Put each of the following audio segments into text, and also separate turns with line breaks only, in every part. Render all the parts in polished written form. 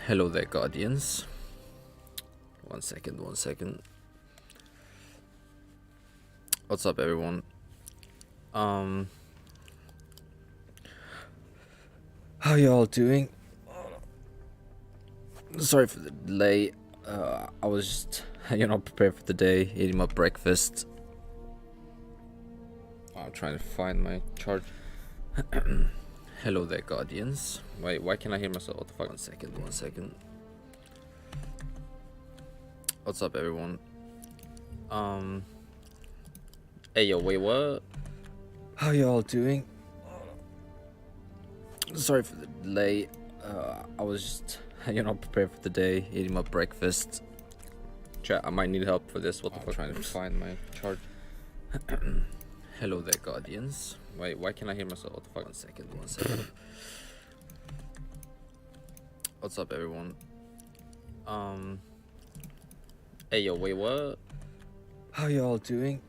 Hello there, Guardians. One second. What's up, everyone? How y'all doing? Sorry for the delay. I was just, prepared for the day, eating my breakfast. I'm trying to find my chart. Hello there, Guardians. Wait, why can't I hear myself? What the fuck? One second. What's up, everyone? Hey, yo, wait, what? How y'all doing? Sorry for the delay. I was just, prepared for the day, eating my breakfast. Chat, I might need help for this. What the fuck? Trying to find my chart. Hello there, Guardians. Wait, why can't I hear myself? What the fuck? One second. What's up, everyone? Hey, yo, wait, what? How y'all doing?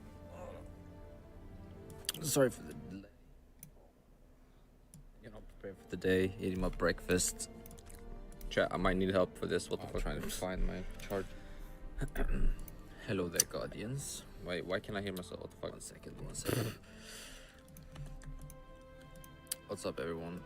Sorry for the delay. Prepared for the day, eating my breakfast. Chat, I might need help for this. What the fuck? Trying to find my chart. Hello there, Guardians. Wait, why can't I hear myself? What the fuck? One second. What's up, everyone?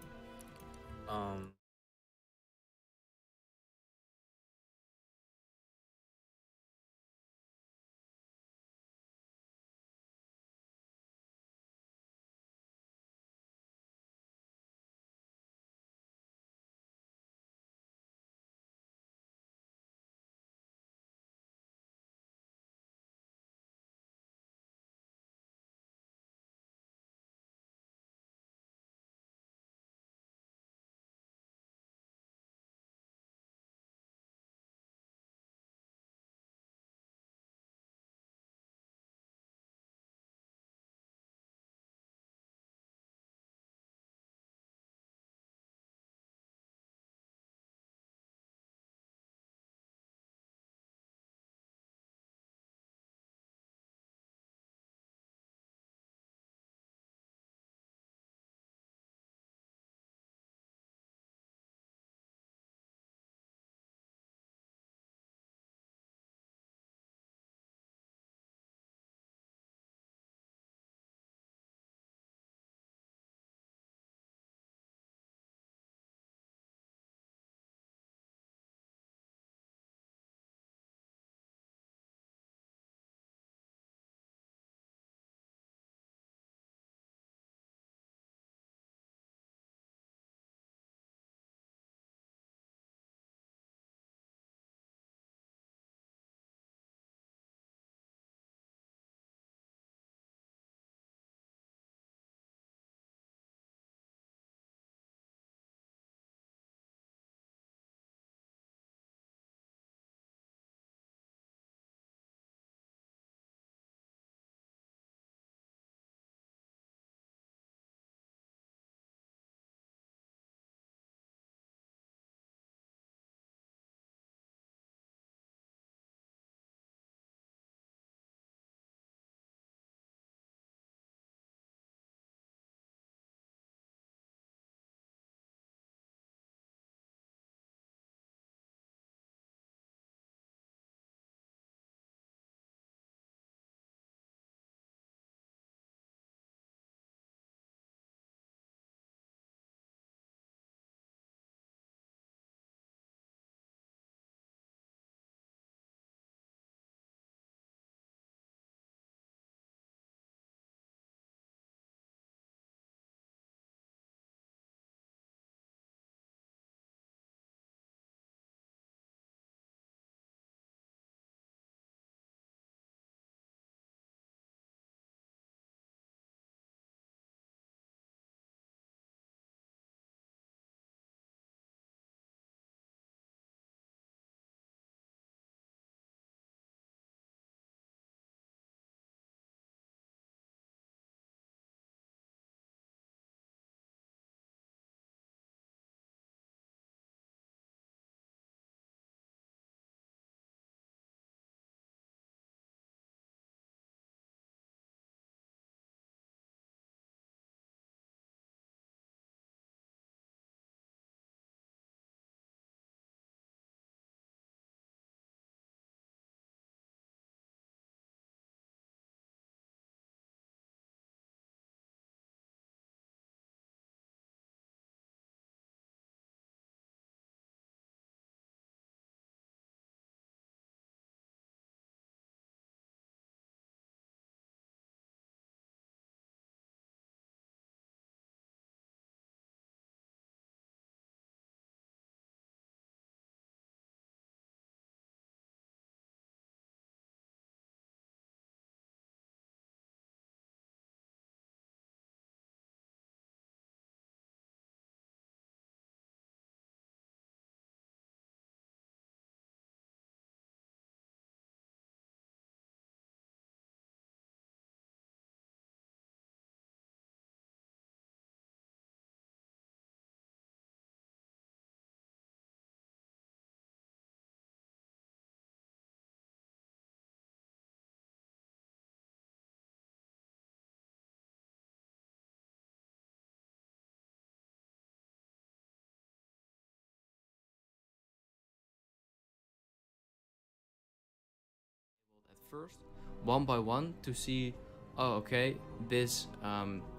first, one by one, to see, oh, okay, this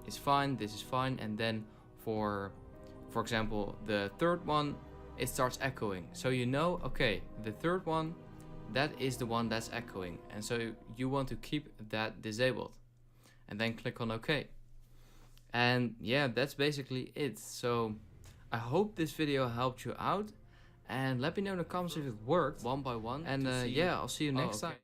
is fine, this is fine, and then for example, the third one, it starts echoing. So you know, okay, the third one, that is the one that's echoing, and so you want to keep that disabled, and then click on OK. And yeah, that's basically it. So I hope this video helped you out, and let me know in the comments if it worked one by one. And yeah, I'll see you next time.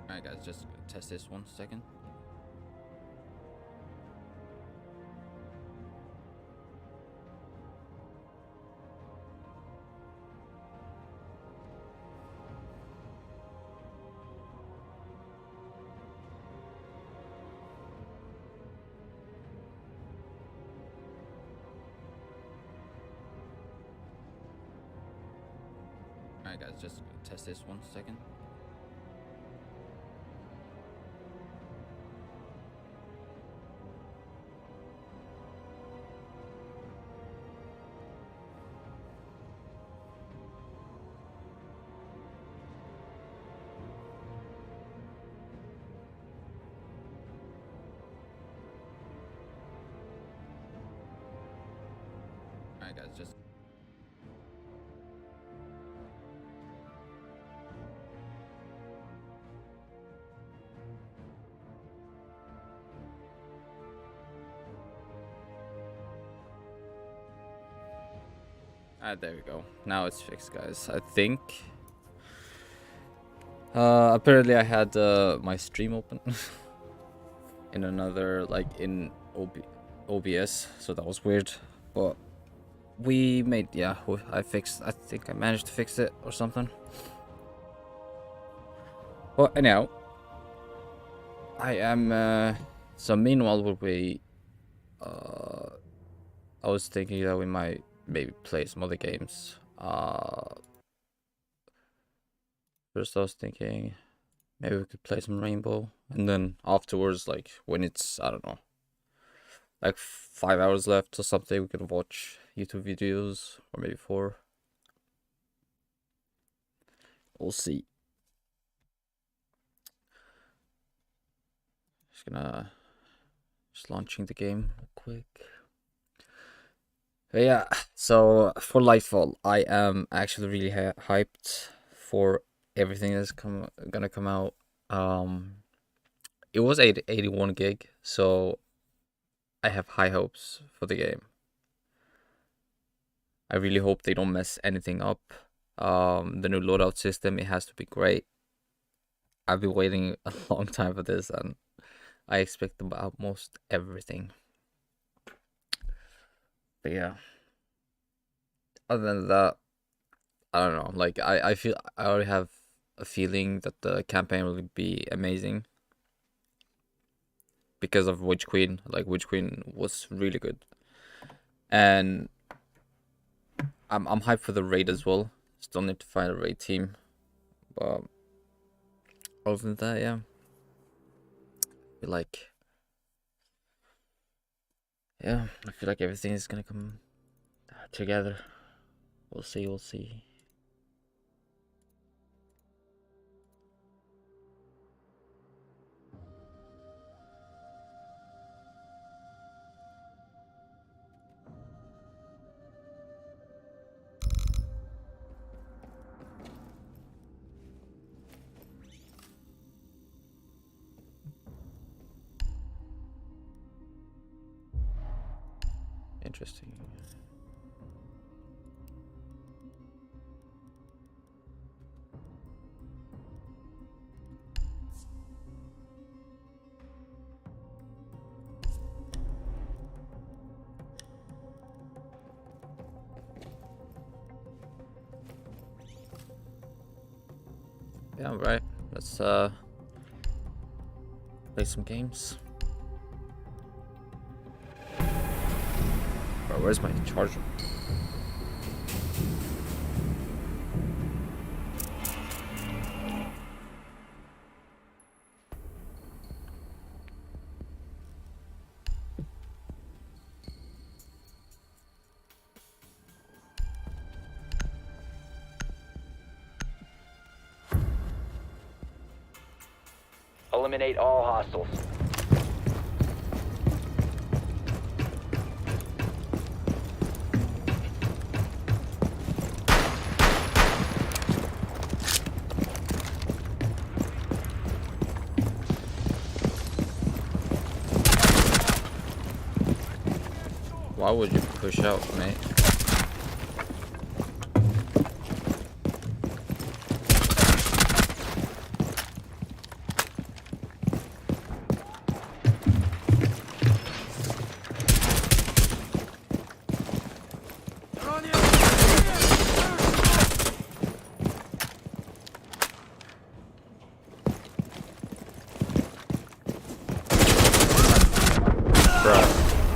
Alright guys, just test this 1 second. Alright guys, just test this 1 second. Alright guys, just there we go. Now it's fixed, guys. I think. Apparently I had my stream open in another, like in OBS, so that was weird. But we made, yeah, I think I managed to fix it or something. Well, anyhow, I am. So meanwhile, I was thinking that we might maybe play some other games. First I was thinking maybe we could play some Rainbow, and then afterwards, like when it's, I don't know, like 5 hours left or something, we could watch YouTube videos, or maybe 4. We'll see. Just launching the game real quick. But yeah, so for Lightfall, I am actually really hyped for everything that's gonna come out. It was 81 gig, so I have high hopes for the game. I really hope they don't mess anything up. The new loadout system, it has to be great. I've been waiting a long time for this, and I expect about most everything. But yeah, other than that, I don't know. Like I feel I already have a feeling that the campaign will be amazing because of Witch Queen. Like Witch Queen was really good. And I'm hyped for the raid as well. Still need to find a raid team, but other than that, yeah, I feel like everything is gonna come together. We'll see. We'll see. Interesting. Yeah, right. Let's play some games. Bro, where's my charger?
Eliminate all hostiles.
Why would you push out, mate?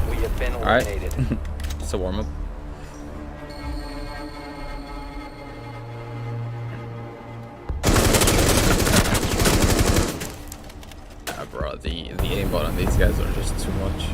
We have been
Alright.
eliminated.
It's a warm up. Bro, the aimbot on these guys are just too much.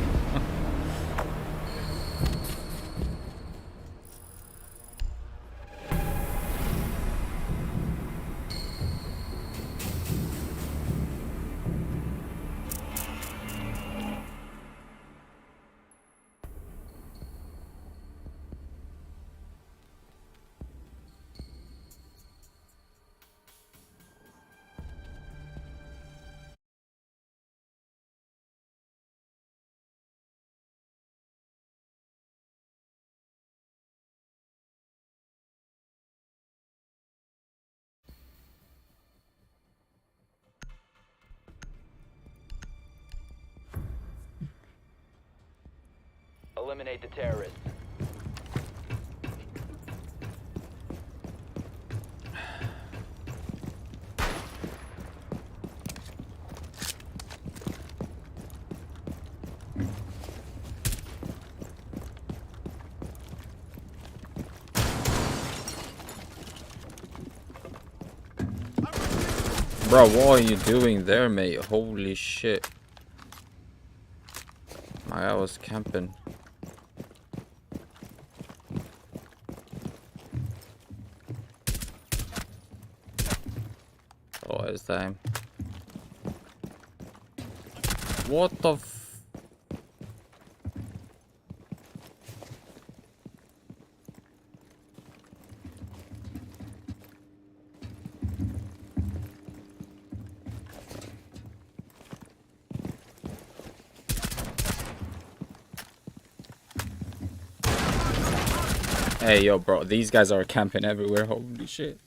Eliminate the terrorists.
Bro, what are you doing there, mate? Holy shit. My guy was camping. Oh, it's time. What the f... Hey, yo, bro, these guys are camping everywhere. Holy shit.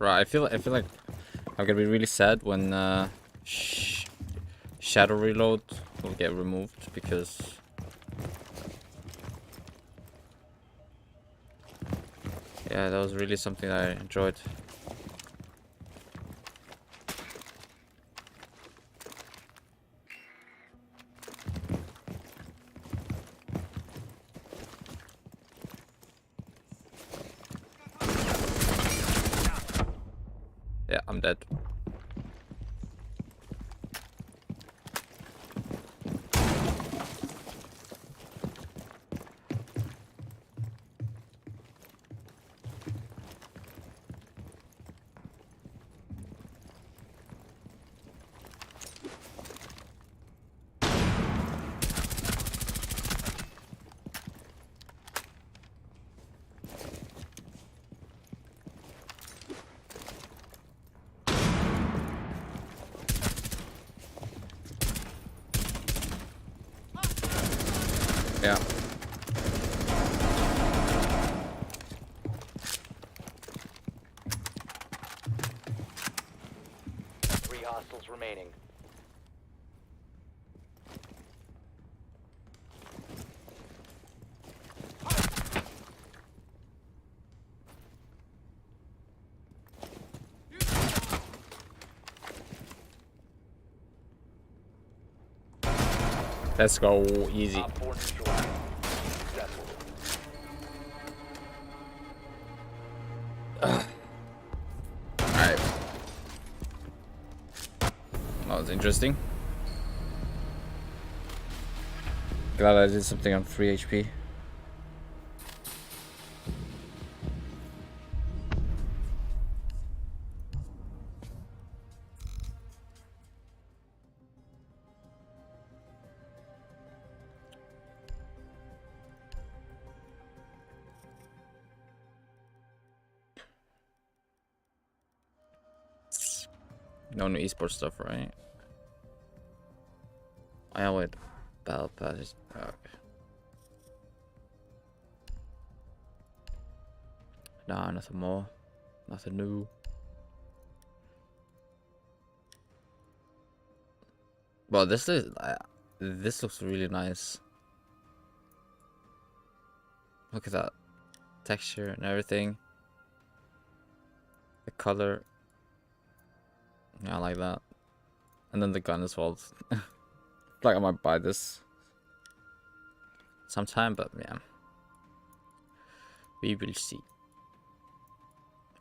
Right, I feel like I'm gonna be really sad when Shadow Reload will get removed because yeah, that was really something I enjoyed. Yeah, I'm dead. Yeah.
Three hostiles remaining.
Let's go easy.
Op 4 neutralized. Successful.
Alright. That was interesting. Glad I did something on 3 HP. No new esports stuff, right? I always battle passes. Okay. Nah, nothing more. Nothing new. Well, this looks really nice. Look at that texture and everything. The color. Yeah, I like that. And then the gun as well. Like I might buy this sometime, but yeah. We will see.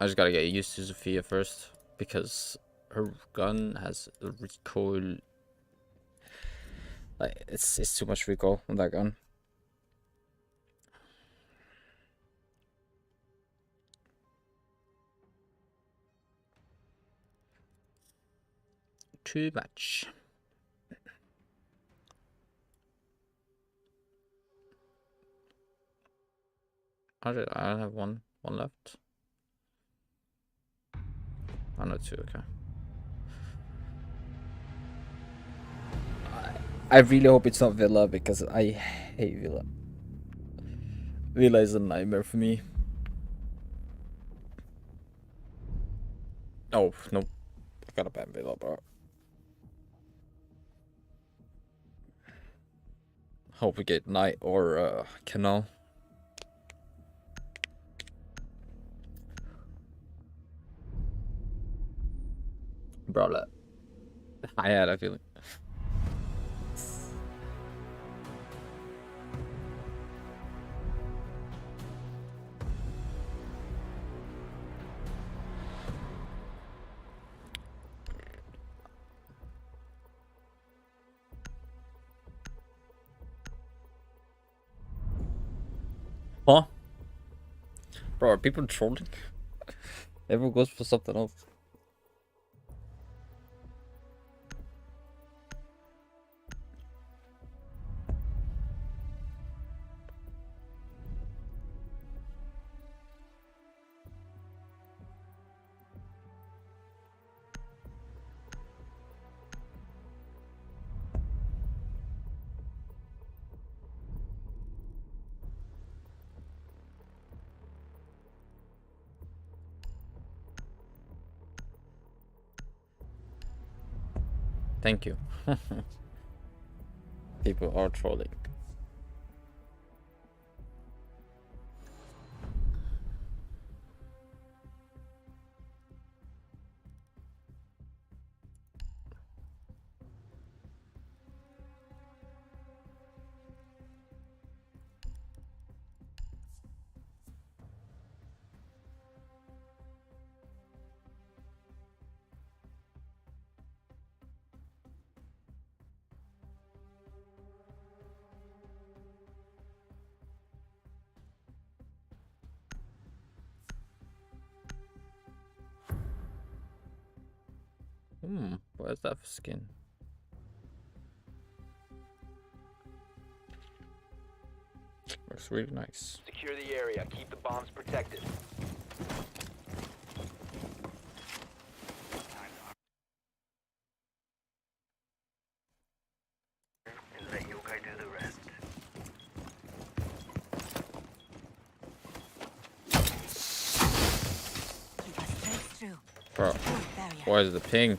I just gotta get used to Sophia first because her gun has a recoil. Like it's too much recoil on that gun. Too much. I have one left. Oh no, two. Okay. I really hope it's not Villa because I hate Villa. Villa is a nightmare for me. Oh no, I gotta ban Villa, bro. Hope we get Knight or Canal. Bro, I had a feeling. Huh? Bro, are people trolling? Everyone goes for something else. Thank you. People are trolling. What is that for skin? Looks really nice.
Secure the area. Keep the bombs protected. And let Yokai do the rest.
Bro, what is the ping?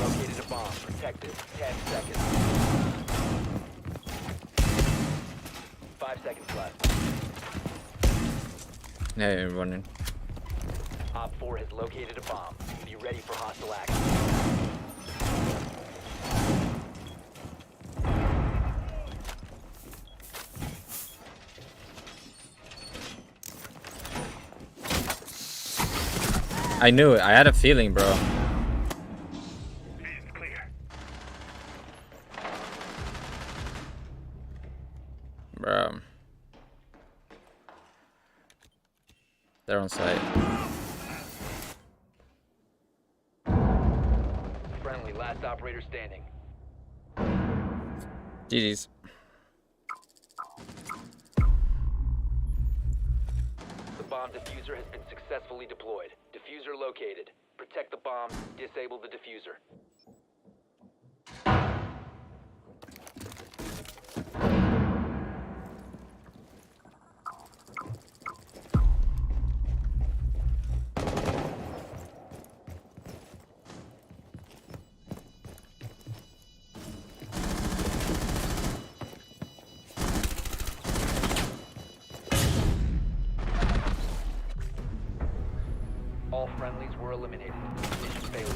Located a bomb. Protected. 10 seconds. 5 seconds left.
Yeah, you're running.
Op 4 has located a bomb. Be ready for hostile action.
I knew it. I had a feeling, bro. Bro. They're on site.
Friendly, last operator standing.
GG's.
The bomb diffuser has been successfully deployed. Diffuser located. Protect the bomb. Disable the diffuser. All friendlies were eliminated. Mission failure.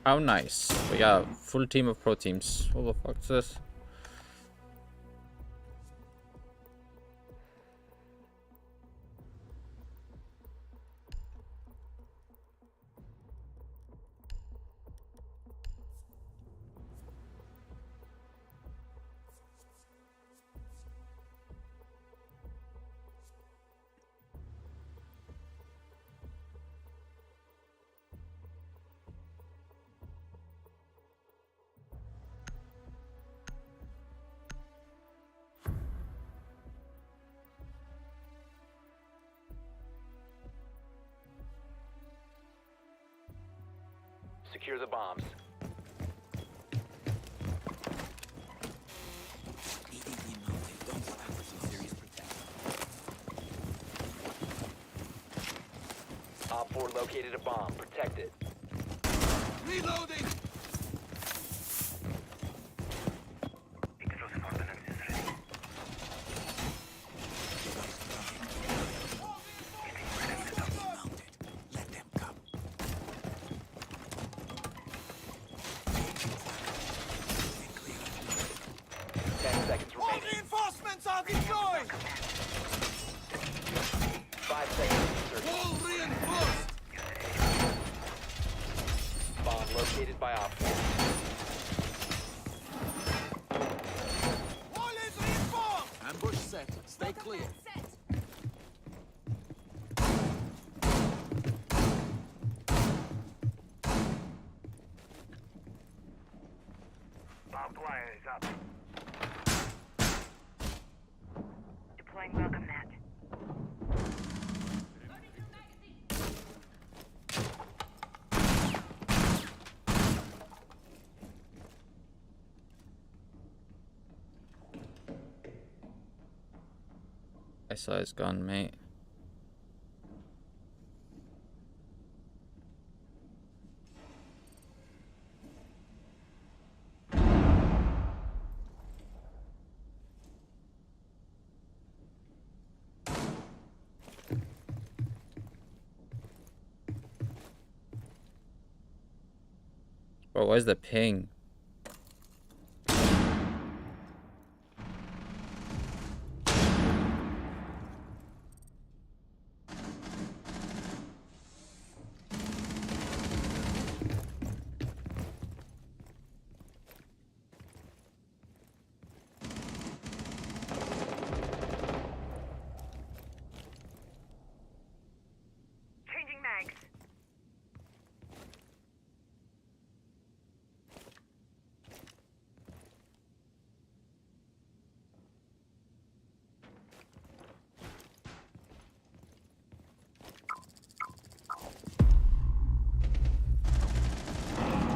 How nice. We got a full team of pro teams. What the fuck is this?
Secure the bombs. Op 4 located a bomb. Protect it.
Reloading! Let them come.
10 seconds
All
remaining.
reinforcements are deployed!
5 seconds to search.
All reinforced!
Bomb located by Op 4.
All is reinforced! Ambush set. Stay clear.
Bomb wire is up.
Deploying welcome mat.
I saw his gun, mate. Bro, where's the ping?
Changing mags.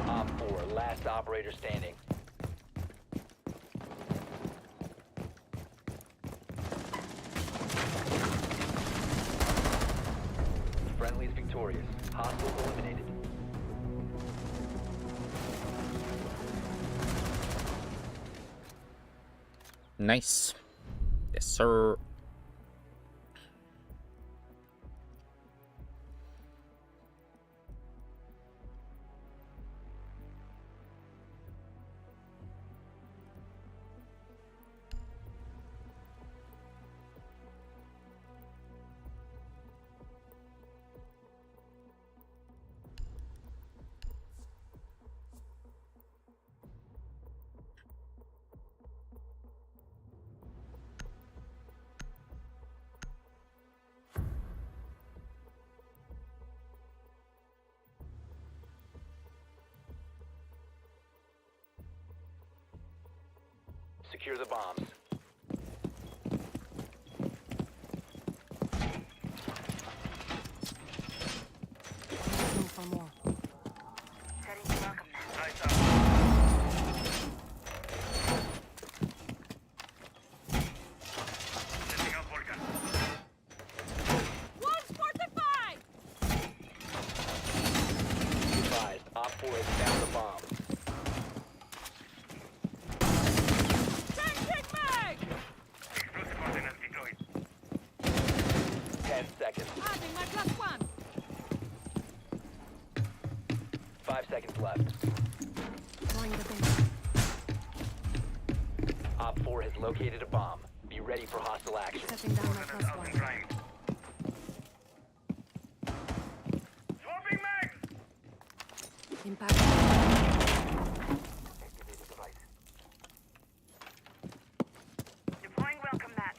Op 4, last operator standing. Friendly is victorious. Hostile eliminated.
Nice. Yes, sir.
Secure the bombs.
Looking for more. Setting the welcome mat.
Be advised, Op 4 has found the bomb.
Changing mag.
10 seconds.
Adding my +1.
5 seconds left.
Deploying the base.
Op 4 has located a bomb. Be ready for hostile action.
Setting down my +1. Impact. Deploying welcome mat.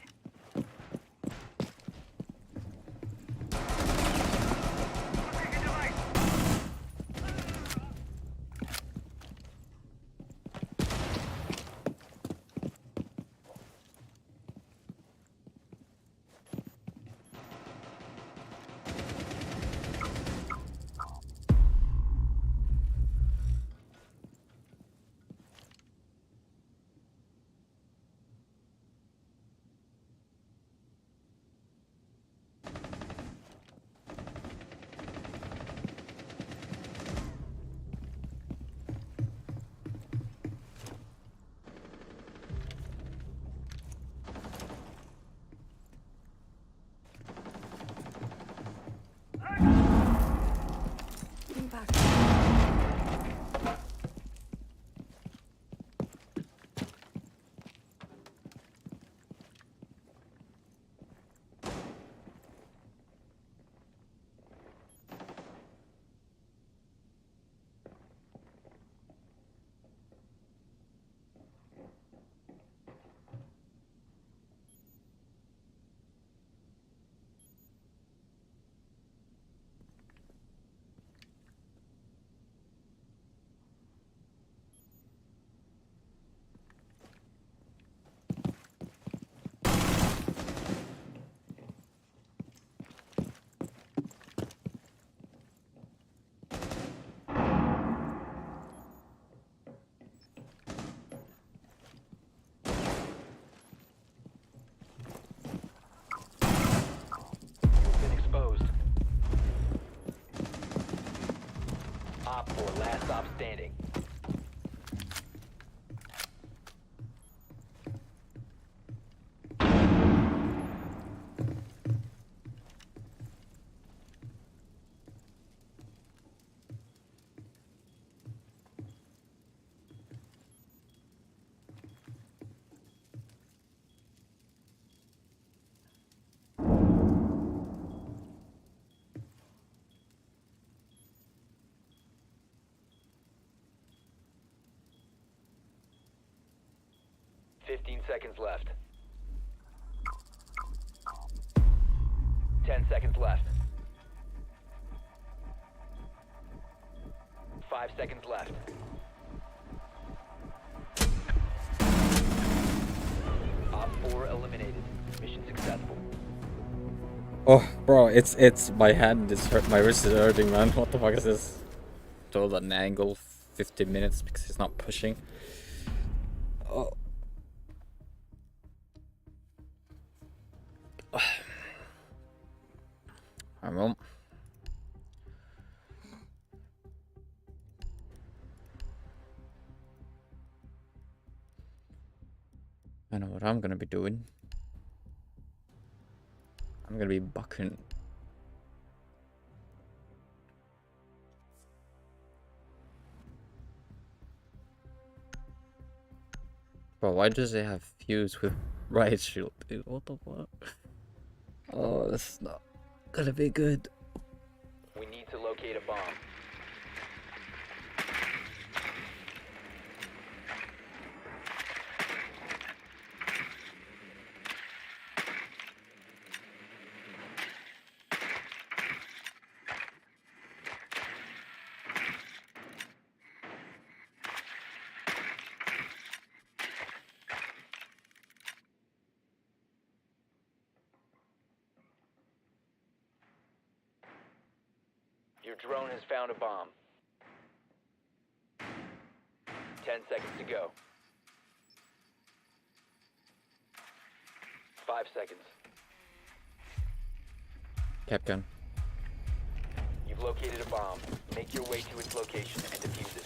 Impact.
Op 4, last stop standing. Fifteen seconds left. 10 seconds left. 5 seconds left. Op 4 eliminated. Mission successful.
Oh, bro, it's my hand is hurt. My wrist is hurting, man. What the fuck is this? Told an angle 50 minutes because he's not pushing. Oh. I will. I know what I'm gonna be doing. I'm gonna be bucking. Bro, why does it have fuse with riot shield? Dude, what the fuck? Oh, this is not gonna be good.
We need to locate a bomb. Your drone has found a bomb. 10 seconds to go. 5 seconds.
Captain.
You've located a bomb. Make your way to its location and defuse it.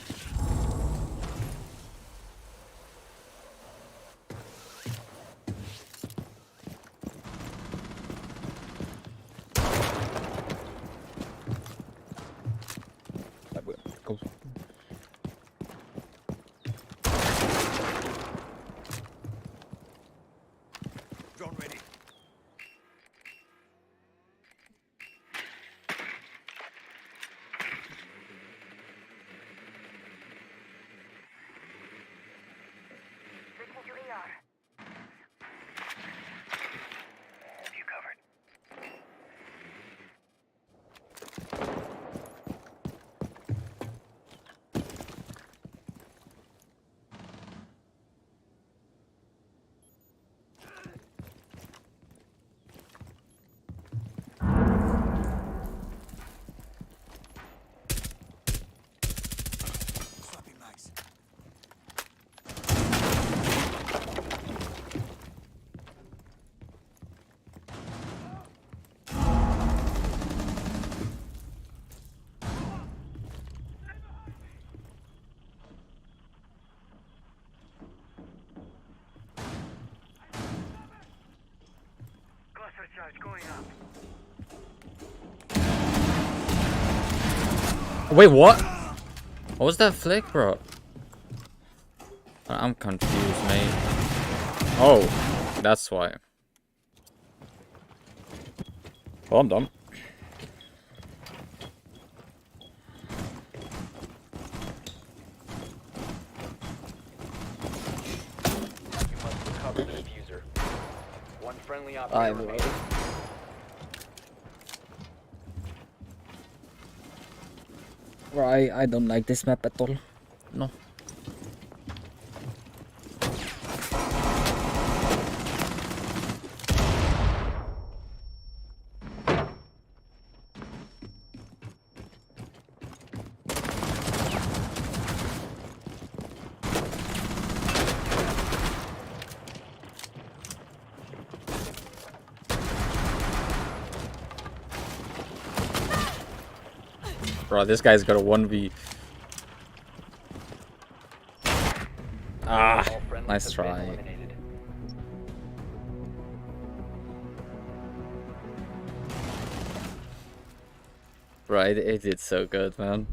Go.
Drone ready.
Switching to ER.
Have you covered? Swapping mags.
Cluster charge going up.
Wait, what? What was that flick, bro? I'm confused, mate. Oh, that's why. Well, I'm done.
You must recover the diffuser. One friendly operator remaining.
Bro, I don't like this map at all. No. Bro, this guy's got a 1v Ah,
All friendlies
nice
have been
try.
eliminated.
Right, it did so good, man.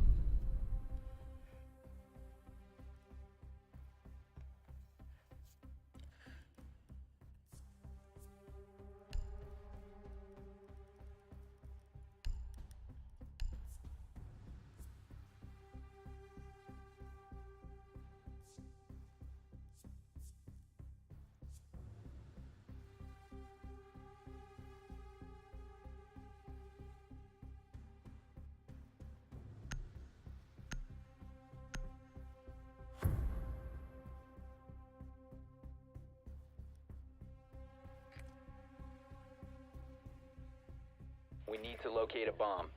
We need to locate a bomb.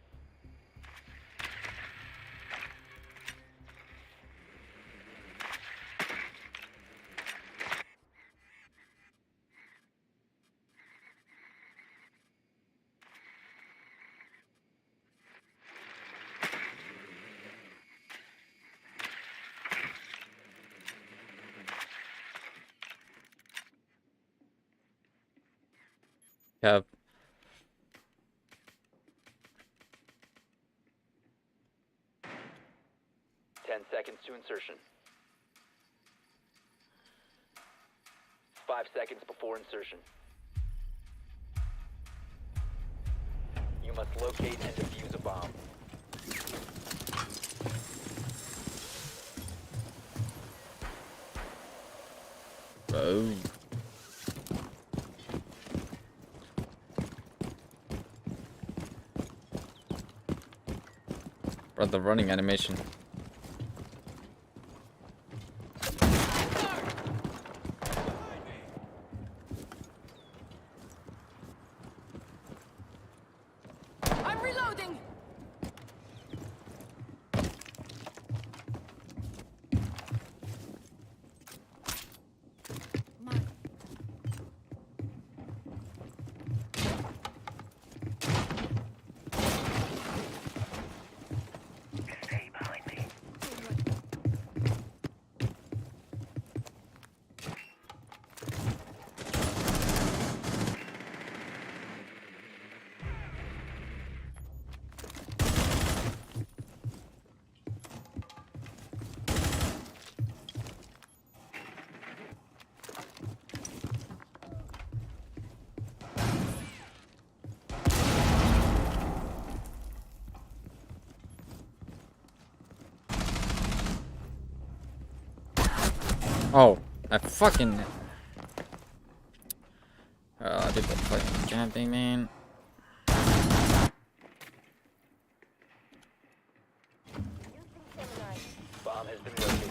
Cap.
10 seconds to insertion. 5 seconds before insertion. You must locate and defuse a bomb.
Oh. Bro, the running animation.
I'm reloading. Mine.
Stay behind me.
Oh, I fucking. Did the fucking camping, man.
Bomb has been located.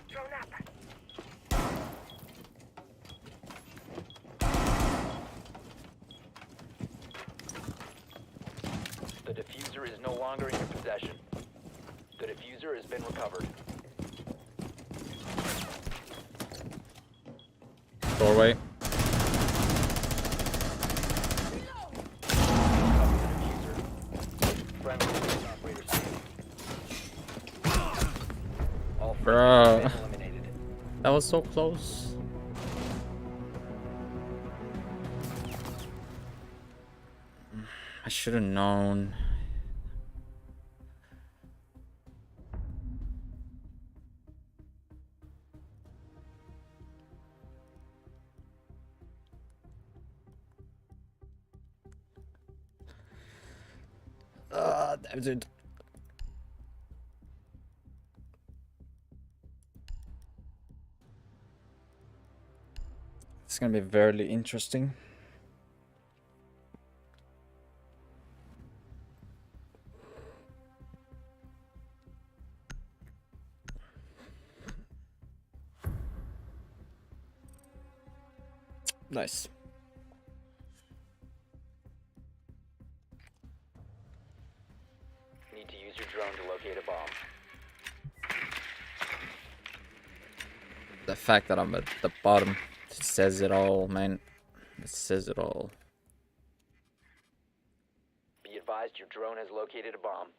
Drone up.
The diffuser is no longer in your possession. The diffuser has been recovered.
Doorway.
Friendly operator standing. All friendlies
Bruh.
have been eliminated.
That was so close. I should have known. Damn it. It's gonna be very interesting. Nice.
Need to use your drone to locate a bomb.
The fact that I'm at the bottom says it all, man. It says it all.
Be advised your drone has located a bomb.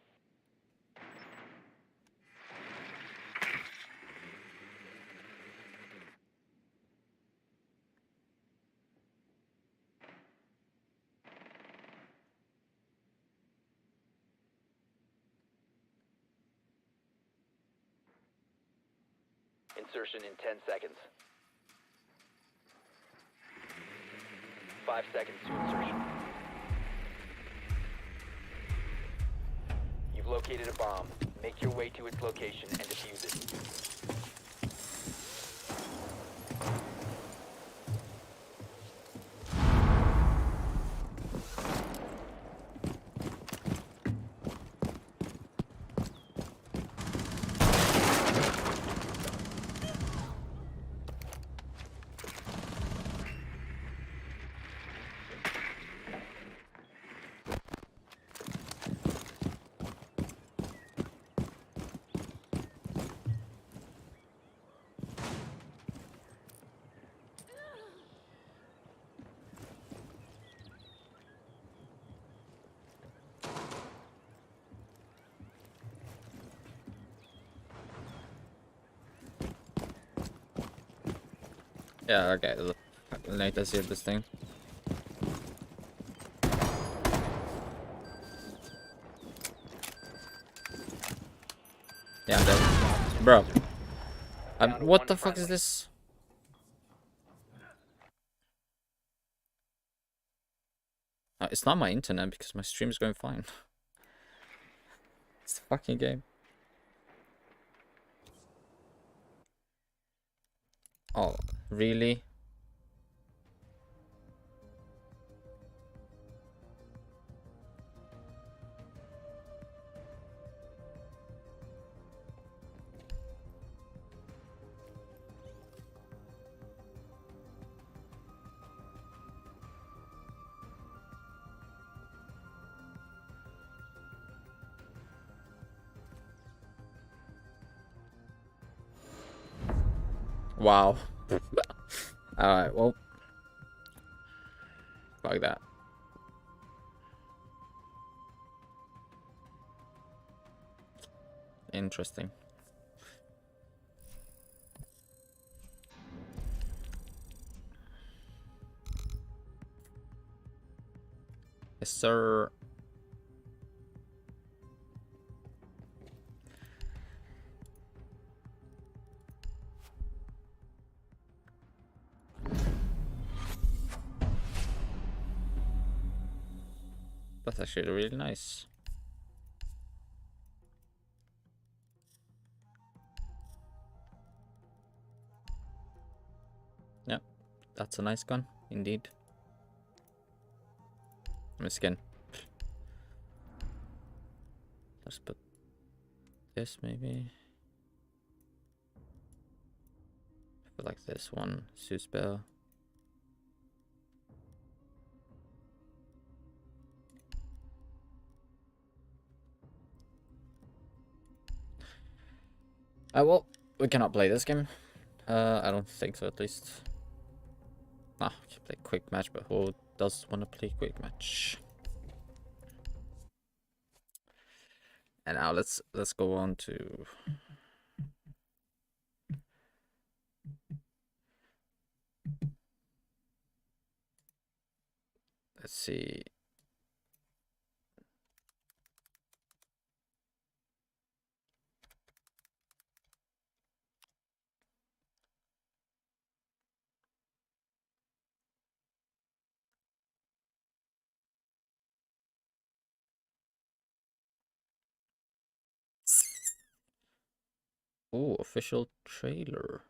Insertion in 10 seconds. 5 seconds to insertion. You've located a bomb. Make your way to its location and defuse it.
Yeah, okay. Let us see this thing. Yeah, I'm dead. Bro. What the fuck is this? It's not my internet because my stream is going fine. It's the fucking game. Oh, really? Wow. Alright, well. Fuck that. Interesting. Yes, sir. That's actually really nice. Yeah, that's a nice gun, indeed. Skin. Let's put this maybe. I feel like this one suits better. Well, we cannot play this game. I don't think so, at least. Ah, we can play quick match, but who does want to play quick match? And now let's go on to let's see. Oh, official trailer.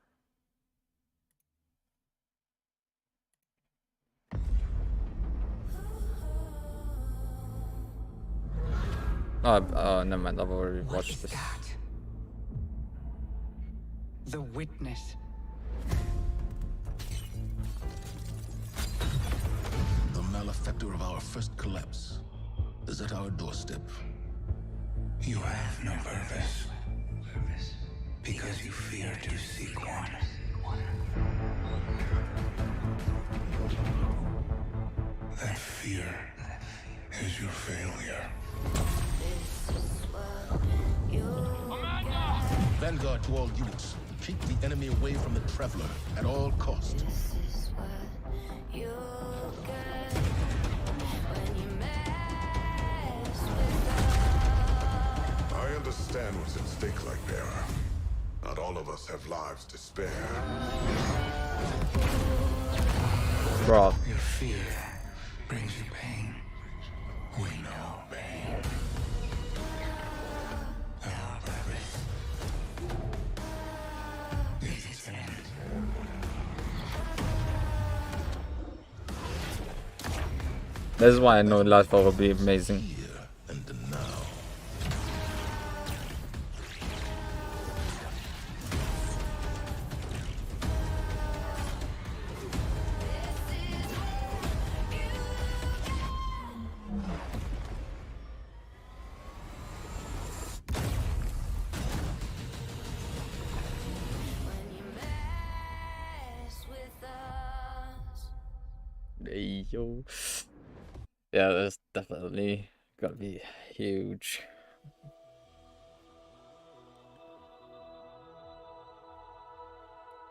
Oh, never mind. I've already watched this.
That? The witness.
The malefactor of our first collapse is at our doorstep.
You have no purpose, because you fear to seek one. That fear is your failure.
Vanguard to all units. Keep the enemy away from the Traveler at all costs.
I understand what's at stake, Lightbearer. Not all of us have lives to spare.
Bro,
Your fear brings you pain. We know pain. Our purpose is its end.
this is why I know Lightfall will be amazing.
Here and the now.
Hey, yo. Yeah, that's definitely gotta be huge.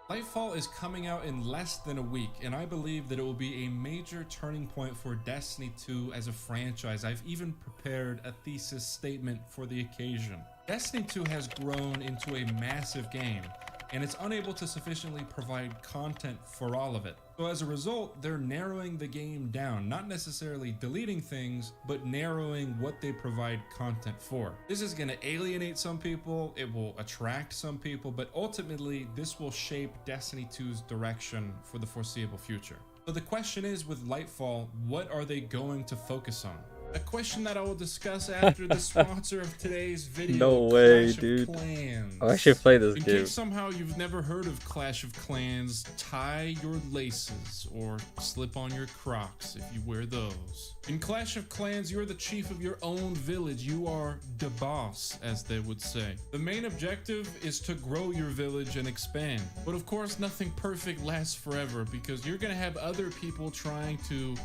Lightfall is coming out in less than a week, and I believe that it will be a major turning point for Destiny 2 as a franchise. I've even prepared a thesis statement for the occasion. Destiny 2 has grown into a massive game, and it's unable to sufficiently provide content for all of it. So as a result, they're narrowing the game down, not necessarily deleting things, but narrowing what they provide content for. This is going to alienate some people, it will attract some people, but ultimately this will shape Destiny 2's direction for the foreseeable future. So the question is, with Lightfall, what are they going to focus on? A question that I will discuss after the sponsor of today's video.
No way,
Clash of
dude.
Clans.
I actually play this
In
game.
case somehow you've never heard of Clash of Clans, tie your laces or slip on your Crocs if you wear those. In Clash of Clans, you're the chief of your own village. You are the boss, as they would say. The main objective is to grow your village and expand. But of course, nothing perfect lasts forever, because you're gonna have other people trying to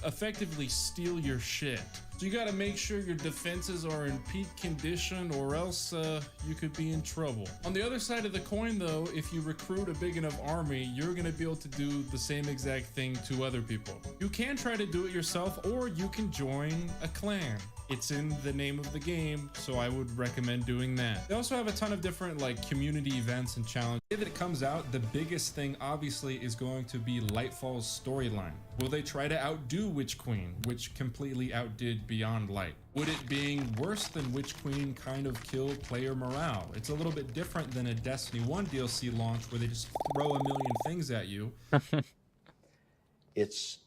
effectively steal your shit. So you gotta make sure your defenses are in peak condition, or else you could be in trouble. On the other side of the coin though, if you recruit a big enough army, you're gonna be able to do the same exact thing to other people. You can try to do it yourself, or you can join a clan. It's in the name of the game, so I would recommend doing that. They also have a ton of different like community events and challenges. The day that it comes out, the biggest thing obviously is going to be Lightfall's storyline. Will they try to outdo Witch Queen, which completely outdid Beyond Light? Would it being worse than Witch Queen kind of kill player morale? It's a little bit different than a Destiny 1 DLC launch where they just throw a million things at you.
It's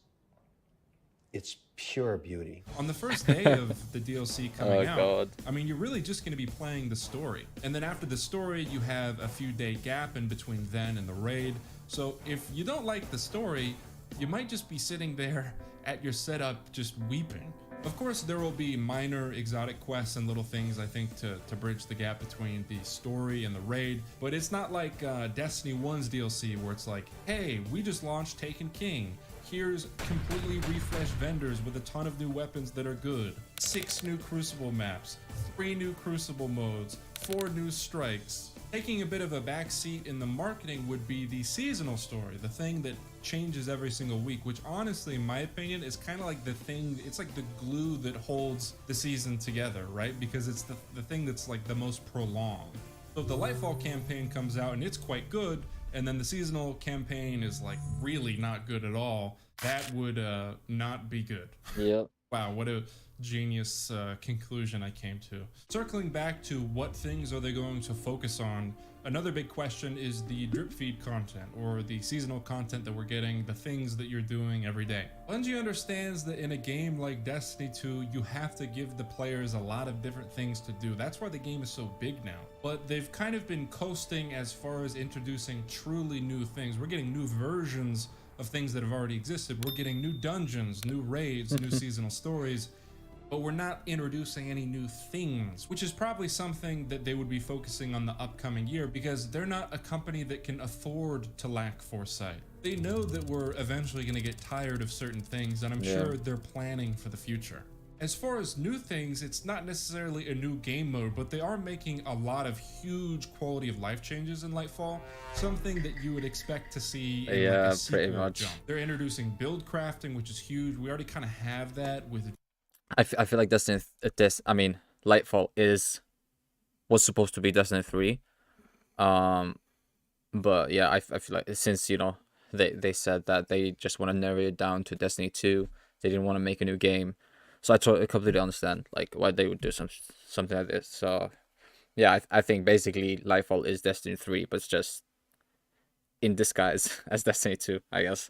pure beauty.
On the first day of the DLC coming out,
God.
I mean, you're really just going to be playing the story. And then after the story, you have a few day gap in between then and the raid. So if you don't like the story, you might just be sitting there at your setup just weeping. Of course, there will be minor exotic quests and little things, I think, to bridge the gap between the story and the raid. But it's not like Destiny 1's DLC where it's like, hey, we just launched Taken King. Here's completely refreshed vendors with a ton of new weapons that are good. 6 new Crucible maps, 3 new Crucible modes, 4 new strikes. Taking a bit of a backseat in the marketing would be the seasonal story, the thing that changes every single week, which honestly, in my opinion, is kind of like the thing, it's like the glue that holds the season together, right? Because it's the thing that's like the most prolonged. So if the Lightfall campaign comes out and it's quite good, and then the seasonal campaign is like really not good at all, that would not be good.
Yep.
Wow, what a genius conclusion I came to. Circling back to what things are they going to focus on, another big question is the drip feed content, or the seasonal content that we're getting, the things that you're doing every day. Bungie understands that in a game like Destiny 2, you have to give the players a lot of different things to do. That's why the game is so big now. But they've kind of been coasting as far as introducing truly new things. We're getting new versions of things that have already existed. We're getting new dungeons, new raids, new seasonal stories. but we're not introducing any new things, which is probably something that they would be focusing on the upcoming year, because they're not a company that can afford to lack foresight. They know that we're eventually going to get tired of certain things, and I'm sure they're planning for the future. As far as new things, it's not necessarily a new game mode, but they are making a lot of huge quality of life changes in Lightfall, something that you would expect to see in like a sequel
pretty much.
jump. They're introducing build crafting, which is huge. We already kind of have that with...
I feel like Lightfall was supposed to be Destiny 3. But yeah, I feel like since, you know, they said that they just want to narrow it down to Destiny 2, they didn't want to make a new game. So I completely understand like why they would do something like this. So yeah, I think basically Lightfall is Destiny 3, but it's just in disguise as Destiny 2, I guess.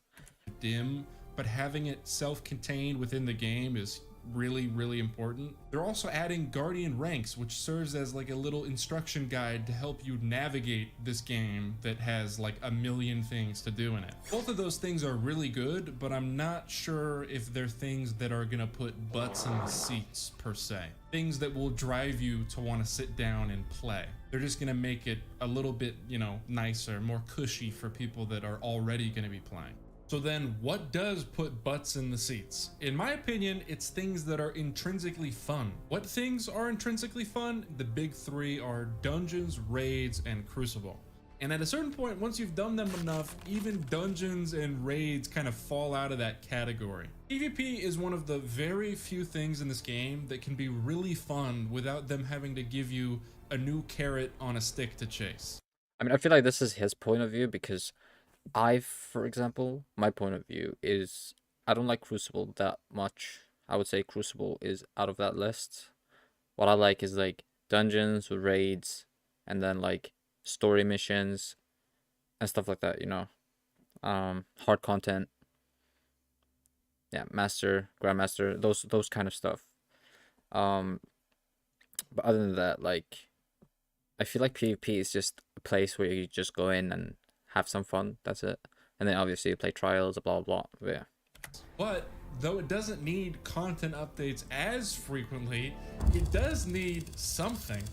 Dim, but having it self-contained within the game is really, really important. They're also adding Guardian ranks, which serves as like a little instruction guide to help you navigate this game that has like a million things to do in it. Both of those things are really good, but I'm not sure if they're things that are gonna put butts in the seats per se. Things that will drive you to want to sit down and play. They're just gonna make it a little bit, you know, nicer, more cushy for people that are already gonna be playing. So then what does put butts in the seats? In my opinion, it's things that are intrinsically fun. What things are intrinsically fun? The big three are dungeons, raids, and crucible. And at a certain point, once you've done them enough, even dungeons and raids kind of fall out of that category. PvP is one of the very few things in this game that can be really fun without them having to give you a new carrot on a stick to chase.
I mean, I feel like this is his point of view, because for example, my point of view is I don't like Crucible that much. I would say Crucible is out of that list. What I like is like dungeons, raids, and then like story missions and stuff like that, you know. Hard content. Yeah, Master, Grandmaster, those kind of stuff. But other than that, like, I feel like PvP is just a place where you just go in and have some fun. That's it. And then obviously you play trials, blah blah blah. Yeah.
But though it doesn't need content updates as frequently, it does need something.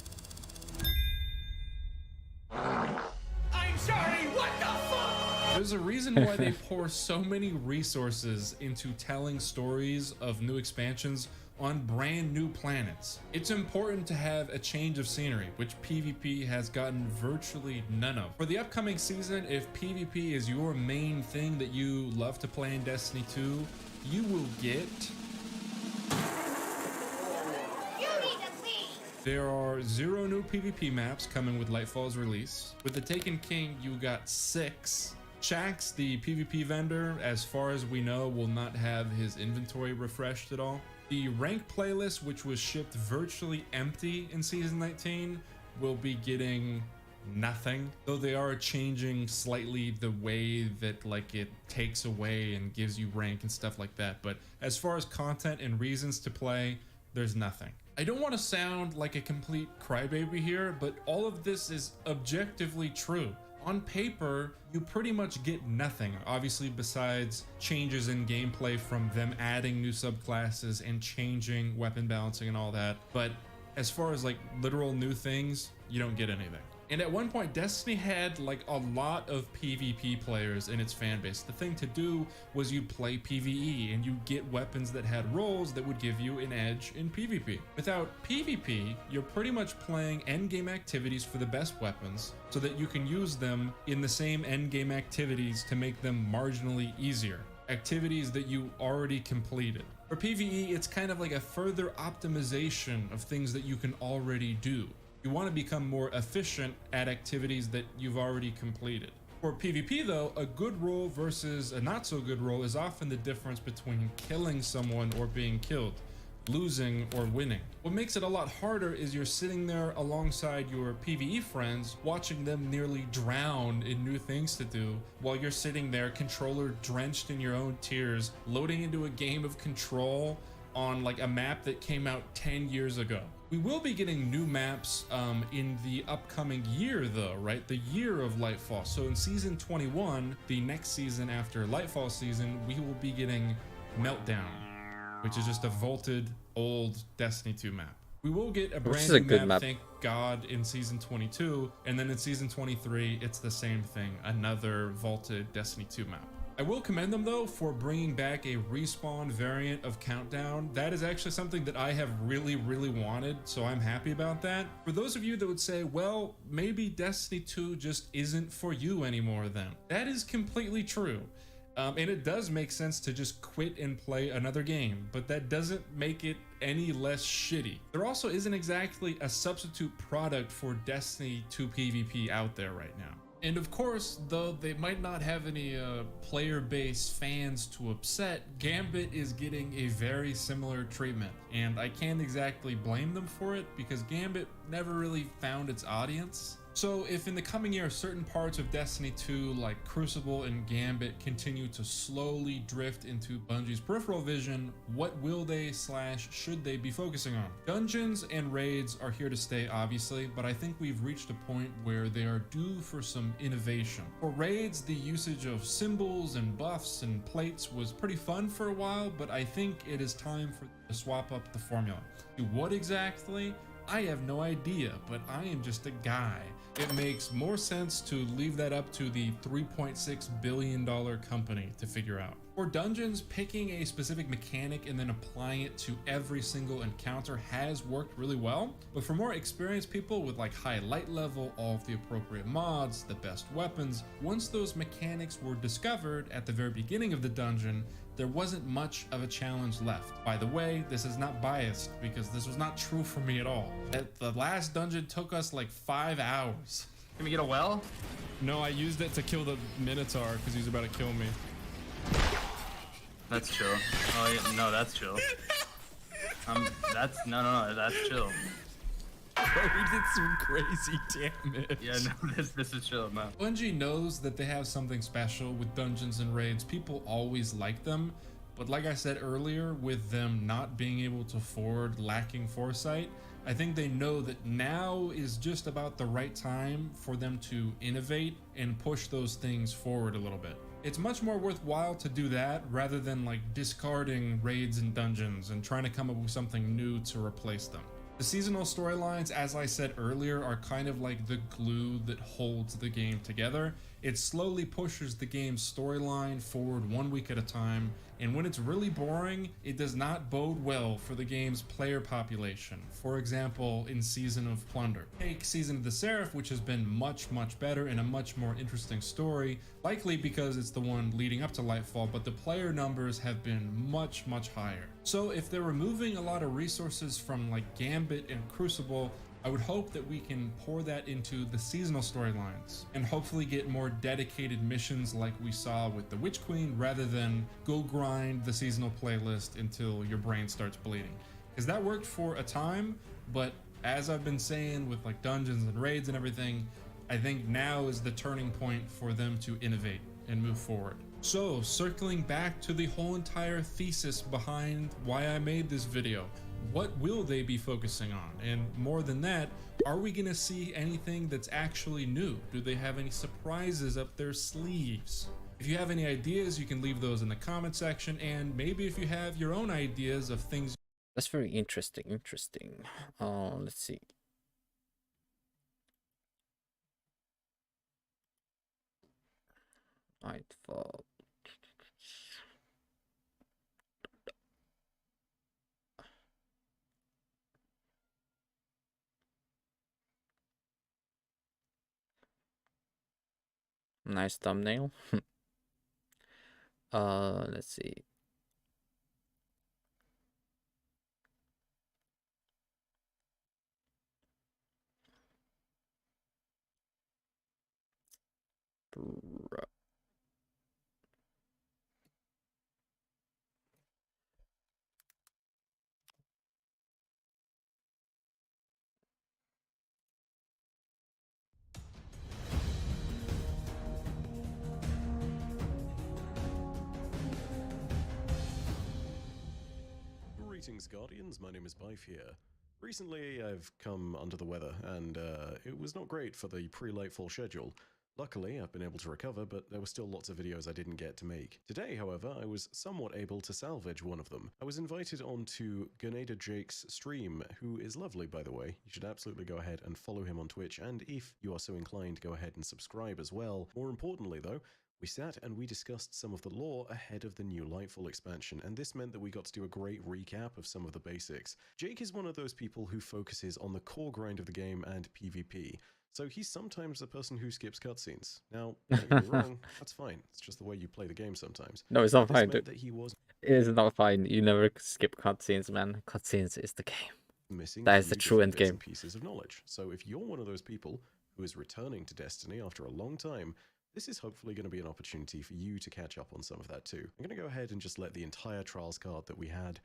I'm sorry, what the fuck?
There's a reason why they pour so many resources into telling stories of new expansions on brand new planets. It's important to have a change of scenery, which PvP has gotten virtually none of. For the upcoming season, if PvP is your main thing that you love to play in Destiny 2, you will get... There are 0 new PvP maps coming with Lightfall's release. With the Taken King, you got 6. Shax, the PvP vendor, as far as we know, will not have his inventory refreshed at all. The rank playlist, which was shipped virtually empty in Season 19, will be getting nothing, though they are changing slightly the way that like it takes away and gives you rank and stuff like that. But as far as content and reasons to play, there's nothing. I don't want to sound like a complete crybaby here, but all of this is objectively true. On paper, you pretty much get nothing, obviously, besides changes in gameplay from them adding new subclasses and changing weapon balancing and all that. But as far as like literal new things, you don't get anything. And at one point, Destiny had like a lot of PvP players in its fan base. The thing to do was you play PvE and you get weapons that had roles that would give you an edge in PvP. Without PvP, you're pretty much playing endgame activities for the best weapons so that you can use them in the same endgame activities to make them marginally easier. Activities that you already completed. For PvE, it's kind of like a further optimization of things that you can already do. You want to become more efficient at activities that you've already completed. For PvP though, a good role versus a not so good role is often the difference between killing someone or being killed, losing or winning. What makes it a lot harder is you're sitting there alongside your PvE friends, watching them nearly drown in new things to do, while you're sitting there controller drenched in your own tears, loading into a game of Control on like a map that came out 10 years ago. We will be getting new maps in the upcoming year though, right? The year of Lightfall. So in season 21, the next season after Lightfall season, we will be getting Meltdown, which is just a vaulted old Destiny 2 map. We will get a
Which
brand
is a
new
good map.
thank God, in Season 22, and then in Season 23, it's the same thing, another vaulted Destiny 2 map. I will commend them though for bringing back a respawn variant of Countdown. That is actually something that I have really wanted, so I'm happy about that. For those of you that would say, well, maybe Destiny 2 just isn't for you anymore then, that is completely true. And it does make sense to just quit and play another game, but that doesn't make it any less shitty. There also isn't exactly a substitute product for Destiny 2 PvP out there right now. And of course, though they might not have any player base fans to upset, Gambit is getting a very similar treatment, and I can't exactly blame them for it because Gambit never really found its audience. So if in the coming year certain parts of Destiny 2 like Crucible and Gambit continue to slowly drift into Bungie's peripheral vision, what will they / should they be focusing on? Dungeons and raids are here to stay obviously, but I think we've reached a point where they are due for some innovation. For raids, the usage of symbols and buffs and plates was pretty fun for a while, but I think it is time for them to swap up the formula. To what exactly? I have no idea, but I am just a guy. It makes more sense to leave that up to the $3.6 billion company to figure out. For dungeons, picking a specific mechanic and then applying it to every single encounter has worked really well, but for more experienced people with like high light level, all of the appropriate mods, the best weapons, once those mechanics were discovered at the very beginning of the dungeon, there wasn't much of a challenge left. By the way, this is not biased because this was not true for me at all. The last dungeon took us like 5 hours.
Can we get a well?
No, I used it to kill the Minotaur because he was about to kill me.
That's chill. Oh yeah, no, that's chill. That's no, that's chill.
Bro, we did some crazy damage.
Yeah, no, this is chill, man.
Bungie knows that they have something special with dungeons and raids. People always like them, but like I said earlier, with them not being able to forward, lacking foresight, I think they know that now is just about the right time for them to innovate and push those things forward a little bit. It's much more worthwhile to do that rather than like discarding raids and dungeons and trying to come up with something new to replace them. The seasonal storylines, as I said earlier, are kind of like the glue that holds the game together. It slowly pushes the game's storyline forward 1 week at a time, and when it's really boring, it does not bode well for the game's player population. For example, in Season of Plunder. Take Season of the Seraph, which has been much better and a much more interesting story, likely because it's the one leading up to Lightfall, but the player numbers have been much higher. So if they're removing a lot of resources from like Gambit and Crucible, I would hope that we can pour that into the seasonal storylines and hopefully get more dedicated missions like we saw with the Witch Queen rather than go grind the seasonal playlist until your brain starts bleeding. Because that worked for a time, but as I've been saying with like dungeons and raids and everything, I think now is the turning point for them to innovate and move forward. So circling back to the whole entire thesis behind why I made this video. What will they be focusing on? And more than that, are we gonna see anything that's actually new? Do they have any surprises up their sleeves? If you have any ideas, you can leave those in the comment section, and maybe if you have your own ideas of things.
That's very interesting. Let's see. Lightfall. Nice thumbnail. Let's see.
Greetings, Guardians. My name is Bife here. Recently, I've come under the weather, and it was not great for the pre-Lightfall schedule. Luckily, I've been able to recover, but there were still lots of videos I didn't get to make. Today, however, I was somewhat able to salvage one of them. I was invited onto Grenada Jake's stream, who is lovely, by the way. You should absolutely go ahead and follow him on Twitch, and if you are so inclined, go ahead and subscribe as well. More importantly, though, we sat and we discussed some of the lore ahead of the new Lightfall expansion, and this meant that we got to do a great recap of some of the basics. Jake is one of those people who focuses on the core grind of the game and PvP. So he's sometimes the person who skips cutscenes. Now, don't get me wrong, that's fine. It's just the way you play the game sometimes.
No, it's not
This
fine,
meant
dude.
that he was
It is not fine. You never skip cutscenes, man. Cutscenes is the game.
missing
That
a
is the
few
true
different
end
bits
game.
and pieces of knowledge. So if you're one of those people who is returning to Destiny after a long time, this is hopefully going to be an opportunity for you to catch up on some of that too. I'm going to go ahead and just let the entire Trials card that we had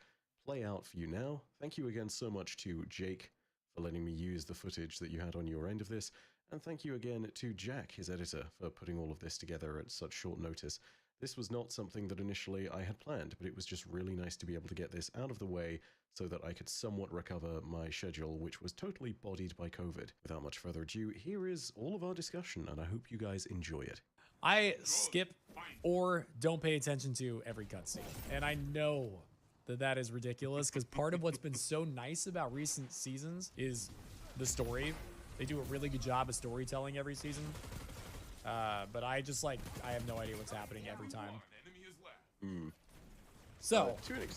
play out for you now. Thank you again so much to Jake for letting me use the footage that you had on your end of this. And thank you again to Jack, his editor, for putting all of this together at such short notice. This was not something that initially I had planned, but it was just really nice to be able to get this out of the way so that I could somewhat recover my schedule, which was totally bodied by COVID. Without much further ado, here is all of our discussion, and I hope you guys enjoy it.
I skip or don't pay attention to every cutscene, and I know that that is ridiculous because part of what's been so nice about recent seasons is the story. They do a really good job of storytelling every season. But I just I have no idea what's happening every time. So, it's going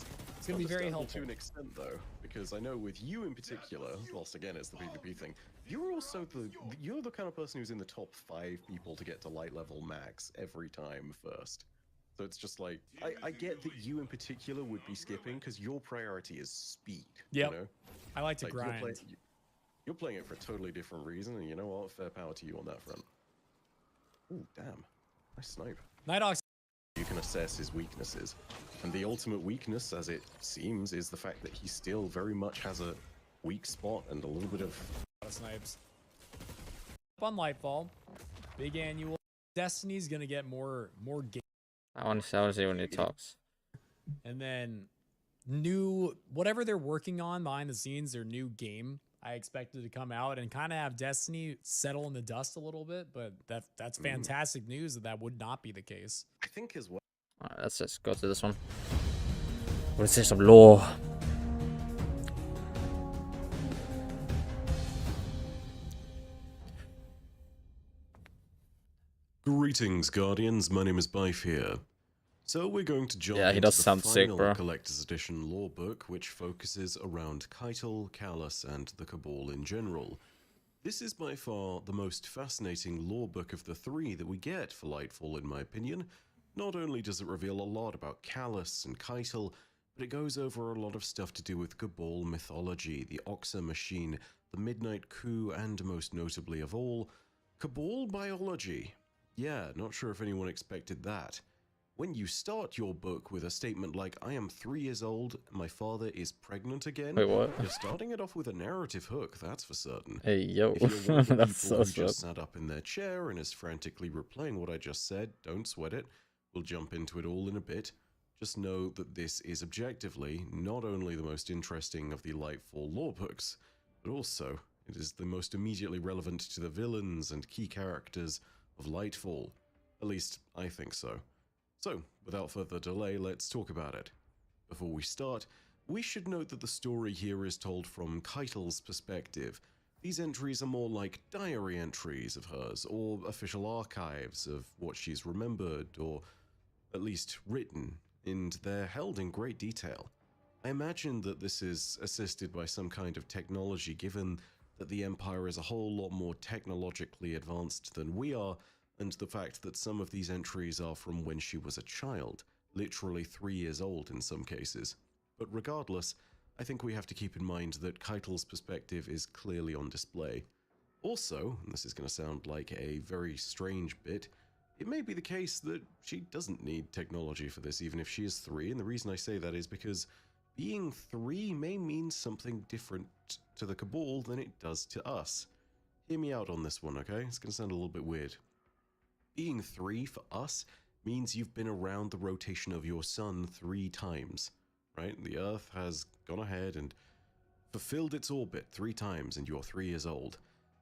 to be very helpful.
To an extent, though, because I know with you in particular, whilst again it's the PvP thing, you're also you're the kind of person who's in the top 5 people to get to light level max every time first. So it's just like, I get that you in particular would be skipping because your priority is speed.
Yep.
You know?
I like to grind.
You're playing it for a totally different reason, and you know what? Fair power to you on that front. Ooh, damn. Nice snipe.
Night Ox.
You can assess his weaknesses. And the ultimate weakness, as it seems, is the fact that he still very much has a weak spot and a little bit of...
snipes. On Lightfall, big annual. Destiny's going to get more game.
I want to see when he talks.
And then whatever they're working on behind the scenes, their new game, I expected to come out and kind of have Destiny settle in the dust a little bit, but that's fantastic news that would not be the case.
I think as well.
Alright, let's just go to this one. Let's see some lore.
Greetings, Guardians. My name is Bife here. So we're going to jump
he does
into
sound
the
sick,
final
bro.
Collector's Edition lore book, which focuses around Keitel, Callus, and the Cabal in general. This is by far the most fascinating lore book of the 3 that we get for Lightfall, in my opinion. Not only does it reveal a lot about Callus and Keitel, but it goes over a lot of stuff to do with Cabal mythology, the Oxa machine, the Midnight Coup, and most notably of all, Cabal biology. Yeah, not sure if anyone expected that. When you start your book with a statement like, I am 3 years old, my father is pregnant again,
Wait, what?
You're starting it off with a narrative hook, that's for certain.
Hey, yo.
If you're one of the
That's
people
so
who just
sad.
sat up in their chair and is frantically replaying what I just said, don't sweat it. We'll jump into it all in a bit. Just know that this is objectively not only the most interesting of the Lightfall lore books, but also it is the most immediately relevant to the villains and key characters of Lightfall. At least, I think so. So, without further delay, let's talk about it. Before we start, we should note that the story here is told from Keitel's perspective. These entries are more like diary entries of hers, or official archives of what she's remembered, or at least written, and they're held in great detail. I imagine that this is assisted by some kind of technology, given that the Empire is a whole lot more technologically advanced than we are, and the fact that some of these entries are from when she was a child, literally 3 years old in some cases. But regardless, I think we have to keep in mind that Keitel's perspective is clearly on display. Also, and this is going to sound like a very strange bit, it may be the case that she doesn't need technology for this even if she is 3, and the reason I say that is because being 3 may mean something different to the Cabal than it does to us. Hear me out on this one, okay? It's going to sound a little bit weird. Being 3 for us means you've been around the rotation of your sun 3 times, right? The Earth has gone ahead and fulfilled its orbit 3 times and you're 3 years old.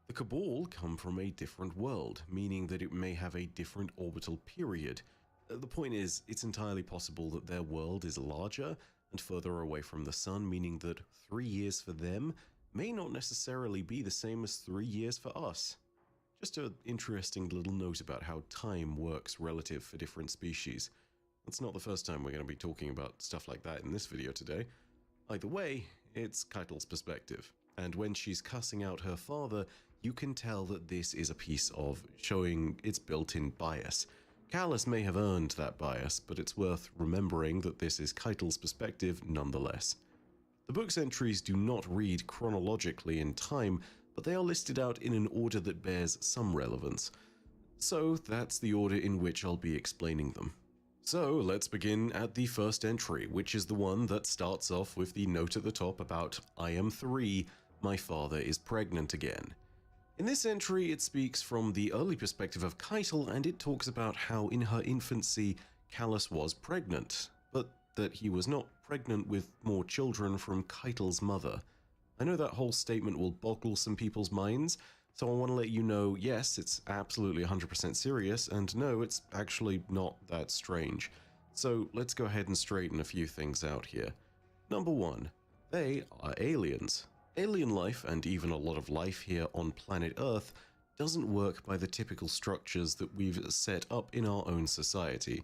The Cabal come from a different world, meaning that it may have a different orbital period. The point is, it's entirely possible that their world is larger and further away from the sun, meaning that 3 years for them may not necessarily be the same as 3 years for us. Just an interesting little note about how time works relative for different species. That's not the first time we're going to be talking about stuff like that in this video today. Either way, it's Keitel's perspective, and when she's cussing out her father, you can tell that this is a piece of showing its built-in bias. Callus may have earned that bias, but it's worth remembering that this is Keitel's perspective nonetheless. The book's entries do not read chronologically in time, but they are listed out in an order that bears some relevance. So that's the order in which I'll be explaining them. So let's begin at the first entry, which is the one that starts off with the note at the top about "I am 3, my father is pregnant again." In this entry, it speaks from the early perspective of Keitel, and it talks about how in her infancy, Callus was pregnant, but that he was not pregnant with more children from Keitel's mother. I know that whole statement will boggle some people's minds, so I want to let you know, yes, it's absolutely 100% serious, and no, it's actually not that strange. So let's go ahead and straighten a few things out here. Number 1, they are aliens. Alien life, and even a lot of life here on planet Earth, doesn't work by the typical structures that we've set up in our own society.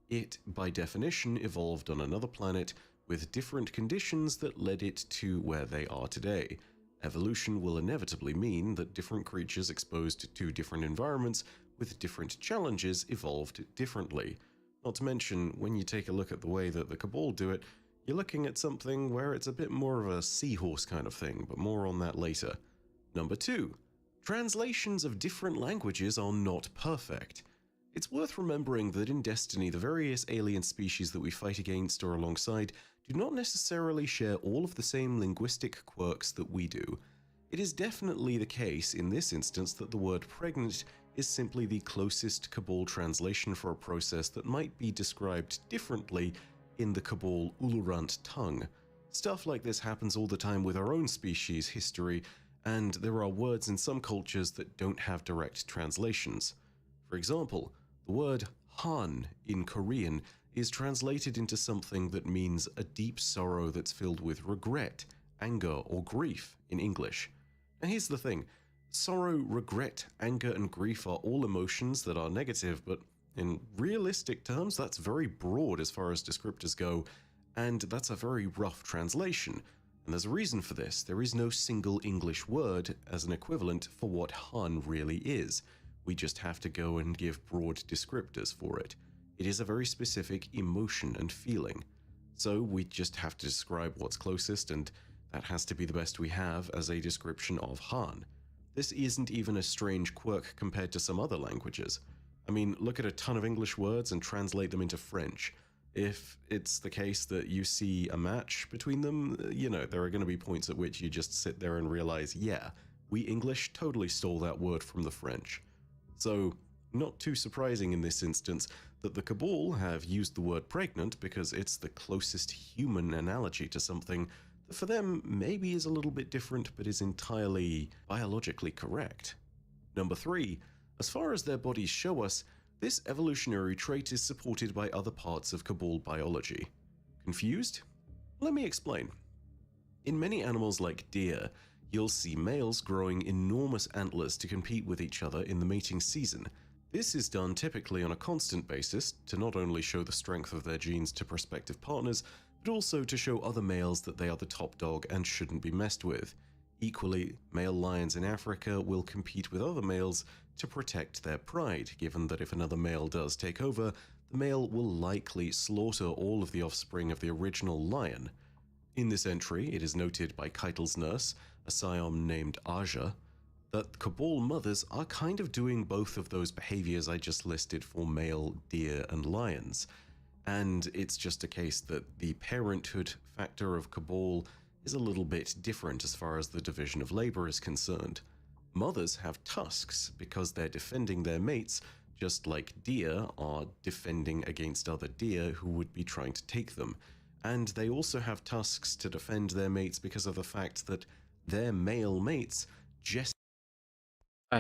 It, by definition, evolved on another planet with different conditions that led it to where they are today. Evolution will inevitably mean that different creatures exposed to different environments with different challenges evolved differently. Not to mention, when you take a look at the way that the Cabal do it, you're looking at something where it's a bit more of a seahorse kind of thing, but more on that later. Number 2, translations of different languages are not perfect. It's worth remembering that in Destiny, the various alien species that we fight against or alongside do not necessarily share all of the same linguistic quirks that we do. It is definitely the case in this instance that the word pregnant is simply the closest Cabal translation for a process that might be described differently in the Cabal Ulurant tongue. Stuff like this happens all the time with our own species history, and there are words in some cultures that don't have direct translations. For example, the word Han in Korean is translated into something that means a deep sorrow that's filled with regret, anger, or grief in English. Now here's the thing, sorrow, regret, anger, and grief are all emotions that are negative, but in realistic terms, that's very broad as far as descriptors go, and that's a very rough translation. And there's a reason for this. There is no single English word as an equivalent for what Han really is. We just have to go and give broad descriptors for it. It is a very specific emotion and feeling. So we just have to describe what's closest, and that has to be the best we have as a description of Han. This isn't even a strange quirk compared to some other languages. I mean, look at a ton of English words and translate them into French. If it's the case that you see a match between them, you know, there are going to be points at which you just sit there and realize, yeah, we English totally stole that word from the French. So, not too surprising in this instance that the Cabal have used the word pregnant because it's the closest human analogy to something that for them maybe is a little bit different but is entirely biologically correct. Number 3, as far as their bodies show us, this evolutionary trait is supported by other parts of Cabal biology. Confused? Let me explain. In many animals like deer, you'll see males growing enormous antlers to compete with each other in the mating season. This is done typically on a constant basis to not only show the strength of their genes to prospective partners, but also to show other males that they are the top dog and shouldn't be messed with. Equally, male lions in Africa will compete with other males to protect their pride, given that if another male does take over, the male will likely slaughter all of the offspring of the original lion. In this entry, it is noted by Keitel's nurse, a scion named Aja, that Cabal mothers are kind of doing both of those behaviors I just listed for male deer and lions. And it's just a case that the parenthood factor of Cabal is a little bit different as far as the division of labor is concerned. Mothers have tusks because they're defending their mates, just like deer are defending against other deer who would be trying to take them. And they also have tusks to defend their mates because of the fact that their male mates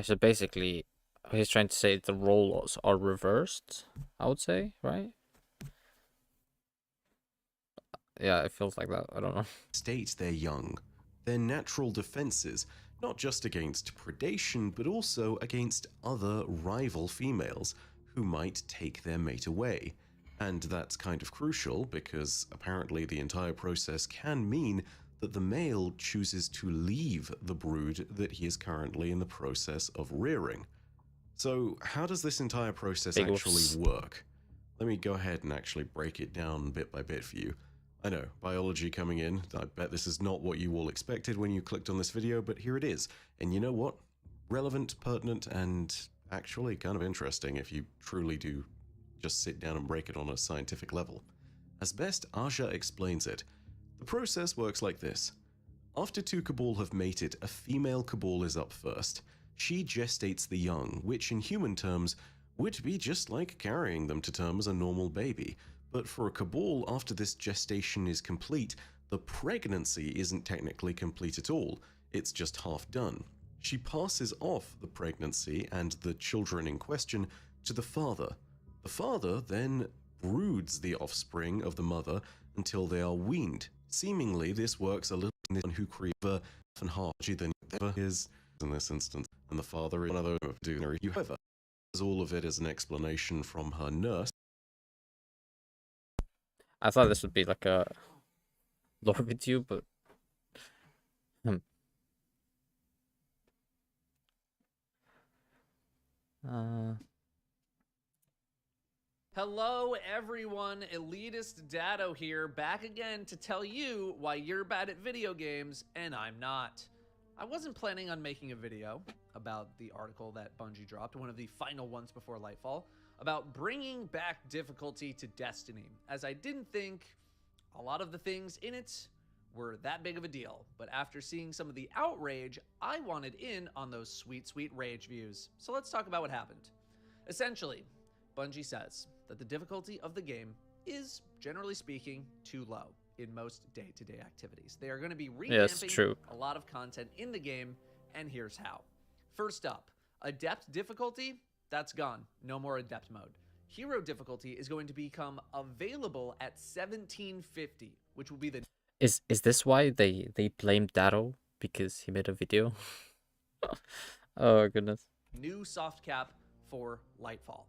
So basically, he's trying to say the roles are reversed, I would say, right? Yeah, it feels like that. I don't know.
State their young, their natural defenses, not just against predation, but also against other rival females who might take their mate away. And that's kind of crucial because apparently the entire process can mean that the male chooses to leave the brood that he is currently in the process of rearing. So how does this entire process actually work? Let me go ahead and actually break it down bit by bit for you. I know, biology coming in, I bet this is not what you all expected when you clicked on this video, but here it is. And you know what? Relevant, pertinent, and actually kind of interesting if you truly do just sit down and break it on a scientific level. As best Aja explains it, the process works like this. After two Cabal have mated, a female Cabal is up first. She gestates the young, which in human terms would be just like carrying them to term as a normal baby. But for a Cabal, after this gestation is complete, the pregnancy isn't technically complete at all. It's just half done. She passes off the pregnancy and the children in question to the father. The father then broods the offspring of the mother until they are weaned. Seemingly, this works a little in the one who creates and harder than ever is in this instance, and the father is one of those who do. However, all of it as an explanation from her nurse.
I thought this would be like a lore video, but
Hello everyone, Elitist Dado here, back again to tell you why you're bad at video games and I'm not. I wasn't planning on making a video about the article that Bungie dropped, one of the final ones before Lightfall, about bringing back difficulty to Destiny, as I didn't think a lot of the things in it were that big of a deal. But after seeing some of the outrage, I wanted in on those sweet, sweet rage views. So let's talk about what happened. Essentially, Bungie says that the difficulty of the game is, generally speaking, too low in most day-to-day activities. They are going to be revamping a lot of content in the game, and here's how. First up, Adept difficulty, that's gone. No more Adept mode. Hero difficulty is going to become available at 1750, which will be the...
Is this why they blamed Dado? Because he made a video? Oh, goodness.
New soft cap for Lightfall.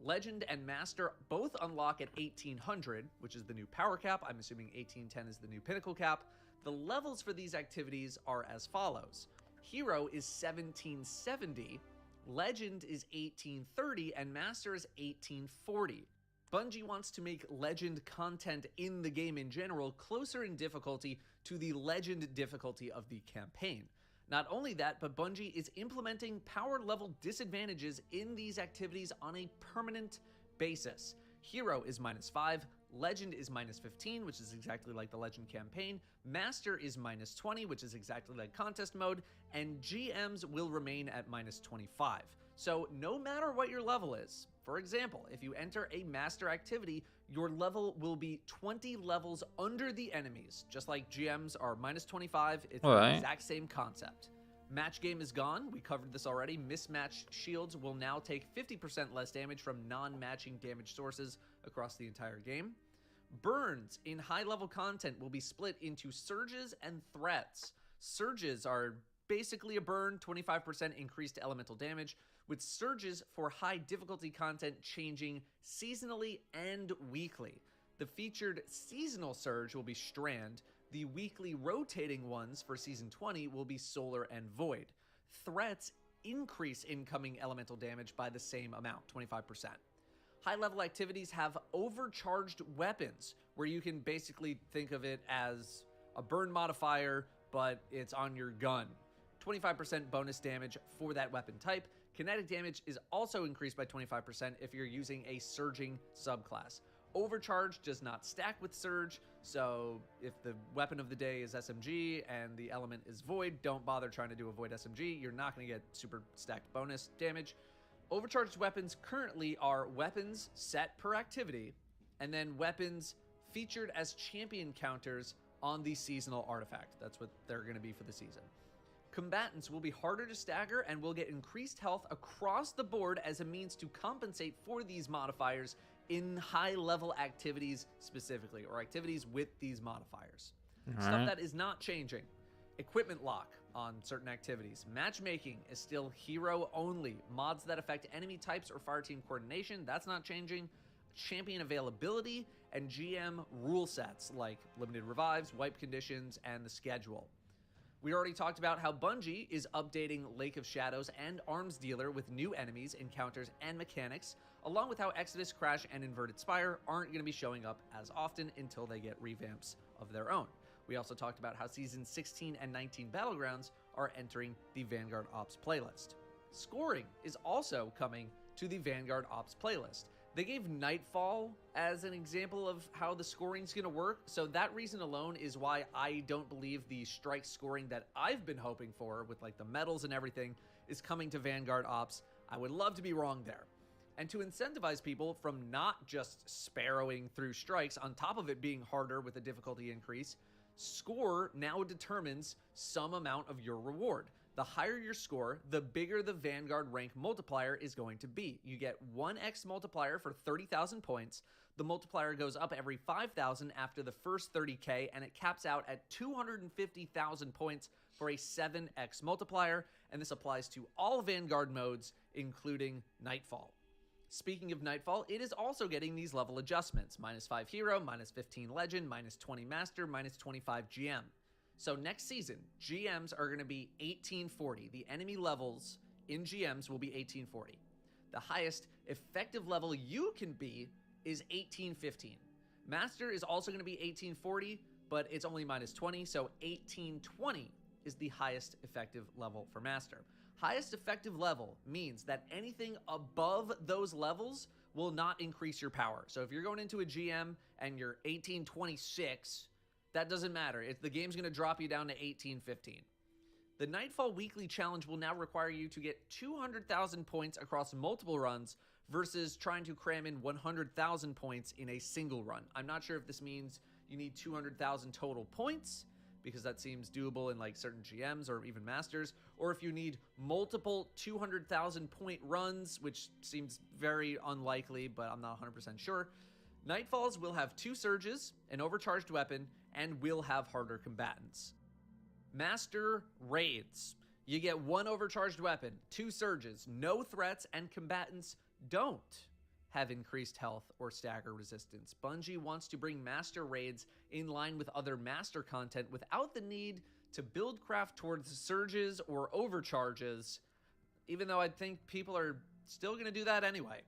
Legend and Master both unlock at 1800, which is the new power cap. I'm assuming 1810 is the new pinnacle cap. The levels for these activities are as follows. Hero is 1770, Legend is 1830, and Master is 1840. Bungie wants to make Legend content in the game in general closer in difficulty to the Legend difficulty of the campaign. Not only that, but Bungie is implementing power level disadvantages in these activities on a permanent basis. Hero is -5, Legend is -15, which is exactly like the Legend campaign, Master is -20, which is exactly like contest mode, and GMs will remain at -25. So no matter what your level is, for example, if you enter a Master activity, your level will be 20 levels under the enemies. Just like GMs are -25, it's the exact same concept. Match game is gone. We covered this already. Mismatched shields will now take 50% less damage from non-matching damage sources across the entire game. Burns in high-level content will be split into surges and threats. Surges are basically a burn, 25% increased elemental damage, with surges for high difficulty content changing seasonally and weekly. The featured seasonal surge will be Strand. The weekly rotating ones for Season 20 will be Solar and Void. Threats increase incoming elemental damage by the same amount, 25%. High-level activities have overcharged weapons, where you can basically think of it as a burn modifier, but it's on your gun. 25% bonus damage for that weapon type. Kinetic damage is also increased by 25% if you're using a surging subclass. Overcharge does not stack with Surge, so if the weapon of the day is SMG and the element is Void, don't bother trying to do a Void SMG. You're not going to get super stacked bonus damage. Overcharged weapons currently are weapons set per activity, and then weapons featured as champion counters on the seasonal artifact. That's what they're going to be for the season. Combatants will be harder to stagger and will get increased health across the board as a means to compensate for these modifiers in high-level activities specifically, or activities with these modifiers. Stuff that is not changing. Equipment lock on certain activities. Matchmaking is still hero only. Mods that affect enemy types or fireteam coordination, that's not changing. Champion availability and GM rule sets like limited revives, wipe conditions, and the schedule. We already talked about how Bungie is updating Lake of Shadows and Arms Dealer with new enemies, encounters, and mechanics, along with how Exodus, Crash, and Inverted Spire aren't going to be showing up as often until they get revamps of their own. We also talked about how Season 16 and 19 Battlegrounds are entering the Vanguard Ops playlist. Scoring is also coming to the Vanguard Ops playlist. They gave Nightfall as an example of how the scoring's going to work, so that reason alone is why I don't believe the strike scoring that I've been hoping for, with like the medals and everything, is coming to Vanguard Ops. I would love to be wrong there. And to incentivize people from not just sparrowing through strikes, on top of it being harder with a difficulty increase, score now determines some amount of your reward. The higher your score, the bigger the Vanguard rank multiplier is going to be. You get 1x multiplier for 30,000 points. The multiplier goes up every 5,000 after the first 30k, and it caps out at 250,000 points for a 7x multiplier, and this applies to all Vanguard modes, including Nightfall. Speaking of Nightfall, it is also getting these level adjustments. -5 hero, -15 legend, -20 master, -25 GM. So next season, GMs are going to be 1840. The enemy levels in GMs will be 1840. The highest effective level you can be is 1815. Master is also going to be 1840, but it's only -20, so 1820 is the highest effective level for Master. Highest effective level means that anything above those levels will not increase your power. So if you're going into a GM and you're 1826, that doesn't matter. The game's going to drop you down to 1815. The Nightfall Weekly Challenge will now require you to get 200,000 points across multiple runs versus trying to cram in 100,000 points in a single run. I'm not sure if this means you need 200,000 total points, because that seems doable in like certain GMs or even Masters, or if you need multiple 200,000 point runs, which seems very unlikely, but I'm not 100% sure. Nightfalls will have 2 surges, an overcharged weapon, and will have harder combatants. Master raids. You get 1 overcharged weapon, 2 surges, no threats, and combatants don't have increased health or stagger resistance. Bungie wants to bring Master raids in line with other Master content without the need to build craft towards surges or overcharges, even though I think people are still going to do that anyway.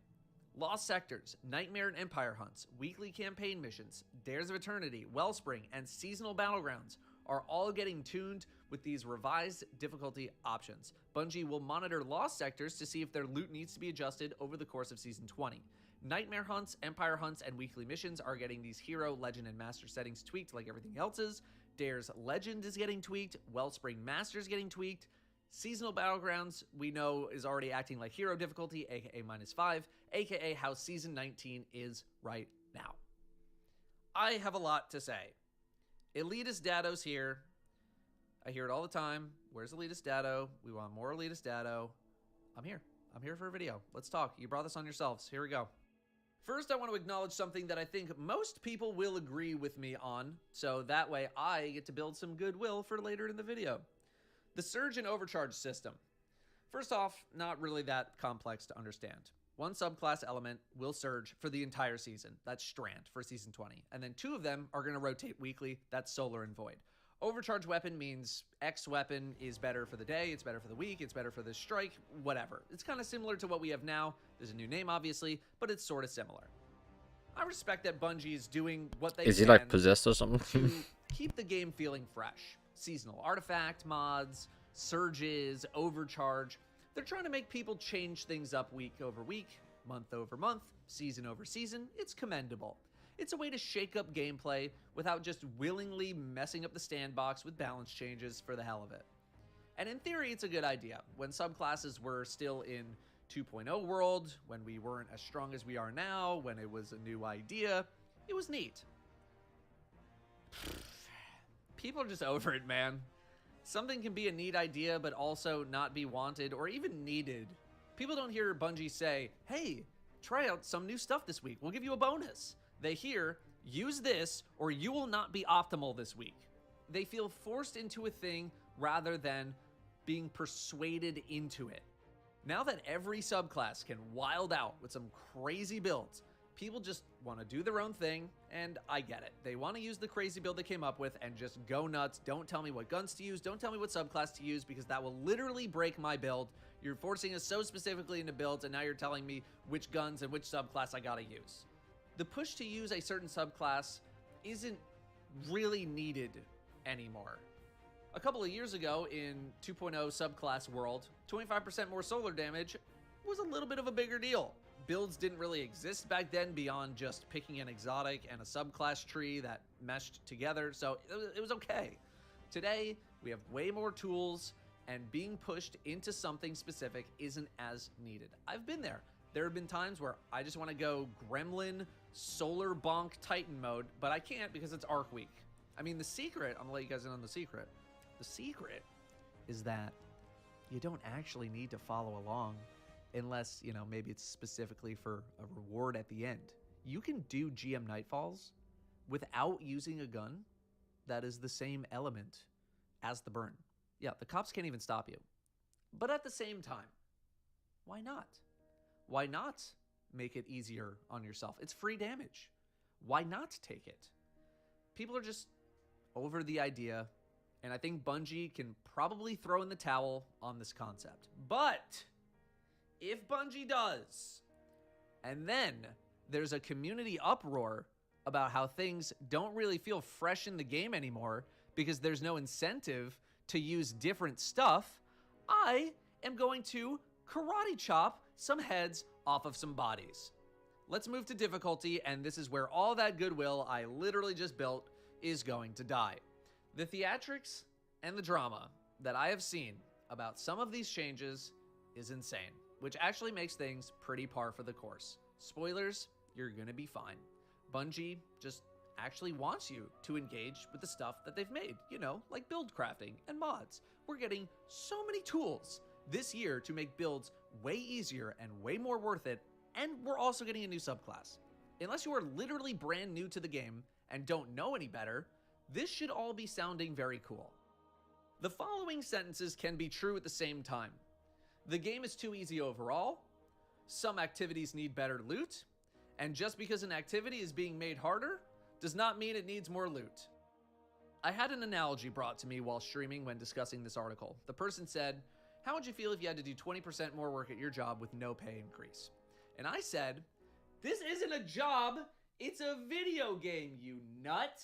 Lost Sectors, Nightmare and Empire Hunts, weekly campaign missions, Dares of Eternity, Wellspring, and seasonal battlegrounds are all getting tuned with these revised difficulty options. Bungie will monitor Lost Sectors to see if their loot needs to be adjusted over the course of Season 20. Nightmare Hunts, Empire Hunts, and weekly missions are getting these Hero, Legend, and Master settings tweaked like everything else is. Dare's Legend is getting tweaked, Wellspring Master is getting tweaked. Seasonal Battlegrounds, we know, is already acting like hero difficulty, aka -5, aka how Season 19 is right now. I have a lot to say. Elitist Dado's here. I hear it all the time. Where's Elitist Dado? We want more Elitist Dado. I'm here. I'm here for a video. Let's talk. You brought this on yourselves. Here we go. First, I want to acknowledge something that I think most people will agree with me on, so that way I get to build some goodwill for later in the video. The surge and overcharge system. First off, not really that complex to understand. 1 subclass element will surge for the entire season. That's Strand for Season 20. And then 2 of them are going to rotate weekly. That's Solar and Void. Overcharge weapon means X weapon is better for the day, it's better for the week, it's better for the strike, whatever. It's kind of similar to what we have now. There's a new name, obviously, but it's sort of similar. I respect that Bungie is doing what they can.
Is he like possessed or something?
To keep the game feeling fresh. Seasonal artifact mods, surges, overcharge. They're trying to make people change things up week over week, month over month, season over season. It's commendable. It's a way to shake up gameplay without just willingly messing up the sandbox with balance changes for the hell of it. And in theory, it's a good idea. When subclasses were still in 2.0 world, when we weren't as strong as we are now, when it was a new idea, it was neat. People are just over it, man. Something can be a neat idea, but also not be wanted or even needed. People don't hear Bungie say, hey, try out some new stuff this week. We'll give you a bonus. They hear, use this or you will not be optimal this week. They feel forced into a thing rather than being persuaded into it. Now that every subclass can wild out with some crazy builds, people just want to do their own thing, and I get it. They want to use the crazy build they came up with and just go nuts. Don't tell me what guns to use. Don't tell me what subclass to use, because that will literally break my build. You're forcing us so specifically into builds, and now you're telling me which guns and which subclass I gotta use. The push to use a certain subclass isn't really needed anymore. A couple of years ago in 2.0 subclass world, 25% more solar damage was a little bit of a bigger deal. Builds didn't really exist back then beyond just picking an exotic and a subclass tree that meshed together, so it was okay. Today, we have way more tools, and being pushed into something specific isn't as needed. I've been there. There have been times where I just want to go Gremlin, Solar Bonk, Titan mode, but I can't because it's Arc Week. I mean, the secret, I'm gonna let you guys in on the secret. The secret is that you don't actually need to follow along unless, you know, maybe it's specifically for a reward at the end. You can do GM Nightfalls without using a gun that is the same element as the burn. Yeah, the cops can't even stop you. But at the same time, why not? Why not make it easier on yourself? It's free damage. Why not take it? People are just over the idea, and I think Bungie can probably throw in the towel on this concept. But if Bungie does, and then there's a community uproar about how things don't really feel fresh in the game anymore because there's no incentive to use different stuff, I am going to karate chop some heads off of some bodies. Let's move to difficulty, and this is where all that goodwill I literally just built is going to die. The theatrics and the drama that I have seen about some of these changes is insane, which actually makes things pretty par for the course. Spoilers, you're gonna be fine. Bungie just actually wants you to engage with the stuff that they've made, you know, like build crafting and mods. We're getting so many tools this year to make builds way easier and way more worth it, and we're also getting a new subclass. Unless you are literally brand new to the game and don't know any better, this should all be sounding very cool. The following sentences can be true at the same time. The game is too easy overall, some activities need better loot, and just because an activity is being made harder does not mean it needs more loot. I had an analogy brought to me while streaming when discussing this article. The person said, how would you feel if you had to do 20% more work at your job with no pay increase? And I said, this isn't a job, it's a video game, you nut.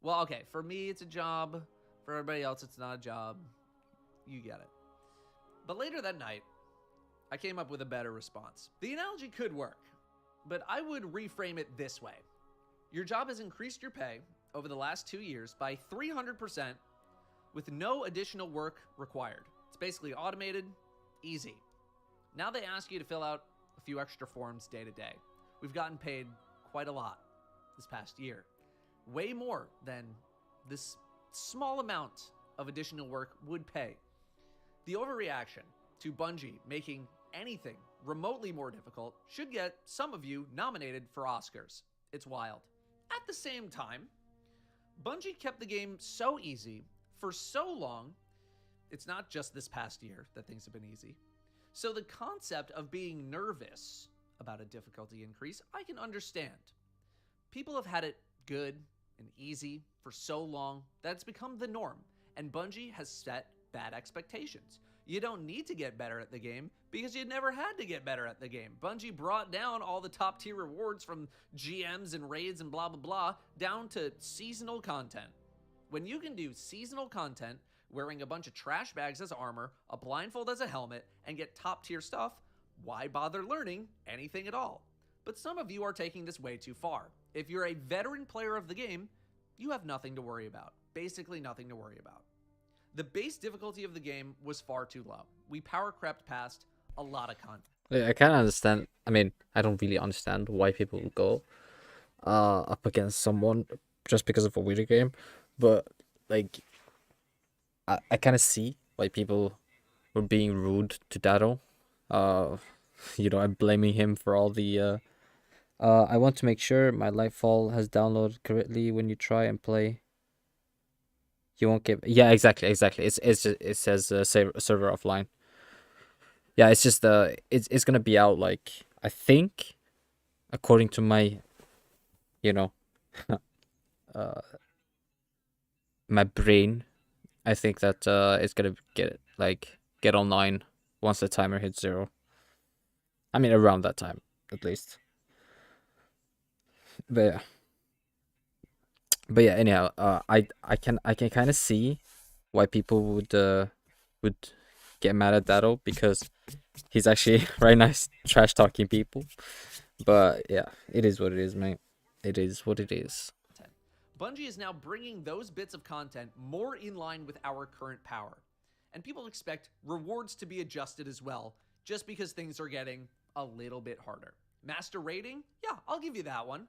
Well, okay, for me it's a job, for everybody else it's not a job. You get it. But later that night, I came up with a better response. The analogy could work, but I would reframe it this way. Your job has increased your pay over the last 2 years by 300% with no additional work required. It's basically automated, easy. Now they ask you to fill out a few extra forms day to day. We've gotten paid quite a lot this past year. Way more than this small amount of additional work would pay. The overreaction to Bungie making anything remotely more difficult should get some of you nominated for Oscars. It's wild. At the same time, Bungie kept the game so easy for so long. It's not just this past year that things have been easy. So the concept of being nervous about a difficulty increase, I can understand. People have had it good and easy for so long that it's become the norm, and Bungie has set bad expectations. You don't need to get better at the game because you never had to get better at the game. Bungie brought down all the top tier rewards from GMs and raids and blah, blah, blah, down to seasonal content. When you can do seasonal content, wearing a bunch of trash bags as armor, a blindfold as a helmet, and get top tier stuff, why bother learning anything at all? But some of you are taking this way too far. If you're a veteran player of the game, you have nothing to worry about. Basically nothing to worry about. The base difficulty of the game was far too low. We power crept past a lot of content.
I can't understand. I mean, I don't really understand why people go up against someone just because of a video game. But, like, I kind of see why people were being rude to Dado. You know, I'm blaming him for all the. I want to make sure my Lightfall has downloaded correctly when you try and play. You won't get. Yeah, exactly. It says server offline. Yeah, it's just it's gonna be out like I think, according to my, you know, my brain. I think that it's gonna get online once the timer hits 0. I mean around that time at least. But yeah, anyhow, I can kind of see why people would get mad at Dado, because he's actually very nice trash talking people. But yeah, it is what it is, mate. It is what it is.
Bungie is now bringing those bits of content more in line with our current power. And people expect rewards to be adjusted as well, just because things are getting a little bit harder. Master raiding? Yeah, I'll give you that one.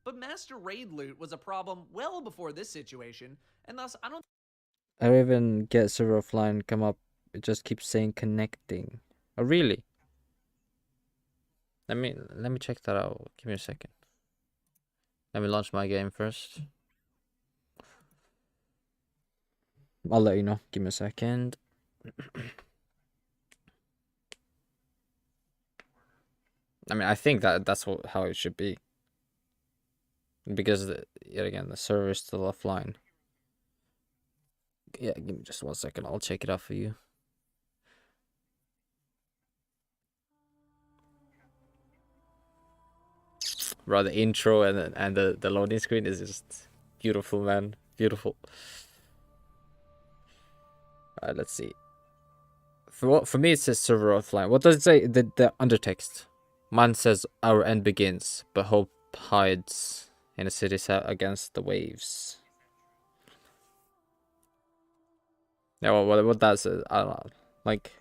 But Master Raid loot was a problem well before this situation, and thus I don't
even get server offline come up, it just keeps saying connecting. Oh really? Let me check that out. Give me a second. Let me launch my game first. I'll let you know. Give me a second. I mean, I think that's how it should be. Because, yet again, the server is still offline. Yeah, give me just 1 second. I'll check it out for you. Bro, the intro and the loading screen is just beautiful, man. Beautiful. Alright, let's see. For me, it says server offline. What does it say? The undertext. Mine says our end begins, but hope hides in a city set against the waves. Yeah, well, what that says, I don't know. Like,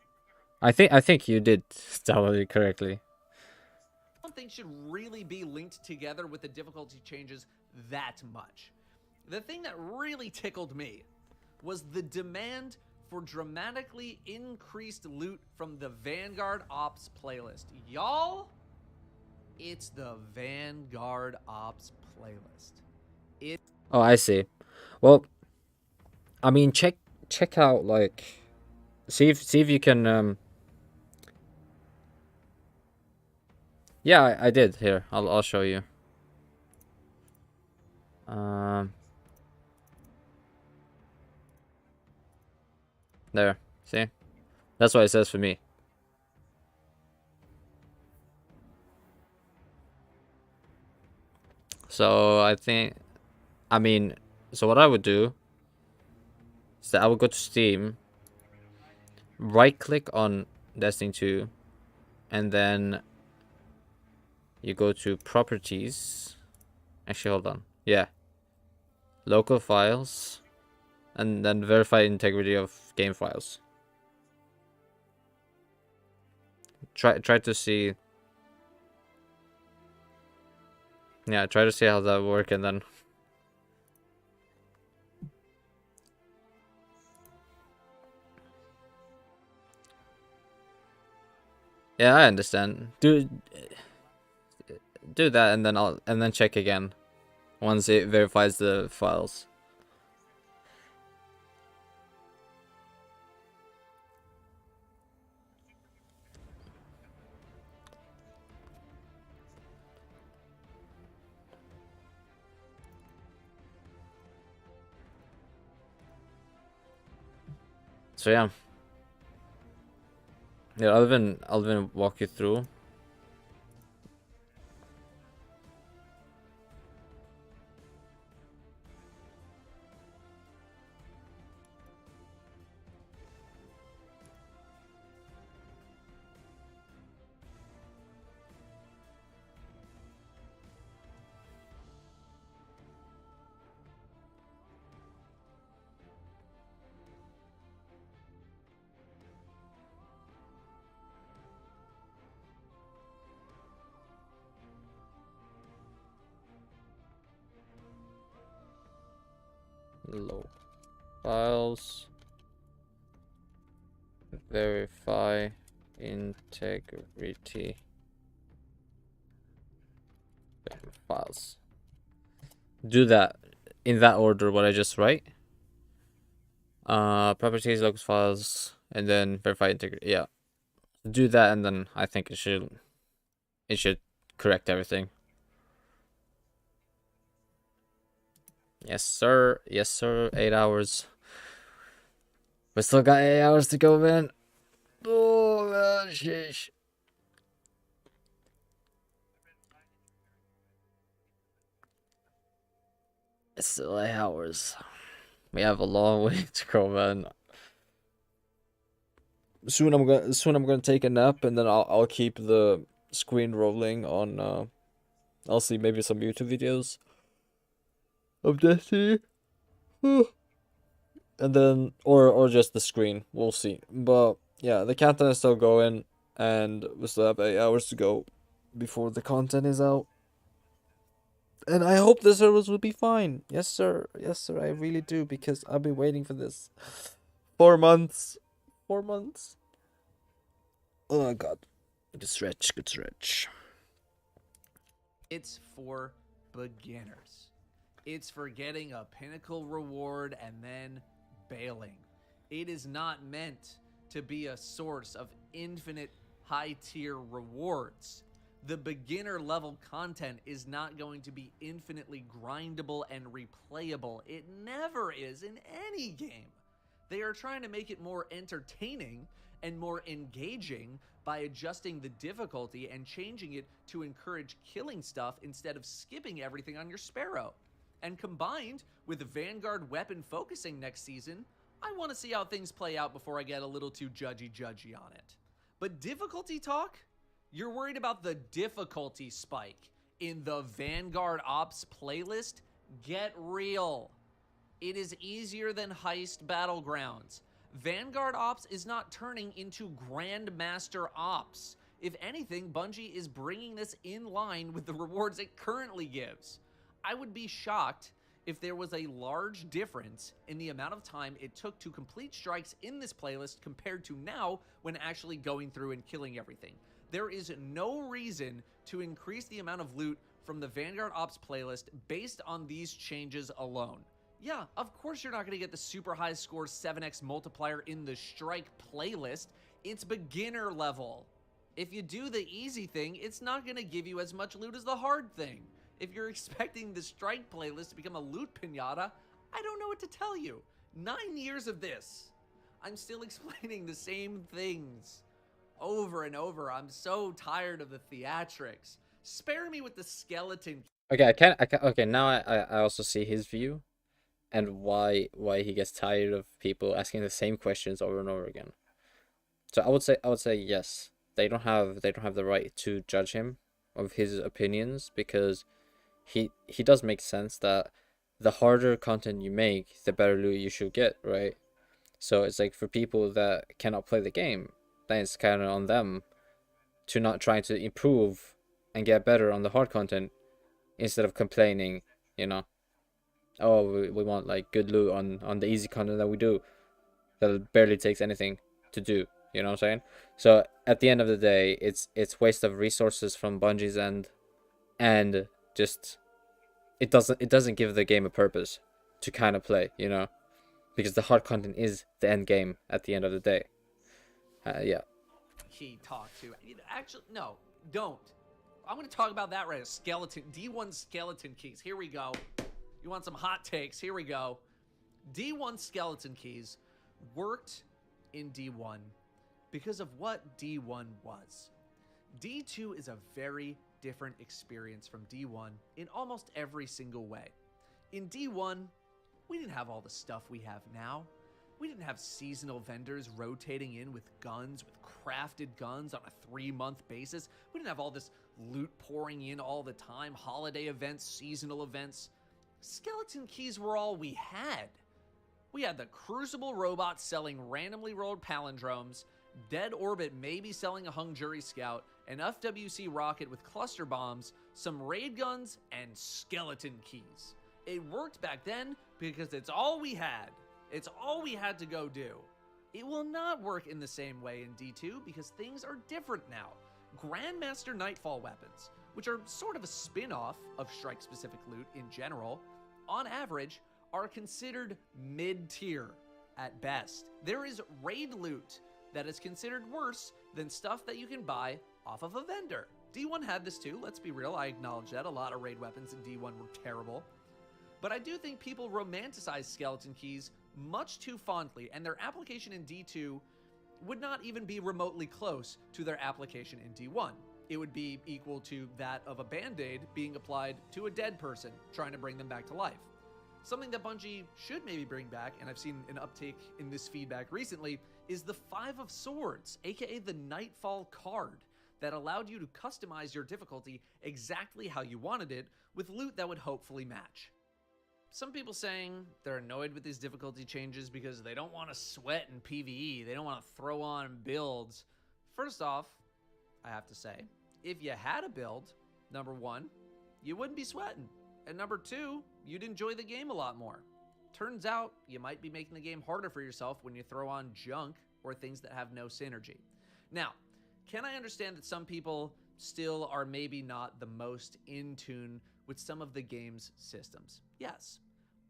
I think you did download it correctly.
I don't think should really be linked together with the difficulty changes that much. The thing that really tickled me was the demand for dramatically increased loot from the Vanguard Ops playlist. Y'all, it's the Vanguard Ops playlist.
Oh, I see. Well, I mean, check out, like, see if you can yeah, I did. Here, I'll show you. There, see? That's what it says for me. So I mean, so what I would do is that I would go to Steam, right click on Destiny 2, and then you go to properties. Actually, hold on. Yeah. Local files, and then verify integrity of game files. Try to see. Yeah, try to see how that works, and then yeah, I understand. Do that, and then check again once it verifies the files. So yeah. Yeah, I'll even walk you through. Low files. Verify integrity files. Do that in that order, what I just write. Properties, locus files, and then verify integrity. Yeah, do that, and then I think it should correct everything. Yes, sir. Yes, sir. 8 hours. We still got 8 hours to go, man. Oh, man, sheesh. It's still 8 hours. We have a long way to go, man. Soon I'm gonna take a nap, and then I'll keep the screen rolling on. I'll see maybe some YouTube videos of Destiny, and then or just the screen. We'll see. But yeah, the countdown is still going, and we still have 8 hours to go before the content is out. And I hope the servers will be fine. Yes, sir. Yes, sir. I really do, because I've been waiting for this 4 months. 4 months. Oh my god. Good stretch. Good stretch.
It's for beginners. It's for getting a pinnacle reward and then bailing. It is not meant to be a source of infinite high-tier rewards. The beginner level content is not going to be infinitely grindable and replayable. It never is in any game. They are trying to make it more entertaining and more engaging by adjusting the difficulty and changing it to encourage killing stuff instead of skipping everything on your Sparrow. And combined with Vanguard weapon focusing next season, I want to see how things play out before I get a little too judgy on it. But difficulty talk? You're worried about the difficulty spike in the Vanguard Ops playlist? Get real. It is easier than Heist Battlegrounds. Vanguard Ops is not turning into Grandmaster Ops. If anything, Bungie is bringing this in line with the rewards it currently gives. I would be shocked if there was a large difference in the amount of time it took to complete strikes in this playlist compared to now when actually going through and killing everything. There is no reason to increase the amount of loot from the Vanguard Ops playlist based on these changes alone. Yeah, of course you're not going to get the super high score 7x multiplier in the strike playlist. It's beginner level. If you do the easy thing, it's not going to give you as much loot as the hard thing. If you're expecting the strike playlist to become a loot pinata, I don't know what to tell you. 9 years of this. I'm still explaining the same things over and over. I'm so tired of the theatrics. Spare me with the skeleton.
Okay, okay, now I also see his view and why he gets tired of people asking the same questions over and over again. So I would say yes. They don't have the right to judge him of his opinions, because he does make sense that the harder content you make, the better loot you should get, right? So it's like, for people that cannot play the game, then it's kind of on them to not try to improve and get better on the hard content, instead of complaining, you know, oh, we want like good loot on the easy content that we do, that barely takes anything to do, you know what I'm saying? So at the end of the day, it's waste of resources from Bungie's end, and just it doesn't give the game a purpose to kind of play, you know, because the hard content is the end game at the end of the day. Yeah.
Key talk to. Actually, no, don't. I'm going to talk about that right now. Skeleton, D1 skeleton keys. Here we go. You want some hot takes? Here we go. D1 skeleton keys worked in D1 because of what D1 was. D2 is a very different experience from D1 in almost every single way. In D1, we didn't have all the stuff we have now. We didn't have seasonal vendors rotating in with guns, with crafted guns on a 3-month basis. We didn't have all this loot pouring in all the time, holiday events, seasonal events. Skeleton keys were all we had. We had the Crucible robot selling randomly rolled palindromes, Dead Orbit maybe selling a hung jury scout, an FWC rocket with cluster bombs, some raid guns, and skeleton keys. It worked back then because it's all we had. It's all we had to go do. It will not work in the same way in D2 because things are different now. Grandmaster Nightfall weapons, which are sort of a spin-off of strike-specific loot in general, on average, are considered mid-tier at best. There is raid loot that is considered worse than stuff that you can buy off of a vendor. D1 had this too, let's be real, I acknowledge that. A lot of raid weapons in D1 were terrible. But I do think people romanticize skeleton keys much too fondly, and their application in D2 would not even be remotely close to their application in D1. It would be equal to that of a band-aid being applied to a dead person, trying to bring them back to life. Something that Bungie should maybe bring back, and I've seen an uptake in this feedback recently, is the Five of Swords, aka the Nightfall card, that allowed you to customize your difficulty exactly how you wanted it, with loot that would hopefully match. Some people saying they're annoyed with these difficulty changes because they don't want to sweat in PvE, they don't want to throw on builds. First off, I have to say, if you had a build, number one, you wouldn't be sweating. And number two, you'd enjoy the game a lot more. Turns out, you might be making the game harder for yourself when you throw on junk or things that have no synergy. Now, can I understand that some people still are maybe not the most in tune with some of the game's systems? Yes.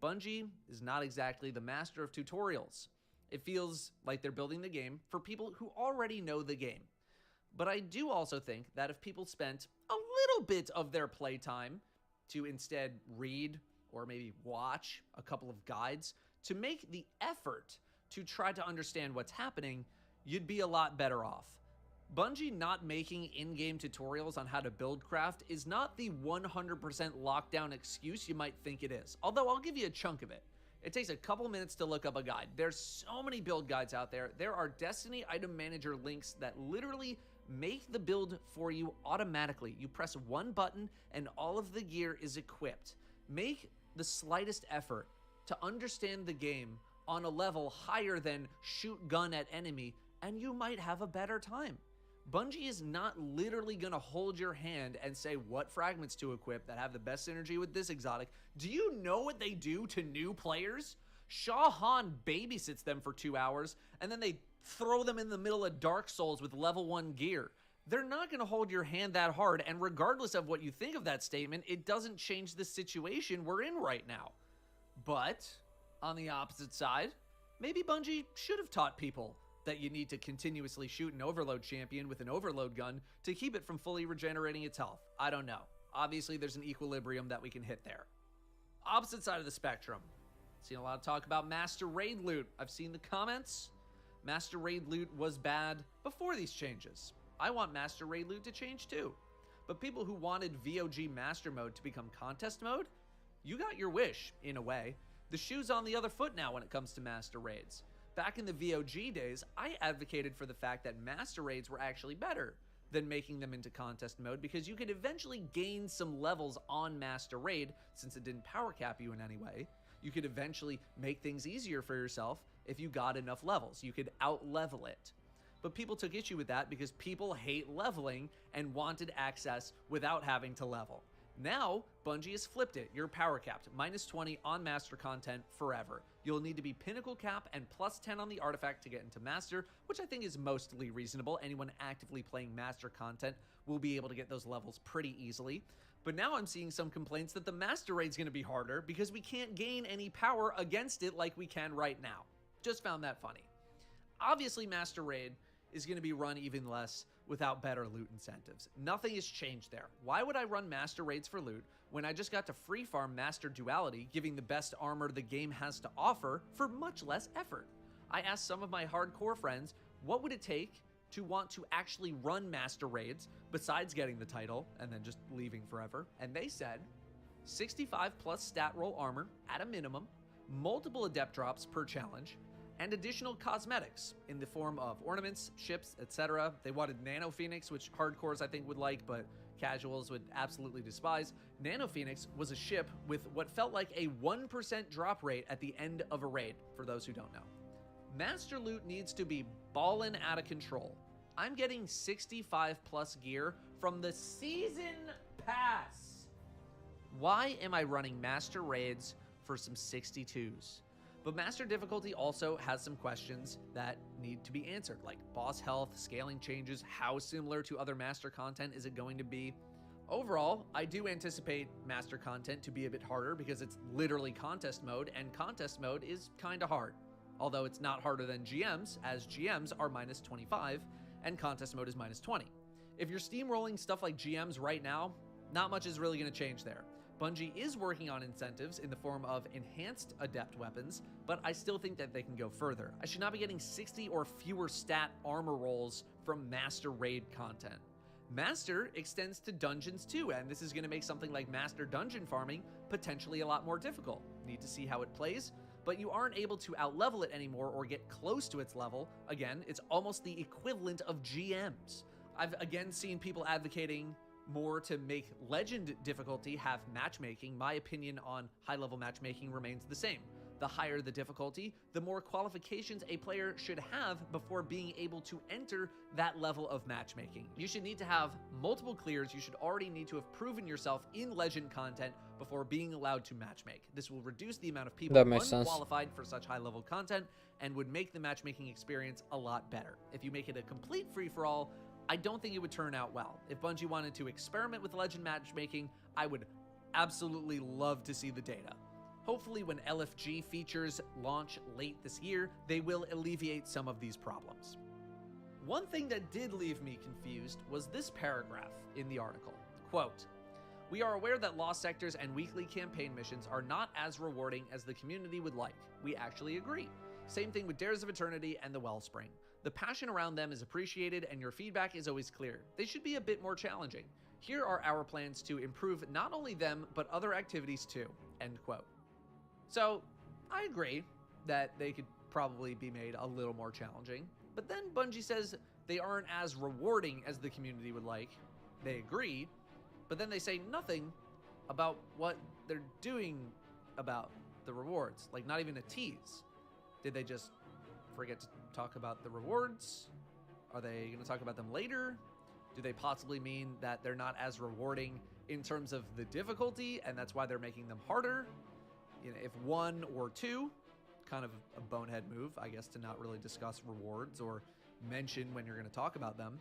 Bungie is not exactly the master of tutorials. It feels like they're building the game for people who already know the game. But I do also think that if people spent a little bit of their playtime to instead read or maybe watch a couple of guides to make the effort to try to understand what's happening, you'd be a lot better off. Bungie not making in-game tutorials on how to build craft is not the 100% lockdown excuse you might think it is, although I'll give you a chunk of it. It takes a couple minutes to look up a guide. There's so many build guides out there. There are Destiny item manager links that literally make the build for you automatically. You press one button and all of the gear is equipped. Make the slightest effort to understand the game on a level higher than shoot gun at enemy, and you might have a better time. Bungie is not literally gonna hold your hand and say what fragments to equip that have the best synergy with this exotic. Do you know what they do to new players? Shah Han babysits them for 2 hours, and then they throw them in the middle of Dark Souls with level 1 gear. They're not gonna hold your hand that hard, and regardless of what you think of that statement, it doesn't change the situation we're in right now. But, on the opposite side, maybe Bungie should have taught people that you need to continuously shoot an overload champion with an overload gun to keep it from fully regenerating its health. I don't know. Obviously, there's an equilibrium that we can hit there. Opposite side of the spectrum. Seen a lot of talk about Master Raid loot. I've seen the comments. Master Raid loot was bad before these changes. I want Master Raid loot to change too. But people who wanted VOG Master Mode to become Contest Mode, you got your wish, in a way. The shoe's on the other foot now when it comes to Master Raids. Back in the VOG days, I advocated for the fact that Master Raids were actually better than making them into Contest Mode because you could eventually gain some levels on Master Raid since it didn't power cap you in any way. You could eventually make things easier for yourself if you got enough levels. You could out-level it. But people took issue with that because people hate leveling and wanted access without having to level. Now, Bungie has flipped it. You're power capped, -20 on Master content forever. You'll need to be Pinnacle cap and +10 on the artifact to get into Master, which I think is mostly reasonable. Anyone actively playing Master content will be able to get those levels pretty easily. But now I'm seeing some complaints that the Master Raid's going to be harder because we can't gain any power against it like we can right now. Just found that funny. Obviously, Master Raid is going to be run even less without better loot incentives. Nothing has changed there. Why would I run Master Raids for loot when I just got to free farm Master Duality, giving the best armor the game has to offer for much less effort? I asked some of my hardcore friends, what would it take to want to actually run Master Raids besides getting the title and then just leaving forever? And they said 65 plus stat roll armor at a minimum, multiple adept drops per challenge, and additional cosmetics in the form of ornaments, ships, etc. They wanted Nano Phoenix, which hardcores I think would like, but casuals would absolutely despise. Nano Phoenix was a ship with what felt like a 1% drop rate at the end of a raid, for those who don't know. Master loot needs to be ballin' out of control. I'm getting 65 plus gear from the Season Pass. Why am I running Master Raids for some 62s? But Master difficulty also has some questions that need to be answered, like boss health, scaling changes, how similar to other Master content is it going to be? Overall, I do anticipate Master content to be a bit harder because it's literally contest mode, and contest mode is kinda hard. Although it's not harder than GMs, as GMs are minus 25, and contest mode is minus 20. If you're steamrolling stuff like GMs right now, not much is really gonna change there. Bungie is working on incentives in the form of enhanced adept weapons, but I still think that they can go further. I should not be getting 60 or fewer stat armor rolls from Master raid content. Master extends to dungeons too, and this is going to make something like Master dungeon farming potentially a lot more difficult. Need to see how it plays, but you aren't able to outlevel it anymore or get close to its level. Again, it's almost the equivalent of GMs. I've again seen people advocating more to make Legend difficulty have matchmaking. My opinion on high-level matchmaking remains the same. The higher the difficulty, the more qualifications a player should have before being able to enter that level of matchmaking. You should need to have multiple clears. You should already need to have proven yourself in Legend content before being allowed to matchmake. This will reduce the amount of people unqualified for such high-level content and would make the matchmaking experience a lot better. If you make it a complete free-for-all, I don't think it would turn out well. If Bungie wanted to experiment with Legend matchmaking, I would absolutely love to see the data. Hopefully when LFG features launch late this year, they will alleviate some of these problems. One thing that did leave me confused was this paragraph in the article. Quote, "We are aware that lost sectors and weekly campaign missions are not as rewarding as the community would like. We actually agree. Same thing with Dares of Eternity and the Wellspring. The passion around them is appreciated and your feedback is always clear. They should be a bit more challenging. Here are our plans to improve not only them, but other activities too." End quote. So, I agree that they could probably be made a little more challenging, but then Bungie says they aren't as rewarding as the community would like. They agree, but then they say nothing about what they're doing about the rewards, like not even a tease. Did they just forget to talk about the rewards? Are they going to talk about them later? Do they possibly mean that they're not as rewarding in terms of the difficulty, and that's why they're making them harder? You know, if 1 or 2, kind of a bonehead move, I guess, to not really discuss rewards or mention when you're going to talk about them.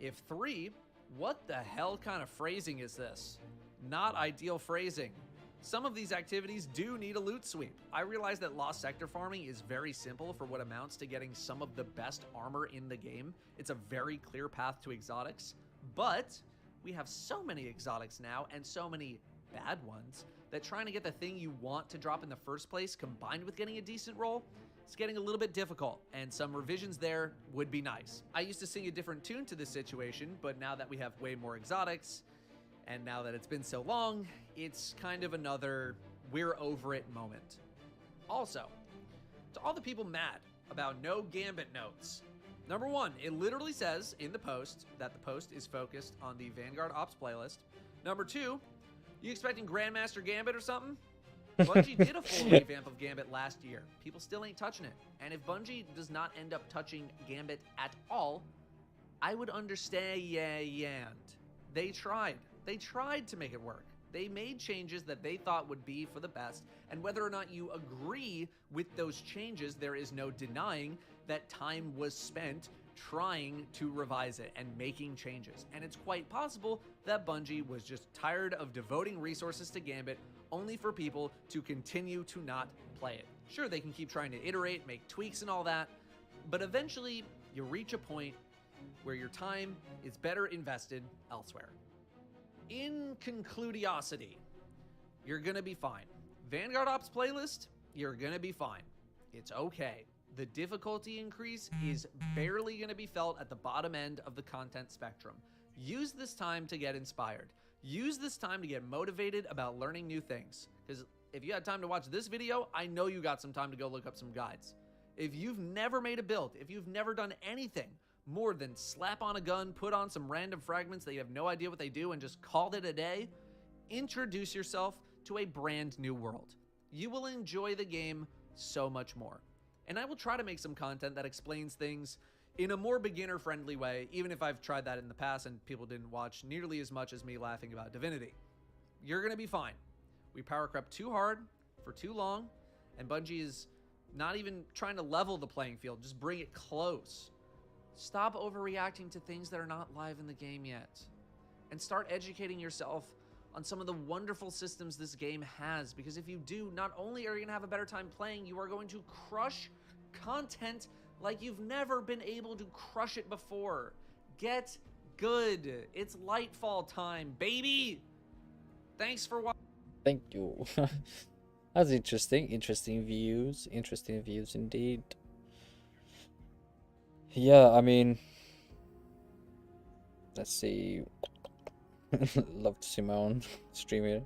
If 3, what the hell kind of phrasing is this? Not ideal phrasing. Some of these activities do need a loot sweep. I realize that Lost Sector farming is very simple for what amounts to getting some of the best armor in the game. It's a very clear path to exotics, but we have so many exotics now and so many bad ones that trying to get the thing you want to drop in the first place combined with getting a decent roll, it's getting a little bit difficult, and some revisions there would be nice. I used to sing a different tune to this situation, but now that we have way more exotics, and now that it's been so long, it's kind of another we're over it moment. Also, to all the people mad about no Gambit notes, number 1, it literally says in the post that the post is focused on the Vanguard Ops playlist. Number 2, you expecting Grandmaster Gambit or something? Bungie did a full revamp of Gambit last year. People still ain't touching it. And if Bungie does not end up touching Gambit at all, I would understand. They tried. They tried to make it work. They made changes that they thought would be for the best, and whether or not you agree with those changes, there is no denying that time was spent trying to revise it and making changes. And it's quite possible that Bungie was just tired of devoting resources to Gambit only for people to continue to not play it. Sure, they can keep trying to iterate, make tweaks and all that, but eventually you reach a point where your time is better invested elsewhere. In concludiosity, you're gonna be fine. Vanguard Ops playlist, you're gonna be fine. It's okay. The difficulty increase is barely gonna be felt at the bottom end of the content spectrum. Use this time to get inspired. Use this time to get motivated about learning new things. Because if you had time to watch this video, I know you got some time to go look up some guides. If you've never made a build, if you've never done anything more than slap on a gun, put on some random fragments that you have no idea what they do, and just called it a day, introduce yourself to a brand new world. You will enjoy the game so much more. And I will try to make some content that explains things in a more beginner-friendly way, even if I've tried that in the past and people didn't watch nearly as much as me laughing about Divinity. You're gonna be fine. We power crept too hard for too long, and Bungie is Not even trying to level the playing field, just bring it close. Stop overreacting to things that are not live in the game yet. And start educating yourself on some of the wonderful systems this game has. Because if you do, not only are you going to have a better time playing, you are going to crush content like you've never been able to crush it before. Get good. It's Lightfall time, baby. Thanks for watching.
Thank you. That's interesting. Interesting views. Interesting views indeed. Yeah, I mean, let's see. Love to see my own stream here.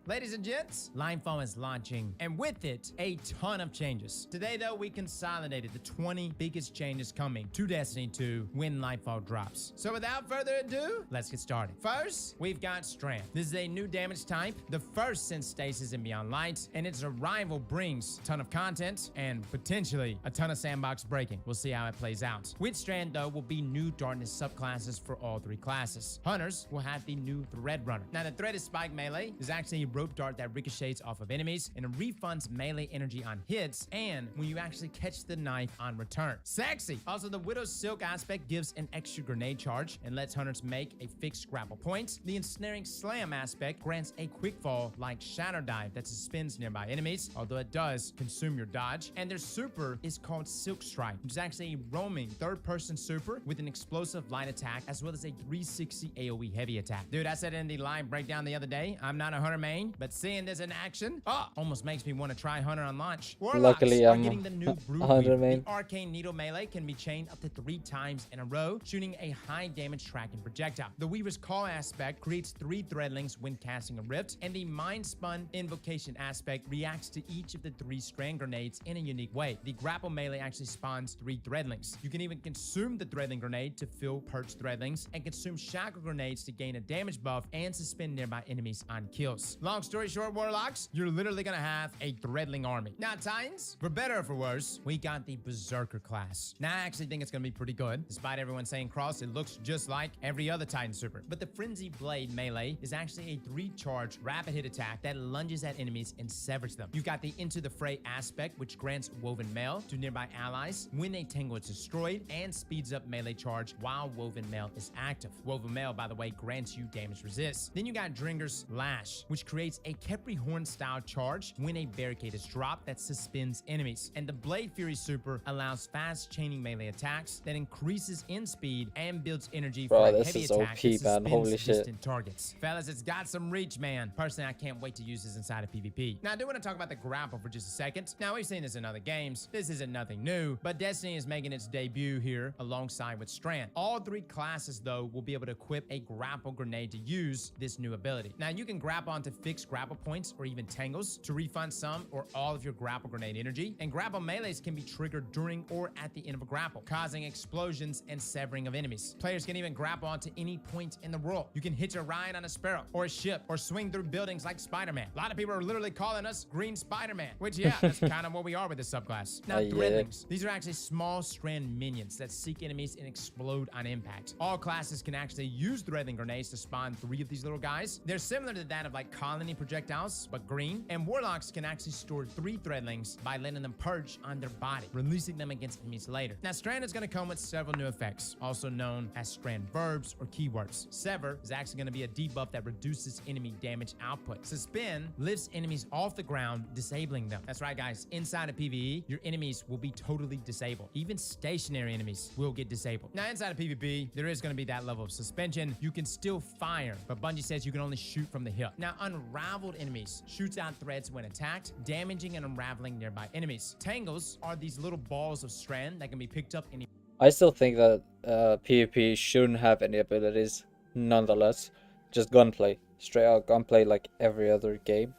Ladies and gents, Lightfall is launching, and with it, a ton of changes. Today, though, we consolidated the 20 biggest changes coming to Destiny 2 when Lightfall drops. So without further ado, let's get started. First, we've got Strand. This is a new damage type, the first since Stasis and Beyond Light, and its arrival brings a ton of content and potentially a ton of sandbox breaking. We'll see how it plays out. With Strand, though, will be new darkness subclasses for all 3 classes. Hunters will have the new Thread Runner. Now, the Thread is spike melee. Is actually a rope dart that ricochets off of enemies and it refunds melee energy on hits and when you actually catch the knife on return. Sexy! Also, the Widow's Silk aspect gives an extra grenade charge and lets hunters make a fixed grapple point. The Ensnaring Slam aspect grants a quick fall like Shadow Dive that suspends nearby enemies, although it does consume your dodge. And their super is called Silk Strike, which is actually a roaming third-person super with an explosive light attack as well as a 360 AoE heavy attack. Dude, I said in the live breakdown the other day, I'm not a hunter main, but seeing this in action, almost makes me want to try Hunter on launch. Warlocks
Luckily,
are
I'm
getting the new
Hunter main.
The Arcane Needle melee can be chained up to 3 times in a row, shooting a high damage tracking projectile. The Weaver's Call aspect creates 3 threadlings when casting a rift, and the Mind Spun Invocation aspect reacts to each of the 3 strand grenades in a unique way. The Grapple melee actually spawns 3 threadlings. You can even consume the threadling grenade to fill perched threadlings, and consume shackle grenades to gain a damage buff and suspend nearby enemies on kills. Long story short, Warlocks, you're literally gonna have a threadling army. Now, Titans, for better or for worse, we got the Berserker class. Now, I actually think it's gonna be pretty good. Despite everyone saying cross, it looks just like every other Titan super. But the Frenzy Blade melee is actually a 3-charge rapid hit attack that lunges at enemies and severs them. You've got the Into the Fray aspect, which grants Woven Mail to nearby allies when a tangle is destroyed and speeds up melee charge while Woven Mail is active. Woven Mail, by the way, grants you damage resist. Then you got Dringer's Lash, which creates a Kepri Horn style charge when a barricade is dropped that suspends enemies. And the Blade Fury super allows fast chaining melee attacks that increases in speed and builds energy for a heavy attack that suspends distant targets. Fellas, it's got some reach, man. Personally, I can't wait to use this inside of PvP. Now, I do want to talk about the grapple for just a second. Now, we've seen this in other games. This isn't nothing new, but Destiny is making its debut here alongside with Strand. All 3 classes, though, will be able to equip a grapple grenade to use this new ability. Now, you can grapple onto fixed grapple points or even tangles to refund some or all of your grapple grenade energy, and grapple melees can be triggered during or at the end of a grapple, causing explosions and severing of enemies. Players can even grapple onto any point in the world. You can hitch a ride on a sparrow or a ship or swing through buildings like Spider-Man. A lot of people are literally calling us Green Spider-Man, which, yeah, that's kind of what we are with this subclass. Now, Threadlings. These are actually small strand minions that seek enemies and explode on impact. All classes can actually use Threadling grenades to spawn 3 of these little guys. They're similar to that of like colony projectiles, but green. And Warlocks can actually store 3 Threadlings by letting them perch on their body, releasing them against enemies later. Now, Strand is going to come with several new effects, also known as Strand verbs or keywords. Sever is actually going to be a debuff that reduces enemy damage output. Suspend lifts enemies off the ground, disabling them. That's right, guys. Inside of PvE, your enemies will be totally disabled. Even stationary enemies will get disabled. Now, inside of PvP, there is going to be that level of suspension. You can still fire, but Bungie says you can only shoot from the hip. Now, Unraveled enemies shoots out threads when attacked, damaging and unraveling nearby enemies. Tangles are these little balls of strand that can be picked up any.
I still think that PvP shouldn't have any abilities, nonetheless. Just gunplay. Straight out gunplay like every other game.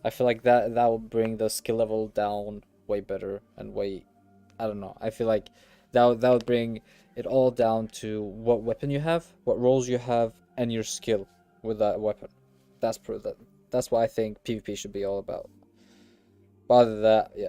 I feel like that will bring the skill level down way better and way... I don't know. I feel like that would bring it all down to what weapon you have, what rolls you have, and your skill with that weapon. That's what I think PvP should be all about. But other than that, yeah.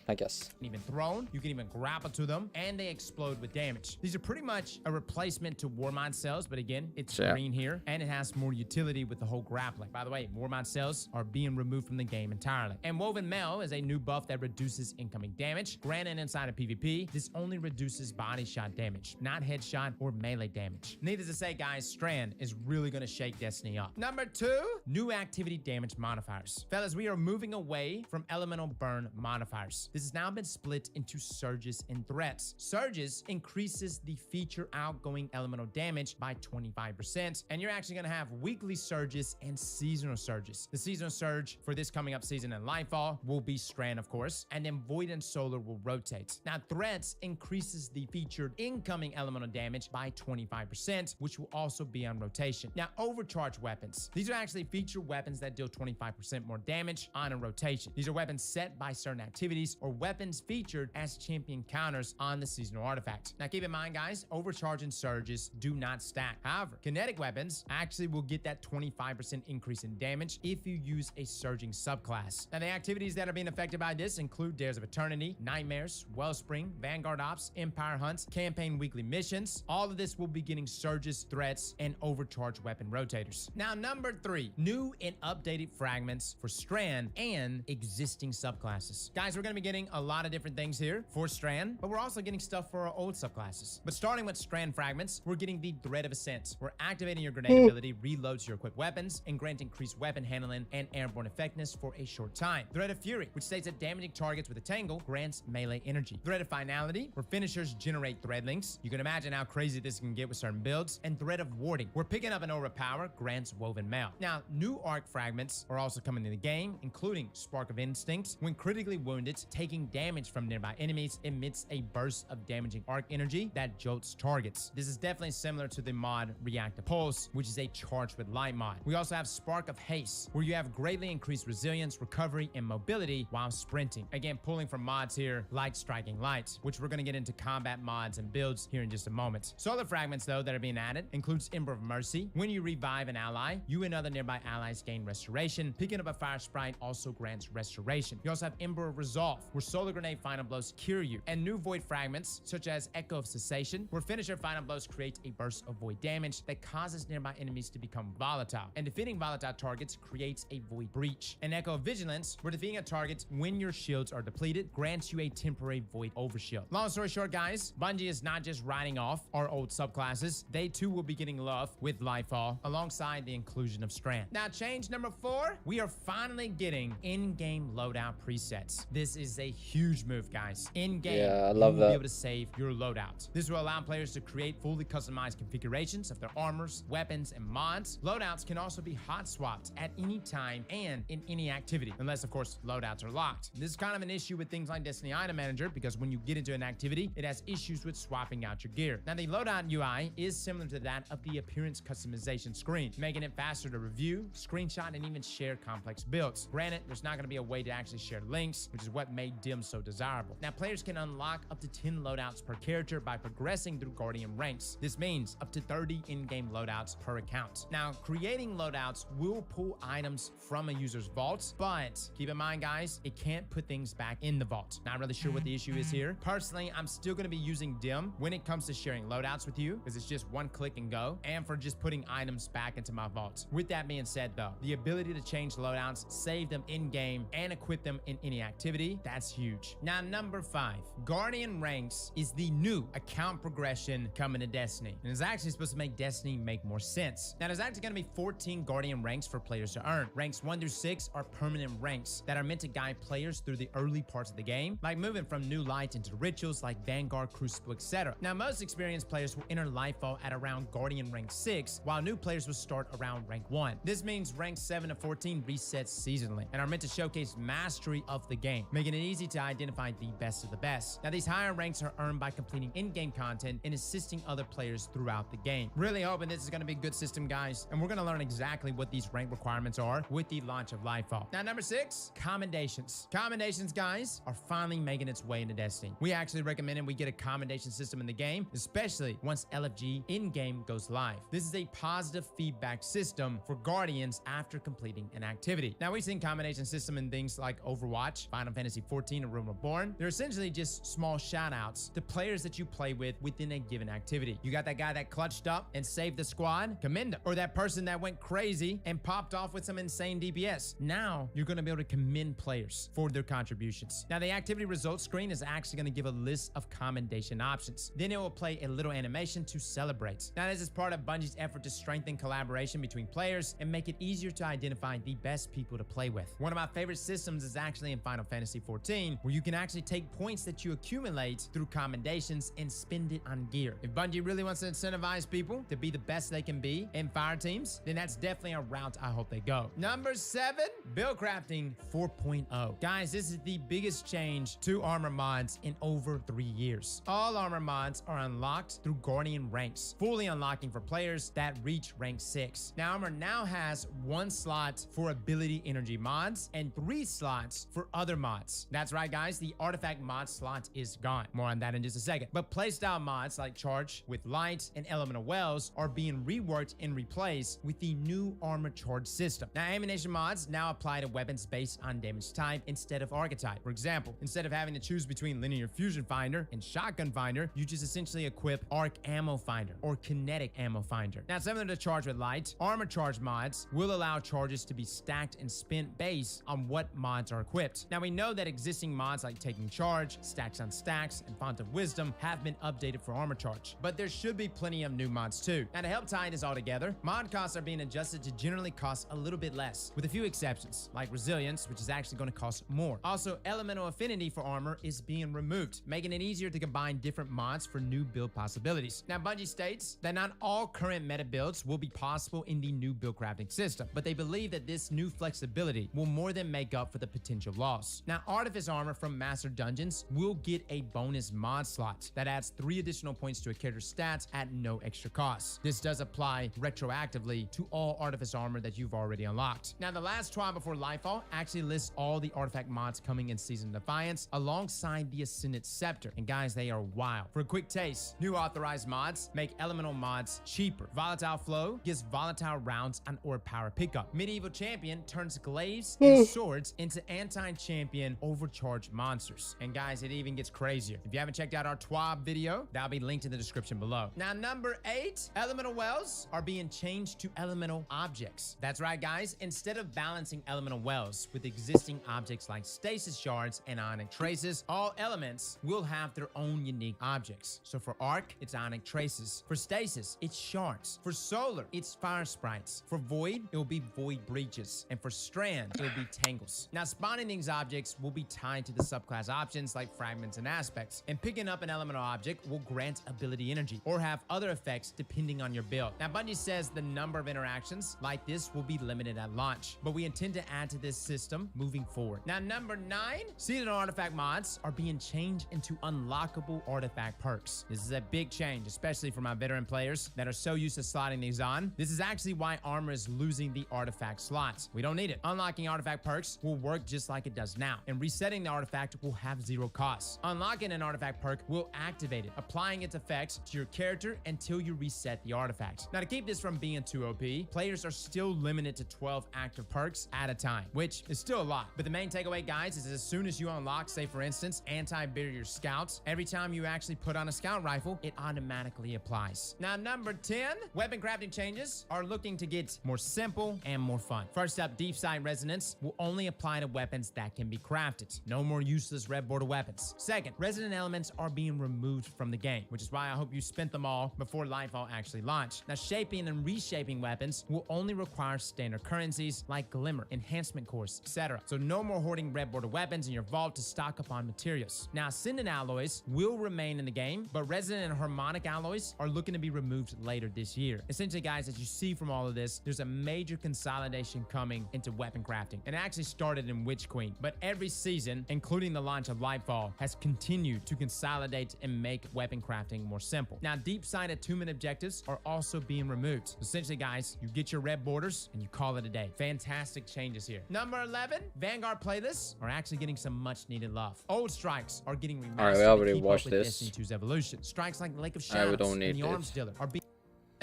I guess.
Even thrown, you can even grapple to them, and they explode with damage. These are pretty much a replacement to Warmind cells, but again, it's green here, and it has more utility with the whole grappling. By the way, Warmind cells are being removed from the game entirely. And Woven Mail is a new buff that reduces incoming damage. Granted, inside of PvP, this only reduces body shot damage, not headshot or melee damage. Needless to say, guys, Strand is really gonna shake Destiny up. Number 2, new activity damage modifiers. Fellas, we are moving away from elemental burn modifiers. This has now been split into surges and threats. Surges increases the feature outgoing elemental damage by 25%, and you're actually gonna have weekly surges and seasonal surges. The seasonal surge for this coming up season in Lightfall will be Strand, of course, and then Void and Solar will rotate. Now, threats increases the featured incoming elemental damage by 25%, which will also be on rotation. Now, overcharge weapons. These are actually featured weapons that deal 25% more damage on a rotation. These are weapons set by certain activities or weapons featured as champion counters on the seasonal artifact. Now, keep in mind, guys, overcharge and surges do not stack. However, kinetic weapons actually will get that 25% increase in damage if you use a surging subclass. Now, the activities that are being affected by this include Dares of Eternity, Nightmares, Wellspring, Vanguard Ops, Empire Hunts, Campaign Weekly Missions. All of this will be getting surges, threats, and overcharge weapon rotators. Now, number 3, new and updated fragments for Strand and existing subclasses. Guys, we're going to be getting a lot of different things here for Strand, but we're also getting stuff for our old subclasses. But starting with Strand fragments, we're getting the Thread of Ascent. We're activating your grenade ability, reloads your equipped weapons, and grant increased weapon handling and airborne effectiveness for a short time. Thread of Fury, which states that damaging targets with a tangle grants melee energy. Thread of Finality, where finishers generate thread links. You can imagine how crazy this can get with certain builds. And Thread of Warding, where picking up an aura power grants Woven Mail. Now, new arc fragments are also coming in the game, including Spark of Instinct. When critically wounded, taking damage from nearby enemies emits a burst of damaging arc energy that jolts targets. This is definitely similar to the mod Reactive Pulse, which is a charged with light mod. We also have Spark of Haste, where you have greatly increased resilience, recovery, and mobility while sprinting. Again, pulling from mods here like Striking Light, which we're going to get into combat mods and builds here in just a moment. Solar fragments, though, that are being added includes Ember of Mercy. When you revive an ally, you and other nearby allies gain restoration. Picking up a fire sprite also grants restoration. You also have Ember of Resolve, where solar grenade final blows cure you. And new void fragments, such as Echo of Cessation, where finisher final blows create a burst of void damage that causes nearby enemies to become volatile. And defeating volatile targets creates a void breach. And Echo of Vigilance, where defeating a target when your shields are depleted grants you a temporary void overshield. Long story short, guys, Bungie is not just writing off our old subclasses. They too will be getting love with Lightfall alongside the inclusion of Strand. Now, change number 4, we are finally getting in-game loadout presets. This is a huge move, guys. In-game,
I love
you will
that.
be able to save your loadout. This will allow players to create fully customized configurations of their armors, weapons, and mods. Loadouts can also be hot swapped at any time and in any activity, unless, of course, loadouts are locked. This is kind of an issue with things like Destiny Item Manager, because when you get into an activity, it has issues with swapping out your gear. Now, the loadout UI is similar to that of the appearance customization screen, making it faster to review, screenshot, and even share complex builds. Granted, there's not going to be a way to actually share links, which is what made DIM so desirable. Now, players can unlock up to 10 loadouts per character by progressing through Guardian ranks. This means up to 30 in-game loadouts per account. Now, creating loadouts will pull items from a user's vault, but keep in mind, guys, it can't put things back in the vault. Not really sure what the issue is here. Personally, I'm still going to be using DIM when it comes to sharing loadouts with you, because it's just one click and go, and for just putting items back into my vault. With that being said, though, the ability to change loadouts, save them in-game, and equip them in any activity, that's huge. Now, number 5, Guardian ranks is the new account progression coming to Destiny, and it's actually supposed to make Destiny make more sense. Now, there's actually going to be 14 Guardian ranks for players to earn. Ranks 1 through 6 are permanent ranks that are meant to guide players through the early parts of the game, like moving from new light into rituals like Vanguard, Crucible, etc. Now, most experienced players will enter Lightfall at around Guardian rank 6, while new players will start around rank 1. This means rank 7 to 14 resets seasonally and are meant to showcase mastery of the game, making it easy to identify the best of the best. Now, these higher ranks are earned by completing in-game content and assisting other players throughout the game. Really hoping this is going to be a good system, guys, and we're going to learn exactly what these rank requirements are with the launch of Lightfall. Now, number 6, commendations. Commendations, guys, are finally making its way into Destiny. We actually recommended we get a commendation system in the game, especially once LFG in-game goes live. This is a positive feedback system for Guardians after completing an activity. Now, we've seen commendation system in things like Overwatch, Final Fantasy 14 and Realm Reborn. They're essentially just small shout-outs to players that you play with within a given activity. You got that guy that clutched up and saved the squad? Commend him. Or that person that went crazy and popped off with some insane DPS. Now, you're going to be able to commend players for their contributions. Now, the activity results screen is actually going to give a list of commendation options. Then it will play a little animation to celebrate. Now, this is part of Bungie's effort to strengthen collaboration between players and make it easier to identify the best people to play with. One of my favorite systems is actually in Final Fantasy XIV, where you can actually take points that you accumulate through commendations and spend it on gear. If Bungie really wants to incentivize people to be the best they can be in fire teams, then that's definitely a route I hope they go. Number 7, build crafting 4.0. Guys, this is the biggest change to armor mods in over 3 years. All armor mods are unlocked through Guardian ranks, fully unlocking for players that reach rank 6. Now, armor now has 1 slot for ability energy mods and 3 slots for other mods. That's right, guys, the artifact mod slot is gone. More on that in just a second. But playstyle mods like Charge with Light and Elemental Wells are being reworked and replaced with the new armor charge system. Now, ammunition mods now apply to weapons based on damage type instead of archetype. For example, instead of having to choose between linear fusion finder and shotgun finder, you just essentially equip arc ammo finder or kinetic ammo finder. Now, similar to Charge with Light, armor charge mods will allow charges to be stacked and spent based on what mods are equipped. Now, we know that existing mods like Taking Charge, Stacks on Stacks, and Font of Wisdom have been updated for armor charge, but there should be plenty of new mods too. Now, to help tie this all together, mod costs are being adjusted to generally cost a little bit less, with a few exceptions, like Resilience, which is actually going to cost more. Also, Elemental Affinity for armor is being removed, making it easier to combine different mods for new build possibilities. Now, Bungie states that not all current meta builds will be possible in the new build crafting system, but they believe that this new flexibility will more than make up for the potential loss. Now, Artifice armor from Master Dungeons will get a bonus mod slot that adds 3 additional points to a character's stats at no extra cost. This does apply retroactively to all Artifice armor that you've already unlocked. Now, the last trial before Lightfall actually lists all the artifact mods coming in Season of Defiance alongside the Ascendant Scepter. And guys, they are wild. For a quick taste, new authorized mods make elemental mods cheaper. Volatile Flow gives volatile rounds on orb power pickup. Medieval Champion turns glaives and swords into anti-champion overcharged monsters. And guys, it even gets crazier. If you haven't checked out our TWAB video, that'll be linked in the description below. Now, number 8, elemental wells are being changed to elemental objects. That's right, guys. Instead of balancing elemental wells with existing objects like stasis shards and ionic traces, all elements will have their own unique objects. So for arc, it's ionic traces. For stasis, it's shards. For solar, it's fire sprites. For void, it will be void breaches. And for strand, it will be tangles. Now, spawning these objects will be tied to the subclass options like fragments and aspects. And picking up an elemental object will grant ability energy or have other effects depending on your build. Now, Bungie says the number of interactions like this will be limited at launch, but we intend to add to this system moving forward. Now, number 9, seasonal artifact mods are being changed into unlockable artifact perks. This is a big change, especially for my veteran players that are so used to slotting these on. This is actually why armor is losing the artifact slots. We don't need it. Unlocking artifact perks will work just like it does now, and resetting the artifact will have 0 cost. Unlocking an artifact perk will activate it, applying its effects to your character until you reset the artifact. Now, to keep this from being too OP, players are still limited to 12 active perks at a time, which is still a lot. But the main takeaway, guys, is as soon as you unlock, say for instance, anti-barrier scouts, every time you actually put on a scout rifle, it automatically applies. Now, number 10, weapon crafting changes are looking to get more simple and more fun. First up, Deep Sight Resonance will only apply to weapons that can be crafted. No more useless red border weapons. Second, resonant elements are being removed from the game, which is why I hope you spent them all before Lightfall actually launched. Now, shaping and reshaping weapons will only require standard currencies like Glimmer, Enhancement Cores, etc. So no more hoarding red border weapons in your vault to stock up on materials. Now, Ascendant alloys will remain in the game, but resonant and harmonic alloys are looking to be removed later this year. Essentially, guys, as you see from all of this, there's a major consolidation coming into weapon crafting. And it actually started in Witch Queen, but every season, including the launch of Lightfall, has continued to consolidate and make weapon crafting more simple. Now, deep sight attunement objectives are also being removed. Essentially, guys, you get your red borders and you call it a day. Fantastic changes here. Number 11, Vanguard playlists are actually getting some much needed love. Old strikes are getting remastered.
Alright, we already watched this.
Destiny 2's evolution. Strikes like Lake of Shadows
we don't need
and the
this.
Arms Dealer are being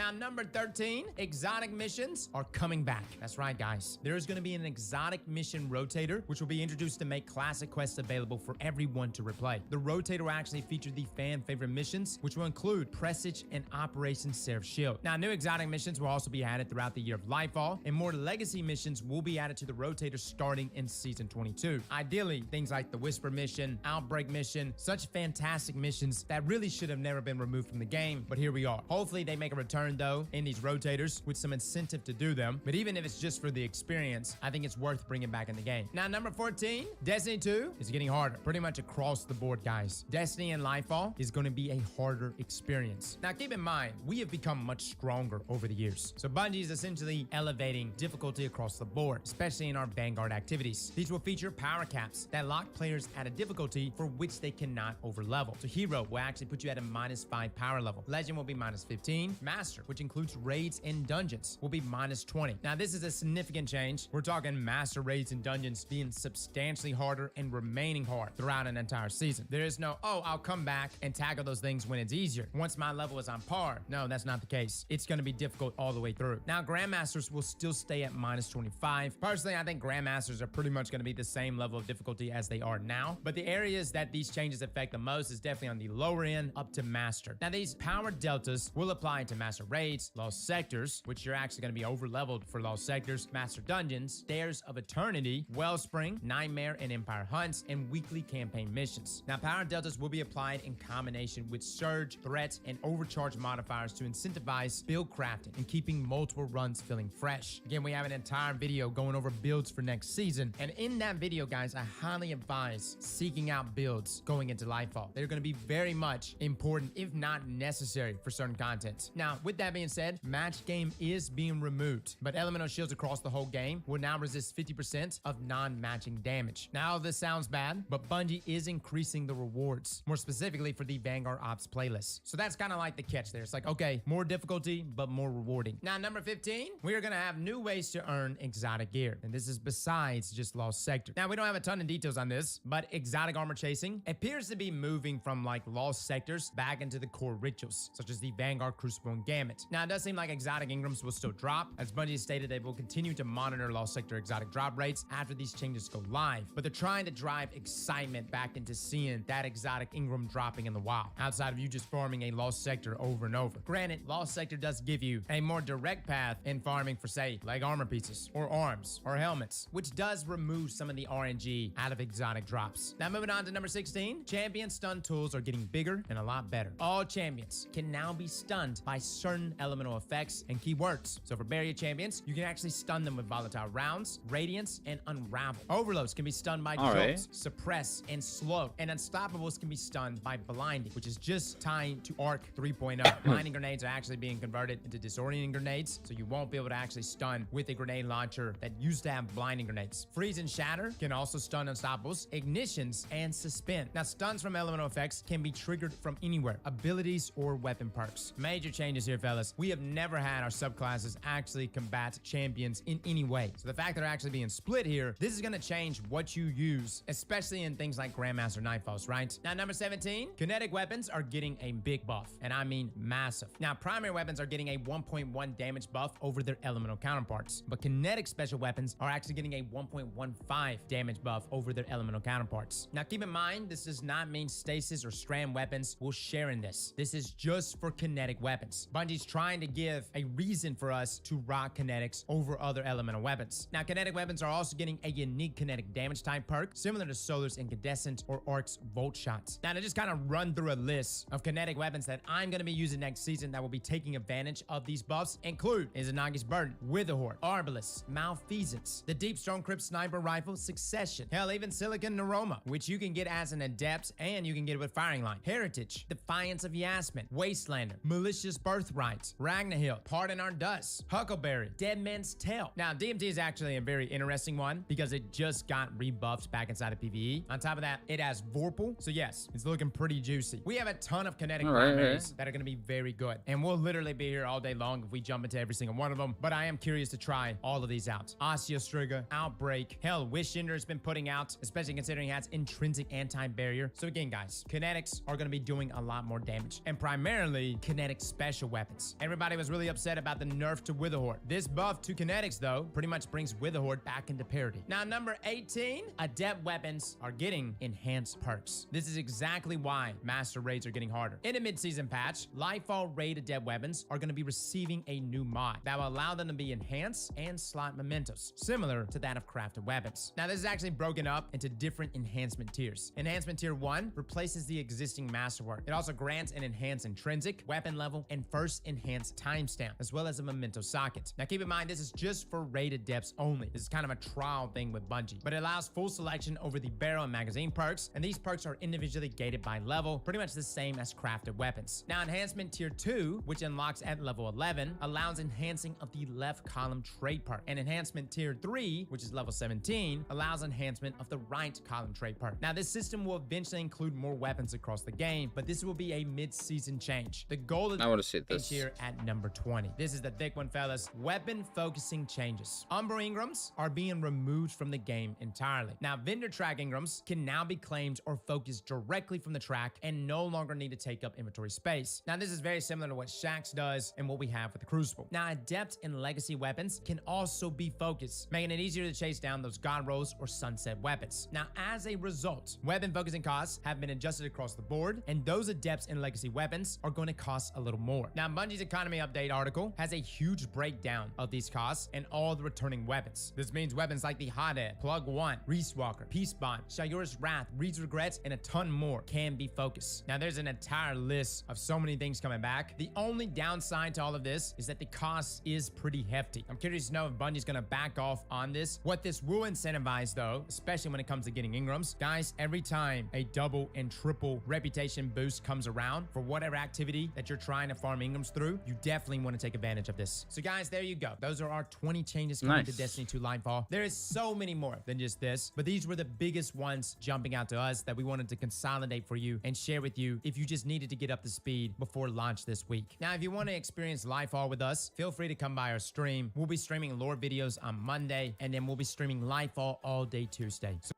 Now, number 13, exotic missions are coming back. That's right, guys. There is going to be an exotic mission rotator, which will be introduced to make classic quests available for everyone to replay. The rotator will actually feature the fan favorite missions, which will include Presage and Operation Seraph Shield. Now, new exotic missions will also be added throughout the year of Lightfall, and more legacy missions will be added to the rotator starting in Season 22. Ideally, things like the Whisper mission, Outbreak mission, such fantastic missions that really should have never been removed from the game, but here we are. Hopefully, they make a return, though, in these rotators with some incentive to do them, but even if it's just for the experience, I think it's worth bringing back in the game. Now, number 14, Destiny 2 is getting harder, pretty much across the board, guys. Destiny and Lightfall is going to be a harder experience. Now, keep in mind, we have become much stronger over the years, so Bungie is essentially elevating difficulty across the board, especially in our Vanguard activities. These will feature power caps that lock players at a difficulty for which they cannot overlevel. So Hero will actually put you at a -5 power level. Legend will be -15. Master, which includes raids and dungeons, will be -20. Now, this is a significant change. We're talking Master raids and dungeons being substantially harder and remaining hard throughout an entire season. There is no, oh, I'll come back and tackle those things when it's easier, once my level is on par. No, that's not the case. It's going to be difficult all the way through. Now, Grandmasters will still stay at -25. Personally, I think Grandmasters are pretty much going to be the same level of difficulty as they are now, but the areas that these changes affect the most is definitely on the lower end up to Master. Now, these power deltas will apply to Master raids, Lost Sectors, which you're actually going to be over-leveled for Lost Sectors, Master Dungeons, Stairs of Eternity, Wellspring, Nightmare and Empire Hunts, and weekly campaign missions. Now, power deltas will be applied in combination with Surge, Threats, and Overcharge modifiers to incentivize build crafting and keeping multiple runs feeling fresh. Again, we have an entire video going over builds for next season, and in that video, guys, I highly advise seeking out builds going into Lightfall. They're going to be very much important, if not necessary, for certain content. Now, with that being said, match game is being removed, but elemental shields across the whole game will now resist 50% of non-matching damage. Now, this sounds bad, but Bungie is increasing the rewards, more specifically for the Vanguard Ops playlist. So that's kind of like the catch there. It's like, okay, more difficulty, but more rewarding. Now, number 15, we are going to have new ways to earn exotic gear, and this is besides just Lost Sector. Now, we don't have a ton of details on this, but exotic armor chasing appears to be moving from like Lost Sectors back into the core rituals, such as the Vanguard Crucible and Gambit. Now, it does seem like exotic Ingrams will still drop, as Bungie stated they will continue to monitor Lost Sector exotic drop rates after these changes go live, but they're trying to drive excitement back into seeing that exotic Ingram dropping in the wild, outside of you just farming a Lost Sector over and over. Granted, Lost Sector does give you a more direct path in farming for, say, leg armor pieces, or arms, or helmets, which does remove some of the RNG out of exotic drops. Now, moving on to number 16, champion stun tools are getting bigger and a lot better. All champions can now be stunned by certain elemental effects and keywords. So for barrier champions, you can actually stun them with volatile rounds, radiance, and unravel. Overloads can be stunned by jolts, suppress, and slow. And unstoppables can be stunned by blinding, which is just tying to Arc 3.0. Blinding grenades are actually being converted into disorienting grenades, so you won't be able to actually stun with a grenade launcher that used to have blinding grenades. Freeze and shatter can also stun unstoppables, ignitions, and suspend. Now, stuns from elemental effects can be triggered from anywhere, abilities or weapon perks. Major changes here, fellas. We have never had our subclasses actually combat champions in any way. So the fact that they're actually being split here, this is going to change what you use, especially in things like Grandmaster Nightfalls, right? Now, number 17, kinetic weapons are getting a big buff, and I mean massive. Now, primary weapons are getting a 1.1 damage buff over their elemental counterparts, but kinetic special weapons are actually getting a 1.15 damage buff over their elemental counterparts. Now, keep in mind, this does not mean stasis or strand weapons will share in this. This is just for kinetic weapons. Bungie's trying to give a reason for us to rock kinetics over other elemental weapons. Now, kinetic weapons are also getting a unique kinetic damage type perk, similar to Solar's Incandescent or Arc's Volt Shots. Now, to just kind of run through a list of kinetic weapons that I'm going to be using next season that will be taking advantage of these buffs include Izanagi's Burden, Witherhoard, Arbalest, Malfeasance, the Deep Stone Crypt Sniper Rifle, Succession, hell, even Silicon Neuroma, which you can get as an Adept and you can get it with Firing Line, Heritage, Defiance of Yasmin, Wastelander, Malicious Birthright, Ragnahil, Pardon Our Dust, Huckleberry, Dead Man's Tale. Now, DMT is actually a very interesting one because it just got rebuffed back inside of PvE. On top of that, it has Vorpal, so yes, it's looking pretty juicy. We have a ton of kinetic primaries that are going to be very good, and we'll literally be here all day long if we jump into every single one of them, but I am curious to try all of these out. Osteostriga, Outbreak, hell, Wishender has been putting out, especially considering it has intrinsic anti-barrier. So again, guys, kinetics are going to be doing a lot more damage, and primarily kinetic special weapons. weapons. Everybody was really upset about the nerf to Witherhoard. This buff to kinetics, though, pretty much brings Witherhoard back into parity. Now, number 18, adept weapons are getting enhanced perks. This is exactly why master raids are getting harder. In a mid-season patch, Lightfall raid adept weapons are going to be receiving a new mod that will allow them to be enhanced and slot mementos, similar to that of crafted weapons. Now, this is actually broken up into different enhancement tiers. Enhancement tier 1 replaces the existing masterwork. It also grants an enhanced intrinsic, weapon level, and first enhanced timestamp, as well as a memento socket. Now, keep in mind, this is just for raid adepts only. This is kind of a trial thing with Bungie, but it allows full selection over the barrel and magazine perks, and these perks are individually gated by level, pretty much the same as crafted weapons. Now, enhancement tier 2, which unlocks at level 11, allows enhancing of the left column trait perk, and enhancement tier 3, which is level 17, allows enhancement of the right column trait perk. Now, this system will eventually include more weapons across the game, but this will be a mid-season change. The goal is
I want to see this
here at number 20. This is the thick one, fellas. Weapon focusing changes. Umbra Ingrams are being removed from the game entirely. Now, vendor track Ingrams can now be claimed or focused directly from the track and no longer need to take up inventory space. Now, this is very similar to what Shaxx does and what we have with the Crucible. Now, adept and legacy weapons can also be focused, making it easier to chase down those god rolls or sunset weapons. Now, as a result, weapon focusing costs have been adjusted across the board, and those adepts and legacy weapons are going to cost a little more. Now, Bungie's economy update article has a huge breakdown of these costs and all the returning weapons. This means weapons like the Hothead, Plug 1, Reese Walker, Peace Bond, Shayura's Wrath, Reed's Regrets, and a ton more can be focused. Now, there's an entire list of so many things coming back. The only downside to all of this is that the cost is pretty hefty. I'm curious to know if Bungie's going to back off on this. What this will incentivize, though, especially when it comes to getting Ingrams, guys, every time a double and triple reputation boost comes around for whatever activity that you're trying to farm Ingrams through, you definitely want to take advantage of this. So, guys, there you go. Those are our 20 changes coming to Destiny 2 Lightfall. There is so many more than just this, but these were the biggest ones jumping out to us that we wanted to consolidate for you and share with you if you just needed to get up to speed before launch this week. Now, if you want to experience Lightfall with us, feel free to come by our stream. We'll be streaming lore videos on Monday, and then we'll be streaming Lightfall all day Tuesday. So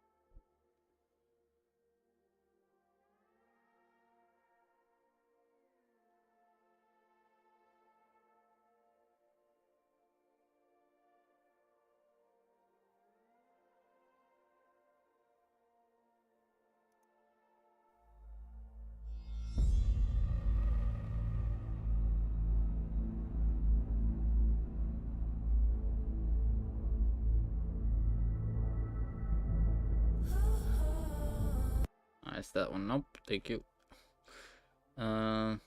nice, that one. Nope, thank you.
The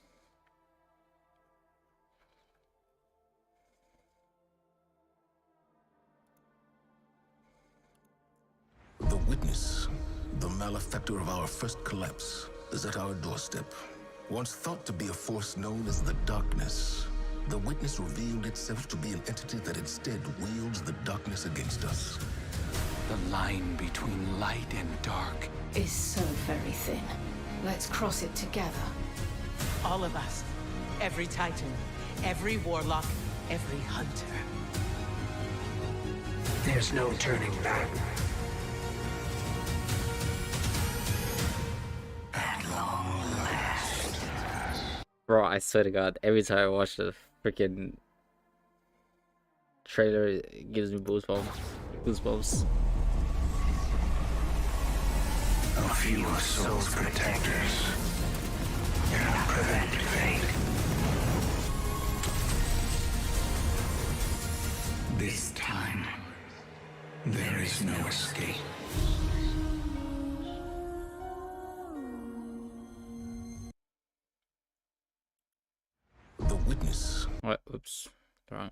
witness, the malefactor of our first collapse, is at our doorstep. Once thought to be a force known as the Darkness, the witness revealed itself to be an entity that instead wields the darkness against us.
The line between light and dark
Is so very thin. Let's cross it together.
All of us. Every Titan, every Warlock, every Hunter.
There's no turning back. At long last.
Bro, I swear to God, every time I watch the freaking trailer, it gives me goosebumps.
A few are Soul's protectors. They're not prevented fate. This time, there is no escape.
The witness.
What? Oops. Wrong.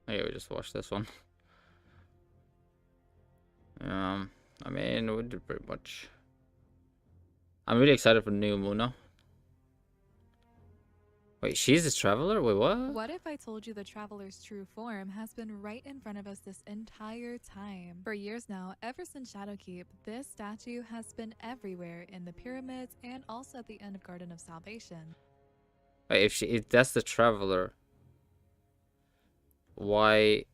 Okay, we just watched this one. I mean, we did pretty much. I'm really excited for New Muna. Wait, she's a traveler? Wait, what?
What if I told you the traveler's true form has been right in front of us this entire time? For years now, ever since Shadowkeep, this statue has been everywhere in the pyramids and also at the end of Garden of Salvation.
Wait, if that's the traveler, why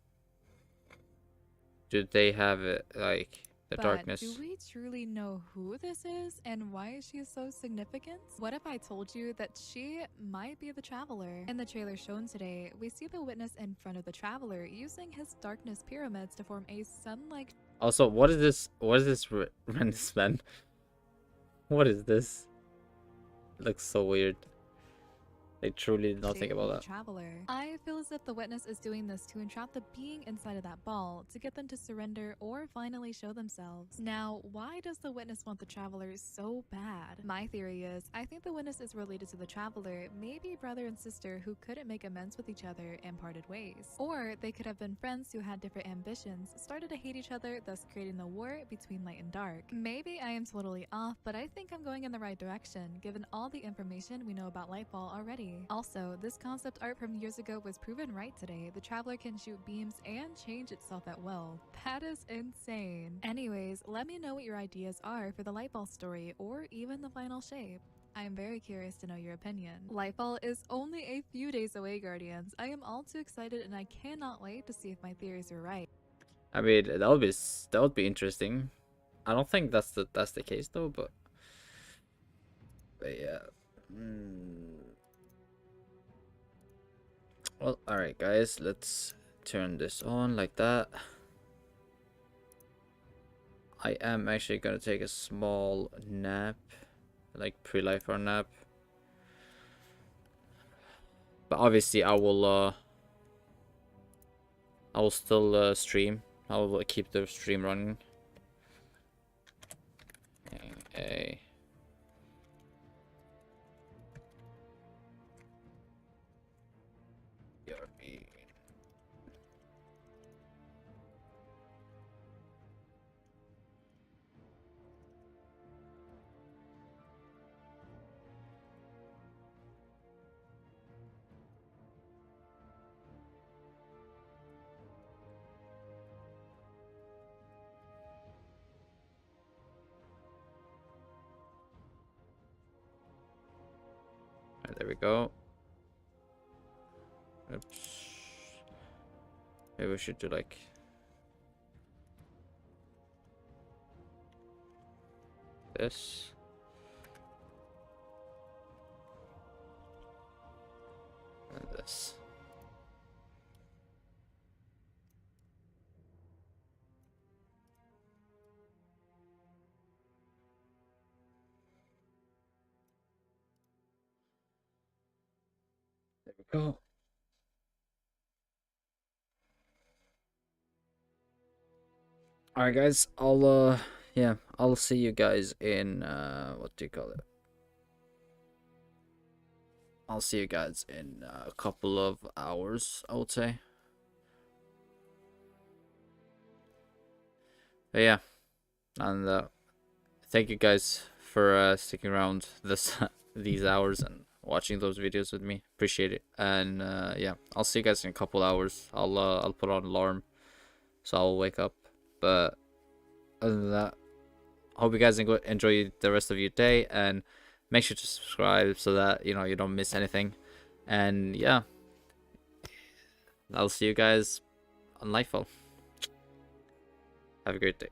do they have it like The
but
darkness.
do we truly know who this is and why she is so significant? What if I told you that she might be the Traveler? In the trailer shown today, we see the Witness in front of the Traveler using his darkness pyramids to form a sun-like.
Also, what is this? What is this Ren's man? What is this? It looks so weird. They truly did not think about that.
Traveler. I feel as if the Witness is doing this to entrap the being inside of that ball to get them to surrender or finally show themselves. Now, why does the Witness want the Traveler so bad? My theory is, I think the Witness is related to the Traveler, maybe brother and sister who couldn't make amends with each other and parted ways. Or they could have been friends who had different ambitions, started to hate each other, thus creating the war between light and dark. Maybe I am totally off, but I think I'm going in the right direction, given all the information we know about Lightfall already. Also, this concept art from years ago was proven right today. The Traveler can shoot beams and change itself at will. That is insane. Anyways, let me know what your ideas are for the Lightfall story or even the final shape. I am very curious to know your opinion. Lightfall is only a few days away, Guardians. I am all too excited and I cannot wait to see if my theories are right.
I mean, that would be interesting. I don't think that's the case though, but yeah. Well, alright guys, let's turn this on like that. I am actually gonna take a small nap, like pre-Lightfall nap. But obviously I will still stream. I will keep the stream running. Okay. There we go. Oops. Maybe we should do like this. And this. There we go. Alright guys, I'll see you guys in what do you call it? I'll see you guys in a couple of hours, I would say. But yeah, and thank you guys for sticking around these hours and watching those videos with me. Appreciate it. And yeah, I'll see you guys in a couple hours. I'll put on an alarm so I'll wake up. But other than that, hope you guys enjoy the rest of your day, and make sure to subscribe so that you don't miss anything. And yeah, I'll see you guys on Lightfall. Have a great day.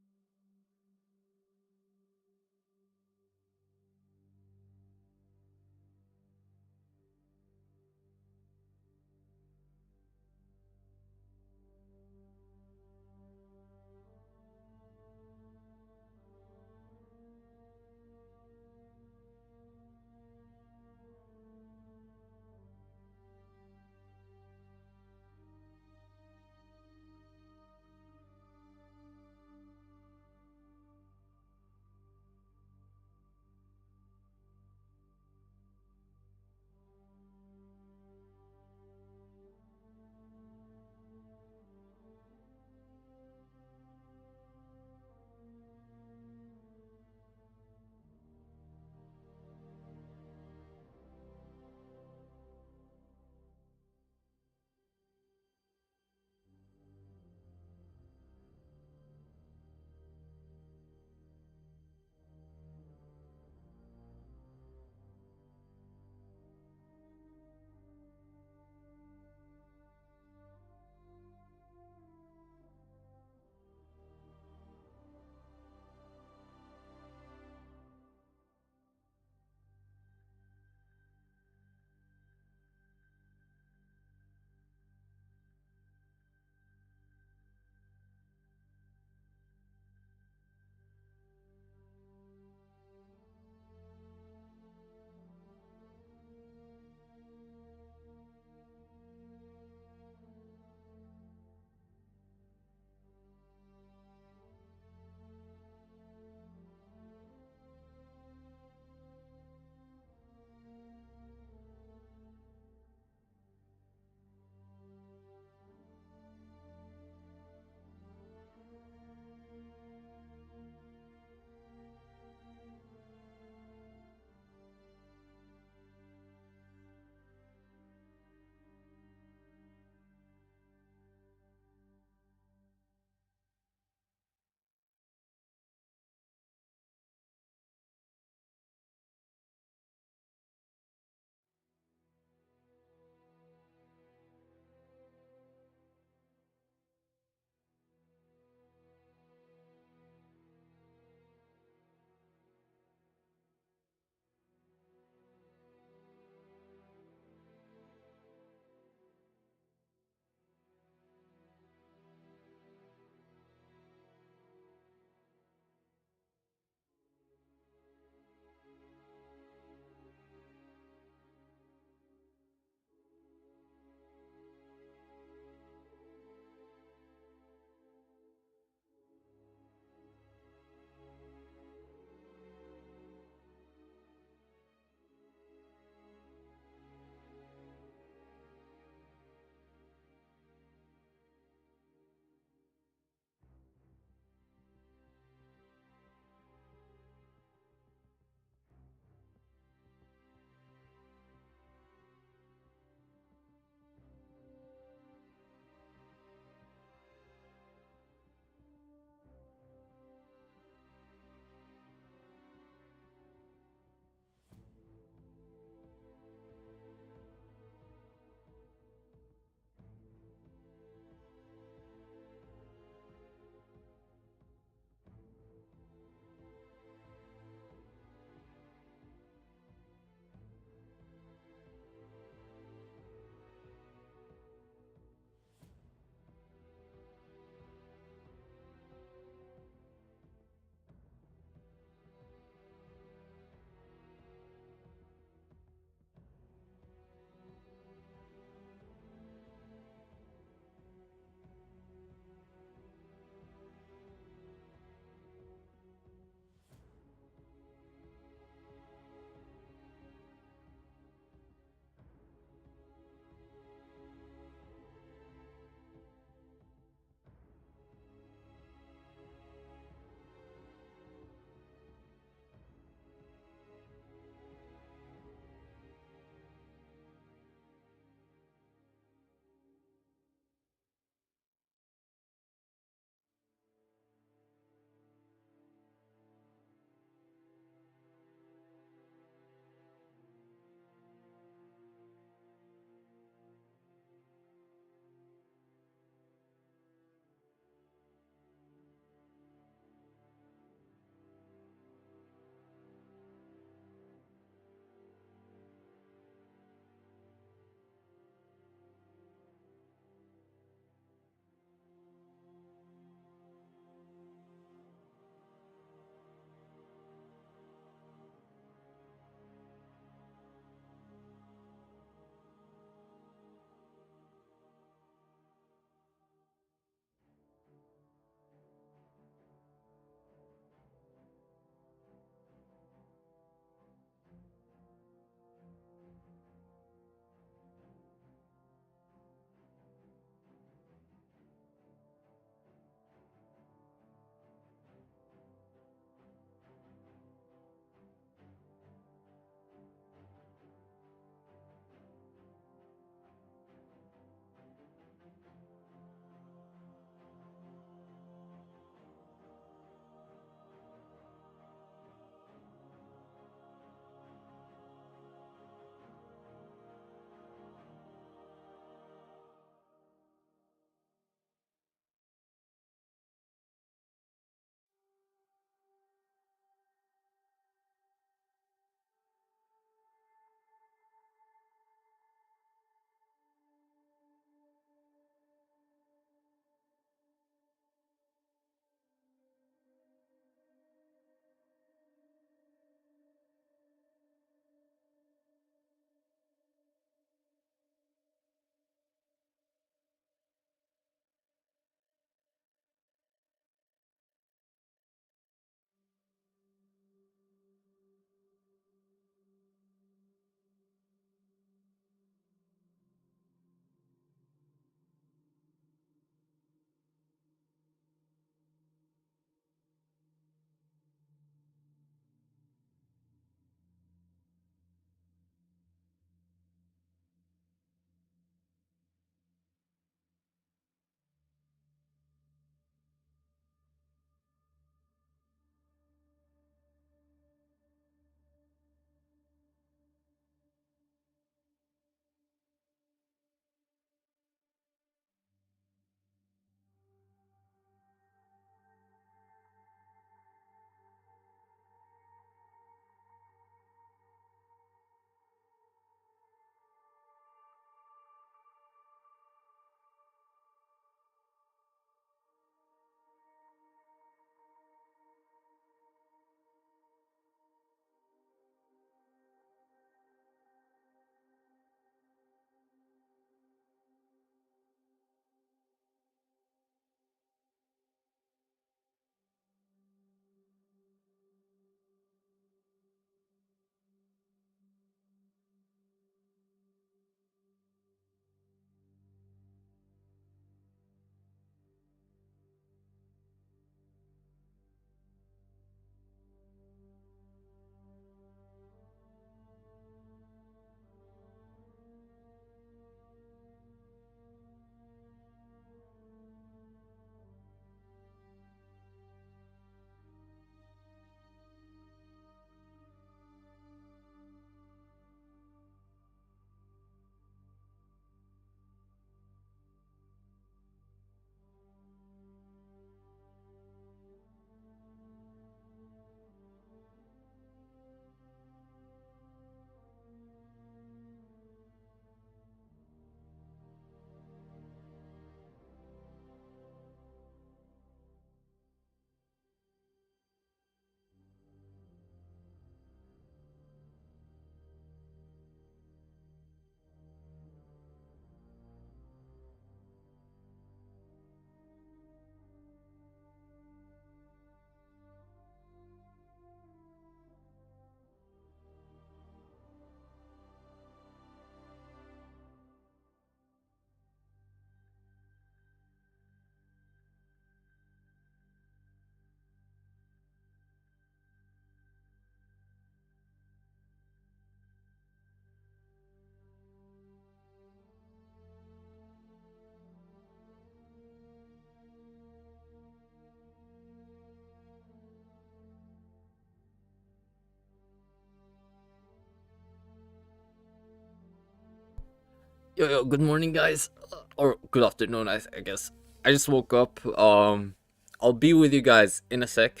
Yo, good morning, guys, or good afternoon, I guess. I just woke up. I'll be with you guys in a sec.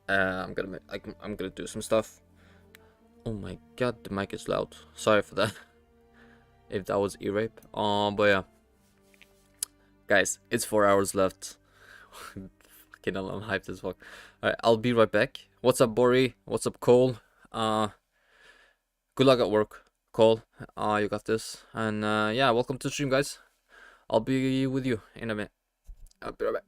I'm gonna do some stuff. Oh my god, the mic is loud. Sorry for that. If that was e-rape. But yeah, guys, it's 4 hours left. Fucking hell, I'm hyped as fuck. Alright, I'll be right back. What's up, Bori? What's up, Cole? Good luck at work, Cole. You got this. And yeah, welcome to the stream, guys. I'll be with you in a minute. I'll be right back.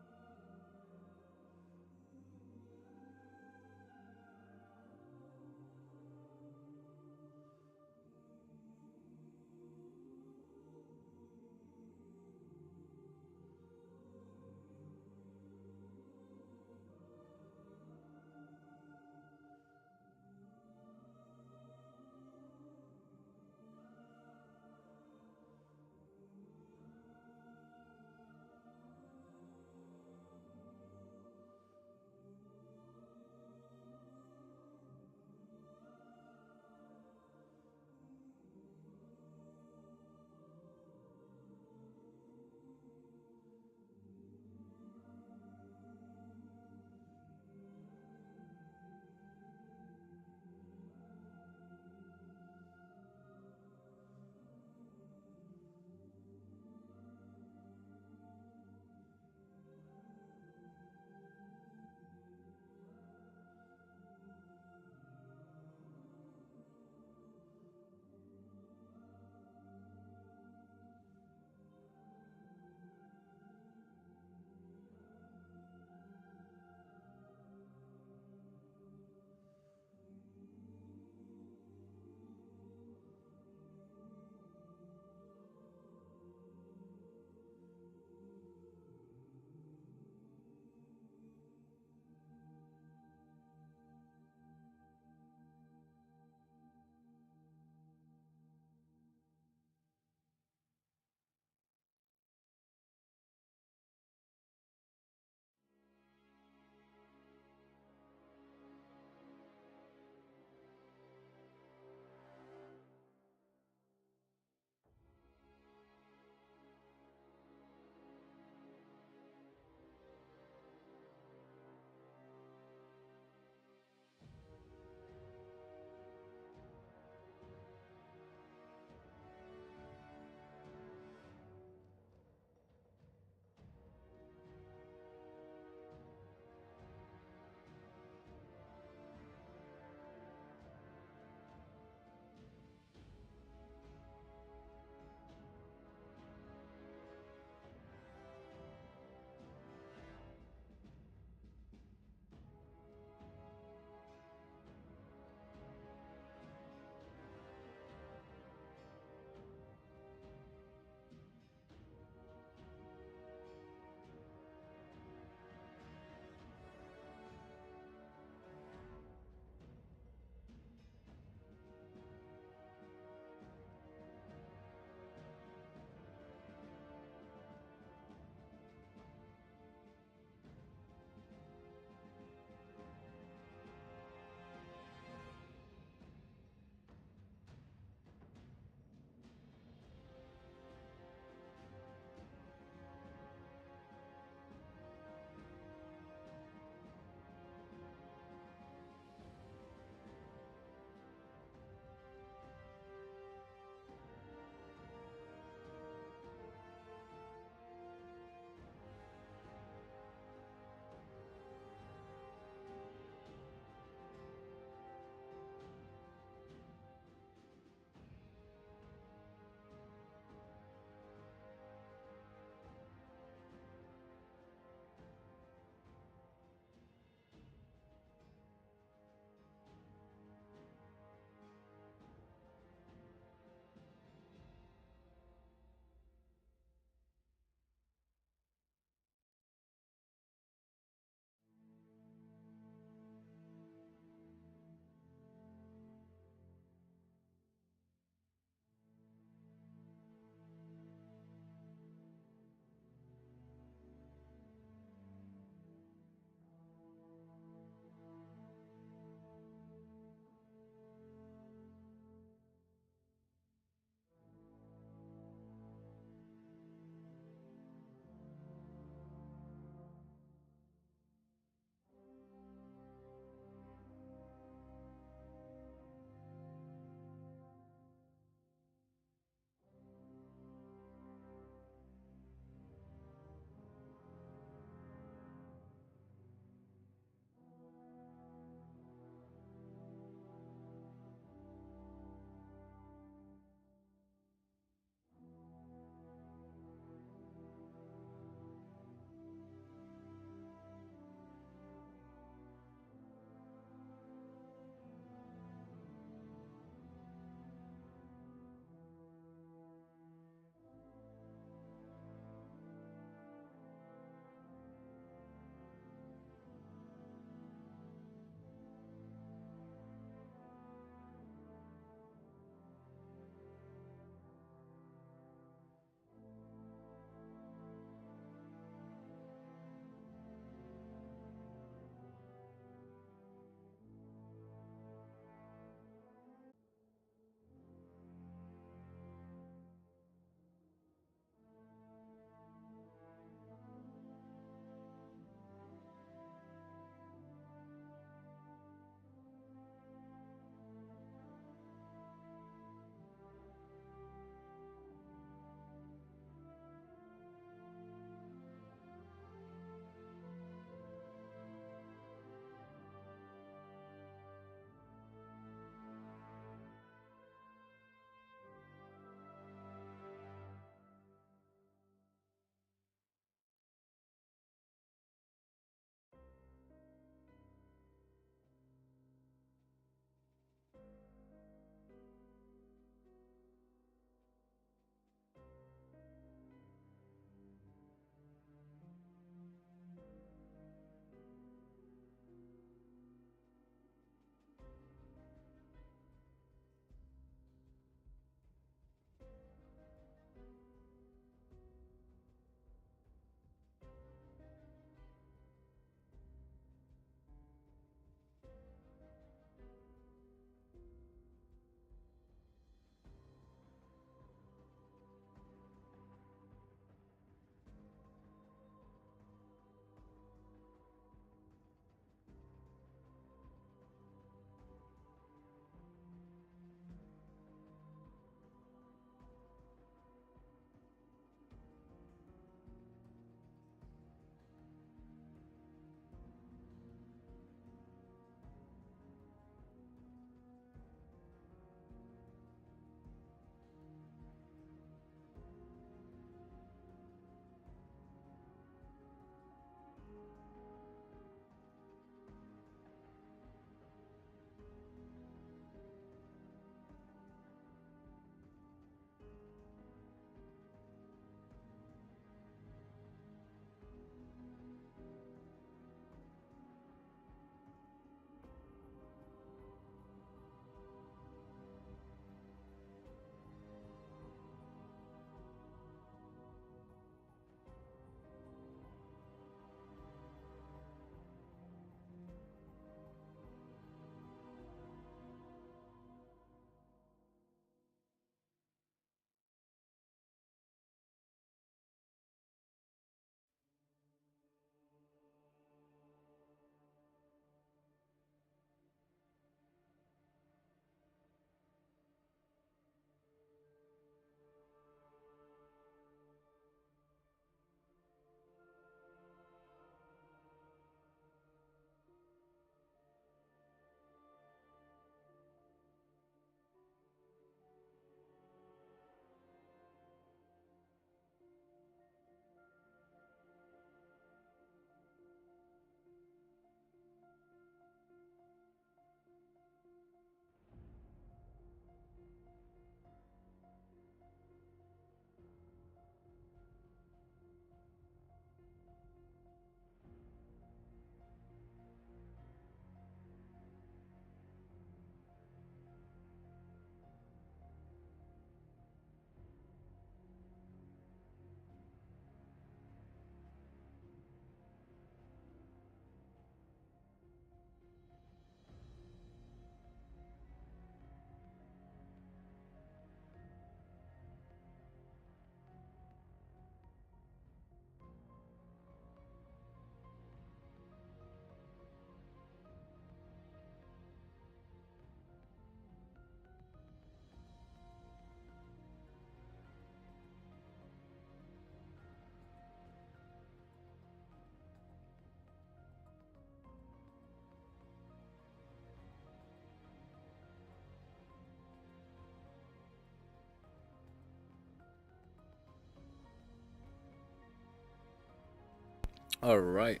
All right.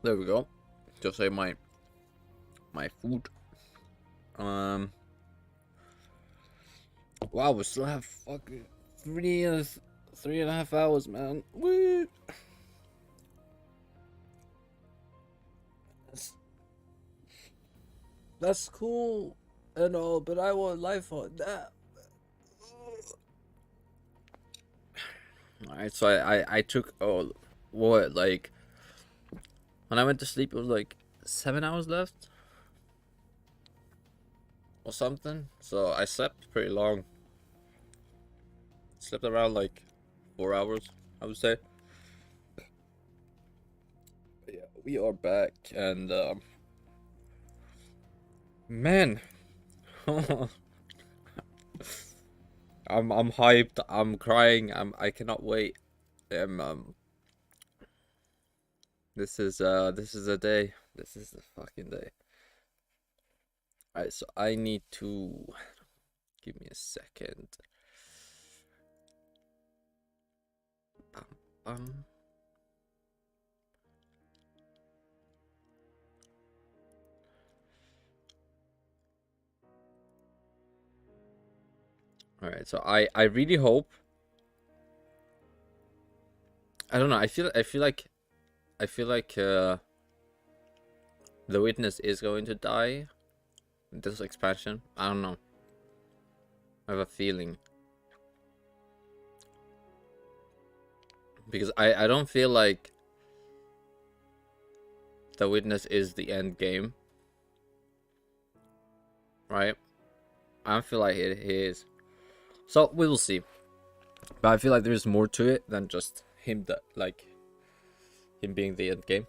There we go. Just say my food. Wow, we still have fucking 3.5 hours, man. Woo. That's cool and all, but I want life on that. Alright, so I took what, like, when I went to sleep it was like 7 hours left or something. So I slept pretty long. Slept around like 4 hours, I would say. But yeah, we are back, and man, I'm hyped. I'm crying. I cannot wait. This is a day. This is the fucking day. Alright, so I need to give me a second. Alright, so I really hope. I don't know. I feel like the witness is going to die in this expansion. I don't know. I have a feeling. Because I don't feel like the witness is the end game. Right? I don't feel like it is. So we will see. But I feel like there's more to it than just him him being the end game.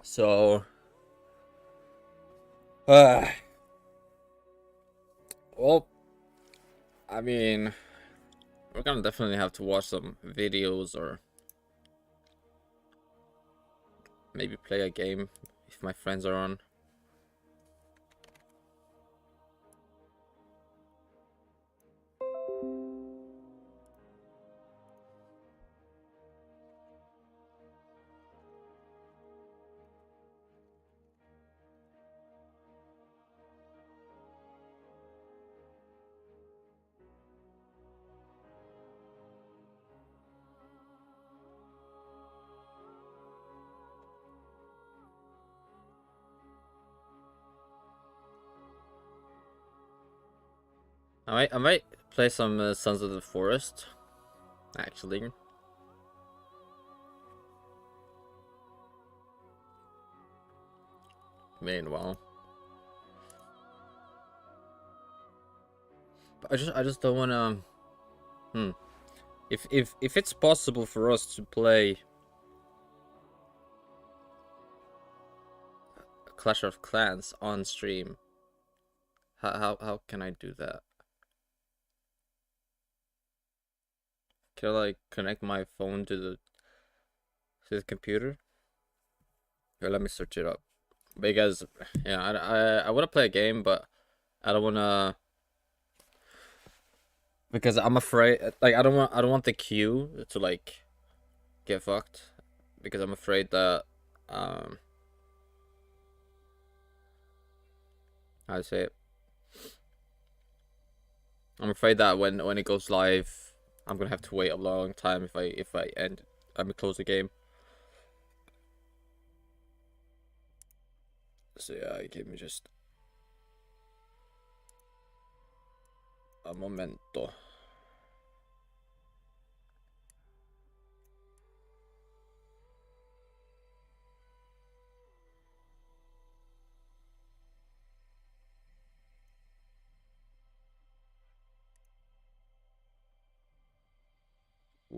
So well, I mean, we're gonna definitely have to watch some videos or maybe play a game if my friends are on. I might play some Sons of the Forest, actually. Meanwhile, but I just don't wanna. If it's possible for us to play Clash of Clans on stream, how can I do that? Can I like connect my phone to the computer? Here, let me search it up. Because yeah, I want to play a game, but I don't want to, because I'm afraid, like I don't want the queue to like get fucked, because I'm afraid that how to say it. I'm afraid that when it goes live, I'm gonna have to wait a long time if I close the game. So yeah, give me just a momento.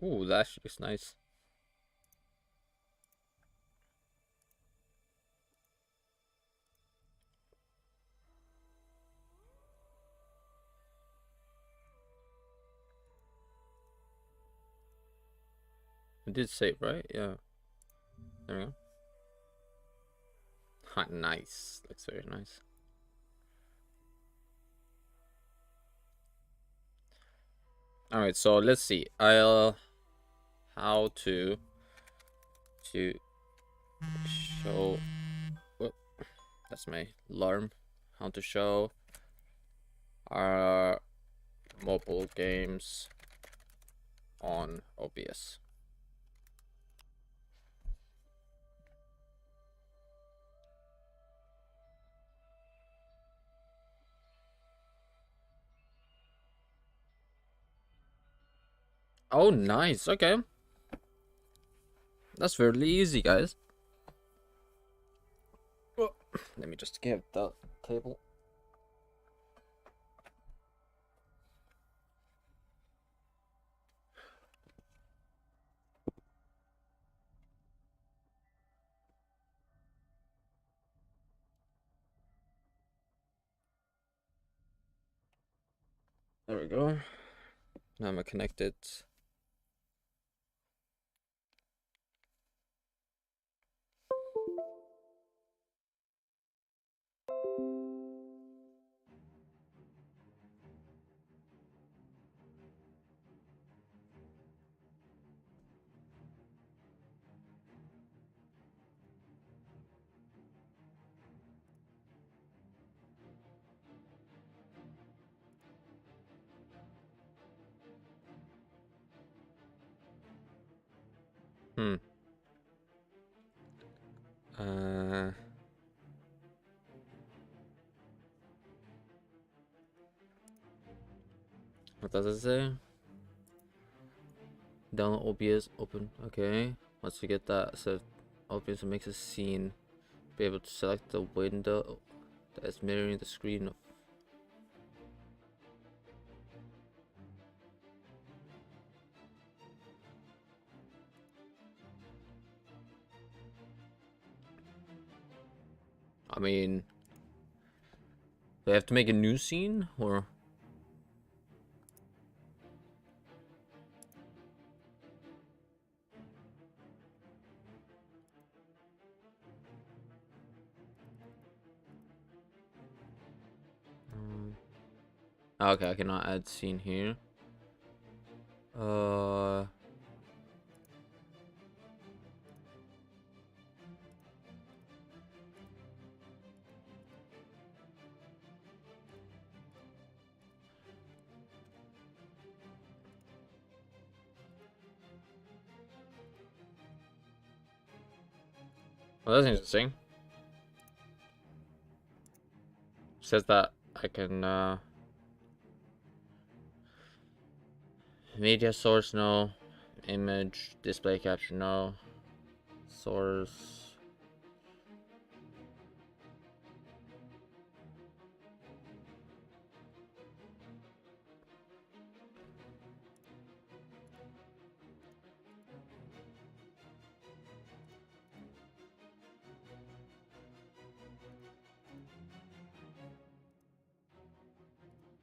Ooh, that looks nice. I did save, right? Yeah. There we go. Nice. Looks very nice. All right, so let's see. I'll how to show. Whoop, that's my alarm. How to show our mobile games on OBS. Oh, nice. Okay. That's fairly easy, guys. Let me just get the table. There we go. Now I'm connected. Hmm. What does it say? Download OBS, open. Okay. Once you get that, so OBS makes a scene. Be able to select the window that is mirroring the screen of. I mean, do I have to make a new scene or? Okay, I cannot add scene here. Well, that's interesting. Says that I can media source no, image display capture no, source.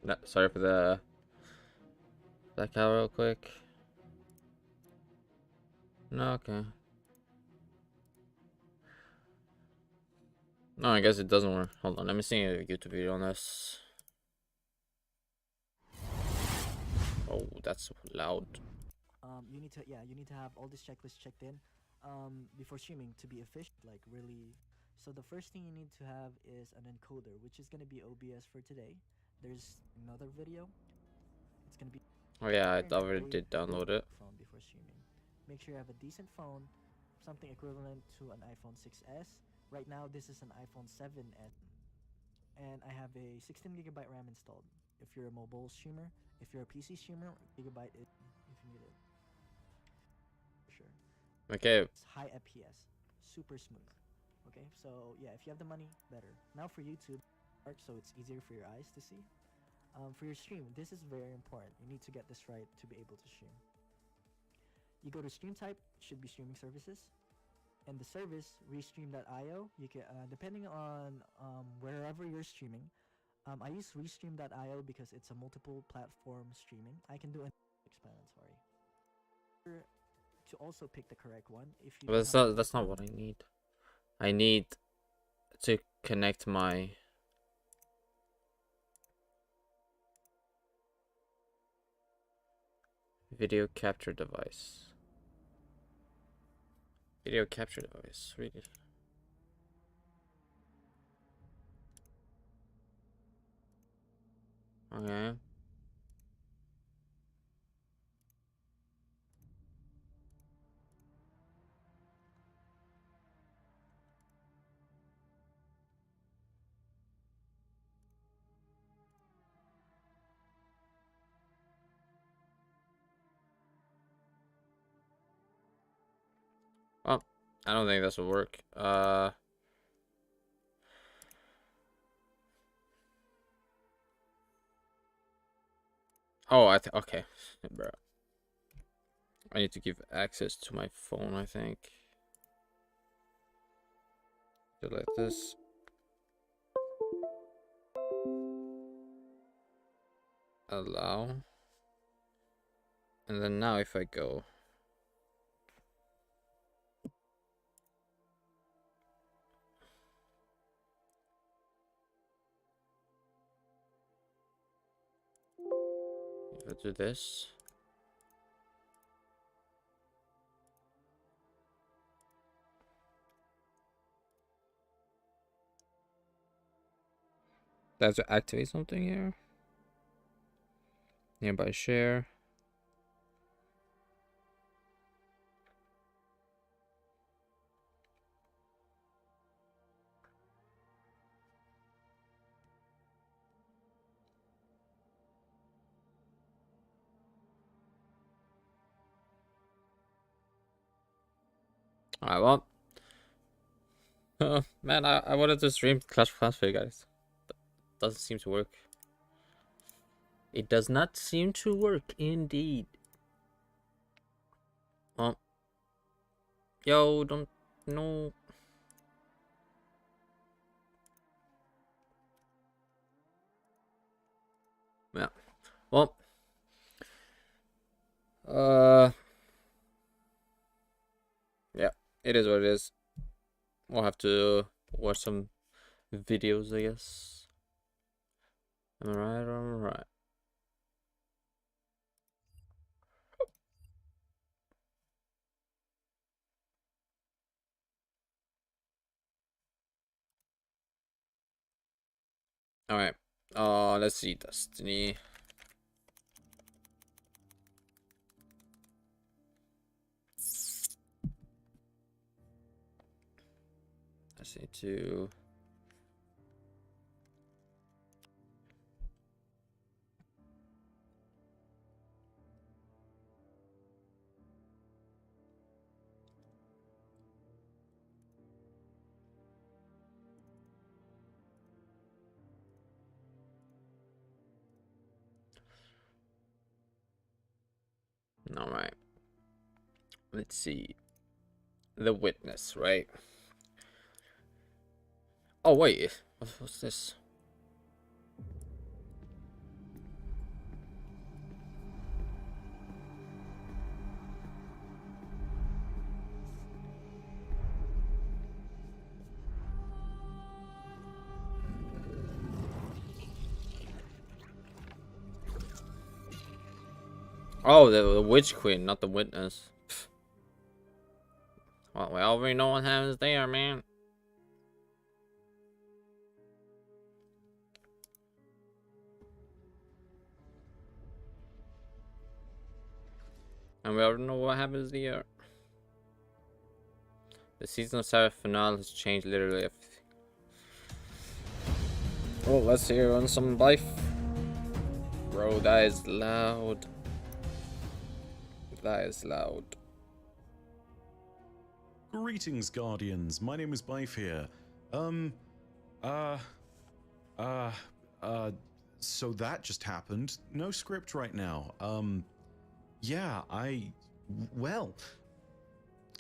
No, sorry for the back out real quick. No, okay. No, I guess it doesn't work. Hold on, let me see a YouTube video on this. Oh, that's loud.
You need to have all this checklist checked in before streaming to be efficient, like really. So the first thing you need to have is an encoder, which is going to be OBS for today. There's another video. It's going to be.
Oh yeah, I already did download it.
Phone before streaming. Make sure you have a decent phone, something equivalent to an iPhone 6s. Right now, this is an iPhone 7s, and I have a 16GB RAM installed. If you're a mobile streamer, if you're a PC streamer, gigabyte is if you need it. For sure.
Okay.
It's high FPS, super smooth. Okay, so yeah, if you have the money, better. Now for YouTube, so it's easier for your eyes to see. For your stream, this is very important. You need to get this right to be able to stream. You go to stream type, should be streaming services. And the service, restream.io, you can, depending on wherever you're streaming. I use restream.io because it's a multiple platform streaming. I can do an explanatory. To also pick the correct one, if you.
Well, that's not what I need. I need to connect my. Video capture device. Video capture device. Read it. Okay. Well, I don't think this will work. Oh, okay, bro. I need to give access to my phone, I think. Do like this. Allow. And then now if I go. If I do this. That's to activate something here. Nearby share. Alright, well. Man, I wanted to stream Clash of Clans for you guys. But it doesn't seem to work. It does not seem to work, indeed. Well. Yo, don't... No... Yeah. Well. Yeah, it is what it is. We'll have to watch some videos, I guess. Am I right? I'm right. Alright. Let's see. Destiny. Let's see to. All right. Let's see. The witness, right? Oh wait, what's this? Oh, the witch queen, not the witness. Well, we already know what happens there, man. And we already know what happens there. The season of Seraph finale has changed literally everything. Oh, let's hear on some life. Bro, that is loud. That is loud.
Greetings, Guardians. My name is Bife here. So that just happened. No script right now. Yeah, well,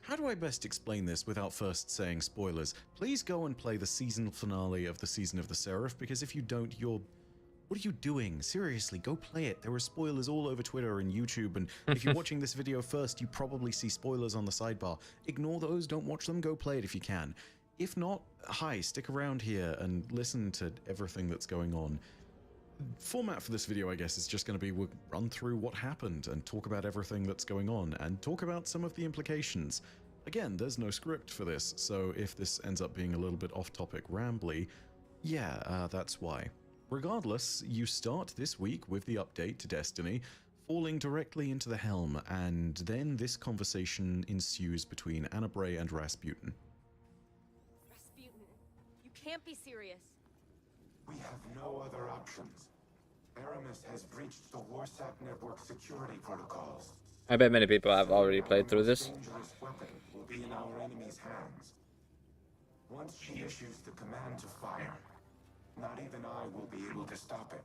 how do I best explain this without first saying spoilers? Please go and play the season finale of the Season of the Seraph, because if you don't, what are you doing? Seriously, go play it. There are spoilers all over Twitter and YouTube, and if you're watching this video first, you probably see spoilers on the sidebar. Ignore those, don't watch them, go play it if you can. If not, hi, stick around here and listen to everything that's going on.
format for this video, I guess, is just going to be we'll run through what happened and talk about everything that's going on and talk about some of the implications. Again, there's no script for this, so if this ends up being a little bit off-topic rambly, yeah, that's why. Regardless, you start this week with the update to Destiny, falling directly into the helm, and then this conversation ensues between Anna Bray and Rasputin.
Rasputin, you can't be serious.
We have no other options. Aramis has breached the Warsat network security protocols.
I bet many people have already played through this.
Dangerous weapon will be in our enemy's hands. Once she issues the command to fire, not even I will be able to stop it.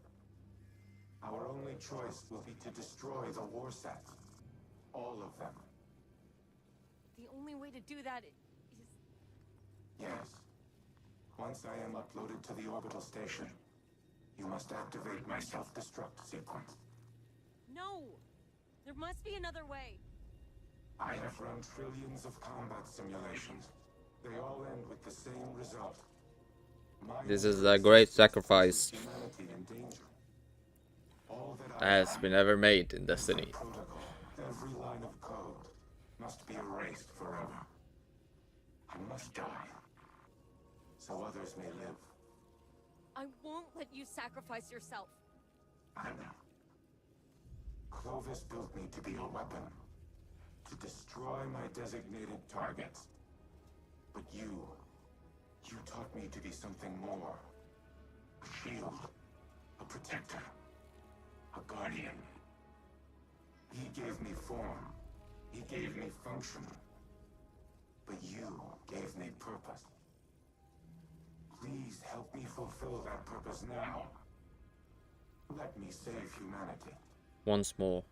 Our only choice will be to destroy the Warsats. All of them.
The only way to do that is...
Yes. Once I am uploaded to the orbital station, you must activate my self-destruct sequence.
No! There must be another way.
I have run trillions of combat simulations. They all end with the same result.
This is a great sacrifice
Humanity in danger. All that
that has been ever made in Destiny.
protocol, every line of code, must be erased forever. I must die, so others may live.
I won't let you sacrifice yourself.
I know. Clovis built me to be a weapon, to destroy my designated targets. But you taught me to be something more. A shield, a protector, a guardian. He gave me form, he gave me function. But you gave me purpose. Please help me fulfill that purpose now. Let me save humanity.
Once more.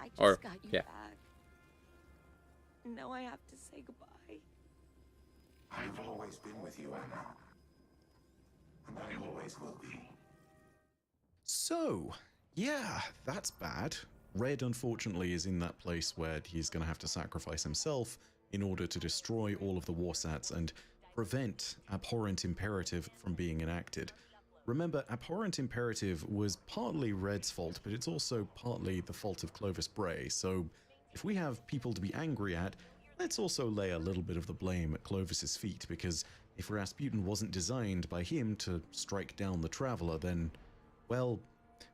I just
Or,
got you
yeah.
back. Now I have to say goodbye.
I've always been with you, Anna. And I always will be.
So, yeah, that's bad. Red, unfortunately, is in that place where he's going to have to sacrifice himself in order to destroy all of the Warsats and prevent Abhorrent Imperative from being enacted. Remember, Abhorrent Imperative was partly Red's fault, but it's also partly the fault of Clovis Bray, so if we have people to be angry at, let's also lay a little bit of the blame at Clovis's feet, because if Rasputin wasn't designed by him to strike down the Traveler, then, well,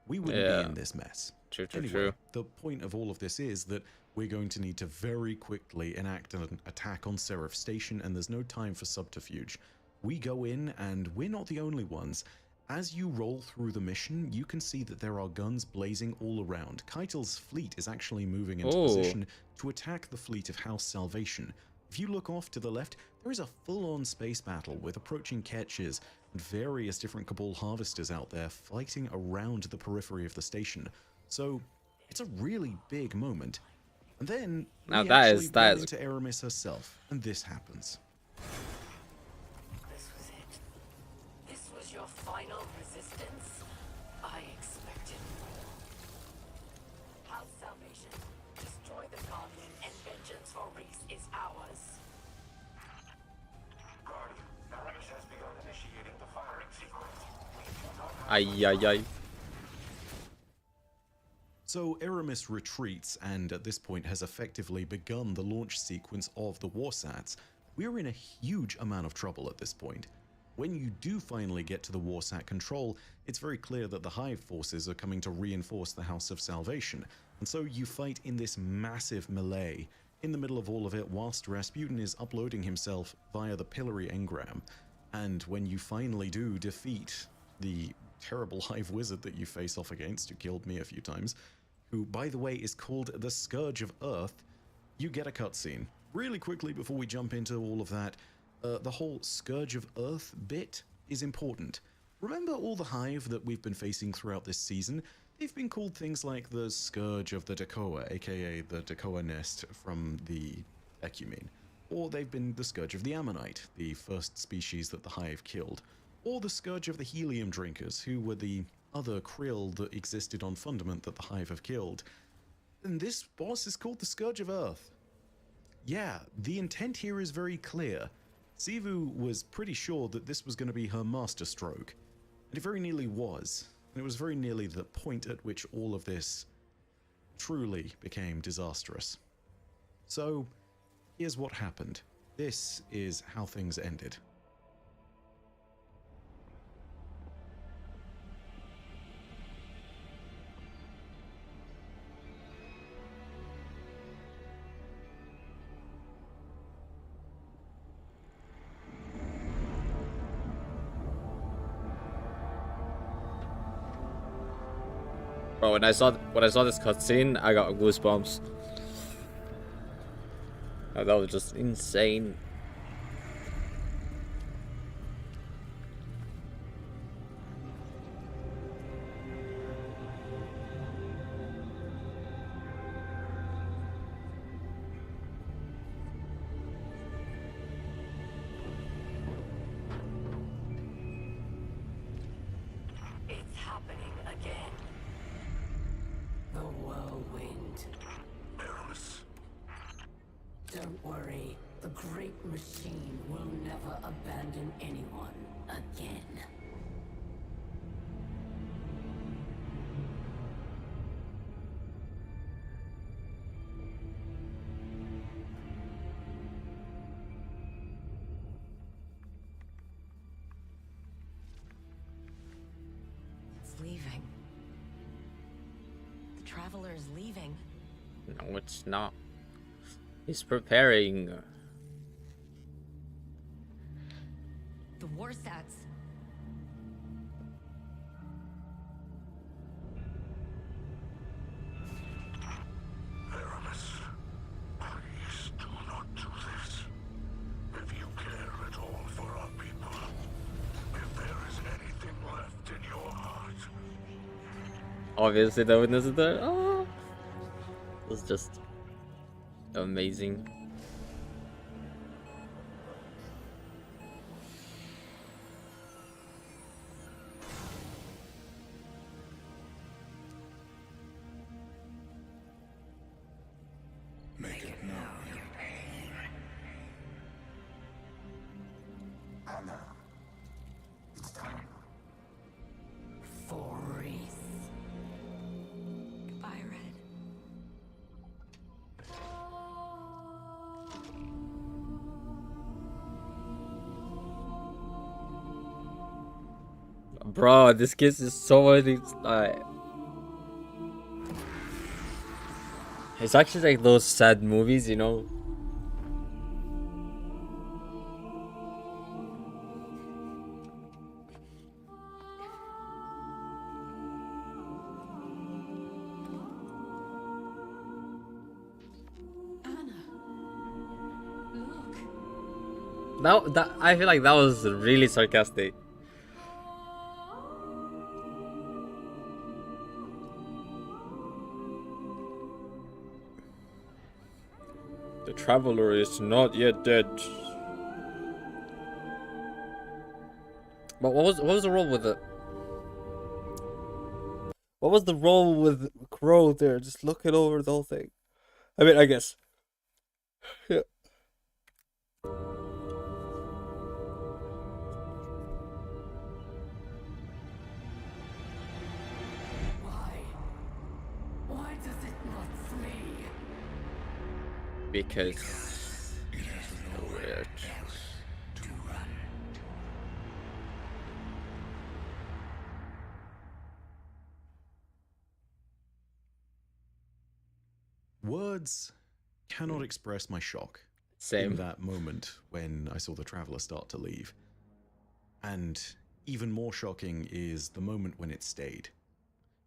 we wouldn't be in this mess. Anyway, the point of all of this is that we're going to need to very quickly enact an attack on Seraph Station, and there's no time for subterfuge. We go in, and we're not the only ones. As you roll through the mission, you can see that there are guns blazing all around. Keitel's fleet is actually moving into position to attack the fleet of House Salvation. If you look off to the left, there is a full-on space battle with approaching Ketches and various different Cabal harvesters out there fighting around the periphery of the station. So, it's a really big moment. And then,
now
we
that
actually
is
run into Aramis herself, and this happens.
This was it. This was your final resistance. I expected more. House Salvation. Destroy the Guardian, and vengeance for Reese is ours.
Guardian, Aramis has begun initiating the firing sequence.
Ay, ay, ay.
So Aramis retreats and at this point has effectively begun the launch sequence of the Warsats. We're in a huge amount of trouble at this point. When you do finally get to the Warsat control, it's very clear that the Hive forces are coming to reinforce the House of Salvation, and so you fight in this massive melee. In the middle of all of it, whilst Rasputin is uploading himself via the Pillory engram, and when you finally do defeat the terrible Hive wizard that you face off against, who killed me a few times, who, by the way, is called the Scourge of Earth, you get a cutscene. Really quickly before we jump into all of that, the whole Scourge of Earth bit is important. Remember all the Hive that we've been facing throughout this season? They've been called things like the Scourge of the Dakoa, aka the Dakoa nest from the Ecumene. Or they've been the Scourge of the Ammonite, the first species that the Hive killed. Or the Scourge of the Helium Drinkers, who were the other krill that existed on Fundament that the Hive have killed. And this boss is called the Scourge of Earth. Yeah, the intent here is very clear. Sivu was pretty sure that this was going to be her masterstroke, and it very nearly was. And it was very nearly the point at which all of this truly became disastrous. So, here's what happened. This is how things ended.
Bro, when I saw this cutscene, I got goosebumps. Oh, that was just insane.
It's happening again. The whirlwind. Don't worry, the great machine will never abandon anyone again.
It's leaving. The traveler is leaving.
No, it's not. He's preparing.
The Warsats.
Aramis, please do not do this. If you care at all for our people, if there is anything left in your heart.
Obviously, the witness is there. Oh, it's just amazing.
Make it known your pain. Anna, it's time.
For Reese.
Goodbye, Red.
Bro, this kiss is so many. It's actually like those sad movies, you know. That I feel like that was really sarcastic. The traveler is not yet dead. But what was the role with it? What was the role with Crow there? Just looking over the whole thing. I mean, I guess. Yeah.
Why does it not flee?
Because
it has nowhere else to run.
Words cannot express my shock.
Same.
In that moment when I saw the traveler start to leave. And even more shocking is the moment when it stayed.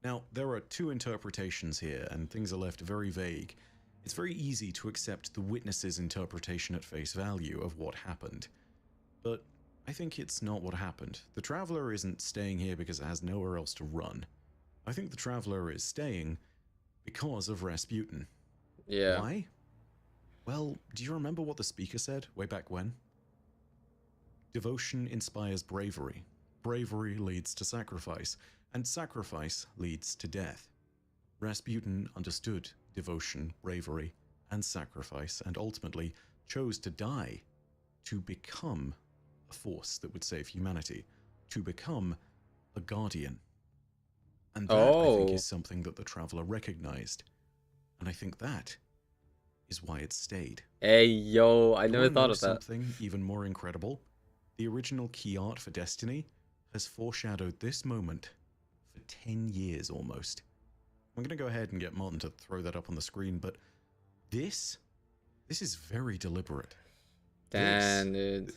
Now, there are two interpretations here, and things are left very vague. It's very easy to accept the witness's interpretation at face value of what happened. But I think it's not what happened. The traveler isn't staying here because it has nowhere else to run. I think the traveler is staying because of Rasputin.
Yeah.
Why? Well, do you remember what the speaker said way back when? Devotion inspires bravery. Bravery leads to sacrifice, and sacrifice leads to death. Rasputin understood devotion, bravery, and sacrifice, and ultimately chose to die to become a force that would save humanity, to become a guardian. And that, I think,
Oh.
is something that the Traveler recognized. And I think that is why it stayed.
Hey, yo, I
You
never
wanna
thought
know
of that.
something even more incredible? The original key art for Destiny has foreshadowed this moment for 10 years almost. I'm going to go ahead and get Martin to throw that up on the screen, but this is very deliberate.
Damn, dude.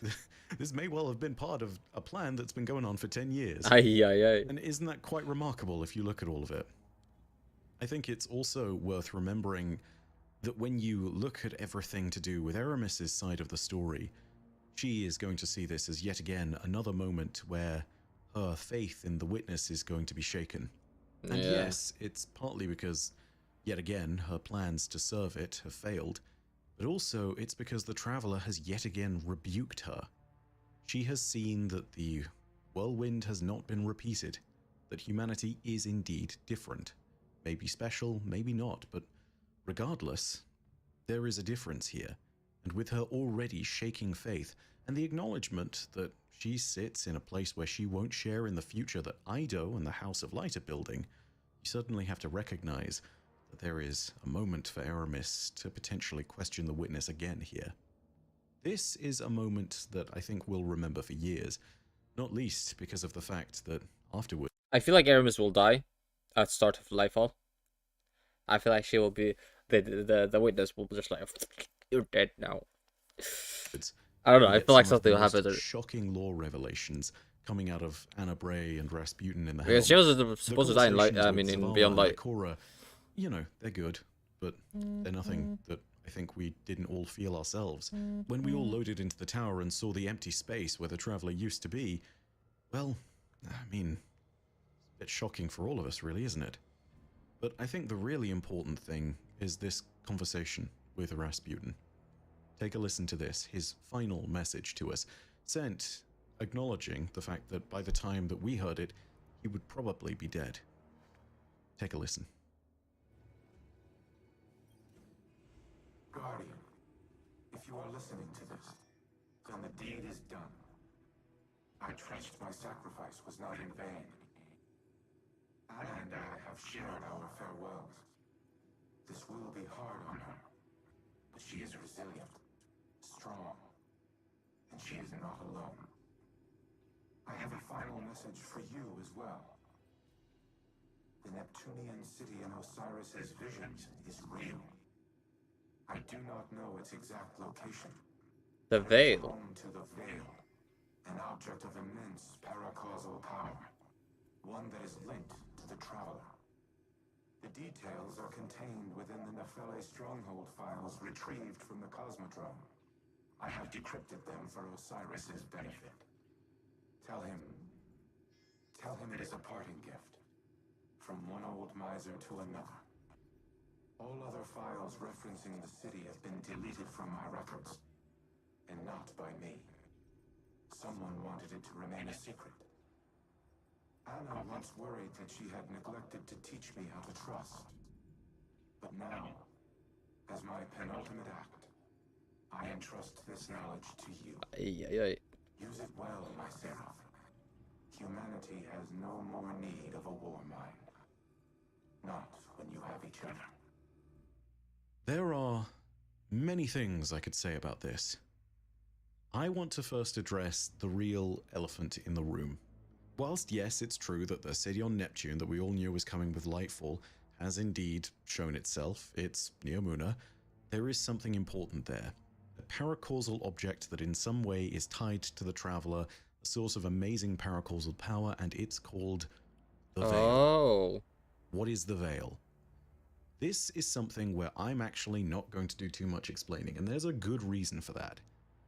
This may well have been part of a plan that's been going on for 10 years.
Aye, aye, aye.
And isn't that quite remarkable if you look at all of it? I think it's also worth remembering that when you look at everything to do with Aramis's side of the story, she is going to see this as yet again another moment where her faith in the Witness is going to be shaken. And
Yeah.
yes, it's partly because, yet again, her plans to serve it have failed, but also it's because the Traveler has yet again rebuked her. She has seen that the whirlwind has not been repeated, that humanity is indeed different. Maybe special, maybe not, but regardless, there is a difference here. And with her already shaking faith, and the acknowledgement that she sits in a place where she won't share in the future that Ido and the House of Light are building, you suddenly have to recognize that there is a moment for Aramis to potentially question the Witness again here. This is a moment that I think we'll remember for years, not least because of the fact that afterwards...
I feel like Aramis will die at the start of Lightfall. I feel like she will be... The Witness will just like... You're dead now. I don't know, I feel like something will happen.
Shocking lore revelations coming out of Anna Bray and Rasputin in the
Because she was supposed to die in Light, I mean, in Beyond Light.
Cora, you know, they're good, but they're nothing that I think we didn't all feel ourselves. When we all loaded into the tower and saw the empty space where the Traveler used to be, well, I mean, a bit shocking for all of us, really, isn't it? But I think the really important thing is this conversation with Rasputin. Take a listen to this, his final message to us, sent acknowledging the fact that by the time that we heard it, he would probably be dead. Take a listen.
Guardian, if you are listening to this, then the deed is done. I trust my sacrifice was not in vain. Anna and I have shared our farewells. This will be hard on her, but she is resilient, strong, and she is not alone. I have a final message for you as well. The Neptunian city in Osiris's visions is real. I do not know its exact location.
The Veil.
Home to the Veil, an object of immense paracausal power, one that is linked to the Traveler. The details are contained within the Nephele stronghold files retrieved from the Cosmodrome. I have decrypted them for Osiris's benefit. Tell him it is a parting gift, from one old miser to another. All other files referencing the city have been deleted from my records, and not by me. Someone wanted it to remain a secret. Anna once worried that she had neglected to teach me how to trust. But now, as my penultimate act, I entrust this knowledge to you. Use it well, my Seraph. Humanity has no more need of a war mind. Not when you have each other.
There are many things I could say about this. I want to first address the real elephant in the room. Whilst yes, it's true that the city on Neptune that we all knew was coming with Lightfall has indeed shown itself, it's Neomuna, there is something important there. A paracausal object that in some way is tied to the Traveler, a source of amazing paracausal power, and it's called the Veil.
Oh.
What is the Veil? This is something where I'm actually not going to do too much explaining, and there's a good reason for that.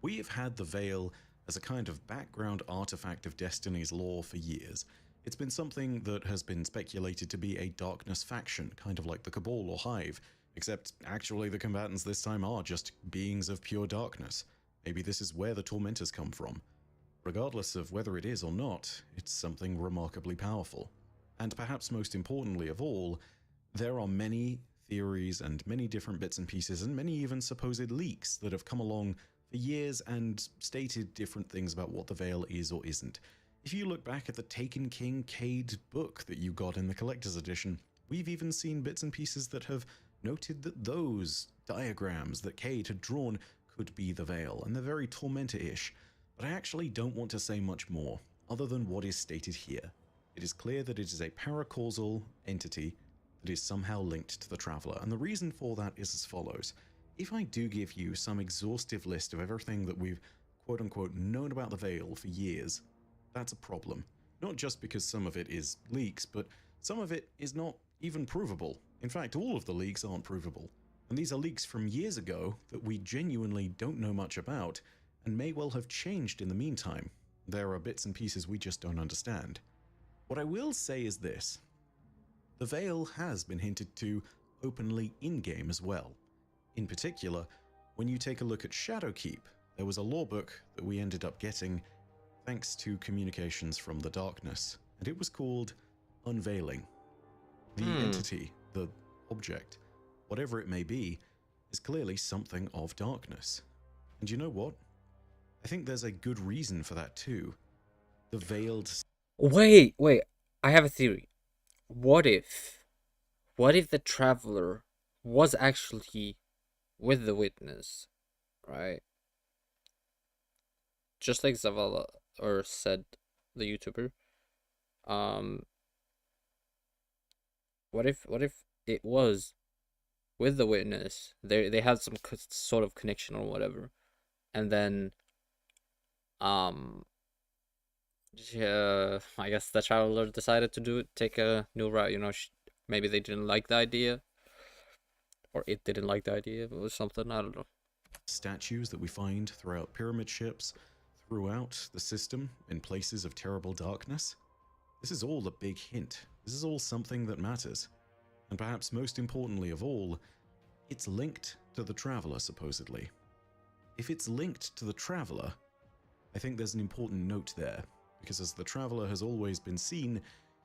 We have had the Veil as a kind of background artifact of Destiny's lore for years. It's been something that has been speculated to be a darkness faction, kind of like the Cabal or Hive, except actually the combatants this time are just beings of pure darkness. Maybe this is where the Tormentors come from. Regardless of whether it is or not, it's something remarkably powerful. And perhaps most importantly of all, there are many theories and many different bits and pieces and many even supposed leaks that have come along for years and stated different things about what the Veil is or isn't. If you look back at the Taken King Cade book that you got in the collector's edition, we've even seen bits and pieces that have noted that those diagrams that Cade had drawn could be the Veil, and they're very Tormentor-ish, but I actually don't want to say much more, other than what is stated here. It is clear that it is a paracausal entity that is somehow linked to the Traveler, and the reason for that is as follows. If I do give you some exhaustive list of everything that we've quote-unquote known about the Veil for years, that's a problem. Not just because some of it is leaks, but some of it is not even provable. In fact, all of the leaks aren't provable. And these are leaks from years ago that we genuinely don't know much about, and may well have changed in the meantime. There are bits and pieces we just don't understand. What I will say is this. The Veil has been hinted to openly in-game as well. In particular, when you take a look at Shadowkeep, there was a lore book that we ended up getting thanks to communications from the darkness, and it was called Unveiling. The entity, the object, whatever it may be, is clearly something of darkness. And you know what? I think there's a good reason for that too. The veiled...
Wait, I have a theory. What if the Traveler was actually with the Witness, right? Just like Zavala, or said the YouTuber. What if it was with the Witness? They had some sort of connection or whatever, and then yeah, I guess the Traveler decided to take a new route. You know, maybe they didn't like the idea, or it didn't like the idea, or something. I don't know.
Statues that we find throughout pyramid ships, throughout the system, in places of terrible darkness. This is all a big hint. This is all something that matters. And perhaps most importantly of all, it's linked to the Traveler, supposedly. If it's linked to the Traveler, I think there's an important note there, because as the Traveler has always been seen,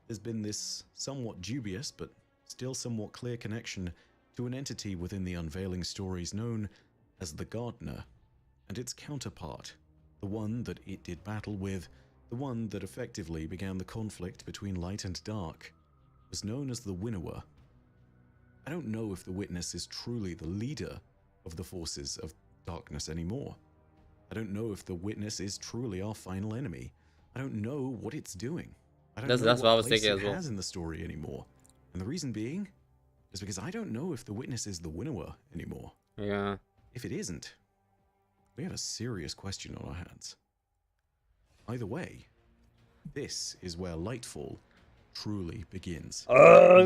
there's been this somewhat dubious, but still somewhat clear connection to an entity within the Unveiling stories known as the Gardener, and its counterpart, the one that it did battle with, the one that effectively began the conflict between light and dark, was known as the Winnower. I don't know if the Witness is truly the leader of the forces of darkness anymore. I don't know if the Witness is truly our final enemy. I don't know what it's doing. I don't know
That's what I was
place
thinking
it
as well.
has in the story anymore. And the reason being is because I don't know if the Witness is the Winnower anymore.
Yeah.
If it isn't, we have a serious question on our hands. Either way, this is where Lightfall truly begins. In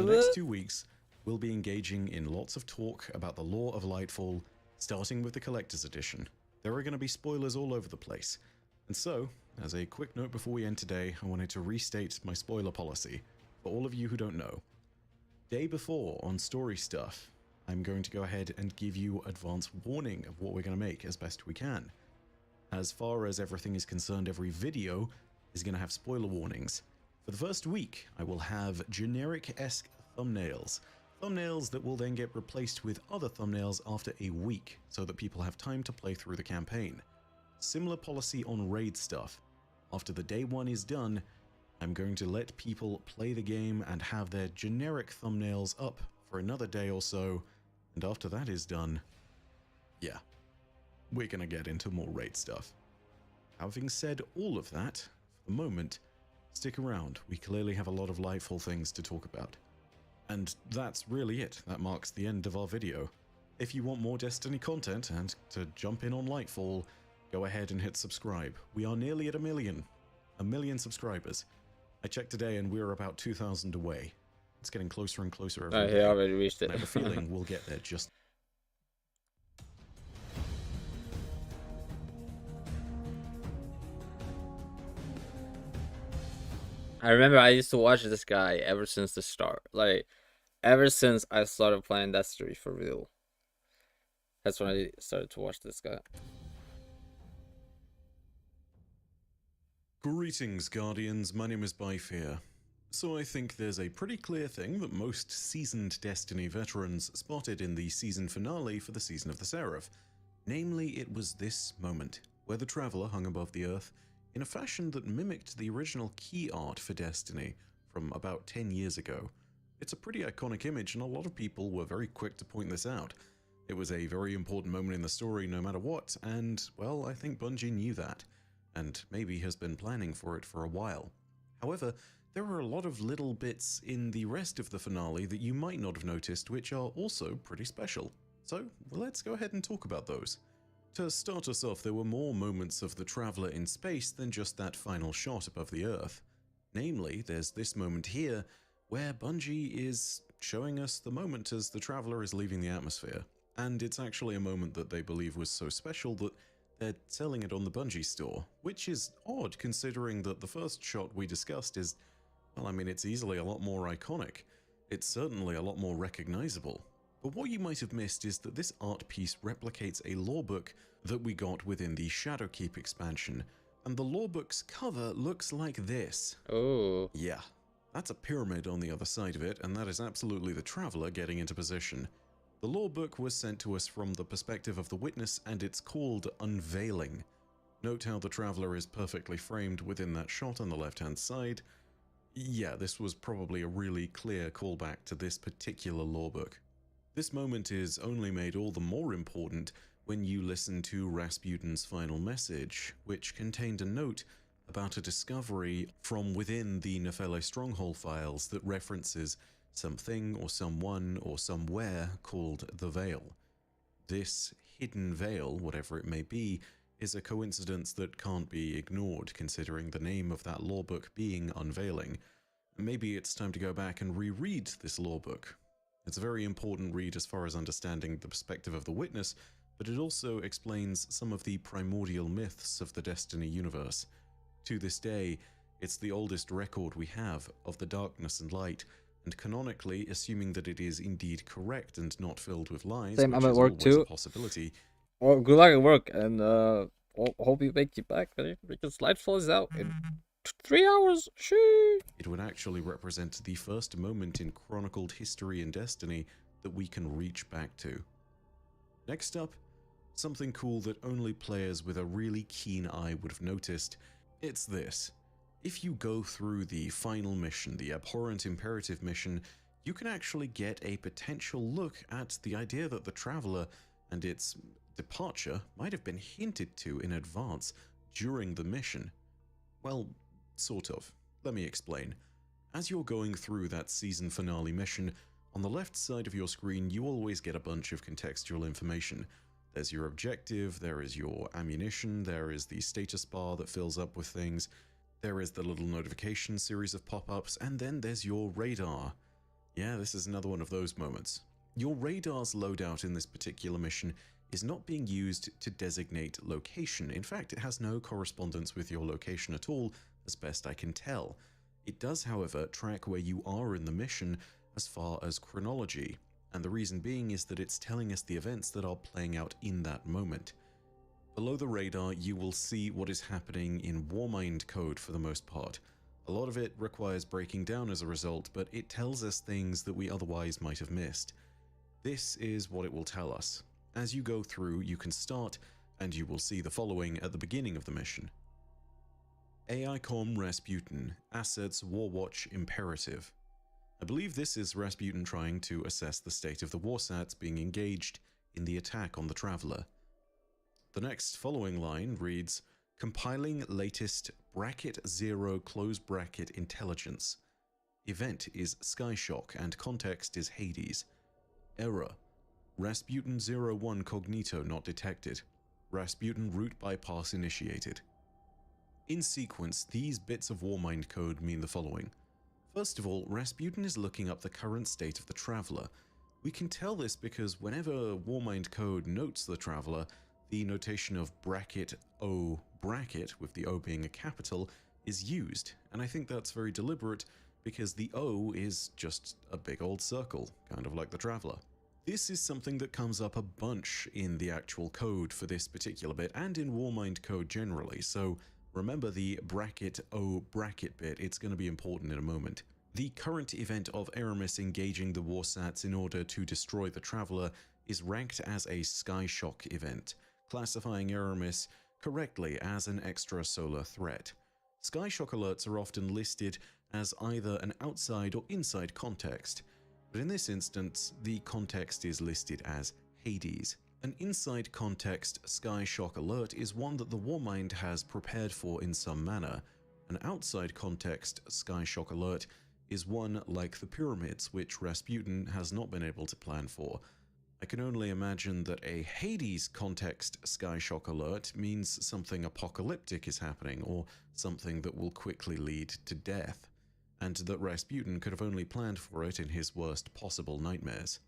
the next 2 weeks, we'll be engaging in lots of talk about the lore of Lightfall, starting with the Collector's Edition. There are going to be spoilers all over the place. And so, as a quick note before we end today, I wanted to restate my spoiler policy for all of you who don't know. Day before on Story Stuff, I'm going to go ahead and give you advance warning of what we're going to make as best we can. As far as everything is concerned, every video is going to have spoiler warnings. For the first week, I will have generic-esque thumbnails. Thumbnails that will then get replaced with other thumbnails after a week, so that people have time to play through the campaign. Similar policy on raid stuff. After the day one is done, I'm going to let people play the game and have their generic thumbnails up for another day or so, and after that is done, yeah, we're gonna get into more raid stuff. Having said all of that, for the moment, stick around. We clearly have a lot of Lightfall things to talk about. And that's really it. That marks the end of our video. If you want more Destiny content and to jump in on Lightfall, go ahead and hit subscribe. We are nearly at 1 million. 1 million subscribers. I checked today and we're about 2,000 away. It's getting closer and closer every day.
Yeah, I already reached it.
I have a feeling we'll get there just...
I remember I used to watch this guy ever since the start. Like, ever since I started playing Destiny for real. That's when I started to watch this guy.
Greetings, Guardians. My name is Byfear. So I think there's a pretty clear thing that most seasoned Destiny veterans spotted in the season finale for the Season of the Seraph. Namely, it was this moment, where the Traveler hung above the earth, in a fashion that mimicked the original key art for Destiny from about 10 years ago. It's a pretty iconic image, and a lot of people were very quick to point this out. It was a very important moment in the story no matter what, and, well, I think Bungie knew that, and maybe has been planning for it for a while. However, there are a lot of little bits in the rest of the finale that you might not have noticed, which are also pretty special. So, let's go ahead and talk about those. To start us off, there were more moments of the Traveler in space than just that final shot above the Earth. Namely, there's this moment here, where Bungie is showing us the moment as the Traveler is leaving the atmosphere. And it's actually a moment that they believe was so special that they're selling it on the Bungie store, which is odd considering that the first shot we discussed is, well, I mean, it's easily a lot more iconic. It's certainly a lot more recognizable. But what you might have missed is that this art piece replicates a lorebook that we got within the Shadowkeep expansion, and the lorebook's cover looks like this.
Oh.
Yeah, that's a pyramid on the other side of it, and that is absolutely the Traveler getting into position. The lorebook was sent to us from the perspective of the Witness, and it's called Unveiling. Note how the Traveler is perfectly framed within that shot on the left-hand side. Yeah, this was probably a really clear callback to this particular lorebook. This moment is only made all the more important when you listen to Rasputin's final message, which contained a note about a discovery from within the Nephele Stronghold files that references something or someone or somewhere called the Veil. This hidden veil, whatever it may be, is a coincidence that can't be ignored considering the name of that lorebook being Unveiling. Maybe it's time to go back and reread this lorebook. It's a very important read as far as understanding the perspective of the Witness, but it also explains some of the primordial myths of the Destiny universe. To this day, it's the oldest record we have of the darkness and light, and canonically, assuming that it is indeed correct and not filled with lies,
Same,
which
I'm at
is
work
always
too.
a possibility.
Well, good luck at work, and hope you make it back, because Lightfall is out in 3 hours. Shoo!
It would actually represent the first moment in chronicled history in Destiny that we can reach back to. Next up, something cool that only players with a really keen eye would have noticed. It's this. If you go through the final mission, the Abhorrent Imperative mission, you can actually get a potential look at the idea that the Traveler and its departure might have been hinted to in advance during the mission. Well, sort of. Let me explain. As you're going through that season finale mission, on the left side of your screen you always get a bunch of contextual information. There's your objective, there is your ammunition, there is the status bar that fills up with things, there is the little notification series of pop-ups, and then there's your radar. Yeah, this is another one of those moments. Your radar's loadout in this particular mission is not being used to designate location. In fact, it has no correspondence with your location at all, as best I can tell. It does, however, track where you are in the mission as far as chronology, and the reason being is that it's telling us the events that are playing out in that moment. Below the radar, you will see what is happening in Warmind code for the most part. A lot of it requires breaking down as a result, but it tells us things that we otherwise might have missed. This is what it will tell us. As you go through, you can start, and you will see the following at the beginning of the mission. AICOM Rasputin, Assets Warwatch Imperative. I believe this is Rasputin trying to assess the state of the warsats being engaged in the attack on the Traveler. The next following line reads, compiling latest bracket 0 close bracket intelligence. Event is Skyshock and context is Hades. Error. Rasputin 01 cognito not detected. Rasputin route bypass initiated. In sequence, these bits of Warmind code mean the following. First of all, Rasputin is looking up the current state of the Traveler. We can tell this because whenever Warmind code notes the Traveler, the notation of bracket O bracket, with the O being a capital, is used, and I think that's very deliberate because the O is just a big old circle, kind of like the Traveler. This is something that comes up a bunch in the actual code for this particular bit and in Warmind code generally, so remember the bracket O bracket bit, it's going to be important in a moment. The current event of Aramis engaging the warsats in order to destroy the Traveler is ranked as a Skyshock event, classifying Aramis correctly as an extrasolar threat. Skyshock alerts are often listed as either an outside or inside context, but in this instance, the context is listed as Hades. An inside context Skyshock alert is one that the Warmind has prepared for in some manner. An outside context Skyshock alert is one like the pyramids, which Rasputin has not been able to plan for. I can only imagine that a Hades context Skyshock alert means something apocalyptic is happening, or something that will quickly lead to death, and that Rasputin could have only planned for it in his worst possible nightmares.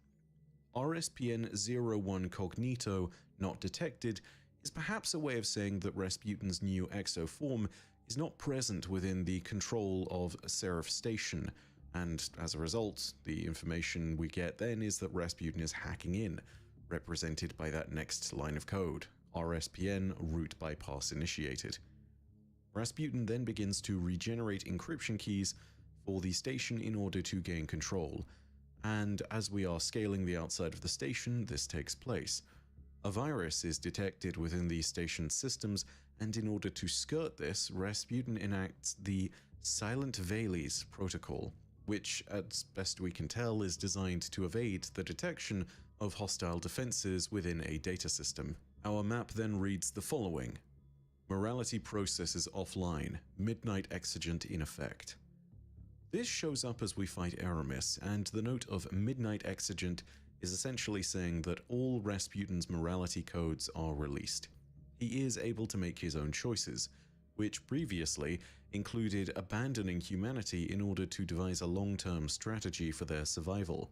RSPN-01 Cognito not detected is perhaps a way of saying that Rasputin's new exoform is not present within the control of Seraph Station, and as a result, the information we get then is that Rasputin is hacking in, represented by that next line of code, RSPN root bypass initiated. Rasputin then begins to regenerate encryption keys for the station in order to gain control, and as we are scaling the outside of the station, this takes place. A virus is detected within the station's systems, and in order to skirt this, Rasputin enacts the Silent Vales protocol, which, as best we can tell, is designed to evade the detection of hostile defenses within a data system. Our map then reads the following: Morality processes offline, midnight exigent in effect. This shows up as we fight Aramis, and the note of midnight exigent is essentially saying that all Rasputin's morality codes are released. He is able to make his own choices, which previously included abandoning humanity in order to devise a long-term strategy for their survival.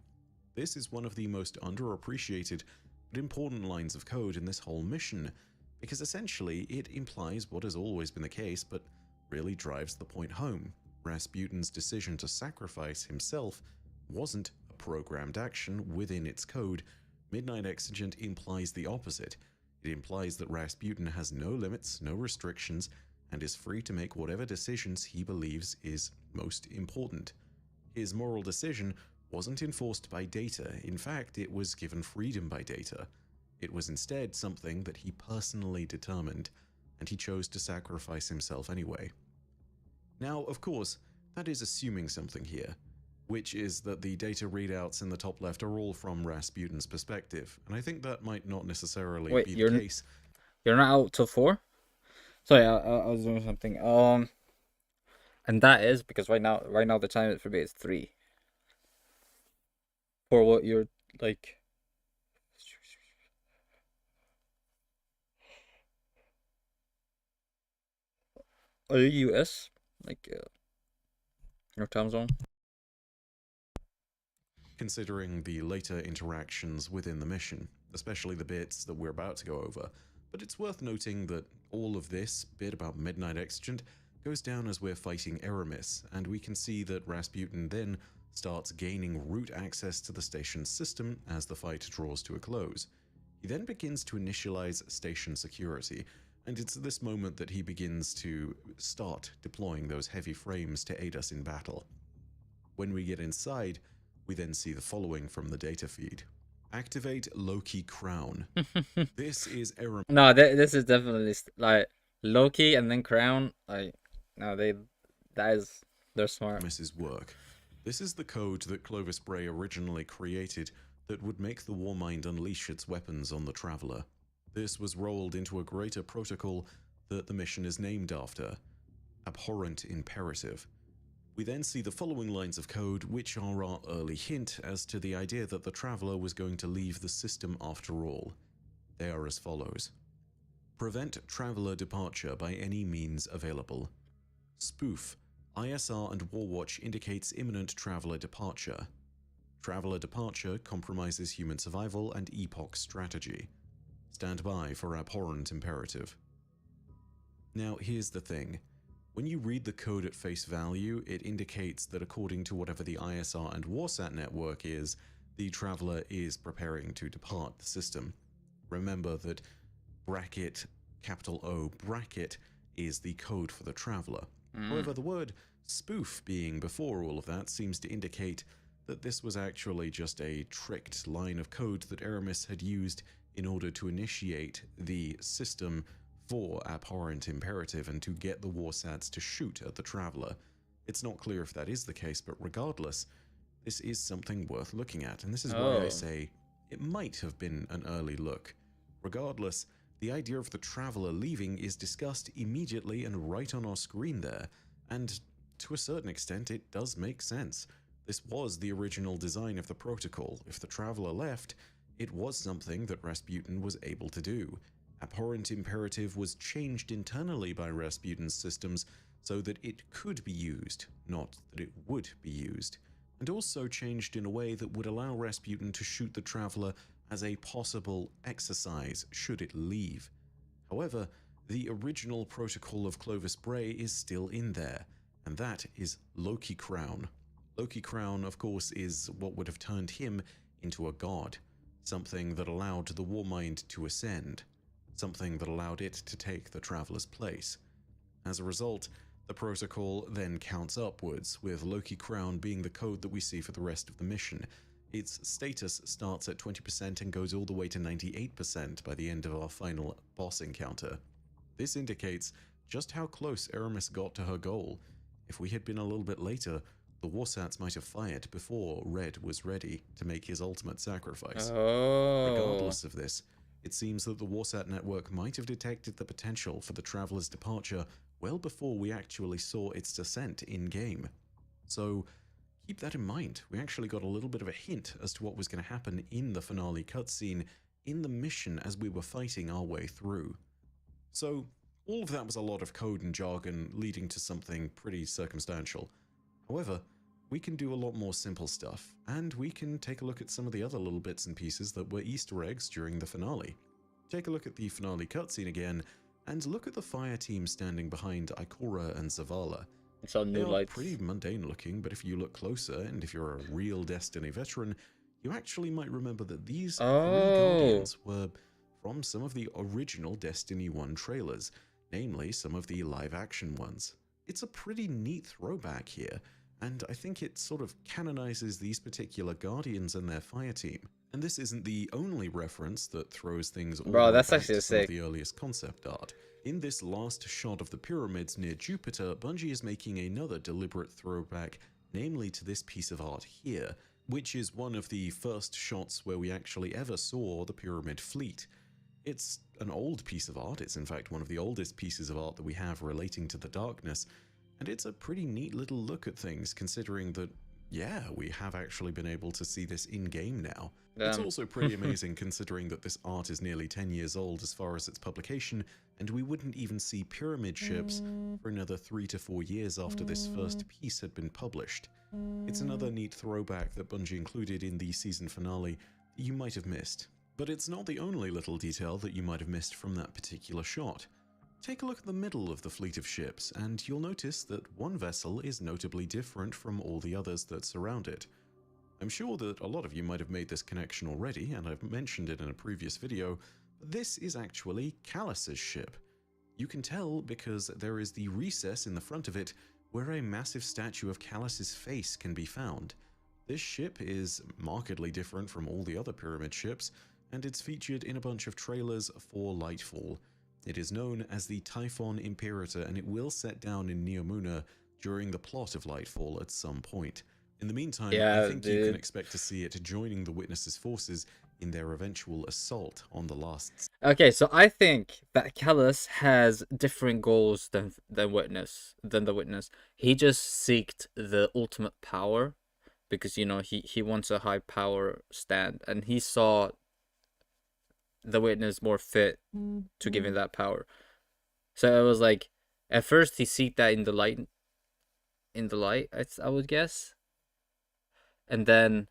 This is one of the most underappreciated but important lines of code in this whole mission, because essentially it implies what has always been the case but really drives the point home. Rasputin's decision to sacrifice himself wasn't a programmed action within its code. Midnight Exigent implies the opposite. It implies that Rasputin has no limits, no restrictions, and is free to make whatever decisions he believes is most important. His moral decision wasn't enforced by data. In fact, it was given freedom by data. It was instead something that he personally determined, and he chose to sacrifice himself anyway. Now, of course, that is assuming something here, which is that the data readouts in the top left are all from Rasputin's perspective, and I think that might not necessarily be the case.
You're not out till 4? Sorry, I was doing something. And that is because right now the time for me is 3. For what you're like. Are you US? Like, your time zone?
Considering the later interactions within the mission, especially the bits that we're about to go over, but it's worth noting that all of this bit about Midnight Exigent goes down as we're fighting Aramis, and we can see that Rasputin then starts gaining root access to the station's system as the fight draws to a close. He then begins to initialize station security, and it's at this moment that he begins to start deploying those heavy frames to aid us in battle. When we get inside, we then see the following from the data feed. Activate Loki Crown. This is Aramis.
No, this is definitely like Loki and then Crown. Like, no, they're smart.
Mrs. Work. This is the code that Clovis Bray originally created that would make the Warmind unleash its weapons on the Traveler. This was rolled into a greater protocol that the mission is named after, Abhorrent Imperative. We then see the following lines of code, which are our early hint as to the idea that the Traveler was going to leave the system after all. They are as follows. Prevent Traveler departure by any means available. Spoof. ISR and Warwatch indicates imminent Traveler departure. Traveler departure compromises human survival and epoch strategy. Stand by for Abhorrent Imperative. Now, here's the thing. When you read the code at face value, it indicates that according to whatever the ISR and Warsat network is, the Traveler is preparing to depart the system. Remember that bracket, capital O, bracket, is the code for the Traveler. However, the word spoof being before all of that seems to indicate that this was actually just a tricked line of code that Aramis had used in order to initiate the system for abhorrent imperative and to get the Warsats to shoot at the Traveler. It's not clear if that is the case, but regardless, this is something worth looking at, and this is why I say it might have been an early look. Regardless, the idea of the Traveler leaving is discussed immediately and right on our screen there, and to a certain extent it does make sense. This was the original design of the protocol. If the Traveler left, it was something that Rasputin was able to do. Abhorrent imperative was changed internally by Rasputin's systems so that it could be used, not that it would be used, and also changed in a way that would allow Rasputin to shoot the Traveler as a possible exercise should it leave. However, the original protocol of Clovis Bray is still in there, and that is Loki Crown. Loki Crown, of course, is what would have turned him into a god, something that allowed the Warmind to ascend, something that allowed it to take the Traveler's place. As a result, the protocol then counts upwards, with Loki Crown being the code that we see for the rest of the mission. Its status starts at 20% and goes all the way to 98% by the end of our final boss encounter. This indicates just how close Aramis got to her goal. If we had been a little bit later, the Warsats might have fired before Red was ready to make his ultimate sacrifice. Regardless of this, it seems that the Warsat network might have detected the potential for the Traveler's departure well before we actually saw its descent in-game. So keep that in mind. We actually got a little bit of a hint as to what was going to happen in the finale cutscene in the mission as we were fighting our way through. So all of that was a lot of code and jargon leading to something pretty circumstantial. However, we can do a lot more simple stuff, and we can take a look at some of the other little bits and pieces that were Easter eggs during the finale. Take a look at the finale cutscene again, and look at the fire team standing behind Ikora and Zavala.
It's on new lights.
Pretty mundane looking, but if you look closer, and if you're a real Destiny veteran, you actually might remember that these three Guardians were from some of the original Destiny 1 trailers, namely some of the live-action ones. It's a pretty neat throwback here, and I think it sort of canonizes these particular Guardians and their fire team. And this isn't the only reference that throws things all the way back to some of the earliest concept art. In this last shot of the pyramids near Jupiter, Bungie is making another deliberate throwback, namely to this piece of art here, which is one of the first shots where we actually ever saw the pyramid fleet. It's an old piece of art, it's in fact one of the oldest pieces of art that we have relating to the darkness, and it's a pretty neat little look at things considering that, yeah, we have actually been able to see this in-game now. It's also pretty amazing considering that this art is nearly 10 years old as far as its publication, and we wouldn't even see pyramid ships for another 3 to 4 years after this first piece had been published. It's another neat throwback that Bungie included in the season finale that you might have missed. But it's not the only little detail that you might have missed from that particular shot. Take a look at the middle of the fleet of ships, and you'll notice that one vessel is notably different from all the others that surround it. I'm sure that a lot of you might have made this connection already, and I've mentioned it in a previous video, but this is actually Callus's ship. You can tell because there is the recess in the front of it where a massive statue of Callus's face can be found. This ship is markedly different from all the other pyramid ships, and it's featured in a bunch of trailers for Lightfall. It is known as the Typhon Imperator, and it will set down in Neomuna during the plot of Lightfall at some point. In the meantime, I think you can expect to see it joining the Witness's forces in their eventual assault on the last...
Okay, so I think that Callus has different goals than the Witness. He just seeked the ultimate power because, you know, he wants a high power stand, and he saw the Witness more fit to give him that power. So it was like, at first he seeked that in the light, I would guess. And then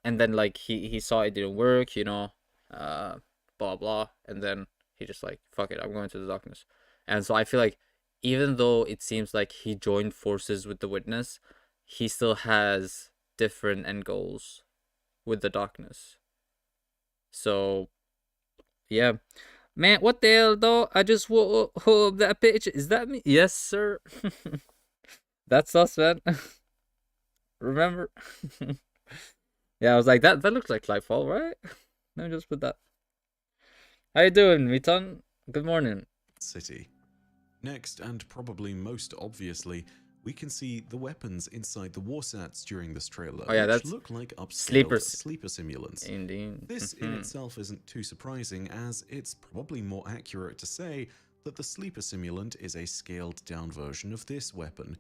like he saw it didn't work, you know, blah blah, and then he just like, fuck it, I'm going to the darkness. And so I feel like even though it seems like he joined forces with the Witness, he still has different end goals with the darkness. So yeah, man, what the hell though? I just woke up that picture. Is that me? Yes, sir. That's us, man. Remember? Yeah, I was like, that looks like Lightfall, right? Let me just put that. How you doing, Mitan? Good morning.
city. Next, and probably most obviously, we can see the weapons inside the warsats during this trailer,
Oh yeah,
which
that's
look like
sleeper
upscaled sleeper simulants.
Indeed.
This in itself isn't too surprising, as it's probably more accurate to say that the sleeper simulant is a scaled down version of this weapon.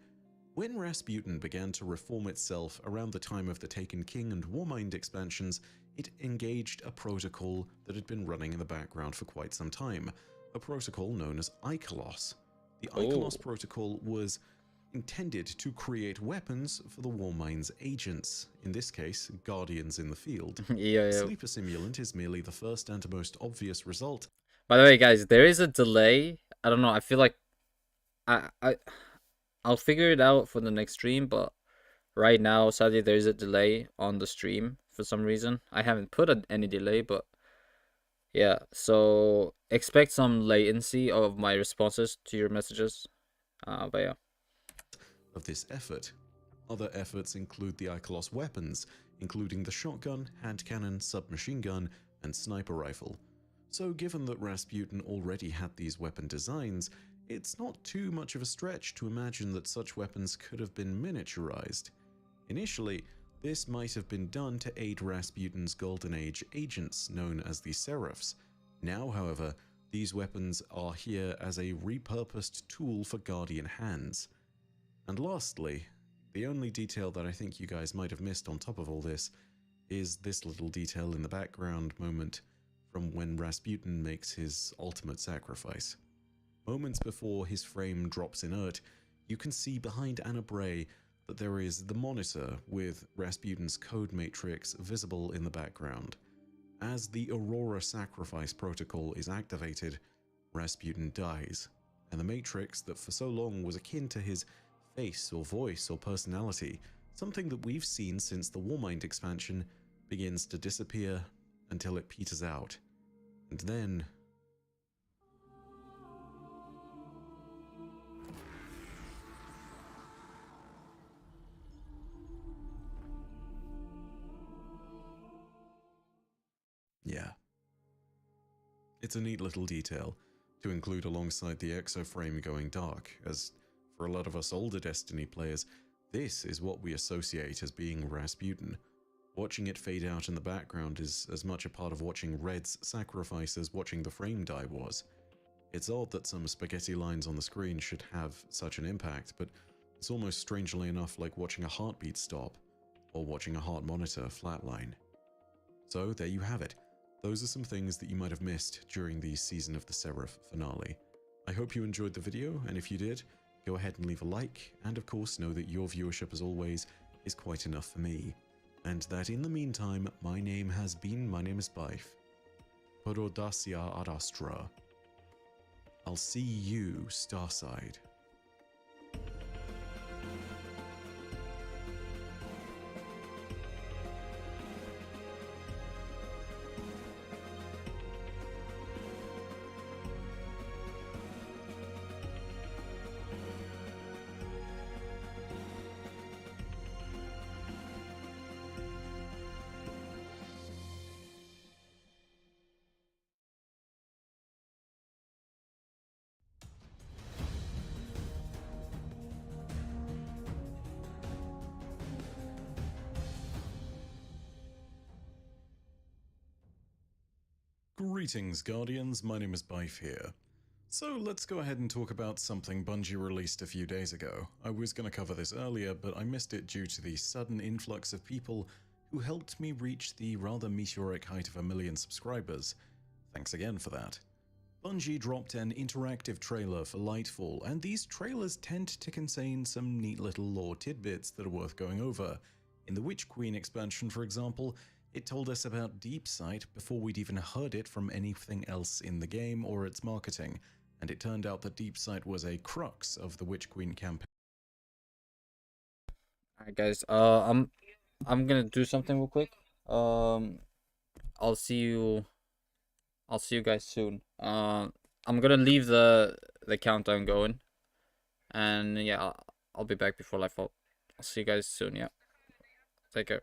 When Rasputin began to reform itself around the time of the Taken King and Warmind expansions, it engaged a protocol that had been running in the background for quite some time, a protocol known as Icolos. The Icolos protocol was intended to create weapons for the Warmind's agents, in this case, guardians in the field.
Yeah.
Sleeper Simulant is merely the first and most obvious result.
By the way, guys, there is a delay. I don't know. I feel like I'll figure it out for the next stream, but right now, sadly, there is a delay on the stream for some reason. I haven't put any delay, but yeah. So expect some latency of my responses to your messages. But yeah.
Of this effort. Other efforts include the Icolos weapons, including the shotgun, hand cannon, submachine gun, and sniper rifle. So given that Rasputin already had these weapon designs, it's not too much of a stretch to imagine that such weapons could have been miniaturized. Initially, this might have been done to aid Rasputin's Golden Age agents, known as the Seraphs. Now, however, these weapons are here as a repurposed tool for Guardian hands. And lastly, the only detail that I think you guys might have missed on top of all this is this little detail in the background moment from when Rasputin makes his ultimate sacrifice. Moments before his frame drops inert, you can see behind Anna Bray that there is the monitor with Rasputin's code matrix visible in the background. As the Aurora sacrifice protocol is activated, Rasputin dies, and the matrix that for so long was akin to his face or voice or personality, something that we've seen since the Warmind expansion, begins to disappear until it peters out. And then... yeah. It's a neat little detail to include alongside the exoframe going dark, as for a lot of us older Destiny players, this is what we associate as being Rasputin. Watching it fade out in the background is as much a part of watching Red's sacrifice as watching the frame die was. It's odd that some spaghetti lines on the screen should have such an impact, but it's almost strangely enough like watching a heartbeat stop, or watching a heart monitor flatline. So there you have it. Those are some things that you might have missed during the Season of the Seraph finale. I hope you enjoyed the video, and if you did, go ahead and leave a like, and of course know that your viewership as always is quite enough for me. And that in the meantime, my name is Bife. Pododacia ad Astra. I'll see you, Starside. Greetings, Guardians, my name is Bife here. So let's go ahead and talk about something Bungie released a few days ago. I was going to cover this earlier, but I missed it due to the sudden influx of people who helped me reach the rather meteoric height of 1 million subscribers. Thanks again for that. Bungie dropped an interactive trailer for Lightfall, and these trailers tend to contain some neat little lore tidbits that are worth going over. In the Witch Queen expansion, for example, it told us about Deep Sight before we'd even heard it from anything else in the game or its marketing, and it turned out that Deep Sight was a crux of the Witch Queen campaign.
Alright guys, I'm gonna do something real quick. I'll see you guys soon. I'm gonna leave the countdown going, and yeah, I'll be back before Lightfall. I'll see you guys soon. Yeah, take care.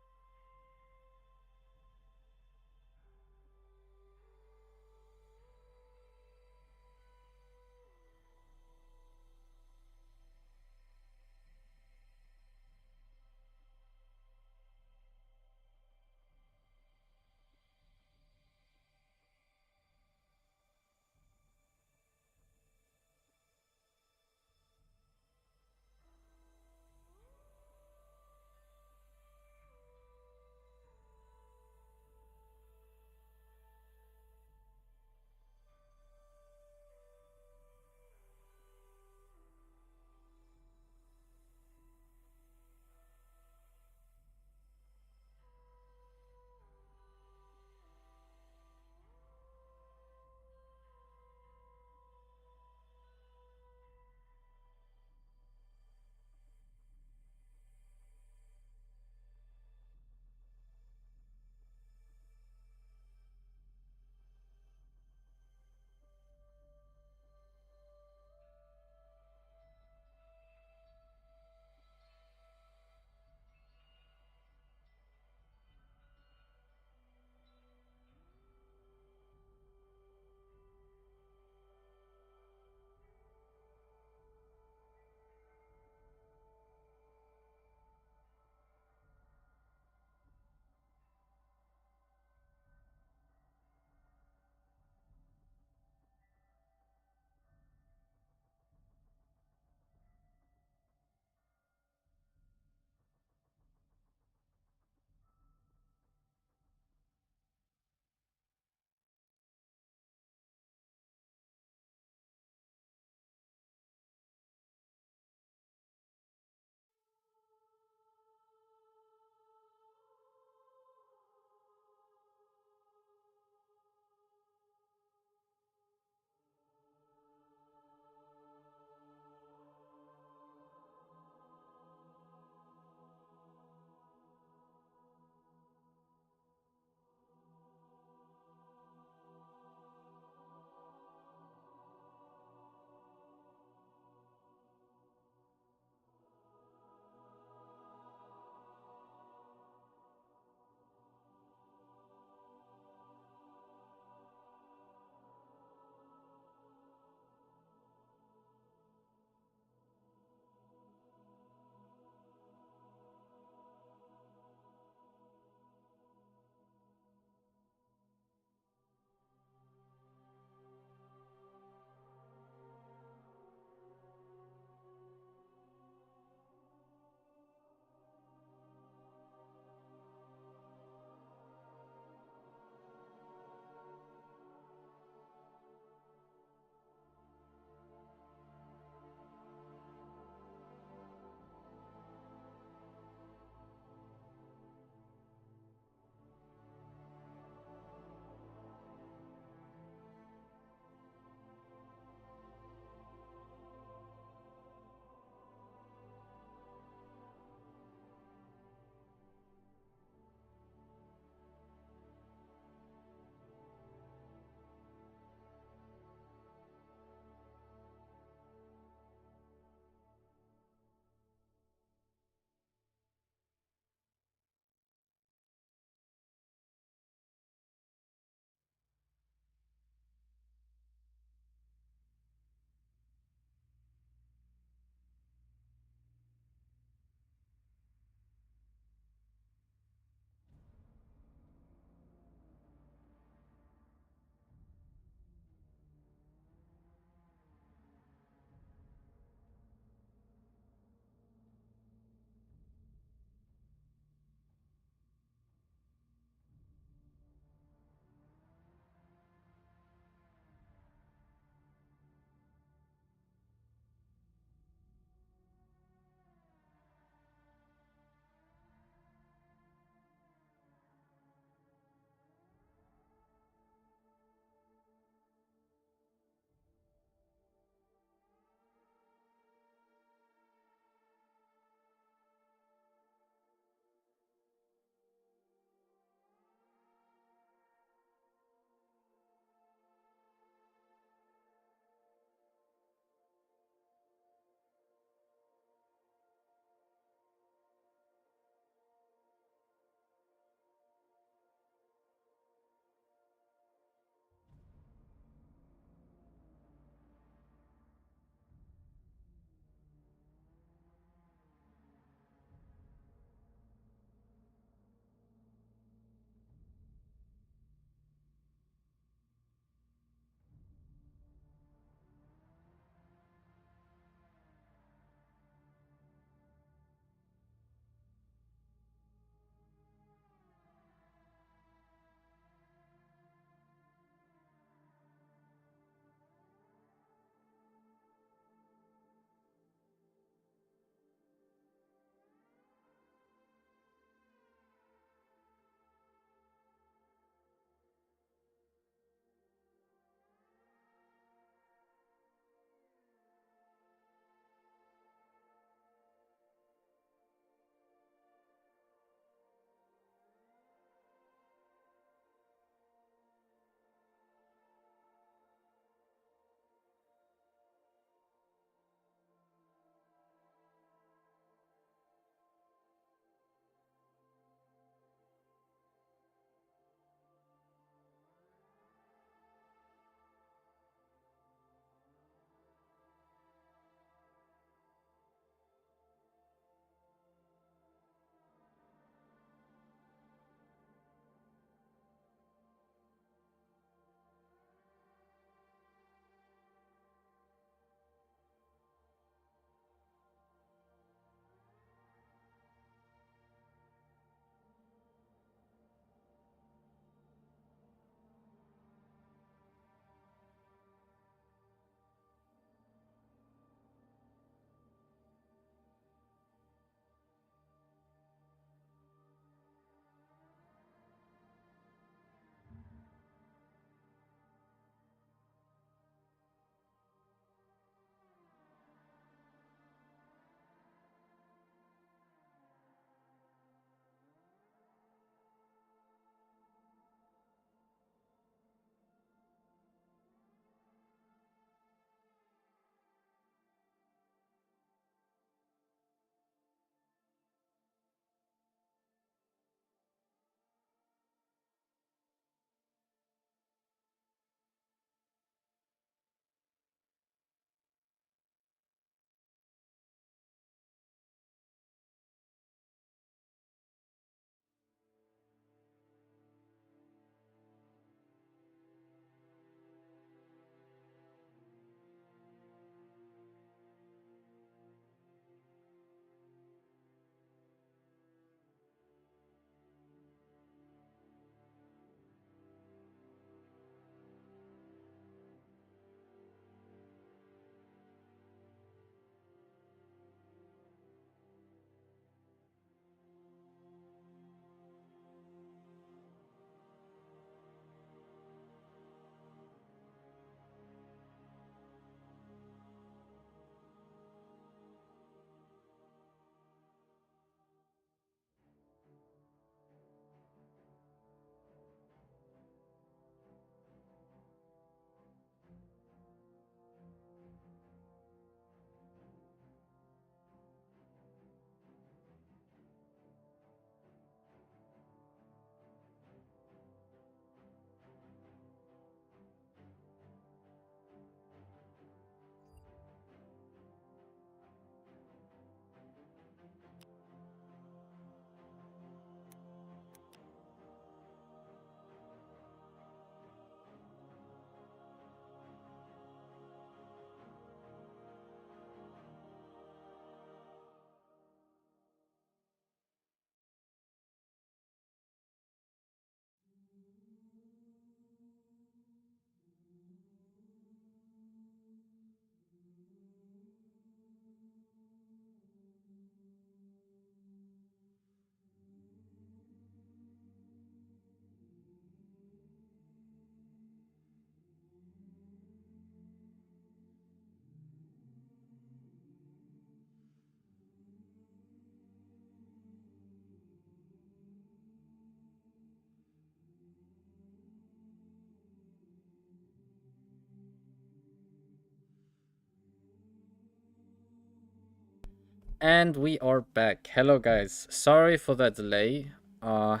And we are back. Hello guys. Sorry for the delay. Oh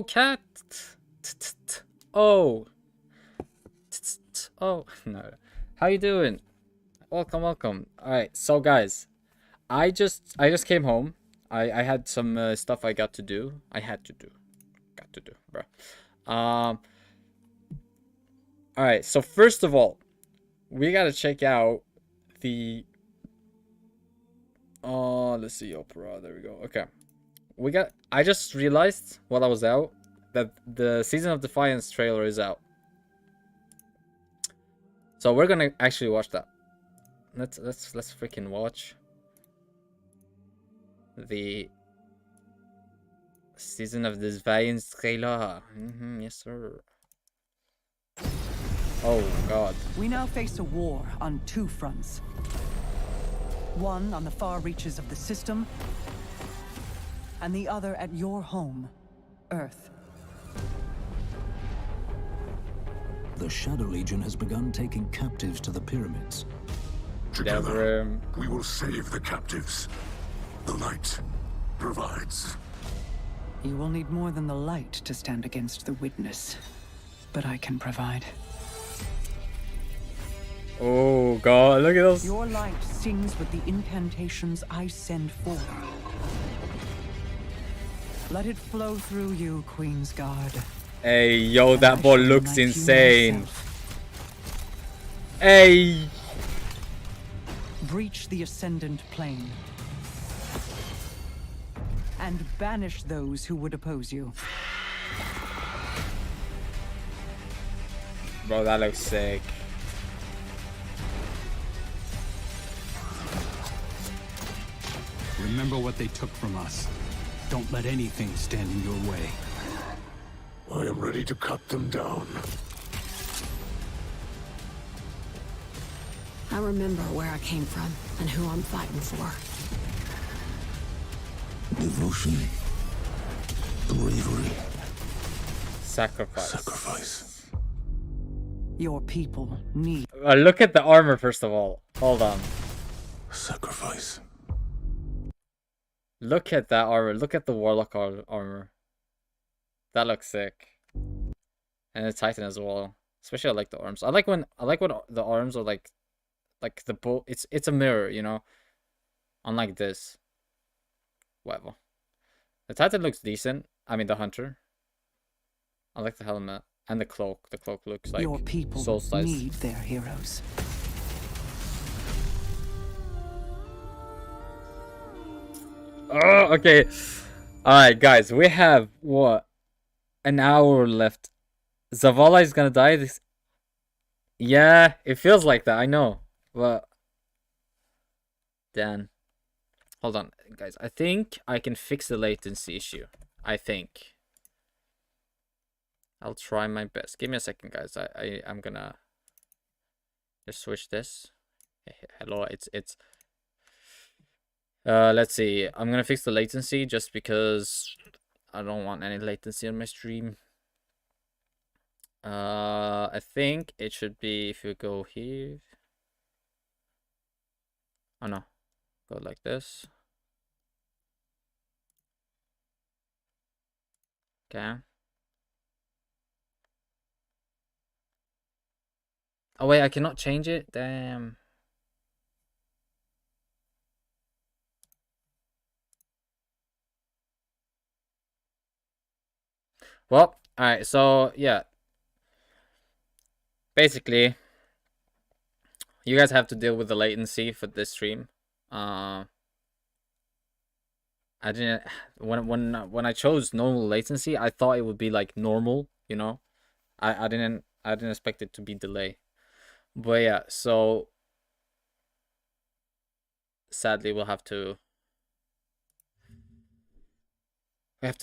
cat. Oh. Oh no. How you doing? Welcome, welcome. Alright, so guys, I just came home. I had some stuff I got to do. Got to do, bro. Alright, so first of all, we gotta check out the let's see, Opera. There we go. Okay. I just realized while I was out that the Season of Defiance trailer is out. So we're gonna actually watch that. Let's freaking watch the Season of Defiance trailer. Yes, sir. Oh god.
We now face a war on two fronts. One on the far reaches of the system, and the other at your home, Earth.
The Shadow Legion has begun taking captives to the pyramids.
Together, we will save the captives. The light provides.
You will need more than the light to stand against the witness, but I can provide.
Oh god, look at those.
Your light sings with the incantations I send forth. Let it flow through you, Queen's Guard.
Hey, yo, that ball looks insane. Hey.
Breach the Ascendant Plane. And banish those who would oppose you.
Bro, that looks sick.
Remember what they took from us. Don't let anything stand in your way.
I am ready to cut them down.
I remember where I came from and who I'm fighting for.
Devotion. Bravery.
Sacrifice.
Your people need.
Look at the armor first of all. Hold on.
Sacrifice.
Look at that armor. Look at the Warlock armor. That looks sick. And the Titan as well. Especially I like the arms. I like when the arms are like the bow. It's a mirror, you know. Unlike this. Whatever. The Titan looks decent. I mean the Hunter. I like the helmet and the cloak. The cloak looks like
your people
soul size.
Need their heroes.
Oh, okay. Alright, guys. We have, what? An hour left. Zavala is gonna die this... Yeah, it feels like that, I know. But... Dan. Hold on, guys. I think I can fix the latency issue. I think. I'll try my best. Give me a second, guys. I'm gonna... just switch this. Hello, it's... let's see. I'm gonna fix the latency just because I don't want any latency on my stream. I think it should be if you go here. Oh no, go like this. Okay. Oh wait, I cannot change it. Damn. Well, alright, so yeah. Basically, you guys have to deal with the latency for this stream. I didn't when I chose normal latency, I thought it would be like normal, you know. I didn't expect it to be delay. But yeah, so sadly we'll have to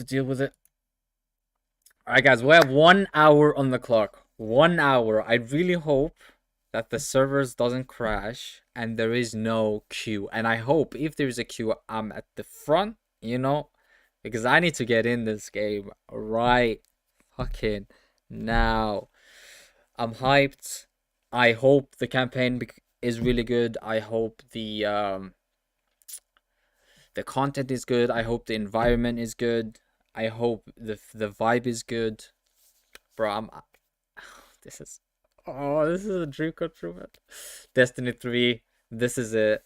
deal with it. Alright guys, we have 1 hour on the clock. 1 hour. I really hope that the servers doesn't crash and there is no queue. And I hope if there's a queue, I'm at the front, you know, because I need to get in this game right fucking now. I'm hyped. I hope the campaign is really good. I hope the the content is good. I hope the environment is good. I hope the vibe is good. Bro, this is a dream come true, man. Destiny 3. This is it.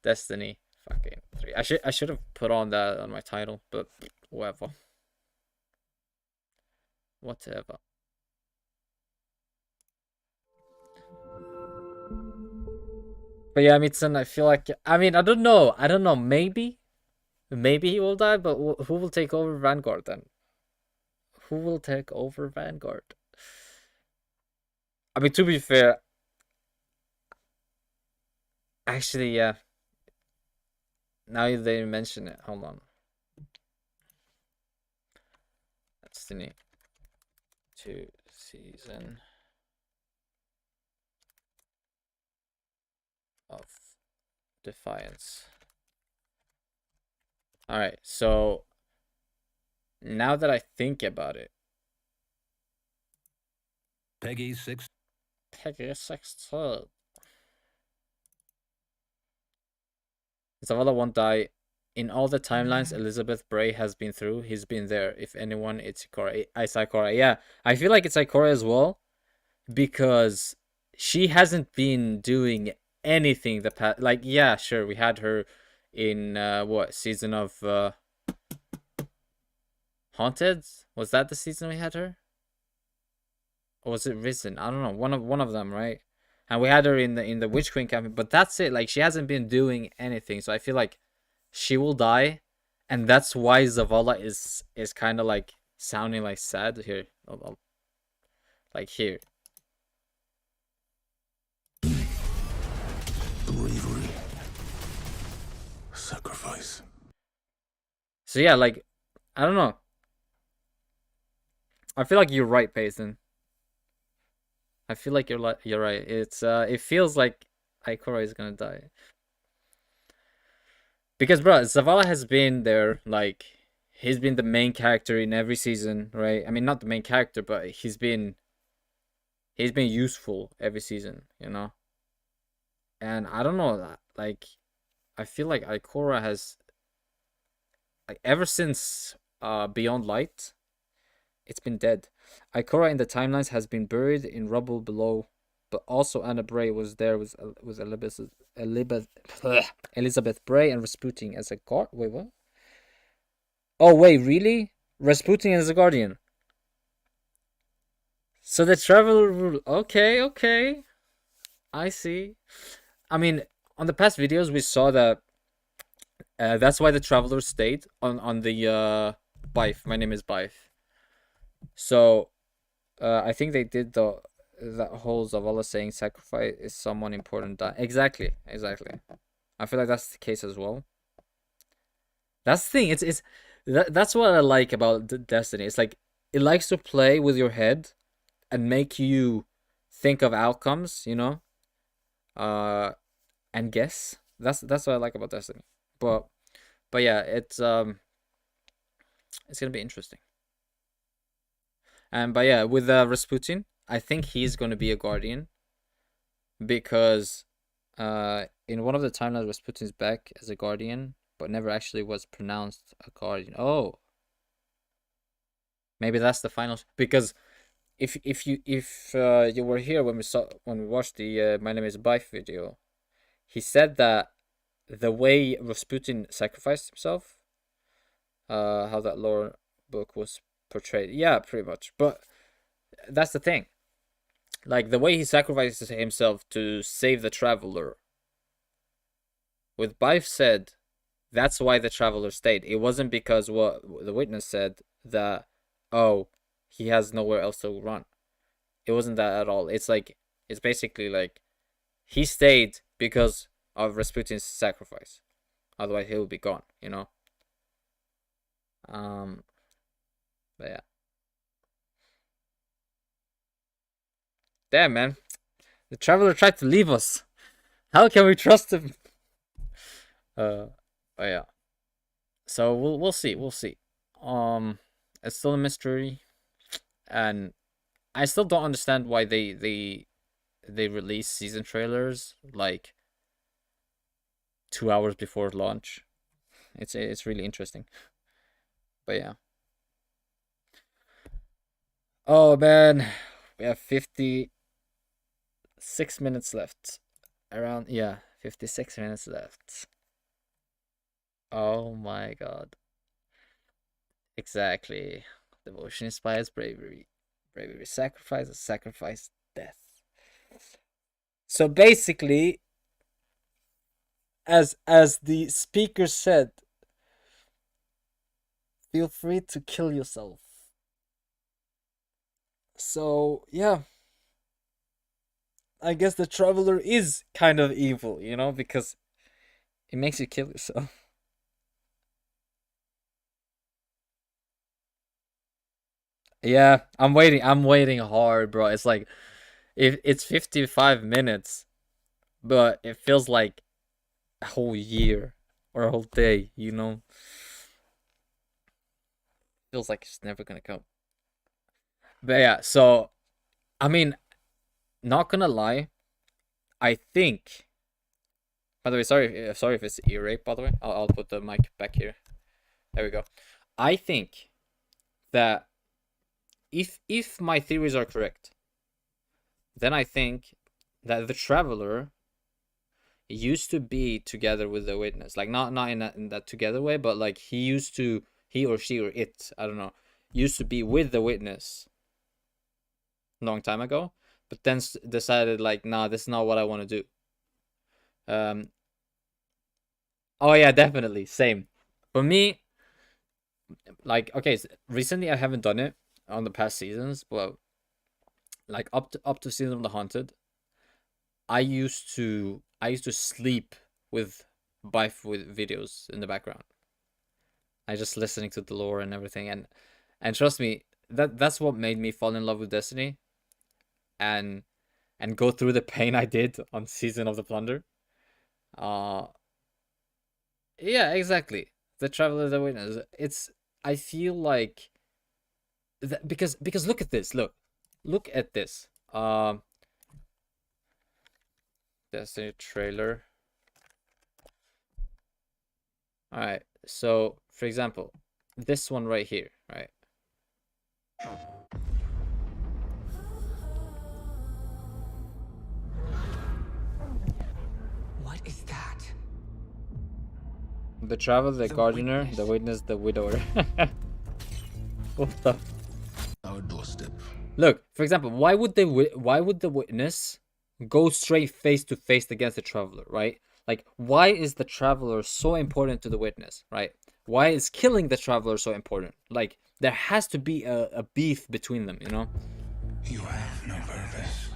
Destiny fucking 3. I should have put on that on my title, but whatever. Whatever. But yeah, Mitsun, I feel like, I mean, I don't know. Maybe he will die, but who will take over Vanguard then? Who will take over Vanguard? I mean, to be fair, actually, yeah. Now they mention it. Hold on. Destiny 2 season of Defiance. Alright, so now that I think about it,
Peggy 6.
Peggy 16. Zavala won't die. In all the timelines Elizabeth Bray has been through, he's been there. If anyone, it's Ikora. Ikora. Yeah, I feel like it's Ikora as well, because she hasn't been doing anything the past. Like, yeah, sure, we had her in what season of Haunted? Was that the season we had her? Or was it Risen? I don't know. One of them, right? And we had her in the Witch Queen campaign, but that's it. Like, she hasn't been doing anything, so I feel like she will die, and that's why Zavala is kind of like sounding like sad here. Like here.
Bravery. Sacrifice.
So yeah, like, I don't know. I feel like you're right, Payson. I feel like you're right. It's it feels like Ikora is gonna die. Because, bro, Zavala has been there, like, he's been the main character in every season, right? I mean, not the main character, but he's been useful every season, you know? And I don't know, like, I feel like Ikora has, like, ever since Beyond Light, it's been dead. Ikora in the timelines has been buried in rubble below, but also Anna Bray was there with Elizabeth Bray and Rasputin as a guard. Wait, what? Oh, wait, really? Rasputin as a guardian. So the traveler... Okay. I see. I mean, on the past videos, we saw that that's why the traveler stayed on the Bife. My name is Bife. So, I think they did that whole Zavala saying sacrifice is someone important. Exactly. I feel like that's the case as well. That's the thing. That's what I like about Destiny. It's like, it likes to play with your head and make you think of outcomes, you know, and guess. That's what I like about Destiny. But yeah, it's gonna be interesting. But yeah, with Rasputin, I think he's gonna be a guardian, because in one of the timelines, Rasputin's back as a guardian, but never actually was pronounced a guardian. Oh, maybe that's the final. Because if you were here when we watched the My Name Is Bife video, he said that the way Rasputin sacrificed himself, how that lore book was portrayed. Yeah, pretty much. But that's the thing. Like, the way he sacrifices himself to save the traveler. With Bife said, that's why the traveler stayed. It wasn't because what the witness said, that, oh, he has nowhere else to run. It wasn't that at all. It's like, it's basically like, he stayed because of Rasputin's sacrifice. Otherwise, he would be gone, you know? But yeah. Damn, man. The traveler tried to leave us. How can we trust him? But yeah. So we'll see. It's still a mystery, and I still don't understand why they release season trailers like 2 hours before launch. It's really interesting. But yeah. Oh man, we have 56 minutes left. Around, yeah, 56 minutes left. Oh my god. Exactly. Devotion inspires bravery. Bravery sacrifices, sacrifice death. So basically, as the speaker said, feel free to kill yourself. So yeah, I guess the traveler is kind of evil, you know, because it makes you kill yourself. Yeah, I'm waiting hard, bro. It's like, if it's 55 minutes, but it feels like a whole year or a whole day, you know? Feels like it's never gonna come. But yeah, so I mean, not gonna lie, I think. By the way, sorry if it's ear rape. By the way, I'll put the mic back here. There we go. I think that if my theories are correct, then I think that the traveler used to be together with the witness, like not in that together way, but like he or she or it, I don't know, used to be with the witness long time ago, but then decided like, nah, this is not what I want to do. Oh yeah, definitely same. For me, like, okay, so recently I haven't done it on the past seasons, but like up to Season of the Haunted, I used to sleep with videos in the background. I just listening to the lore and everything, and trust me, that's what made me fall in love with Destiny, and go through the pain I did on Season of the Plunder. Yeah, exactly. The Traveler, the Witness. I feel like because look at this. Look at this. Destiny trailer. All right. So, for example, this one right here, right?
What is that?
The Traveler, the Gardener,
Witness.
the Witness, the Widower. What the?
Our doorstep.
Look, for example, why would the Witness go straight face to face against the Traveler, right? Like, why is the Traveler so important to the Witness, right? Why is killing the Traveler so important? Like, there has to be a beef between them, you know?
You have no purpose.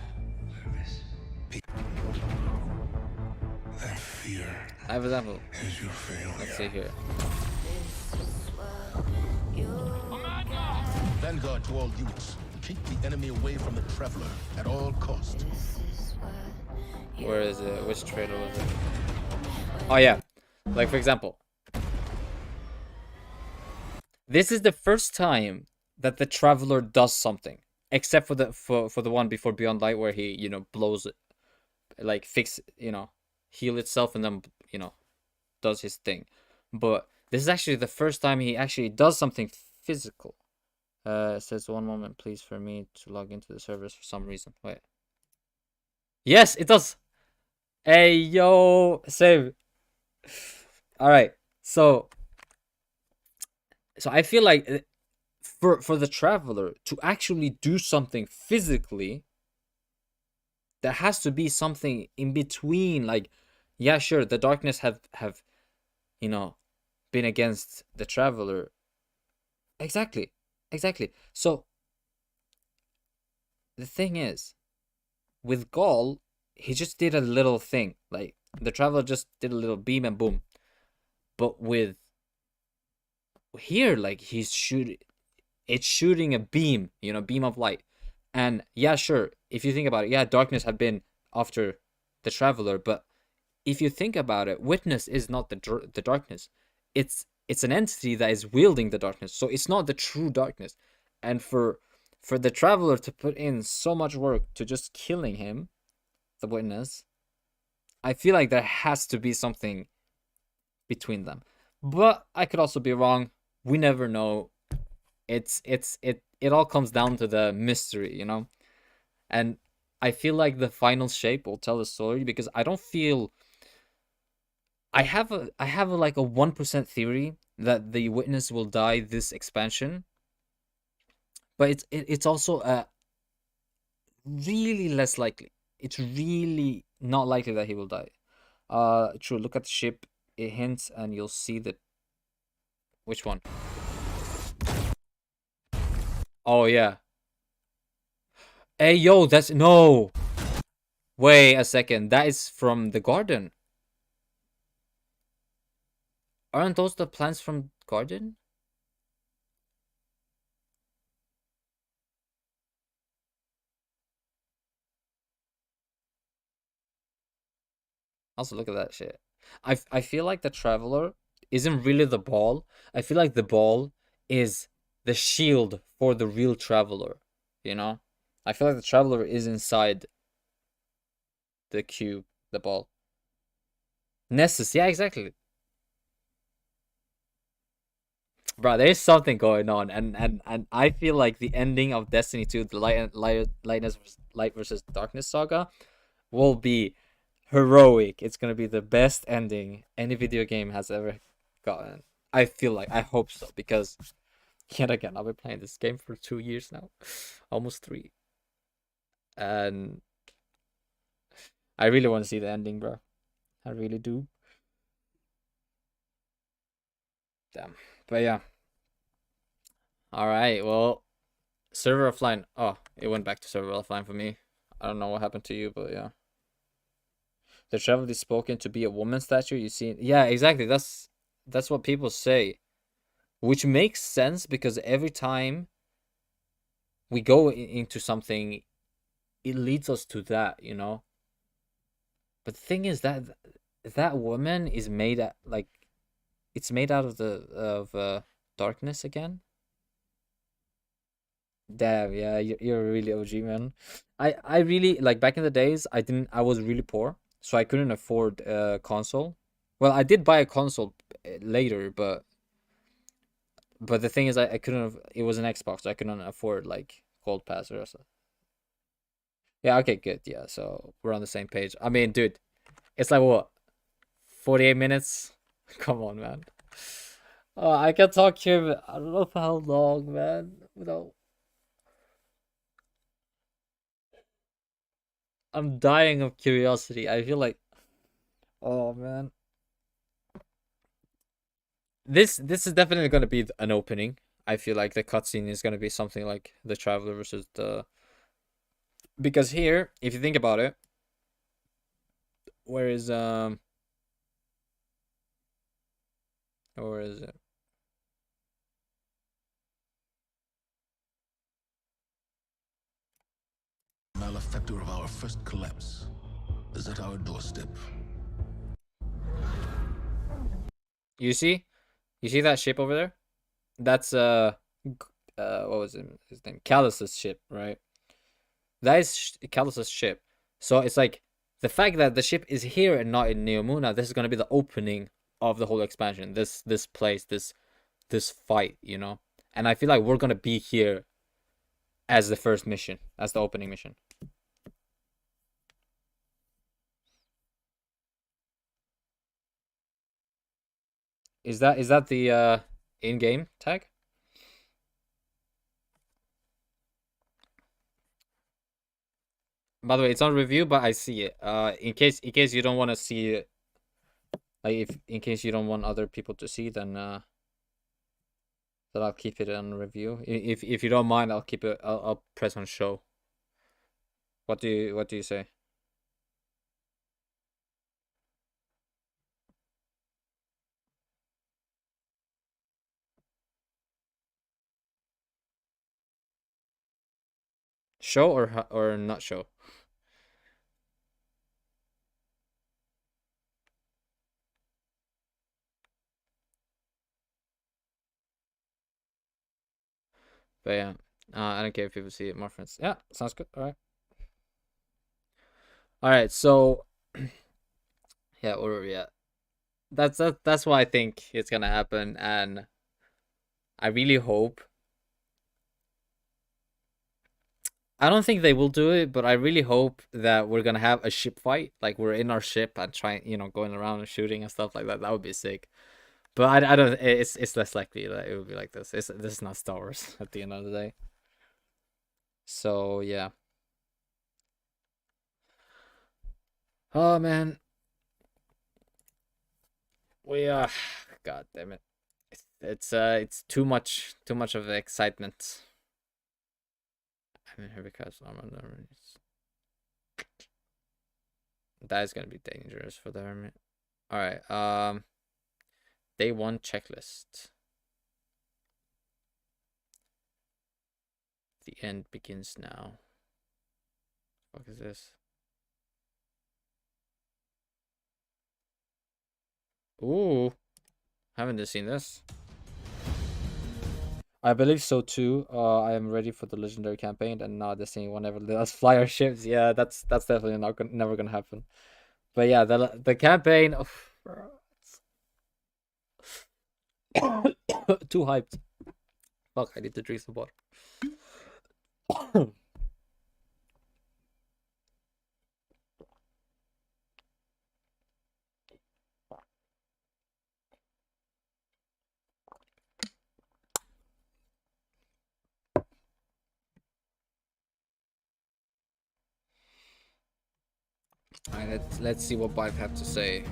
That fear
I have an example.
is your failure.
Let's see here.
Vanguard to all units. Keep the enemy away from the Traveler at all costs.
Where is it? Which trailer was it? Oh yeah, like for example, this is the first time that the Traveler does something, except for the one before Beyond Light, where he, you know, blows it, like heal itself and then, you know, does his thing. But this is actually the first time he actually does something physical. It says, one moment please for me to log into the servers for some reason. Wait. Yes, it does. Hey yo, save. All right, so I feel like for the Traveler to actually do something physically, there has to be something in between. Like, yeah, sure, the darkness have you know, been against the Traveler. Exactly. So the thing is, with Gaul, he just did a little thing. Like, the Traveler just did a little beam and boom. But with here, like, it's shooting a beam, you know, beam of light. And yeah, sure, if you think about it, yeah, darkness had been after the Traveler, but if you think about it, Witness is not the darkness. It's an entity that is wielding the darkness, so it's not the true darkness. And for the Traveler to put in so much work to just killing him, the Witness, I feel like there has to be something between them. But I could also be wrong. We never know. It all comes down to the mystery, you know? And I feel like the final shape will tell the story, because I don't feel I have a like a 1% theory that the witness will die this expansion. But it's also really less likely. It's really not likely that he will die. True, look at the ship. It hints and you'll see that. Which one? Oh yeah. Hey yo, that's no. Wait a second. That is from the garden. Aren't those the plants from garden? Also, look at that shit. I feel like the traveler isn't really the ball. I feel like the ball is the shield for the real traveler. You know? I feel like the traveler is inside the cube, the ball. Nessus, yeah, exactly. Bro, there's something going on, and I feel like the ending of Destiny 2, the light versus darkness saga, will be heroic. It's gonna be the best ending any video game has ever gotten. I feel like, I hope so, because yet again, I've been playing this game for 2 years now, almost 3, and I really want to see the ending, bro. I really do. Damn, but yeah. All right, well, server offline. Oh, it went back to server offline for me. I don't know what happened to you, but yeah. The traveler is spoken to be a woman statue. You see, yeah, exactly. That's what people say, which makes sense, because every time we go into something, it leads us to that, you know. But the thing is that that woman is made like, it's made out of darkness again. Damn, yeah, you're really OG, man. I really, like, back in the days, I was really poor, so I couldn't afford a console. Well, I did buy a console later, but the thing is, I couldn't it was an Xbox, so I couldn't afford like Gold Pass or something. Yeah, okay, good. Yeah, so we're on the same page. I mean, dude, it's like what, 48 minutes? Come on, man. I can talk here, but I don't know for how long, man. Without, I'm dying of curiosity. I feel like, oh man, this is definitely gonna be an opening. I feel like the cutscene is gonna be something like the Traveler versus the, because here, if you think about it, where is where is it?
Malefactor of our first collapse is at our doorstep.
You see that ship over there? That's what was his name? Callus's ship, right? That is Callus's ship. So it's like, the fact that the ship is here and not in Neomuna, this is gonna be the opening of the whole expansion. This place, this fight, you know. And I feel like we're gonna be here as the first mission, as the opening mission. Is that the in-game tag? By the way, it's on review, but I see it. In case you don't want to see it, like, if in case you don't want other people to see, then I'll keep it on review. If you don't mind, I'll keep it. I'll press on show. What do you say? Show or not show? But yeah, I don't care if people see it. More friends. Yeah, sounds good. All right. All right. So yeah, where are we at? That's what I think it's gonna happen, and I really hope. I don't think they will do it, but I really hope that we're gonna have a ship fight, like we're in our ship and trying, going around and shooting and stuff like that. That would be sick. But I don't. It's less likely that it would be like this. This is not Star Wars at the end of the day. So yeah. Oh man. We God damn it. It's too much of the excitement. I mean, heavy cast armor. That is gonna be dangerous for the hermit. All right. Day 1 checklist. The end begins now. What is this? Ooh, haven't seen this. I believe so too. I am ready for the legendary campaign, and now Destiny will never let us fly our ships. Yeah, that's definitely never gonna happen. But yeah, the campaign. Oh, too hyped. Fuck, I need to drink some water. Alright, let's see what Vibe have to say.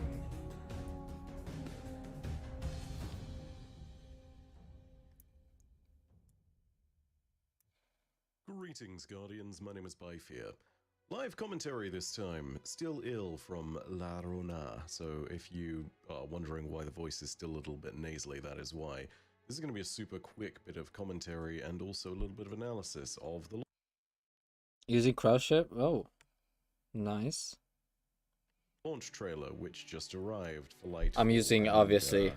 Greetings, Guardians. My name is Bife here. Live commentary this time. Still ill from La Rona, so if you are wondering why the voice is still a little bit nasally, that is why. This is going to be a super quick bit of commentary and also a little bit of analysis of the
Using cruise ship? Oh, nice.
Launch trailer, which just arrived for Lightfall.
I'm using, obviously,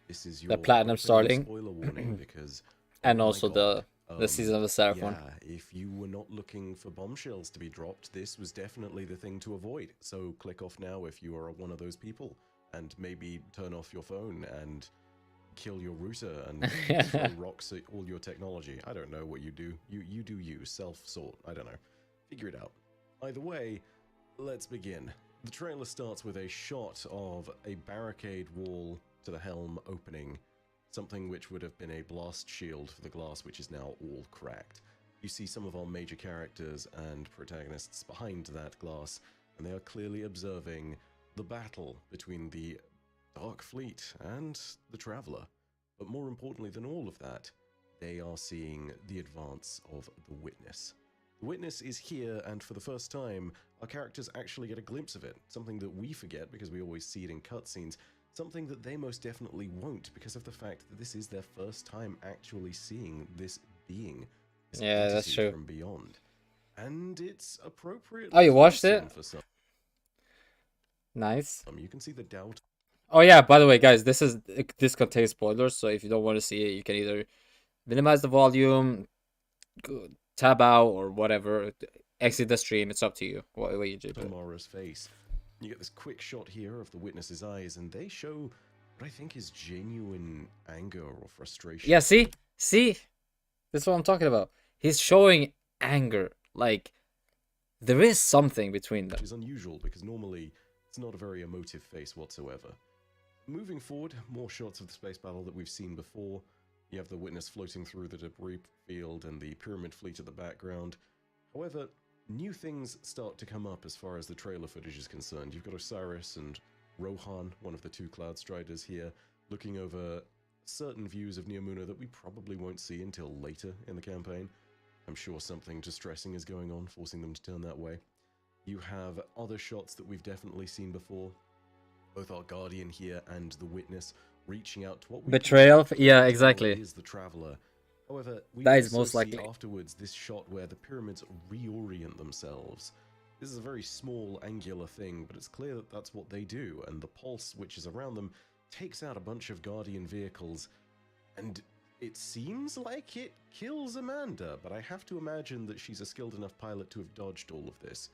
this is
the Platinum starting,
spoiler warning because,
and
oh
also
God,
the season of the Seraph one.
If you were not looking for bombshells to be dropped, this was definitely the thing to avoid. So click off now if you are one of those people, and maybe turn off your phone and kill your router and throw rocks at all your technology. I don't know what you do. You do you. Self-sort. I don't know. Figure it out. Either way, let's begin. The trailer starts with a shot of a barricade wall to the helm opening, something which would have been a blast shield for the glass, which is now all cracked. You see some of our major characters and protagonists behind that glass, and they are clearly observing the battle between the Dark Fleet and the Traveler. But more importantly than all of that, they are seeing the advance of the Witness. The Witness is here, and for the first time, our characters actually get a glimpse of it, something that we forget because we always see it in cutscenes, something that they most definitely won't because of the fact that this is their first time actually seeing this being. This
yeah, that's true.
From beyond. And it's appropriate.
Oh, you watched it?
For some.
Nice.
You can see the doubt.
Oh yeah, by the way, guys, this contains spoilers, so if you don't want to see it, you can either minimize the volume, tab out, or whatever. Exit the stream. It's up to you. What you do.
Tomorrow's face. You get this quick shot here of the Witness's eyes, and they show what I think is genuine anger or frustration.
Yeah, see? This is what I'm talking about. He's showing anger. Like, there is something between them.
Which is unusual, because normally it's not a very emotive face whatsoever. Moving forward, more shots of the space battle that we've seen before. You have the Witness floating through the debris field and the Pyramid Fleet at the background. However, new things start to come up as far as the trailer footage is concerned. You've got Osiris and Rohan, one of the two Cloud Striders here, looking over certain views of Neomuna that we probably won't see until later in the campaign. I'm sure something distressing is going on, forcing them to turn that way. You have other shots that we've definitely seen before. Both our Guardian here and the Witness reaching out to what we
Betrayal? Yeah, exactly.
Is the Traveler. However, we
that is
also
most likely.
See afterwards this shot where the pyramids reorient themselves. This is a very small, angular thing, but it's clear that that's what they do, and the pulse which is around them takes out a bunch of Guardian vehicles, and it seems like it kills Amanda, but I have to imagine that she's a skilled enough pilot to have dodged all of this.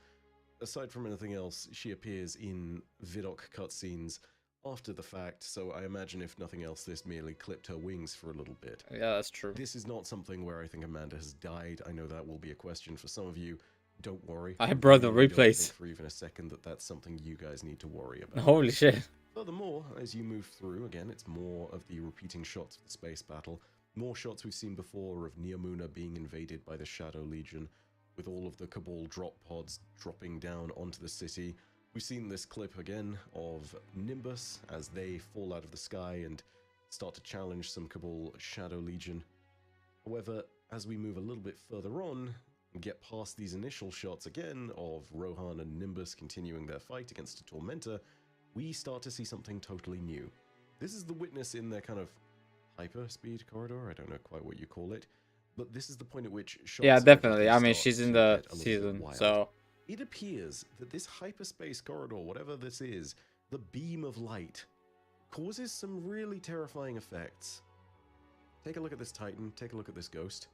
Aside from anything else, she appears in Vidocq cutscenes after the fact, so I imagine if nothing else, this merely clipped her wings for a little bit.
Yeah, that's true.
This is not something where I think Amanda has died. I know that will be a question for some of you. Don't worry.
I brought the
really don't
replays.
think for even a second that that's something you guys need to worry about.
Holy shit.
Furthermore, as you move through, again, it's more of the repeating shots of the space battle. More shots we've seen before of Neomuna being invaded by the Shadow Legion, with all of the Cabal drop pods dropping down onto the city. We've seen this clip again of Nimbus as they fall out of the sky and start to challenge some Cabal Shadow Legion. However, as we move a little bit further on and get past these initial shots again of Rohan and Nimbus continuing their fight against a Tormentor, we start to see something totally new. This is the Witness in their kind of hyper-speed corridor, I don't know quite what you call it, but this is the point at which shots
Yeah, definitely. I mean,
start
she's in
to
the
get a little bit
season,
wild.
so...
It appears that this hyperspace corridor, whatever this is, the beam of light, causes some really terrifying effects. Take a look at this Titan, take a look at this Ghost.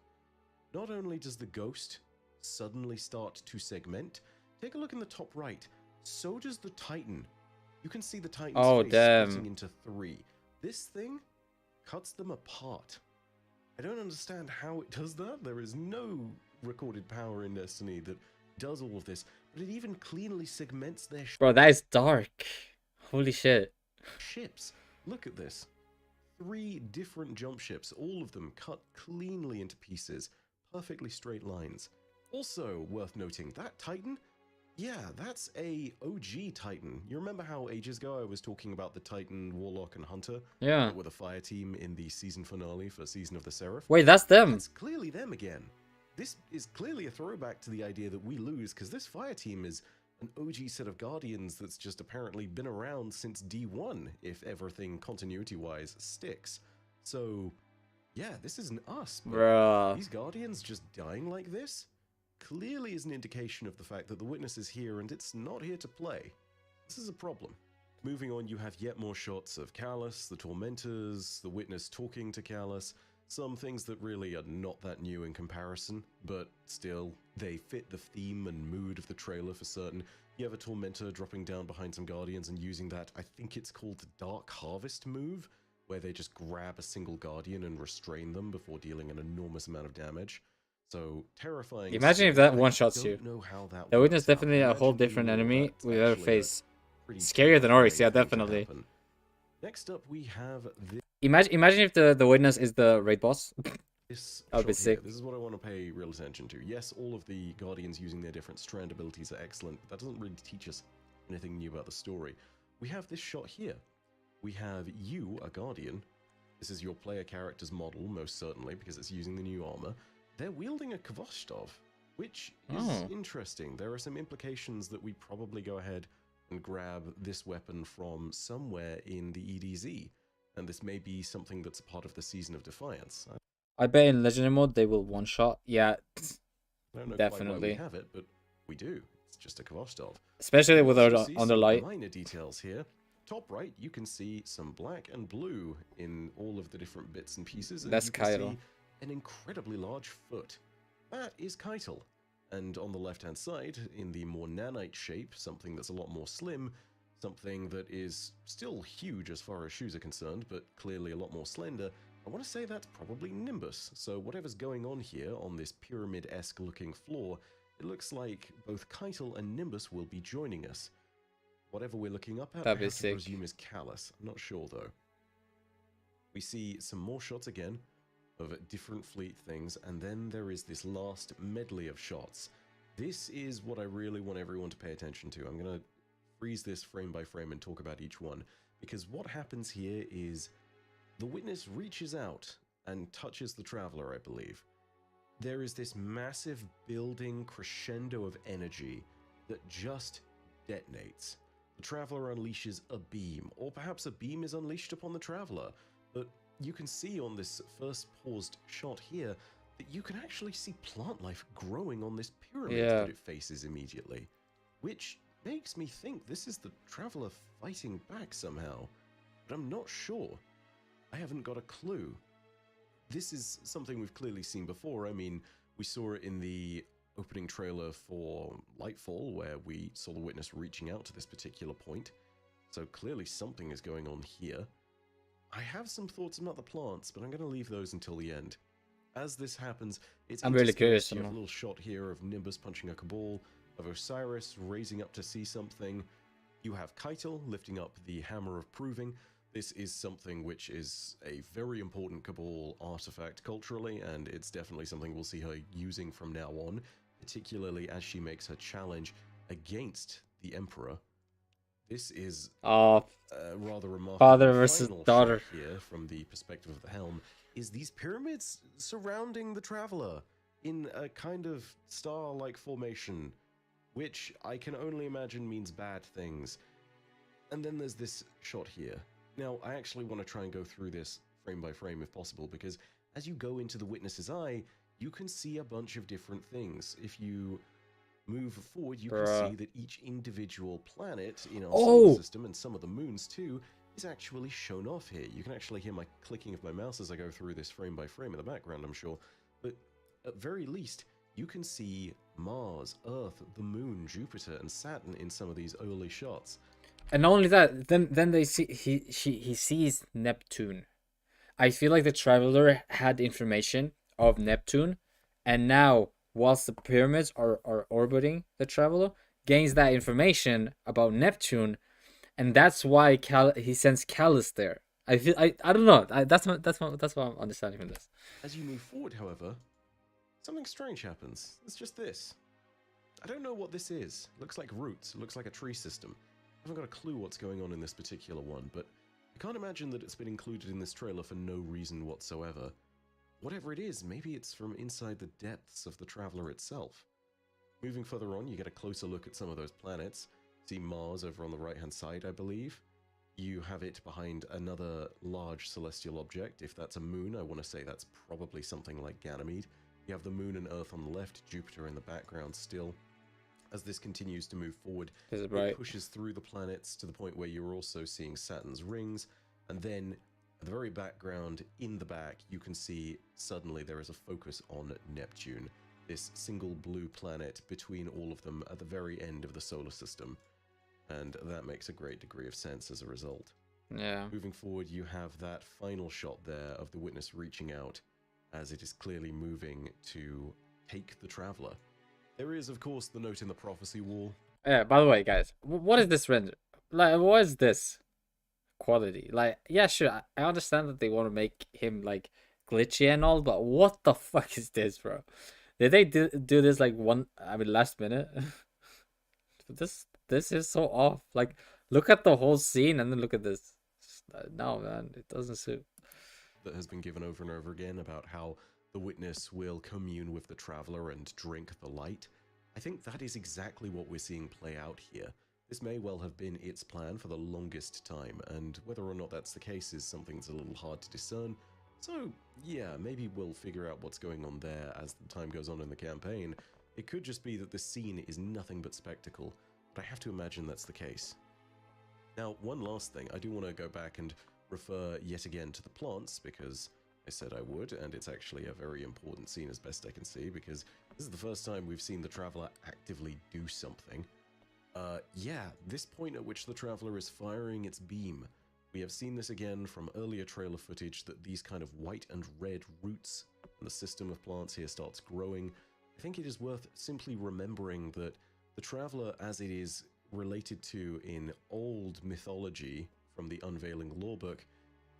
Not only does the Ghost suddenly start to segment, take a look in the top right, so does the Titan. You can see the Titan's face splitting into 3. This thing cuts them apart. I don't understand how it does that. There is no recorded power in Destiny that does all of this, but it even cleanly segments their
Bro, that is dark. Holy shit.
ships. Look at this. 3 different jump ships, all of them cut cleanly into pieces, perfectly straight lines. Also worth noting, that Titan, yeah, that's a OG Titan. You remember how ages ago I was talking about the Titan, Warlock, and Hunter?
Yeah.
With a fire team in the season finale for Season of the Seraph?
Wait, that's them.
That's clearly them again. This is clearly a throwback to the idea that we lose, because this fire team is an OG set of Guardians that's just apparently been around since D1, if everything continuity-wise sticks. So, yeah, this isn't us, but
Bruh.
these Guardians just dying like this clearly is an indication of the fact that the Witness is here and it's not here to play. This is a problem. Moving on, you have yet more shots of Callus, the Tormentors, the Witness talking to Callus, some things that really are not that new in comparison, but still, they fit the theme and mood of the trailer for certain. You have a Tormentor dropping down behind some Guardians and using that, I think it's called the Dark Harvest move, where they just grab a single Guardian and restrain them before dealing an enormous amount of damage. So, terrifying.
Imagine if that one-shots
I
you.
don't know how that
The Witness
works out.
definitely a whole
Imagine
different
being
enemy
that's
we've ever
actually a
faced.
pretty
Scarier than Oryx, yeah,
terrifying thing to
definitely.
happen. Next up, we have this.
Imagine if the Witness is the raid boss.
This
That would be
shot here.
sick.
This is what I want to pay real attention to. Yes, all of the Guardians using their different strand abilities are excellent, but that doesn't really teach us anything new about the story. We have this shot here. We have you, a Guardian. This is your player character's model, most certainly, because it's using the new armor. They're wielding a Kvostov, which is interesting. There are some implications that we probably go ahead and grab this weapon from somewhere in the EDZ, and this may be something that's a part of the Season of Defiance.
I bet in Legendary mode they will one-shot. Yeah,
I don't know
definitely.
quite why we have it, but we do. It's just a Kvostov.
Especially with
You
our
also see
under
some
light.
minor details here. Top right, you can see some black and blue in all of the different bits and pieces. And
That's
you can
Kaido.
see an incredibly large foot. That is Keitel. And on the left-hand side, in the more nanite shape, something that's a lot more slim, something that is still huge as far as shoes are concerned, but clearly a lot more slender, I want to say that's probably Nimbus. So whatever's going on here on this pyramid-esque looking floor, it looks like both Keitel and Nimbus will be joining us. Whatever we're looking up at,
That'd
I
be
have to
sick.
presume is Callus. I'm not sure though. We see some more shots again of different fleet things, and then there is this last medley of shots. This is what I really want everyone to pay attention to. I'm going to freeze this frame by frame and talk about each one, because what happens here is the Witness reaches out and touches the Traveler, I believe. There is this massive building crescendo of energy that just detonates. The Traveler unleashes a beam, or perhaps a beam is unleashed upon the Traveler, but you can see on this first paused shot here that you can actually see plant life growing on this pyramid
Yeah.
that it faces immediately, which makes me think this is the Traveler fighting back somehow, but I'm not sure. I haven't got a clue. This is something we've clearly seen before. I mean, we saw it in the opening trailer for Lightfall, where we saw the Witness reaching out to this particular point. So clearly something is going on here. I have some thoughts about the plants, but I'm going to leave those until the end. As this happens, it's
I'm really curious.
You have a little shot here of Nimbus punching a Cabal, of Osiris raising up to see something. You have Keitel lifting up the Hammer of Proving. This is something which is a very important Cabal artifact culturally, and it's definitely something we'll see her using from now on, particularly as she makes her challenge against the Emperor. This is rather remarkable.
Father versus
Final
daughter
shot here from the perspective of the helm is these pyramids surrounding the Traveler in a kind of star-like formation, which I can only imagine means bad things. And then there's this shot here. Now, I actually want to try and go through this frame by frame if possible, because as you go into the Witness's Eye, you can see a bunch of different things. If you move forward, you can see that each individual planet in our solar system, and some of the moons too, is actually shown off here. You can actually hear my clicking of my mouse as I go through this frame by frame in the background, I'm sure. But at very least, you can see Mars, Earth, the Moon, Jupiter, and Saturn in some of these early shots.
And not only that, then they see he sees Neptune. I feel like the Traveler had information of Neptune, and now whilst the pyramids are orbiting the Traveler, gains that information about Neptune, and that's why he sends Callus there. I don't know. That's what I'm understanding from this.
As you move forward, however, something strange happens. It's just this. I don't know what this is. It looks like roots. It looks like a tree system. I haven't got a clue what's going on in this particular one, but I can't imagine that it's been included in this trailer for no reason whatsoever. Whatever it is, maybe it's from inside the depths of the Traveler itself. Moving further on, you get a closer look at some of those planets. See Mars over on the right-hand side, I believe. You have it behind another large celestial object. If that's a moon, I want to say that's probably something like Ganymede. You have the Moon and Earth on the left, Jupiter in the background still. As this continues to move forward, it pushes through the planets to the point where you're also seeing Saturn's rings, and then at the very background, in the back, you can see suddenly there is a focus on Neptune, this single blue planet between all of them at the very end of the solar system. And that makes a great degree of sense as a result.
Yeah.
Moving forward, you have that final shot there of the Witness reaching out as it is clearly moving to take the Traveler. There is, of course, the note in the prophecy wall.
Yeah, by the way, guys, what is this render? Like, what is this quality? Like, yeah, sure, I understand that they want to make him, like, glitchy and all, but what the fuck is this, bro? Did they do this, like, last minute? This is so off. Like, look at the whole scene and then look at this. No, man, it doesn't suit.
That has been given over and over again about how the Witness will commune with the Traveler and drink the light. I think that is exactly what we're seeing play out here. This may well have been its plan for the longest time, and whether or not that's the case is something that's a little hard to discern. So, yeah, maybe we'll figure out what's going on there as the time goes on in the campaign. It could just be that the scene is nothing but spectacle, but I have to imagine that's the case. Now, one last thing, I do want to go back and refer yet again to the plants, because I said I would, and it's actually a very important scene as best I can see, because this is the first time we've seen the Traveler actively do something. Yeah, this point at which the Traveler is firing its beam. We have seen this again from earlier trailer footage, that these kind of white and red roots and the system of plants here starts growing. I think it is worth simply remembering that the Traveler, as it is related to in old mythology from the Unveiling Lorebook,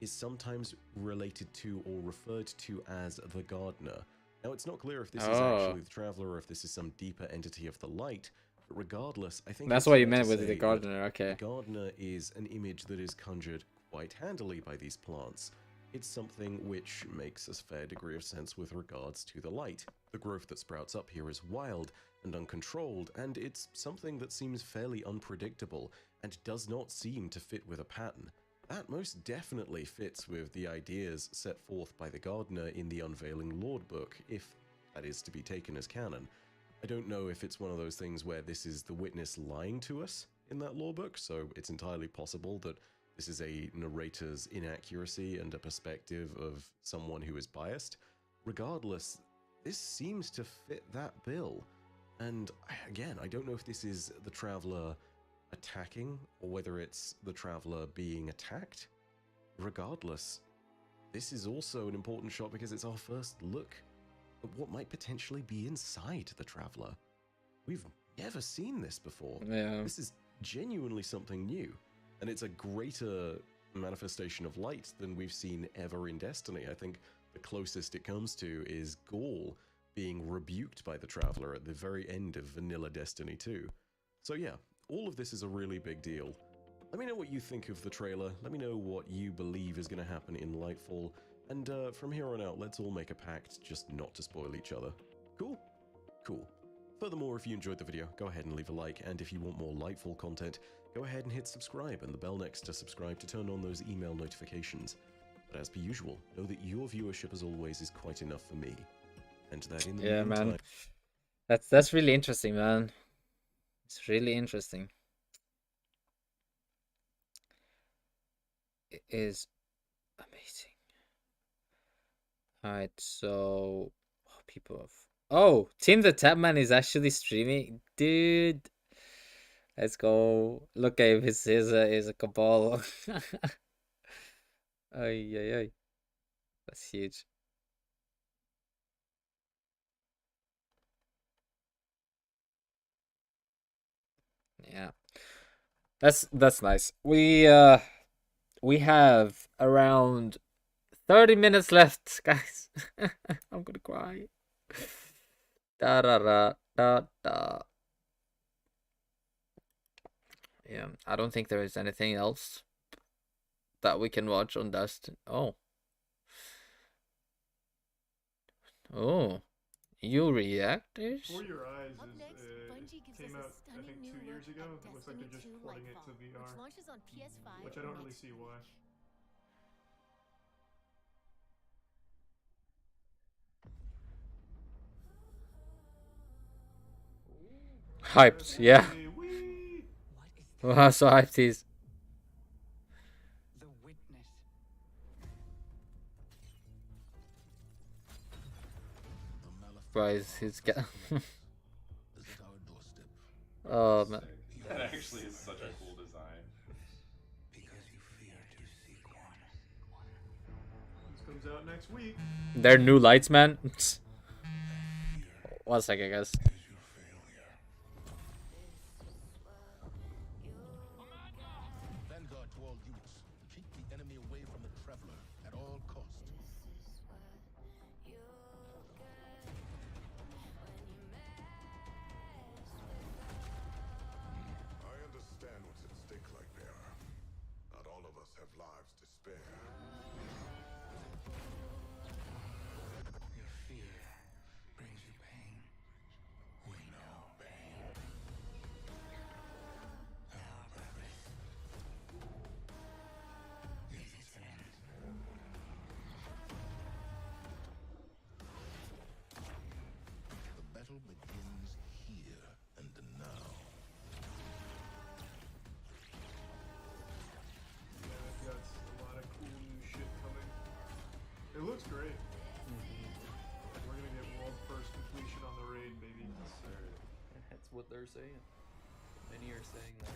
is sometimes related to or referred to as the Gardener. Now, it's not clear if this is actually the Traveler or if this is some deeper entity of the light, but regardless, I think
that's what you meant with the Gardener, okay.
The Gardener is an image that is conjured quite handily by these plants. It's something which makes a fair degree of sense with regards to the light. The growth that sprouts up here is wild and uncontrolled, and it's something that seems fairly unpredictable and does not seem to fit with a pattern. That most definitely fits with the ideas set forth by the Gardener in the Unveiling Lorebook, if that is to be taken as canon. I don't know if it's one of those things where this is the Witness lying to us in that lorebook, so it's entirely possible that this is a narrator's inaccuracy and a perspective of someone who is biased. Regardless, this seems to fit that bill. And again, I don't know if this is the Traveler attacking or whether it's the Traveler being attacked. Regardless, this is also an important shot because it's our first look at what might potentially be inside the Traveler. We've never seen this before.
Yeah.
This is genuinely something new, and it's a greater manifestation of light than we've seen ever in Destiny. I think the closest it comes to is Gaul being rebuked by the Traveler at the very end of vanilla Destiny 2. So yeah, all of this is a really big deal. Let me know what you think of the trailer. Let me know what you believe is going to happen in Lightfall. And from here on out, let's all make a pact just not to spoil each other. Cool? Cool. Furthermore, if you enjoyed the video, go ahead and leave a like. And if you want more Lightfall content, go ahead and hit subscribe and the bell next to subscribe to turn on those email notifications. But as per usual, know that your viewership as always is quite enough for me. And that in the meantime...
man. That's really interesting, man. It's really interesting. It is amazing. Alright, so people have... Oh, Team the Tapman is actually streaming, dude. Let's go. Look at him. His is a Cabal. Ay, ay, ay. That's huge. Yeah, that's nice. We have around 30 minutes left, guys. I'm gonna cry. Da da da da da. Yeah, I don't think there is anything else that we can watch on Dust. Oh. Oh. You react this?
For Your Eyes came out, I think, 2 years ago. It looks like they're just porting it to VR, which I don't really see why.
Hyped, yeah. Wow, so hyped he's. Guys, he's got. Oh man.
That actually is such a cool design.
This comes out next week.
They're new lights, man. 1 second, guys.
Vanguard to all units. Keep the enemy away from the Traveler at all costs.
I understand what's at stake, Lightbearer. Not all of us have lives to spare. Your fear brings you pain. We know pain. Our purpose is its end. The battle begins here and now.
Yeah, they've got a lot of cool new shit coming. It looks great. We're gonna get world first completion on the raid, baby.
Yes, sir. That's what they're saying. Many are saying that.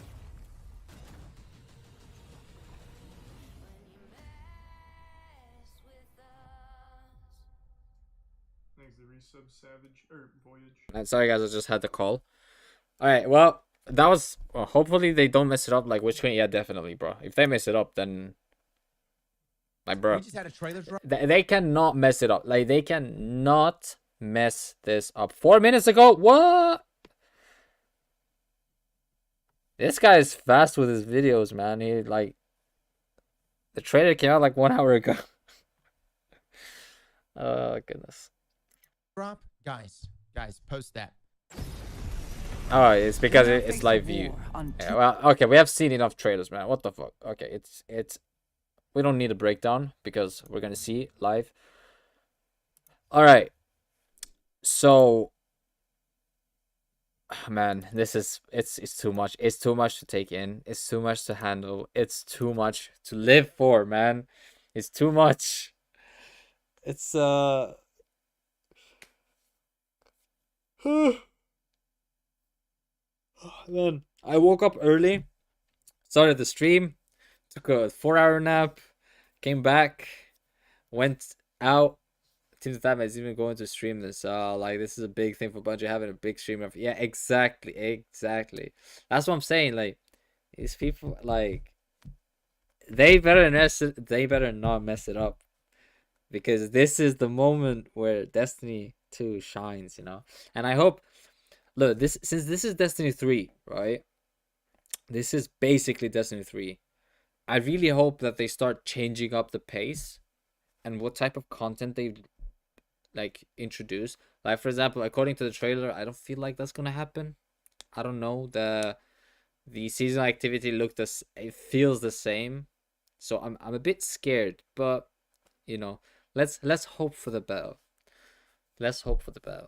Thanks, the resub Savage or Voyage.
Sorry, guys, I just had the call. All right, well, that was. Well, hopefully they don't mess it up. Like which one? Yeah, definitely, bro. If they mess it up, then. Like, bro.
We just had a trailer drop.
They cannot mess it up. Like, they cannot mess this up. 4 minutes ago? What? This guy is fast with his videos, man. He, like... The trailer came out, like, 1 hour ago. Oh, goodness.
Drop. Guys, post that.
Oh, it's because it's live view. Yeah, well, okay, we have seen enough trailers, man. What the fuck? Okay, it's... We don't need a breakdown because we're gonna see live. All right. So, man, this is it's too much. It's too much to take in. It's too much to handle. It's too much to live for, man. It's too much. It's Then I woke up early, started the stream, took a 4-hour nap, came back, went out. Teams that is even going to stream this. Like this is a big thing for Bungie having a big stream. Yeah, exactly. That's what I'm saying. Like these people, like they better not mess it up, because this is the moment where Destiny 2 shines, you know. And I hope, look, since this is Destiny 3, right? This is basically Destiny 3. I really hope that they start changing up the pace and what type of content they like introduce. Like for example, according to the trailer, I don't feel like that's gonna happen. I don't know. The seasonal activity it feels the same. So I'm a bit scared, but you know, let's hope for the best. Let's hope for the best.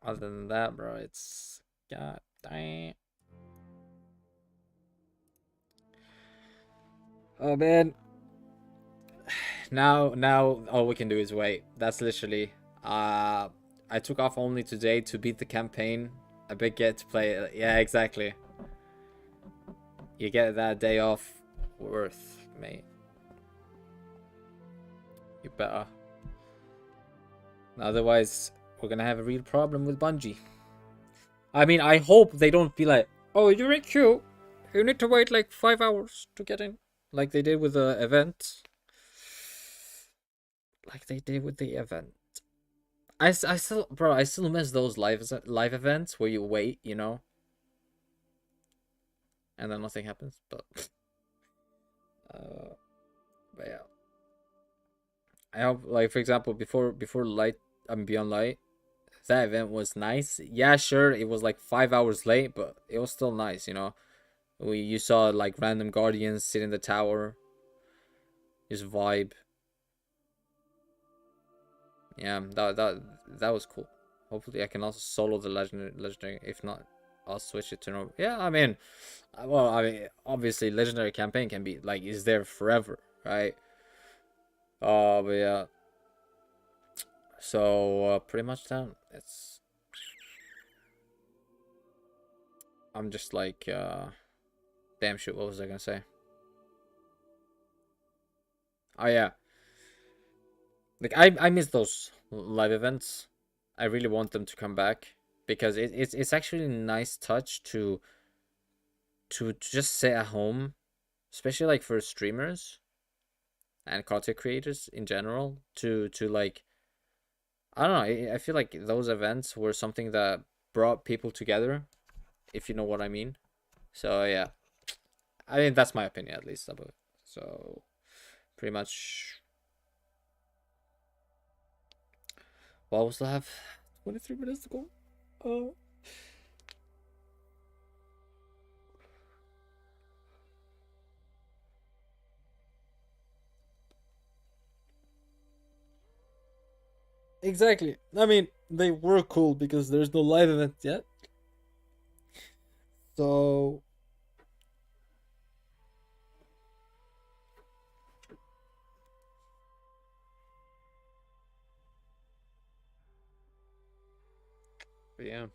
Other than that, bro, it's god damn. Oh man. Now all we can do is wait. That's literally I took off only today to beat the campaign. I bet get to play it. Yeah, exactly. You get that day off worth, mate. You better. Otherwise, we're gonna have a real problem with Bungie. I mean, I hope they don't be like, oh, you're in queue. You need to wait like 5 hours to get in. Like they did with the event. I still miss those live events where you wait, you know, and then nothing happens. But yeah, I hope, like for example, before Light, Beyond Light, that event was nice. Yeah, sure, it was like 5 hours late, but it was still nice, you know. You saw like random guardians sit in the tower, just vibe. Yeah, that was cool. Hopefully, I can also solo the legendary. If not, I'll switch it to normal. Yeah, I mean, obviously, legendary campaign can be like is there forever, right? But yeah. So pretty much then it's. I'm just like, damn shit. What was I gonna say? Oh yeah. Like I miss those live events. I really want them to come back because it's actually a nice touch to just sit at home, especially like for streamers and content creators in general to like, I don't know, I feel like those events were something that brought people together, if you know what I mean. So yeah, I mean that's my opinion at least about it. So pretty much, well, we still have 23 minutes to go. Exactly. I mean, they were cool because there's no live event yet. So but yeah.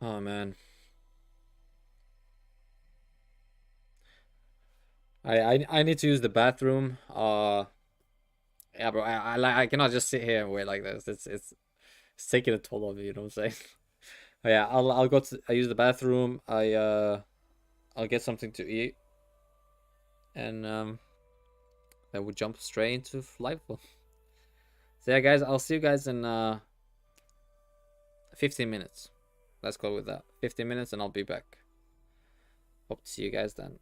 Oh man. I need to use the bathroom. Yeah, bro. I cannot just sit here and wait like this. It's taking a toll on me. You know what I'm saying? Yeah. I'll go to. I use the bathroom. I'll get something to eat, and then we jump straight into Lightfall. So yeah, guys. I'll see you guys in 15 minutes. Let's go with that. 15 minutes, and I'll be back. Hope to see you guys then.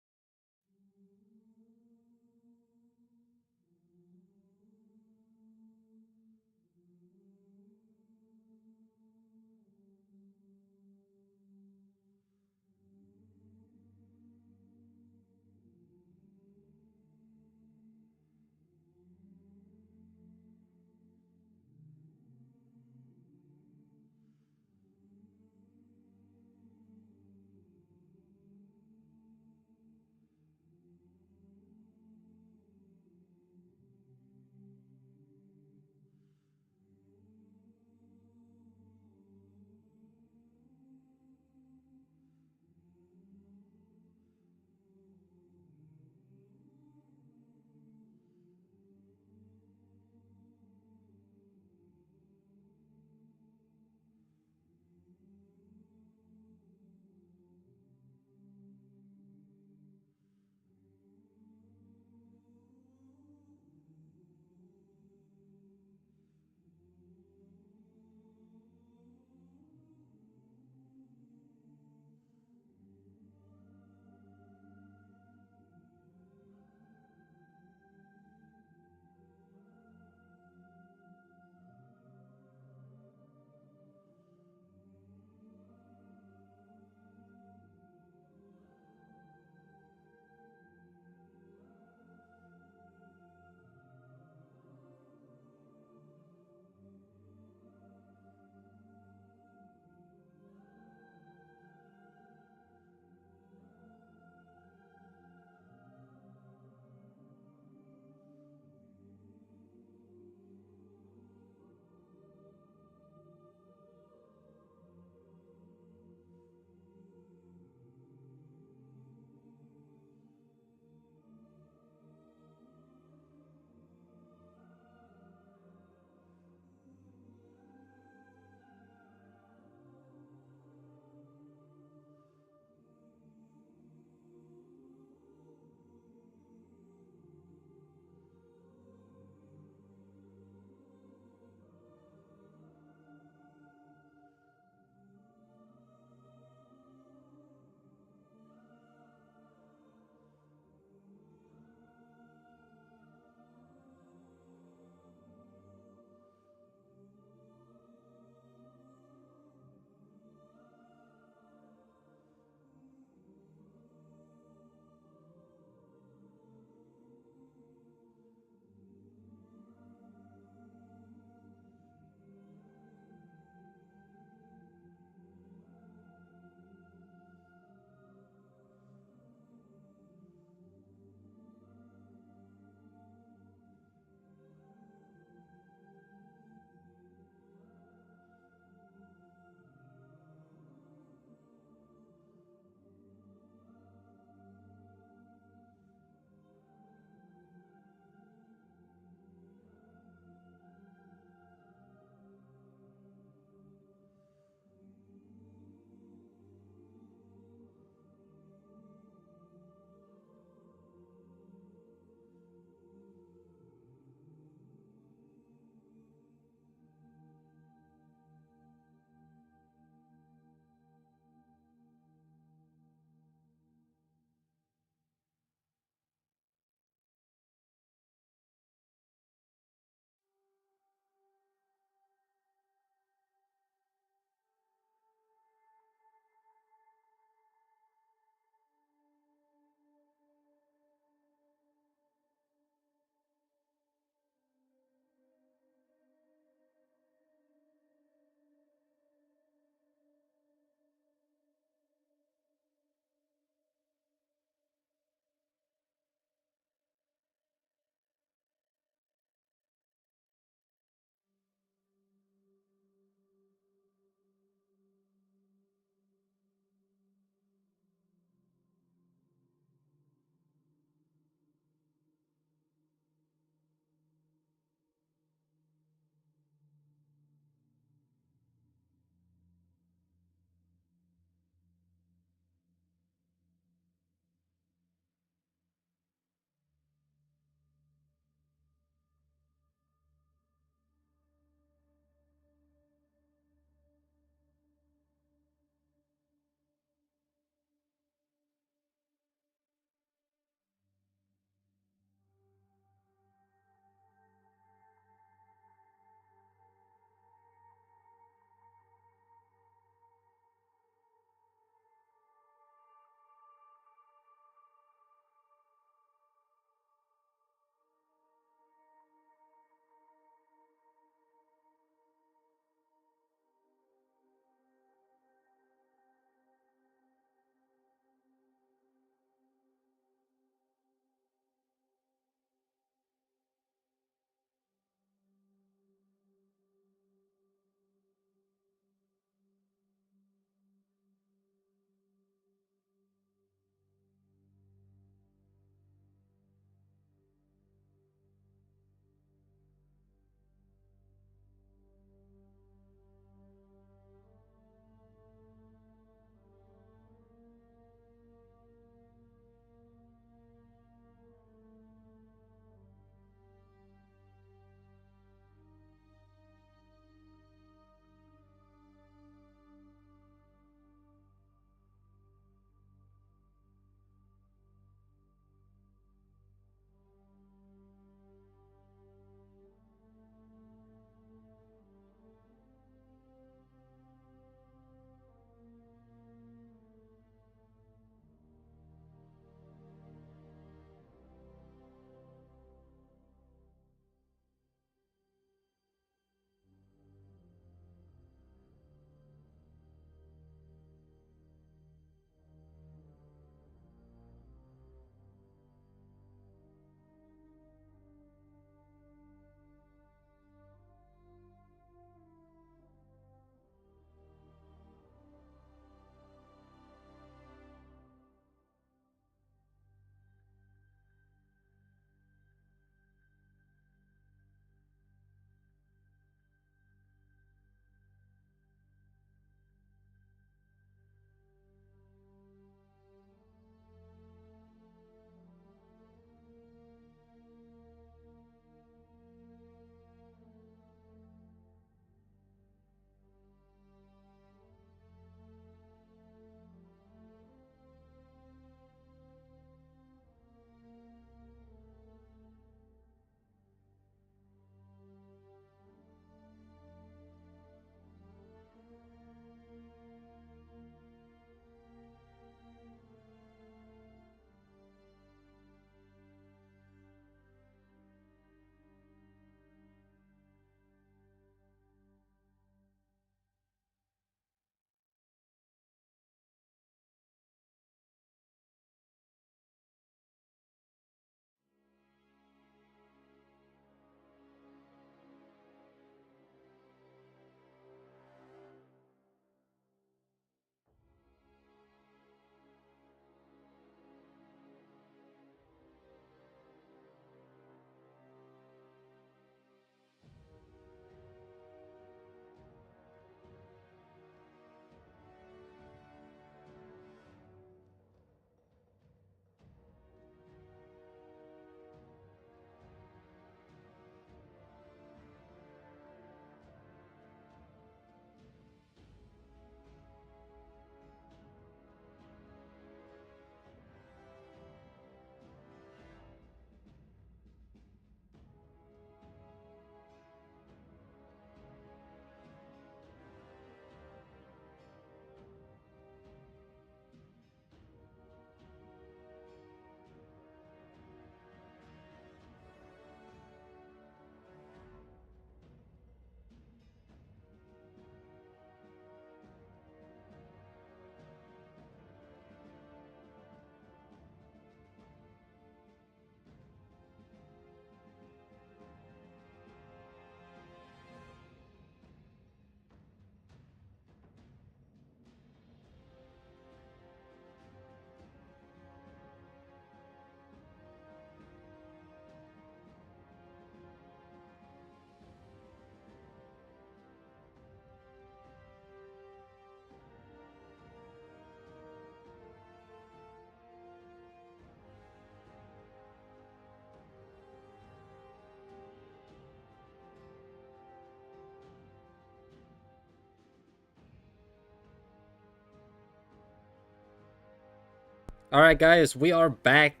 Alright, guys, we are back.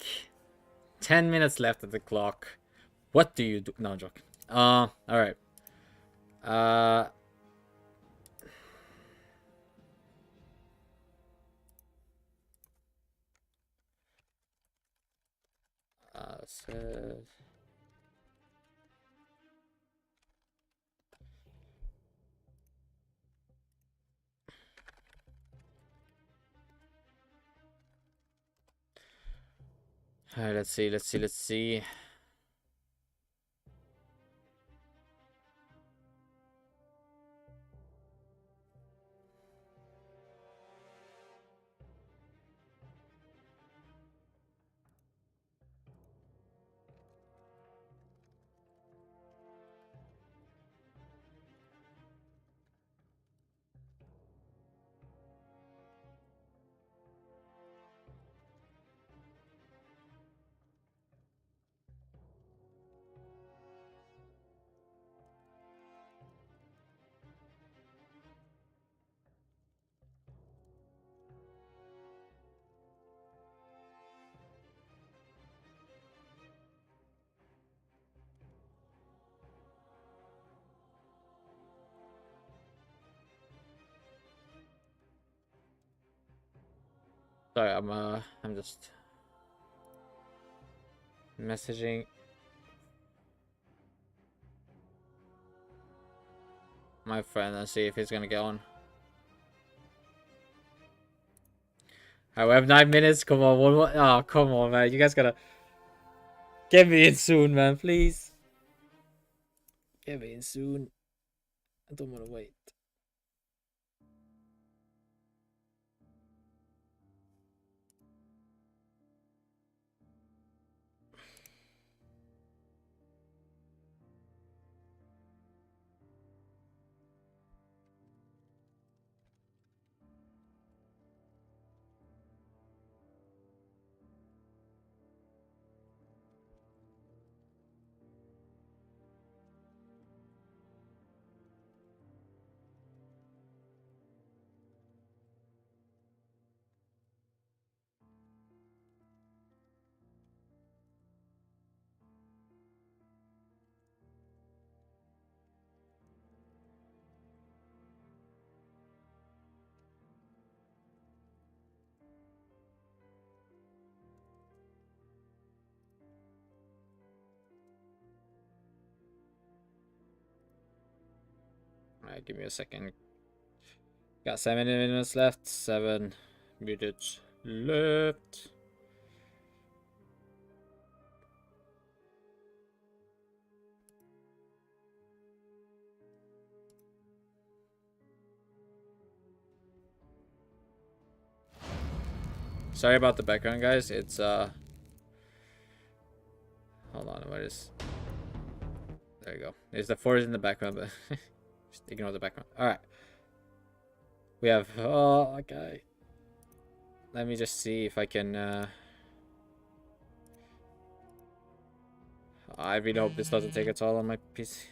10 minutes left at the clock. What do you do? No, I'm joking. Alright. So... Alright, let's see. Sorry, I'm just messaging my friend and see if he's gonna get on. Alright, we have 9 minutes. Come on, one more. Oh, come on, man. You guys gotta get me in soon, man. Please. Get me in soon. I don't want to wait. Alright, give me a second. Got 7 minutes left. 7 minutes left. Sorry about the background, guys. It's hold on, what is... There you go. There's the forest in the background, but just ignore the background. Alright. We have... Oh, okay. Let me just see if I can... I really hope this doesn't take a toll on my PC.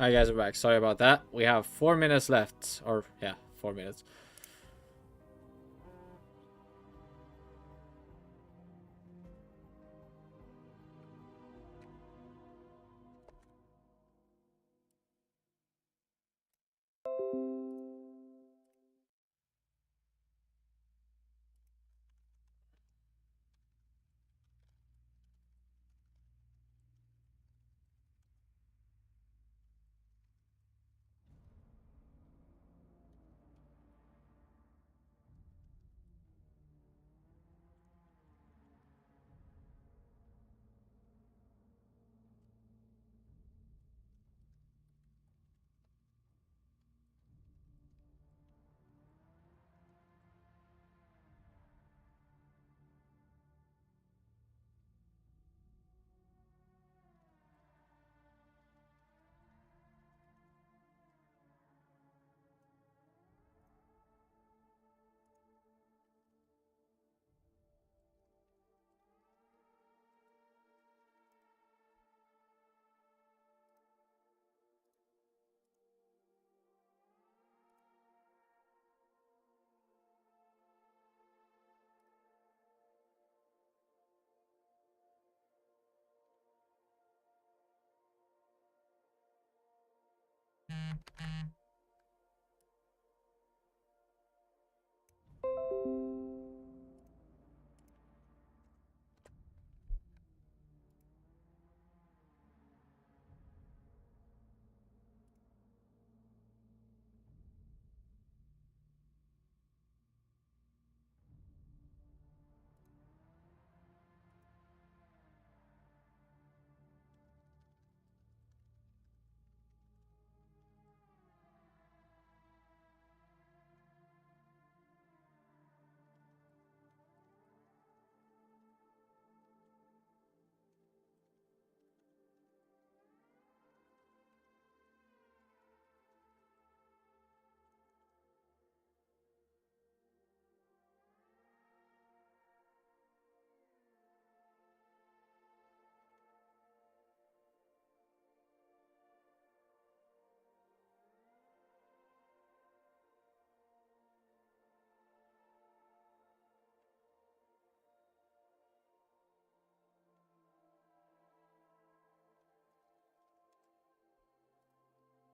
Alright guys, we're back. Sorry about that. We have 4 minutes left. Or, yeah, 4 minutes.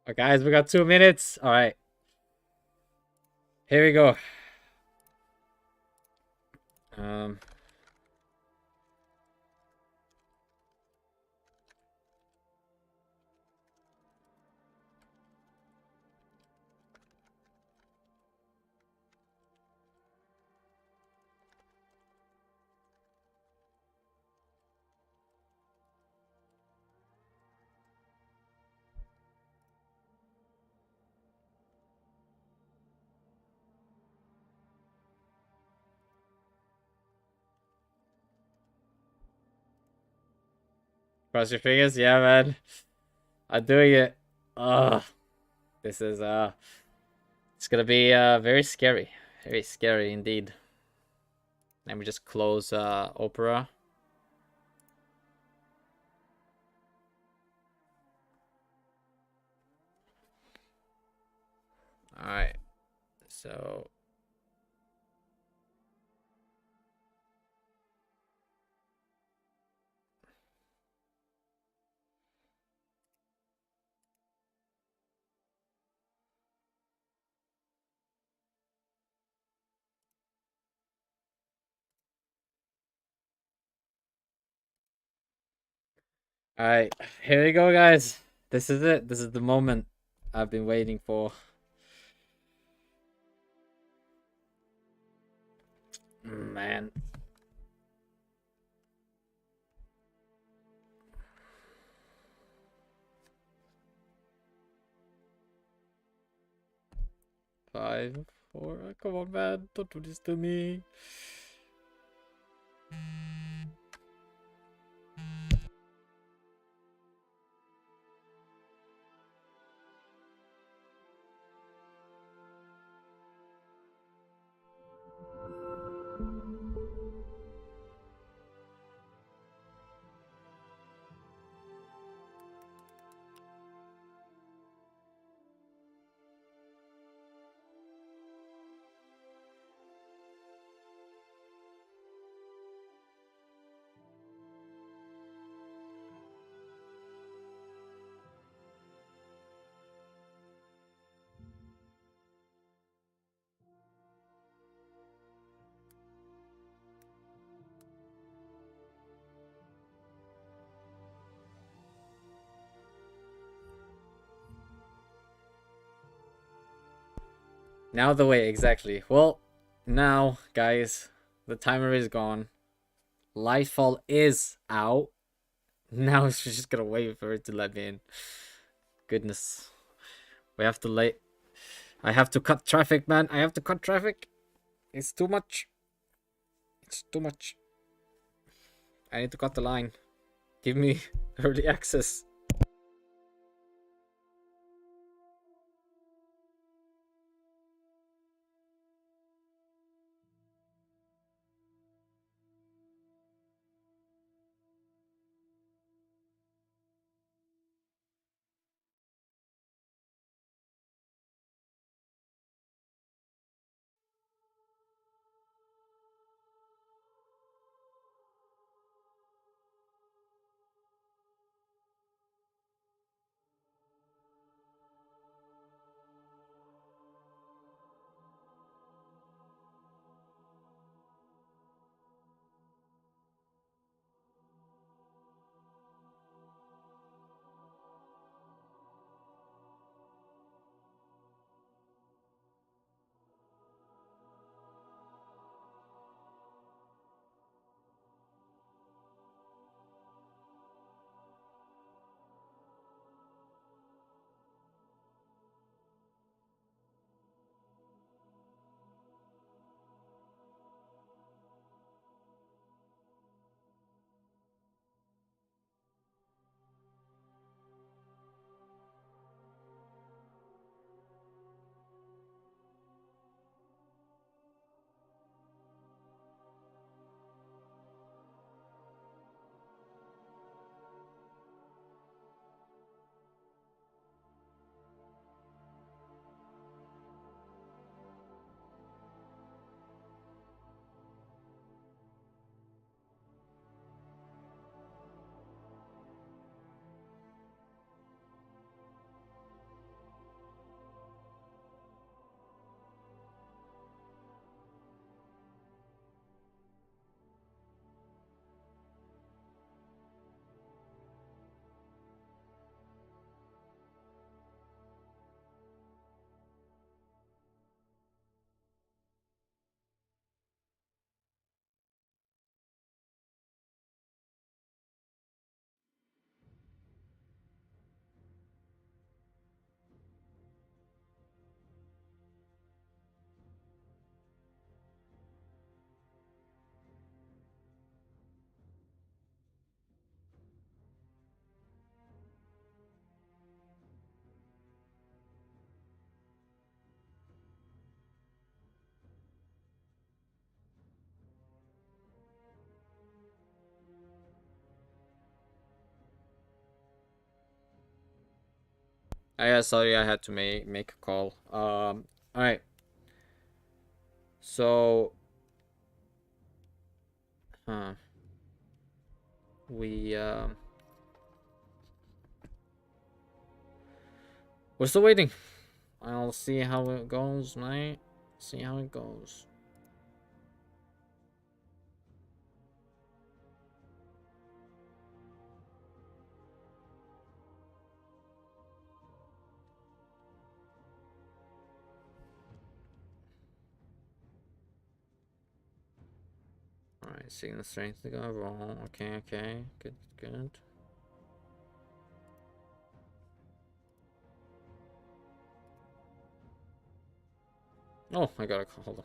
Alright guys, we got 2 minutes. Alright. Here we go. Cross your fingers, yeah, man. I'm doing it. This is it's gonna be very scary indeed. Let me just close Opera. All right, so. All right, here we go, guys. This is it. This is the moment I've been waiting for. Man. Five, four. Come on, man. Don't do this to me. Now the way, exactly. Well, now, guys, the timer is gone. Lightfall is out. Now we're just gonna wait for it to let me in. Goodness. We have to late. I have to cut traffic, man. I have to cut traffic. It's too much. It's too much. I need to cut the line. Give me early access. Sorry, I had to make a call. Alright. So, we're still waiting. I'll see how it goes, mate. See how it goes. Alright, seeing the strength to go wrong. Okay, good, good. Oh, I gotta hold on.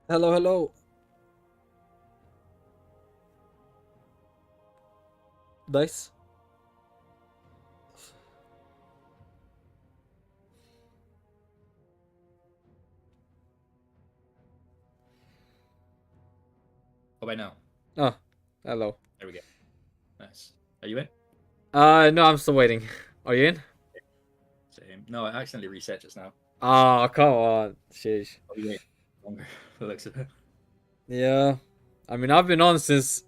Hello. Nice.
How about now?
Oh, hello.
There we go. Nice. Are you in?
No, I'm still waiting. Are you in?
Same. No, I accidentally reset just now.
Oh, come on. Sheesh.
Oh, you wait longer. For the looks of it.
Yeah. I mean, I've been on since,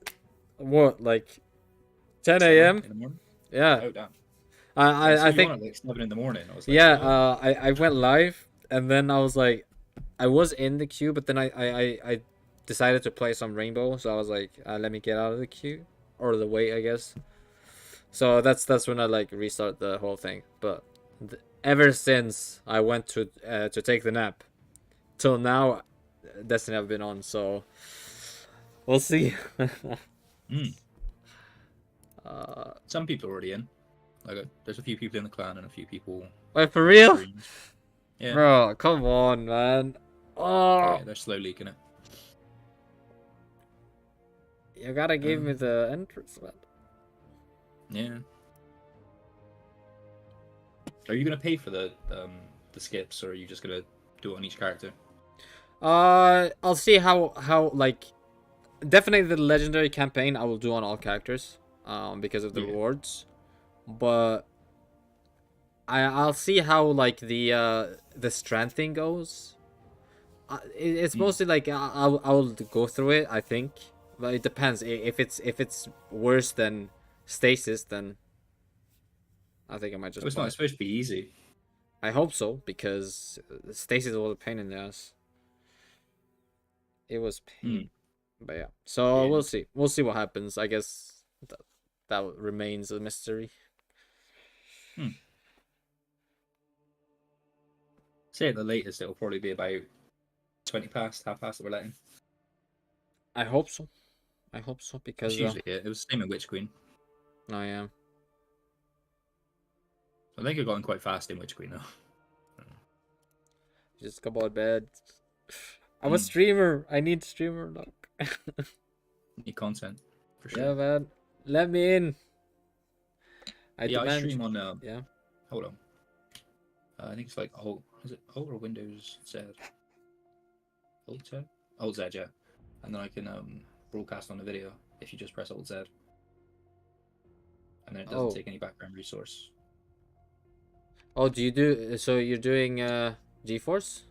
what, like 10 a.m.?
In the morning?
Yeah.
Oh, damn.
I think...
on at like 7 in the morning. I was like,
yeah,
oh.
I went live, and then I was like, I was in the queue, but then I decided to play some Rainbow, so I was like, let me get out of the queue. Or the wait, I guess. So that's when I like restart the whole thing. But ever since I went to take the nap till now, Destiny have been on. So we'll see.
Some people are already in. Like, there's a few people in the clan and a few people.
Wait, for real?
Streams. Yeah.
Bro, come on, man. Oh,
yeah, they're slow leaking it.
You gotta give me the entrance, man.
Yeah. Are you gonna pay for the skips, or are you just gonna do it on each character?
I'll see how like definitely the legendary campaign I will do on all characters, because of the rewards, but I'll see how like the strand thing goes. It's mostly like I'll go through it, I think, but it depends. If it's worse than stasis, then I think I might just.
It's not supposed to be easy.
I hope so, because stasis was a pain in the ass. It was pain, but yeah. So we'll see. We'll see what happens. I guess that remains a mystery.
Say at the latest, it'll probably be about 20 past, half past that we're letting.
I hope so. I hope so, because
That's usually it. It was the same in Witch Queen.
Oh yeah.
I think it got in quite fast in Witch Queen though.
Just come on, bed. I'm a streamer. I need streamer luck.
Need content, for sure.
Yeah, man. Let me in.
I stream on.
Yeah.
Hold on. I think it's like is it Alt or Windows Z? Alt Z? Alt Z, yeah. And then I can broadcast on the video if you just press Alt Z. And then it doesn't take any background resource.
Oh, do you do? So you're doing GeForce?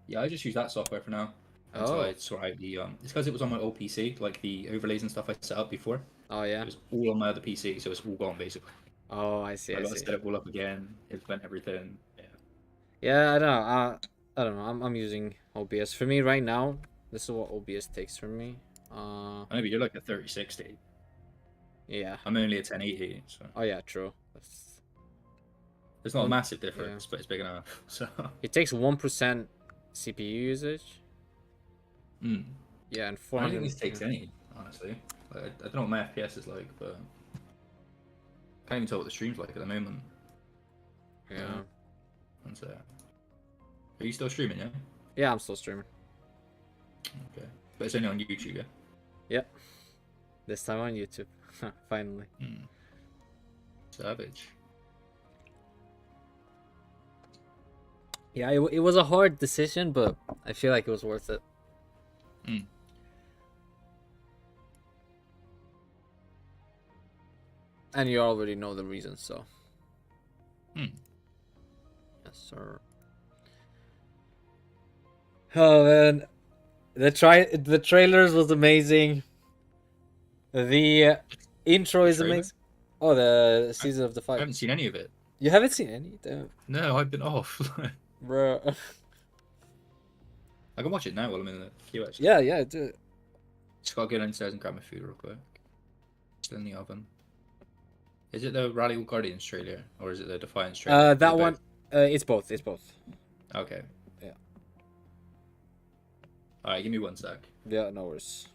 Yeah, I just use that software for now until I sort out the. It's because it was on my old PC, like the overlays and stuff I set up before.
Oh yeah.
It was all on my other PC, so it's all gone basically.
Oh, I see.
I got to set it all up again, implement everything. Yeah.
Yeah, I don't know. I don't know. I'm using OBS for me right now. This is what OBS takes from me.
I know, but you're like a 3060.
Yeah.
I'm only a 1080, so.
Oh yeah, true.
It's not a massive difference, but it's big enough. So.
It takes 1% CPU usage. Yeah, and 400.
I don't think this takes any, honestly. Like, I don't know what my FPS is like, but I can't even tell what the stream's like at the moment.
Yeah.
And so, are you still streaming? Yeah.
Yeah, I'm still streaming.
Okay, but it's only on YouTube, yeah.
Yep. This time on YouTube, finally.
Savage.
Yeah, it was a hard decision, but I feel like it was worth it. And you already know the reason, so. Yes, sir. Oh man, the trailers was amazing. The intro is amazing. Oh, the season of the fight.
I haven't seen any of it.
You haven't seen any? Damn.
No, I've been off.
Bro.
I can watch it now while I'm in the queue, actually.
Yeah, do it.
Just gotta go downstairs and grab my food real quick. Still in the oven. Is it the Rally Guardians trailer, or is it the Defiance trailer?
That one, it's both. It's both.
Okay.
Yeah.
Alright, give me 1 sec.
Yeah, no worries.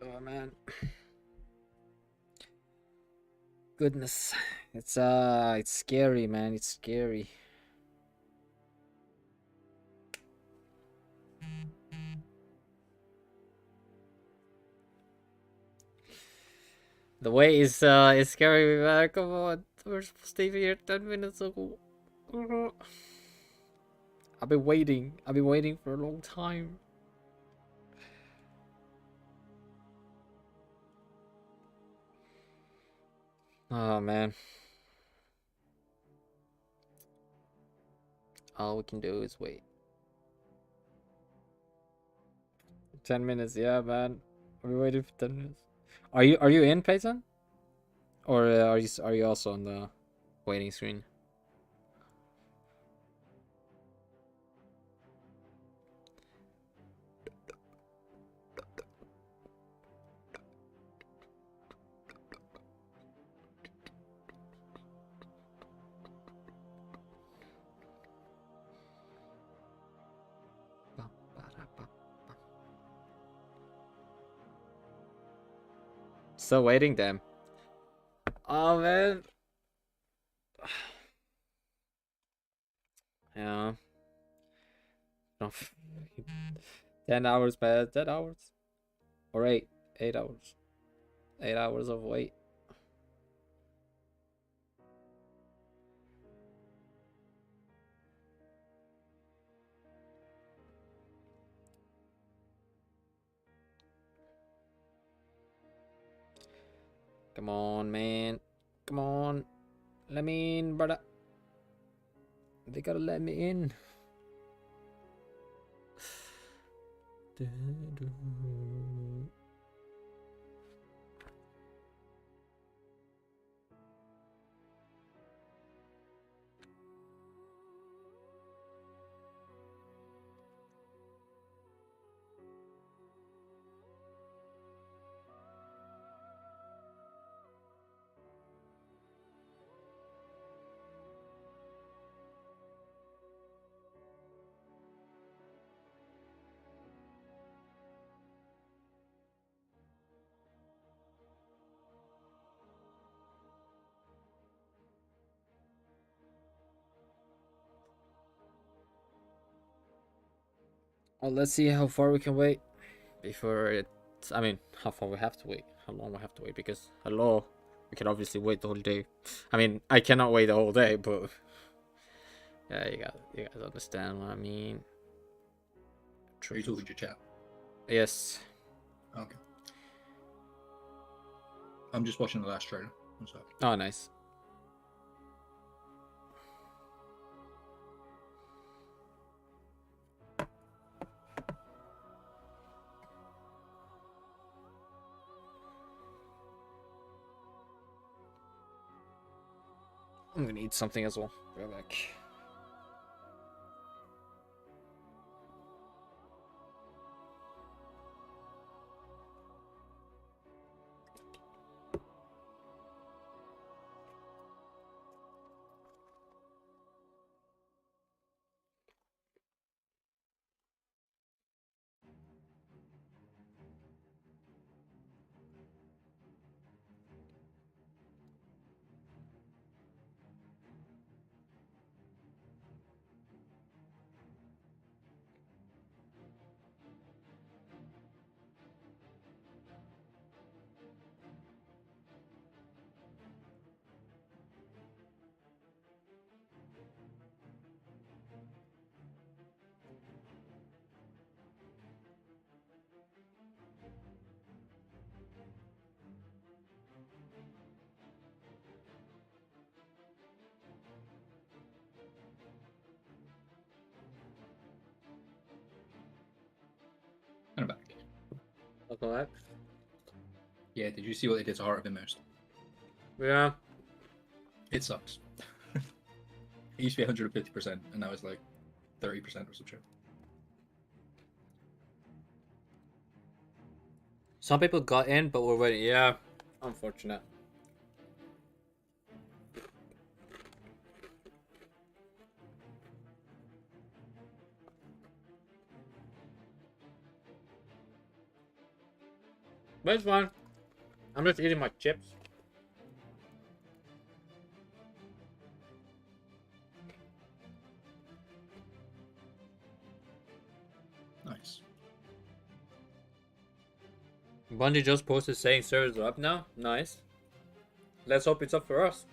Oh man. Goodness. It's scary, man. It's scary. The way is scary, man. Come on. We're supposed to be here 10 minutes ago. I've been waiting. I've been waiting for a long time. Oh man. All we can do is wait. 10 minutes, yeah, man. We're waiting for 10 minutes. Are you in, Peyton? Or are you also on the waiting screen? Still waiting, damn. Oh man. Yeah. No. 10 hours, man. 10 hours. Or 8. 8 hours. 8 hours of wait. Come on, man. Come on. Let me in, brother. They gotta let me in. Well, let's see how far we can wait before it. I mean, how far we have to wait, how long we have to wait. Because hello, we can obviously wait the whole day. I mean, I cannot wait the whole day, but yeah, you guys understand what I mean.
Are you talking to chat?
Yes.
Okay. I'm just watching the last trailer. What's up?
Oh, nice. I'm gonna eat something as well. Be right back.
And I'm back.
Welcome back.
Yeah, did you see what they did to Heart of Immersed?
Yeah.
It sucks. It used to be 150%, and now it's like 30% or some shit.
Some people got in, but we're waiting. Yeah, unfortunate. But it's fine. I'm just eating my chips.
Nice.
Bungie just posted saying servers are up now. Nice. Let's hope it's up for us.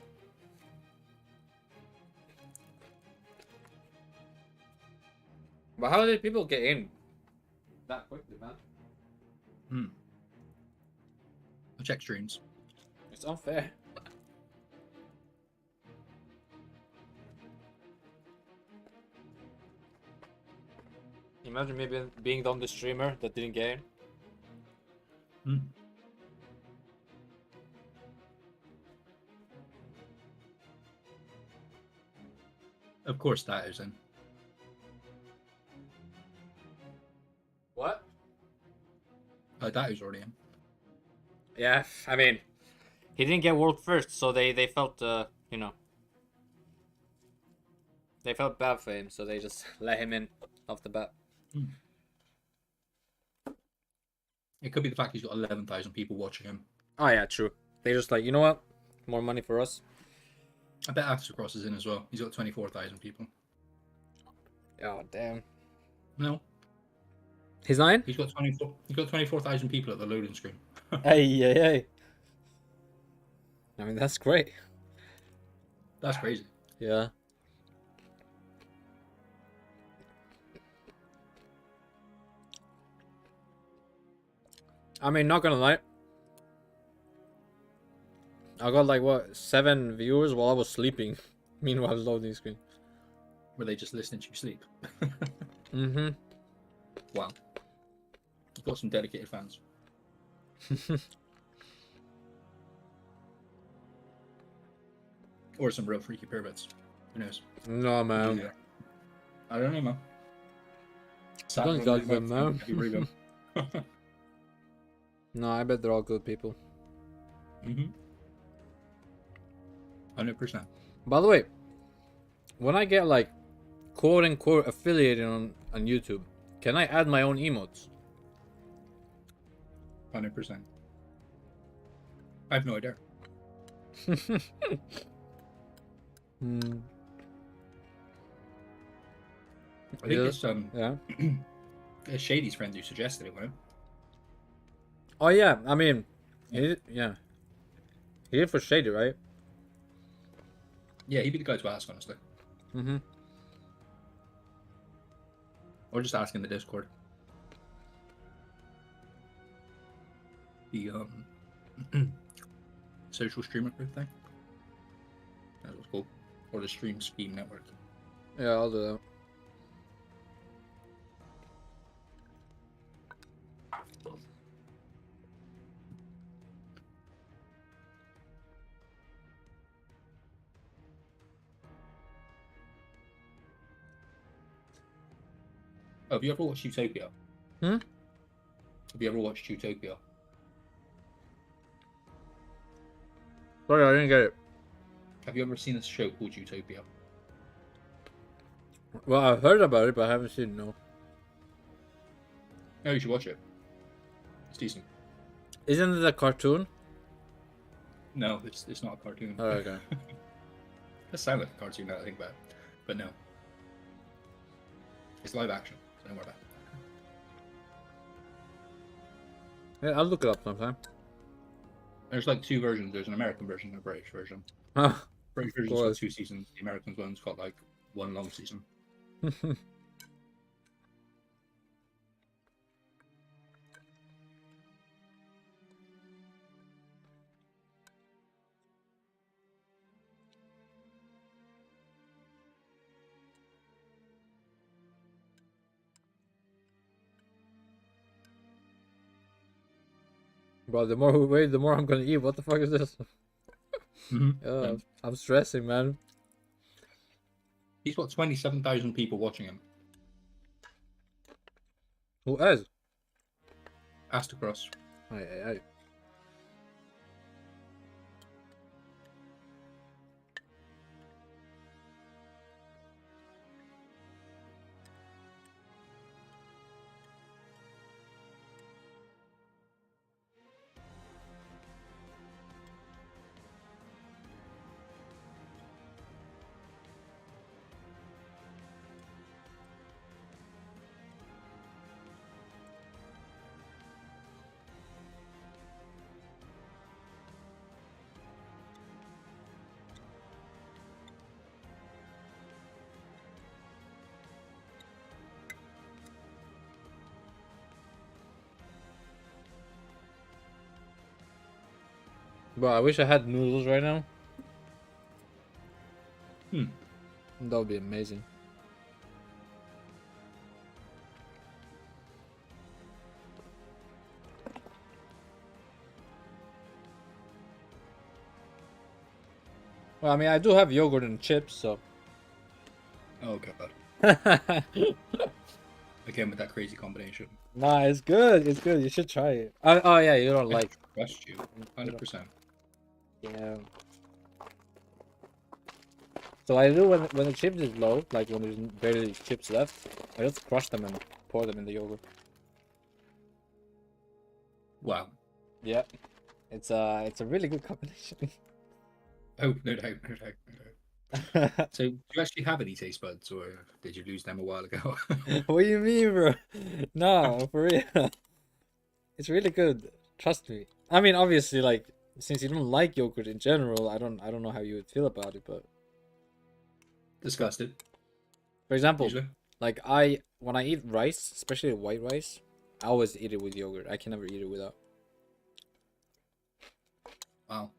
But how did people get in that quickly, man?
I'll check streams.
It's unfair. Imagine maybe being the only streamer that didn't get it.
Hmm. Of course, that is in.
What?
That is already in.
Yeah, I mean, he didn't get world first, so they felt you know, they felt bad for him, so they just let him in off the bat.
It could be the fact he's got 11,000 people watching him.
Oh yeah, true. They just like, you know what, more money for us.
I bet Astacross is in as well. He's got 24,000 people.
Oh damn.
No.
He's not in?
He's got 24. He's got 24,000 people at the loading screen.
Hey. I mean, that's great.
That's crazy.
Yeah. I mean, not gonna lie. I got like what, 7 viewers while I was sleeping. Meanwhile, loading screen.
Were they just listening to you sleep?
Mm-hmm.
Wow. You've got some dedicated fans. Or some real freaky perverts. Who knows?
No, man.
Yeah. I don't know, man.
Don't judge them, man.
Man.
No, I bet they're all good people.
100%.
By the way, when I get like quote unquote affiliated on YouTube, can I add my own emotes?
100%. I have no idea. I think it's
yeah.
It's Shady's friend who suggested it, wasn't it?
Oh yeah, I mean, he did for Shady, right?
Yeah, he'd be the guy to ask, honestly.
Mm-hmm.
Or just ask in the Discord. The social streamer group thing. That's what it's called. Or the Stream Scheme Network.
Yeah, I'll do that.
Oh, have you ever watched Utopia?
Hmm?
Have you ever watched Utopia?
Sorry, I didn't get it.
Have you ever seen a show called Utopia?
Well, I've heard about it, but I haven't seen it, no.
No, you should watch it. It's decent.
Isn't it a cartoon?
No, it's not a cartoon.
Oh, okay.
It sounds like a cartoon now that I think about it. But no. It's live action, so don't worry about it.
Yeah, I'll look it up sometime.
There's like 2 versions. There's an American version and a British version.
Ah,
British version's got 2 seasons. The American one's got like 1 long season.
Bro, the more we wait, the more I'm gonna eat. What the fuck is this? I'm stressing, man.
He's got 27,000 people watching him.
Who has?
Astacross.
Aye. Bro, I wish I had noodles right now. That would be amazing. Well, I mean, I do have yogurt and chips, so.
Oh god. Again with that crazy combination.
Nah, it's good. It's good. You should try it. Oh yeah, you don't like.
Trust you, 100%.
Yeah. So I do when the chips is low, like when there's barely chips left, I just crush them and pour them in the yogurt.
Wow.
Yeah, it's a really good combination.
Oh no doubt, no doubt, no doubt. So, do you actually have any taste buds, or did you lose them a while ago?
What do you mean, bro? No, for real. It's really good. Trust me. I mean, obviously, like since you don't like yogurt in general, I don't know how you would feel about it, but
Disgusted.
for example,
Usually.
like when I eat rice, especially white rice, I always eat it with yogurt. I can never eat it without.
Wow.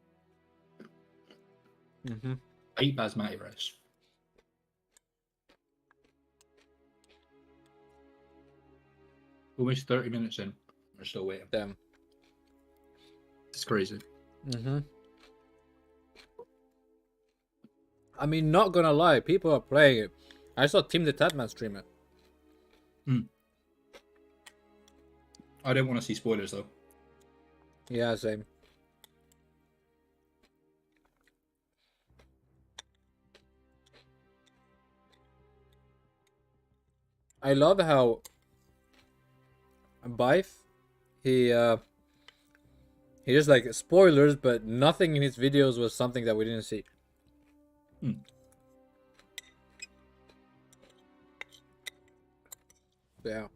Mm-hmm.
I eat basmati rice. Almost 30 minutes in. We're still waiting.
Damn.
It's crazy.
Mm-hmm. I mean, not gonna lie, people are playing it. I saw Team the Tatman stream it.
I don't want to see spoilers though.
Yeah, same. I love how Bife, he just like spoilers, but nothing in his videos was something that we didn't see. Yeah.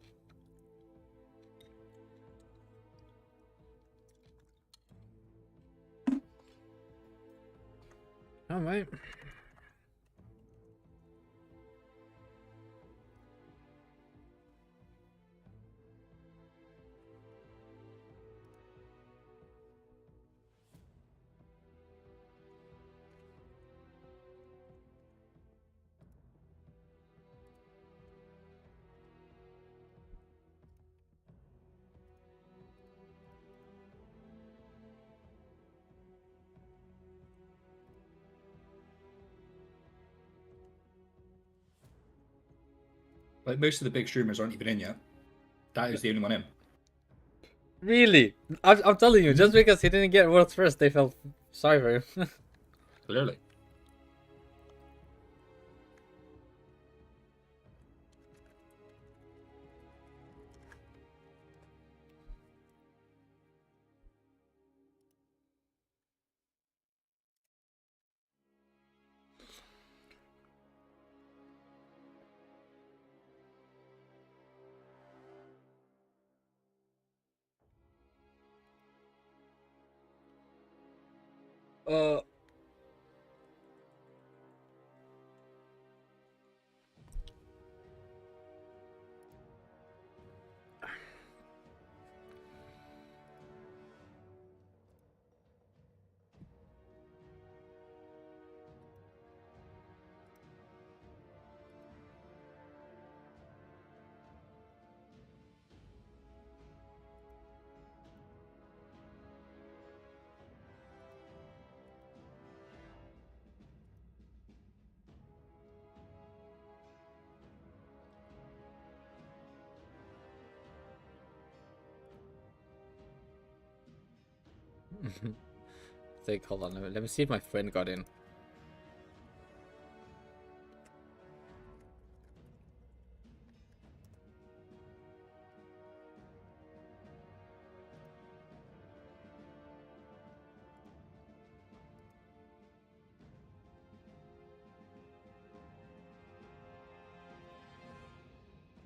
All right.
Like most of the big streamers aren't even in yet. That is the only one in.
Really? I'm telling you, just because he didn't get world's first, they felt sorry for him.
Clearly.
uh. Think, hold on, let me see if my friend got in.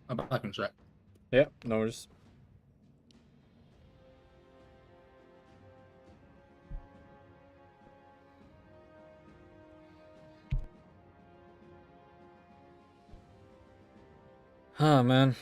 I'm back in a sec.
Yeah, no worries. Oh man.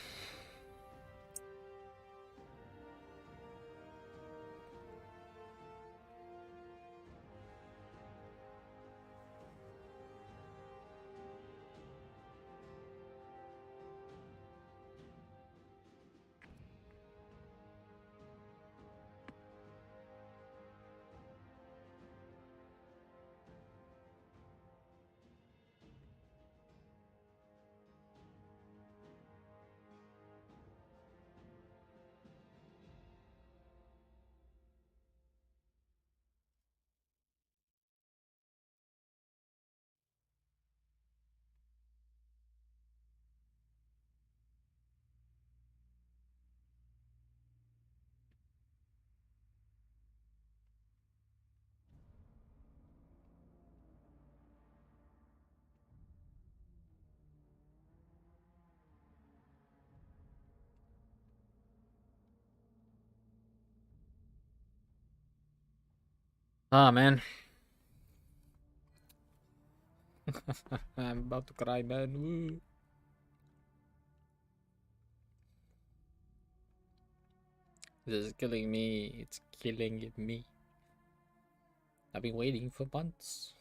Ah, man. I'm about to cry, man. Woo. This is killing me. It's killing me. I've been waiting for months.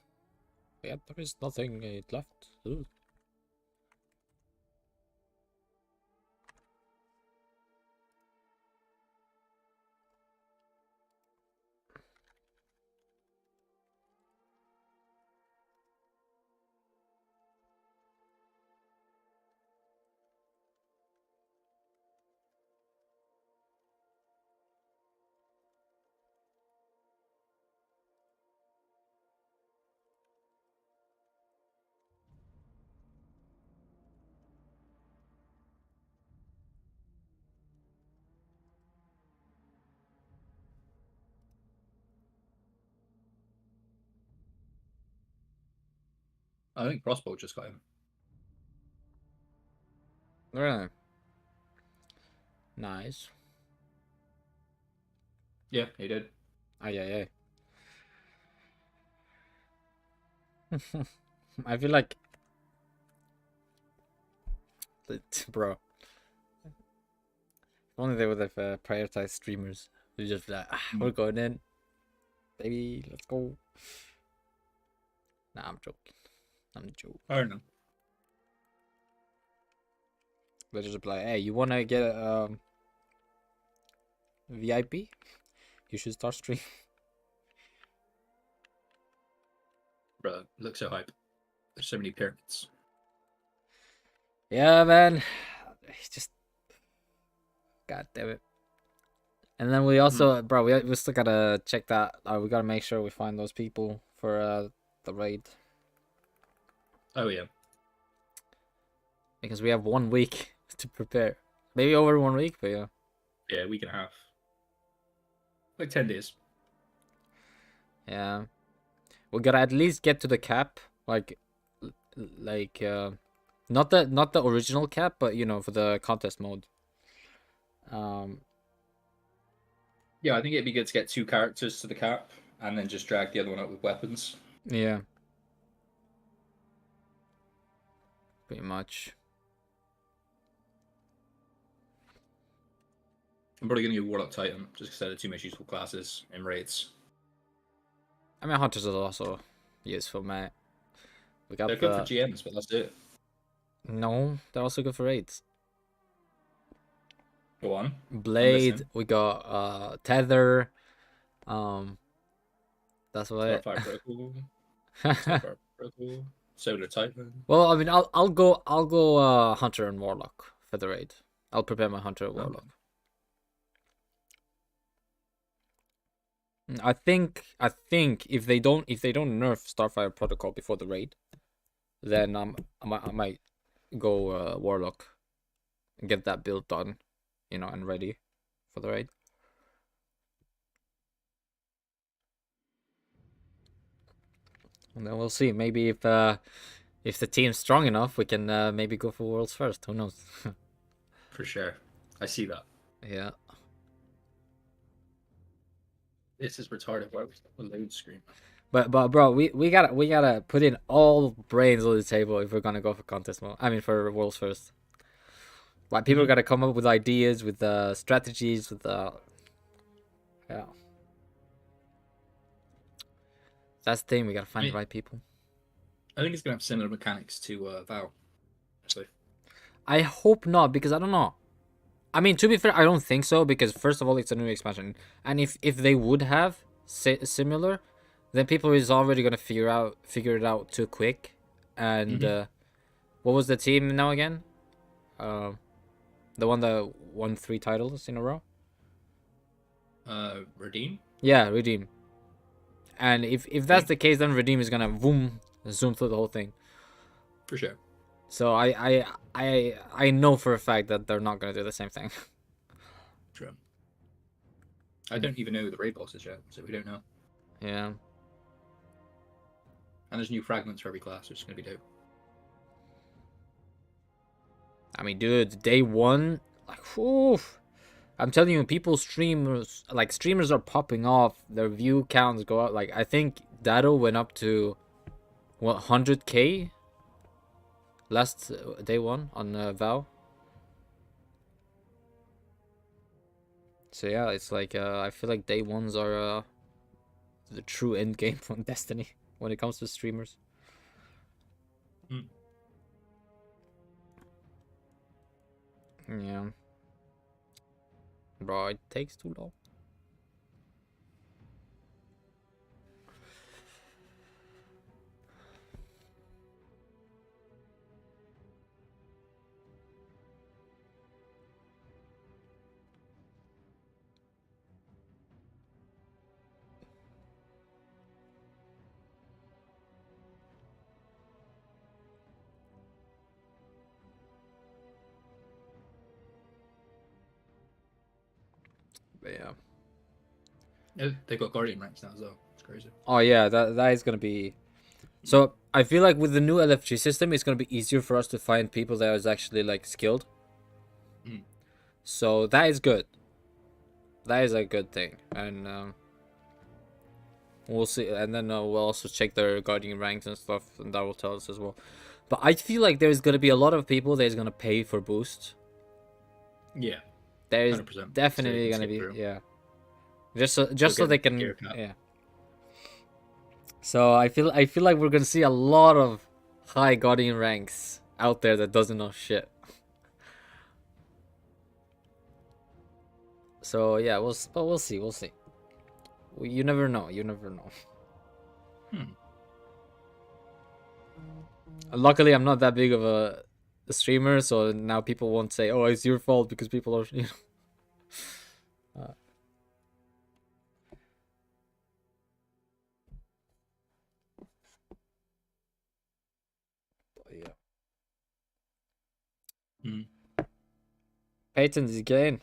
Yet there is nothing left. Ooh.
I think Crossbow just got him.
Really? Nice.
Yeah, he did.
Aye. I feel like, bro, if only they would have prioritized streamers. They just like, we're going in, baby, let's go. Nah, I'm joking. I'm joking.
I don't know.
They just like, hey, you wanna get a VIP? You should start stream.
Bro, looks so hype. There's so many pyramids.
Yeah, man. It's just, god damn it. And then we also, bro, we still gotta check that. We gotta make sure we find those people for the raid.
Oh yeah.
Because we have 1 week to prepare. Maybe over 1 week, but yeah.
Yeah, a week and a half. Like 10 days.
Yeah. We gotta at least get to the cap, not the original cap, but you know, for the contest mode.
Yeah, I think it'd be good to get 2 characters to the cap and then just drag the other one up with weapons.
Yeah. Pretty much.
I'm probably gonna go Warlock Titan, just because they're the 2 most useful classes in raids.
I mean, Hunters are also useful, mate. We got
They're good for GMs, but that's it.
No, they're also good for raids.
Go on.
Blade, we got Tether. That's what it.
Starfire Protocol. Starfire Protocol. Solar Titan.
Well, I mean, I'll go Hunter and Warlock for the raid. I'll prepare my Hunter and Warlock. I think if they don't nerf Starfire Protocol before the raid, then I might go Warlock and get that build done, you know, and ready for the raid. And then we'll see. Maybe if the team's strong enough, we can maybe go for worlds first. Who knows?
For sure. I see that.
Yeah.
This is retarded. Why was the load screen?
But bro, we gotta put in all brains on the table if we're gonna go for contest mode. I mean, for worlds first. Like, people gotta come up with ideas, with strategies, with yeah. That's the thing. We gotta find the right people.
I think it's gonna have similar mechanics to Val. Actually,
I hope not, because I don't know. I mean, to be fair, I don't think so, because first of all, it's a new expansion, and if they would have similar, then people is already gonna figure it out too quick. And what was the team now again? The one that won 3 titles in a row.
Redeem.
Yeah, Redeem. And if that's the case, then Redeem is gonna zoom through the whole thing.
For sure.
So I know for a fact that they're not gonna do the same thing.
True. I don't even know who the raid boss is yet, so we don't know.
Yeah.
And there's new fragments for every class, which is gonna be dope.
I mean, dude, day 1, like, oof. I'm telling you, streamers are popping off. Their view counts go up. Like I think Dado went up to what 100K last day one on Vow. So yeah, it's like I feel like day ones are the true end game from Destiny when it comes to streamers. Yeah. Bro, it takes too long. But yeah.
They got Guardian ranks now as well. It's crazy.
Oh yeah, that is gonna be. So I feel like with the new LFG system, it's gonna be easier for us to find people that is actually like skilled. So that is good. That is a good thing, and we'll see. And then we'll also check their Guardian ranks and stuff, and that will tell us as well. But I feel like there's gonna be a lot of people that is gonna pay for boost.
Yeah.
There is
100%.
definitely
So
gonna be
through.
yeah. Just so they can
gear cap.
yeah. So I feel like we're gonna see a lot of high Guardian ranks out there that doesn't know shit. So yeah, we'll see. You never know. Luckily, I'm not that big of a streamer, so now people won't say, "Oh, it's your fault," because people are, you know. Yeah. Peyton is getting.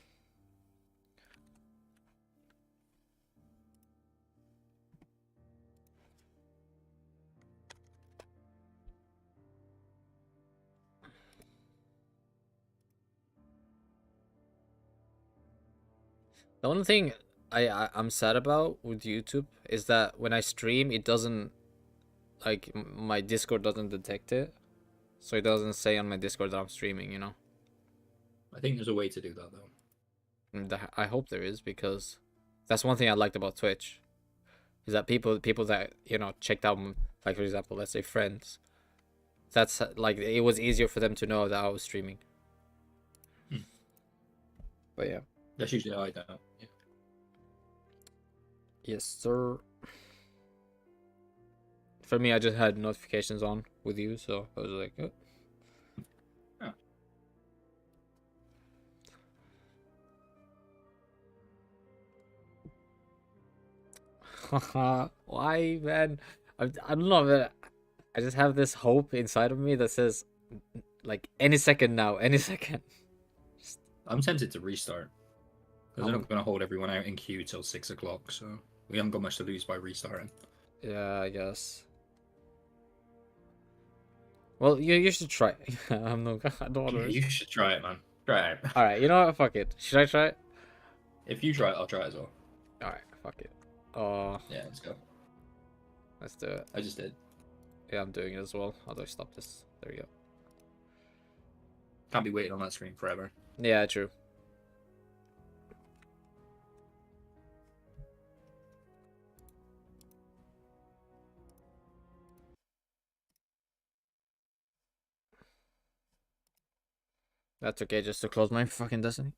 The only thing I'm sad about with YouTube is that when I stream, it doesn't, like, my Discord doesn't detect it, so it doesn't say on my Discord that I'm streaming. You know.
I think there's a way to do that though.
And I hope there is, because that's one thing I liked about Twitch, is that people that, you know, checked out, like, for example, let's say friends, that's like, it was easier for them to know that I was streaming. But yeah.
That's usually how I do. Yeah.
Yes, sir. For me, I just had notifications on with you, so I was like, oh. Why, man? I don't know, man. I just have this hope inside of me that says, like, any second now, any second.
I'm tempted to restart. Because they're not going to hold everyone out in queue till 6 o'clock, so we haven't got much to lose by restarting.
Yeah, I guess. Well, you should try. I don't want to.
You should try it, man. Try it.
All right, you know what? Fuck it. Should I try it?
If you try it, I'll try it as well.
All right, fuck it.
Yeah, let's go.
Let's do it.
I just did.
Yeah, I'm doing it as well. How do I stop this? There we go.
Can't be waiting on that screen forever.
Yeah, true. That's okay, just to close my fucking Destiny.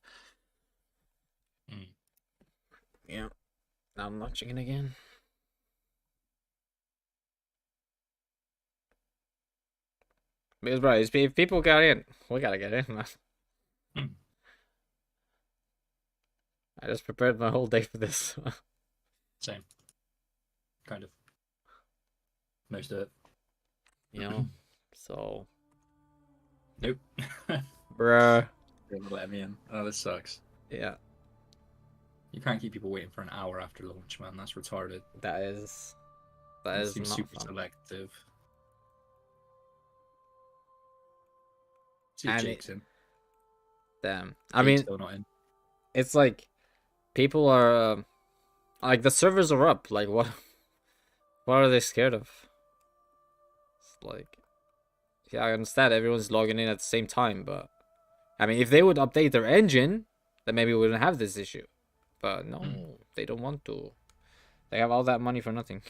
Yeah. Now I'm launching it again. Because, bro, if people got in, we gotta get in, man. I just prepared my whole day for this.
Same. Kind of. Most of it.
You know? So.
Nope.
Bruh.
They're gonna let me in. Oh, this sucks.
Yeah.
You can't keep people waiting for an hour after launch, man. That's retarded.
That
seems
not
super
fun.
selective. See if
And
Jake's in.
Damn.
Jake's still not in.
it's like people are like the servers are up. Like what? What are they scared of? It's like, yeah, I understand everyone's logging in at the same time, but I mean, if they would update their engine, then maybe we wouldn't have this issue. But no, they don't want to. They have all that money for nothing.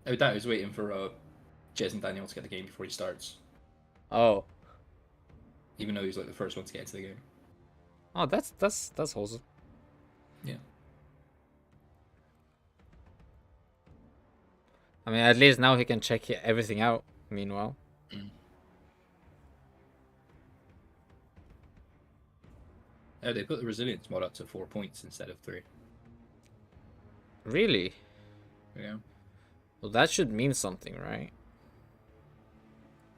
Oh, that was waiting for Jez and Daniel to get the game before he starts.
Oh.
Even though he's like the first one to get into the game.
Oh, that's wholesome.
Yeah.
I mean, at least now he can check everything out. Meanwhile.
Oh, they put the resilience mod up to 4 points instead of 3.
Really?
Yeah.
Well, that should mean something, right?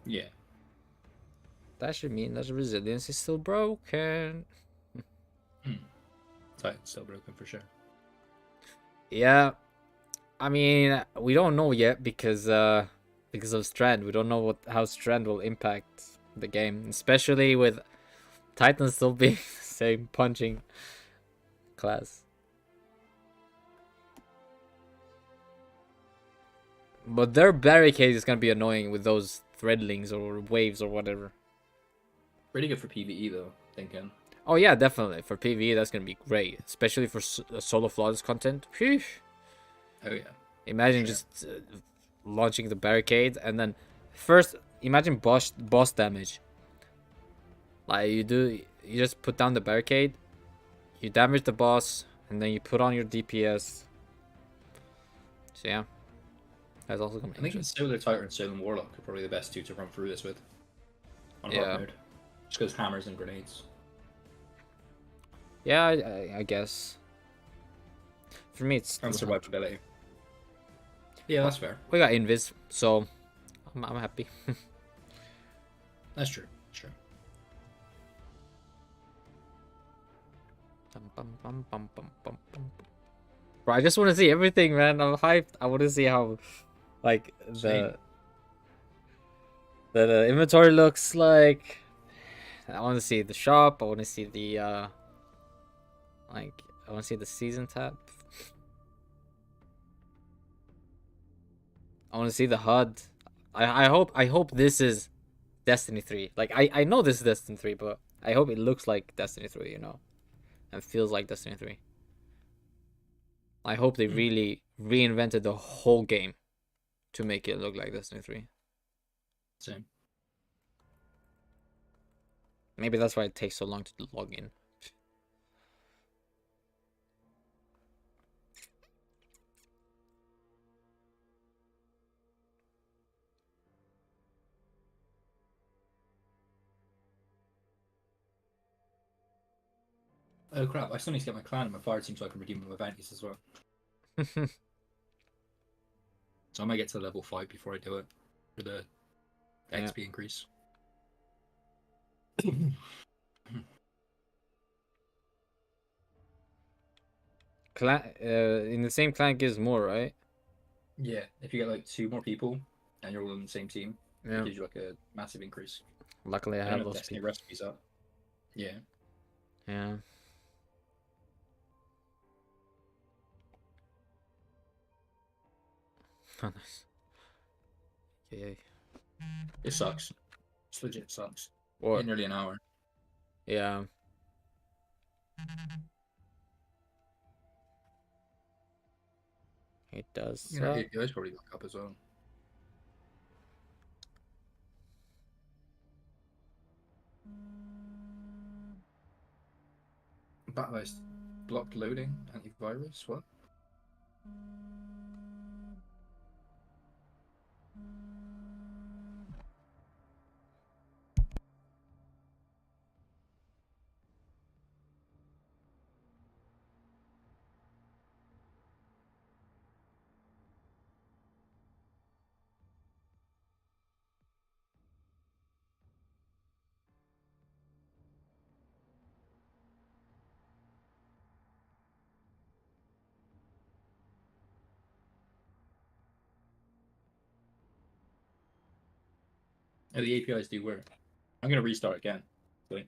Yeah.
That should mean that the resilience is still broken.
Titan's still broken for sure.
Yeah. I mean, we don't know yet because of Strand. We don't know how Strand will impact the game, especially with Titan still being the same punching class. But their barricade is gonna be annoying with those threadlings or waves or whatever.
Pretty good for PvE though, thinking.
Oh yeah, definitely. For PvE, that's gonna be great. Especially for solo flawless content. Phew.
Oh yeah.
Imagine just launching the barricade and then first imagine boss damage. Like you just put down the barricade, you damage the boss, and then you put on your DPS. So yeah. That's also gonna be
I think Solar Titan and Solar Warlock are probably the best two to run through this with. On hard mode. Just because hammers and grenades.
Yeah, I guess. For me, it's
and survivability. Yeah, that's fair.
We got invis, so I'm happy.
That's true. True.
Bro, I just want to see everything, man. I'm hyped. I want to see how, like, the inventory looks like. I want to see the shop. I want to see the I want to see the season tab. I want to see the HUD. I hope this is Destiny 3. Like I know this is Destiny 3, but I hope it looks like Destiny 3, you know, and feels like Destiny 3. I hope they really reinvented the whole game to make it look like Destiny 3.
Same.
Maybe that's why it takes so long to log in.
Oh crap, I still need to get my clan and my fire team so I can redeem my bounties as well. So I might get to level 5 before I do it. For the XP increase.
Clan in the same clan gives more, right?
Yeah, if you get like 2 more people and you're all on the same team,
Yeah.
it gives you like a massive increase.
Luckily, I have those
Destiny
people.
recipes up. Yeah.
Yeah. Oh, nice. Yay.
It sucks. It legit sucks.
What?
In nearly an hour.
Yeah. It does.
You know, it was probably back up as well. Backlight blocked loading, antivirus, what? The APIs do work. I'm gonna restart again. So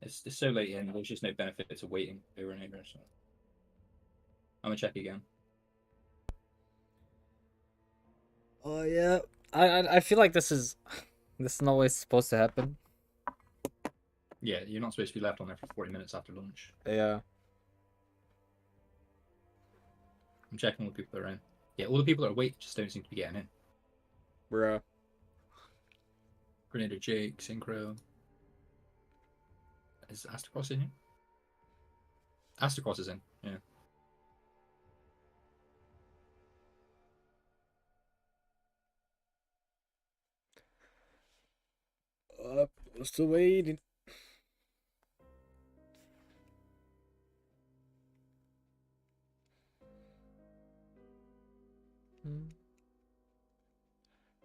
it's so late in. There's just no benefit to waiting over and over. So I'm gonna check again.
Oh yeah, I feel like this is not always supposed to happen.
Yeah, you're not supposed to be left on there for 40 minutes after lunch.
Yeah.
I'm checking all the people that are in. Yeah, all the people that are waiting just don't seem to be getting in.
Bruh.
Grenadier Jake, Synchro. Is Astacross in here? Astacross is in, yeah.
I'm still waiting.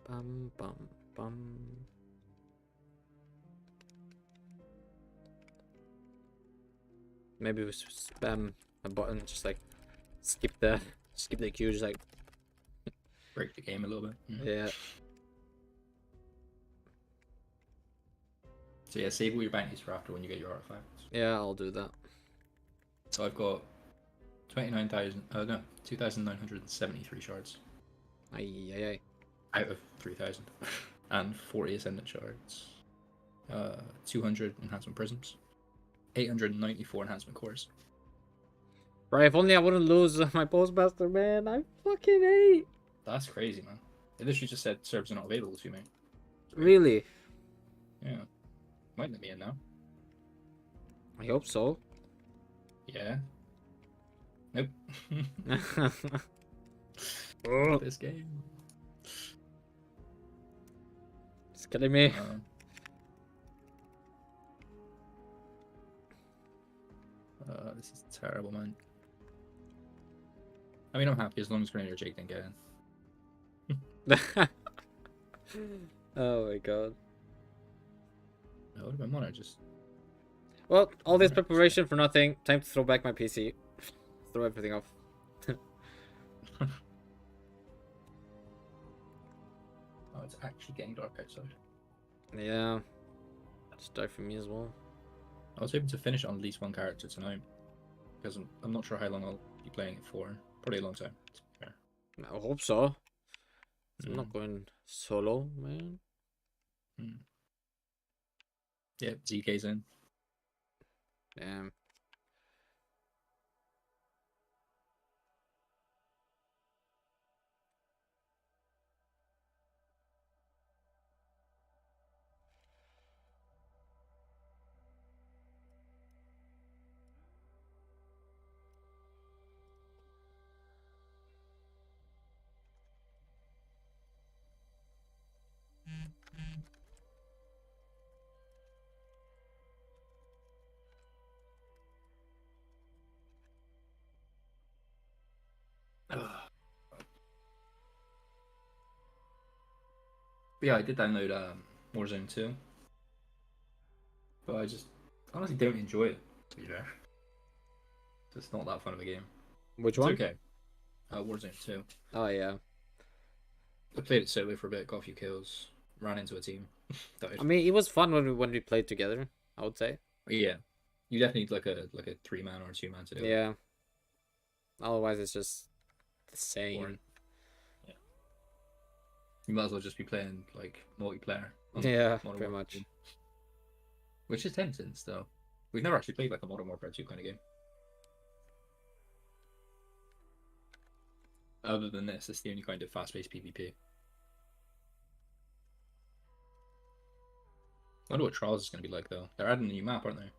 Bum bum bum. Maybe we should spam a button, just like skip the queue, just like
break the game a little bit.
Yeah.
So yeah, save all your bounties for after when you get your artifacts.
Yeah, I'll do that.
So I've got 2,973 shards.
Aye.
Out of 3,000. And 40 ascendant shards. 200 enhancement prisms. 894 enhancement cores.
Right, if only I wouldn't lose my postmaster, man. I fucking hate.
That's crazy, man. It literally just said servers are not available to you, mate.
Really?
Yeah. Might let me in now.
I hope so.
Yeah. Nope. This game.
It's killing me.
This is terrible, man. I mean, I'm happy as long as Grenadier Jake didn't get in.
Oh my god.
No, what about just...
Well, all this preparation for nothing. Time to throw back my PC. Throw everything off.
Oh, it's actually getting dark outside.
Yeah. It's dark for me as well.
I was hoping to finish on at least one character tonight. Because I'm not sure how long I'll be playing it for. Probably a long time, to be fair.
I hope so. I'm not going solo, man.
Yeah, ZK's in.
Damn.
But yeah, I did download Warzone 2. But I just honestly don't enjoy it, to be fair. It's not that fun of a game.
Which
It's
one?
okay. Warzone 2.
Oh, yeah.
I played it solo for a bit, got a few kills, ran into a team.
I mean, it was fun when we played together, I would say.
Yeah. You definitely need like a 3-man or a 2-man to do it.
Yeah. Otherwise, it's just the same.
Boring. Yeah. You might as well just be playing like multiplayer.
Yeah,
Modern
pretty
Warfare
much.
2. Which is tempting still. We've never actually played like a Modern Warfare 2 kind of game. Other than this, it's the only kind of fast-paced PvP. I wonder what Trials is going to be like though. They're adding a new map, aren't they?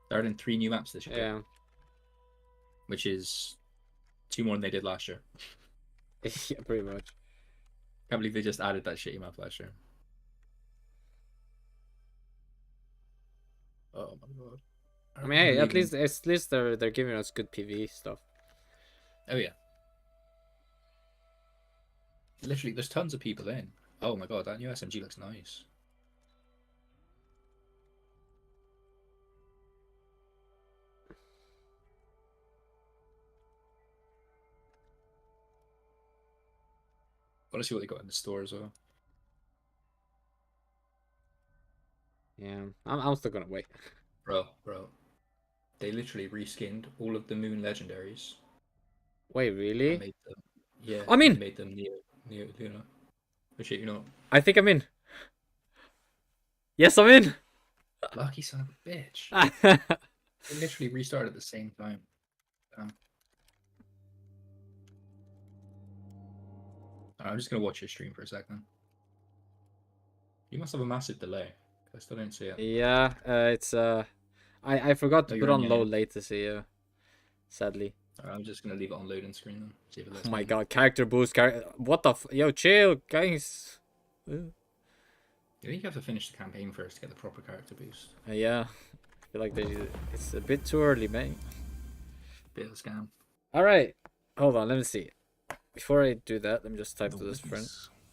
They're adding 3 new maps this year.
Yeah.
Which is 2 more than they did last year.
Yeah, pretty much.
Can't believe they just added that shitty map last year. Oh my god.
I mean, hey, at least they're giving us good PvE stuff.
Oh yeah. Literally, there's tons of people in. Oh my god, that new SMG looks nice. want to see what they got in the store as well.
Yeah, I'm still gonna wait.
Bro. They literally reskinned all of the Moon legendaries.
Wait, really?
Made them, yeah.
I'm in.
Made them Neo Luna. Oh shit, you're not.
I think I'm in. Yes, I'm in.
Lucky son of a bitch. They literally restarted at the same time. I'm just gonna watch your stream for a second. You must have a massive delay. I still didn't see it.
Yeah, it's I forgot to
Oh,
put
you're
on
on
low
your-
latency. Sadly.
Alright, I'm just gonna leave it on loading screen then. See if it lets
Oh my
me.
god, character boost, what the yo, chill, guys.
I think you have to finish the campaign first to get the proper character boost.
Yeah, I feel like it's a bit too early, man.
Bit of a scam.
All right, hold on, let me see. Before I do that, let me just type to this friend.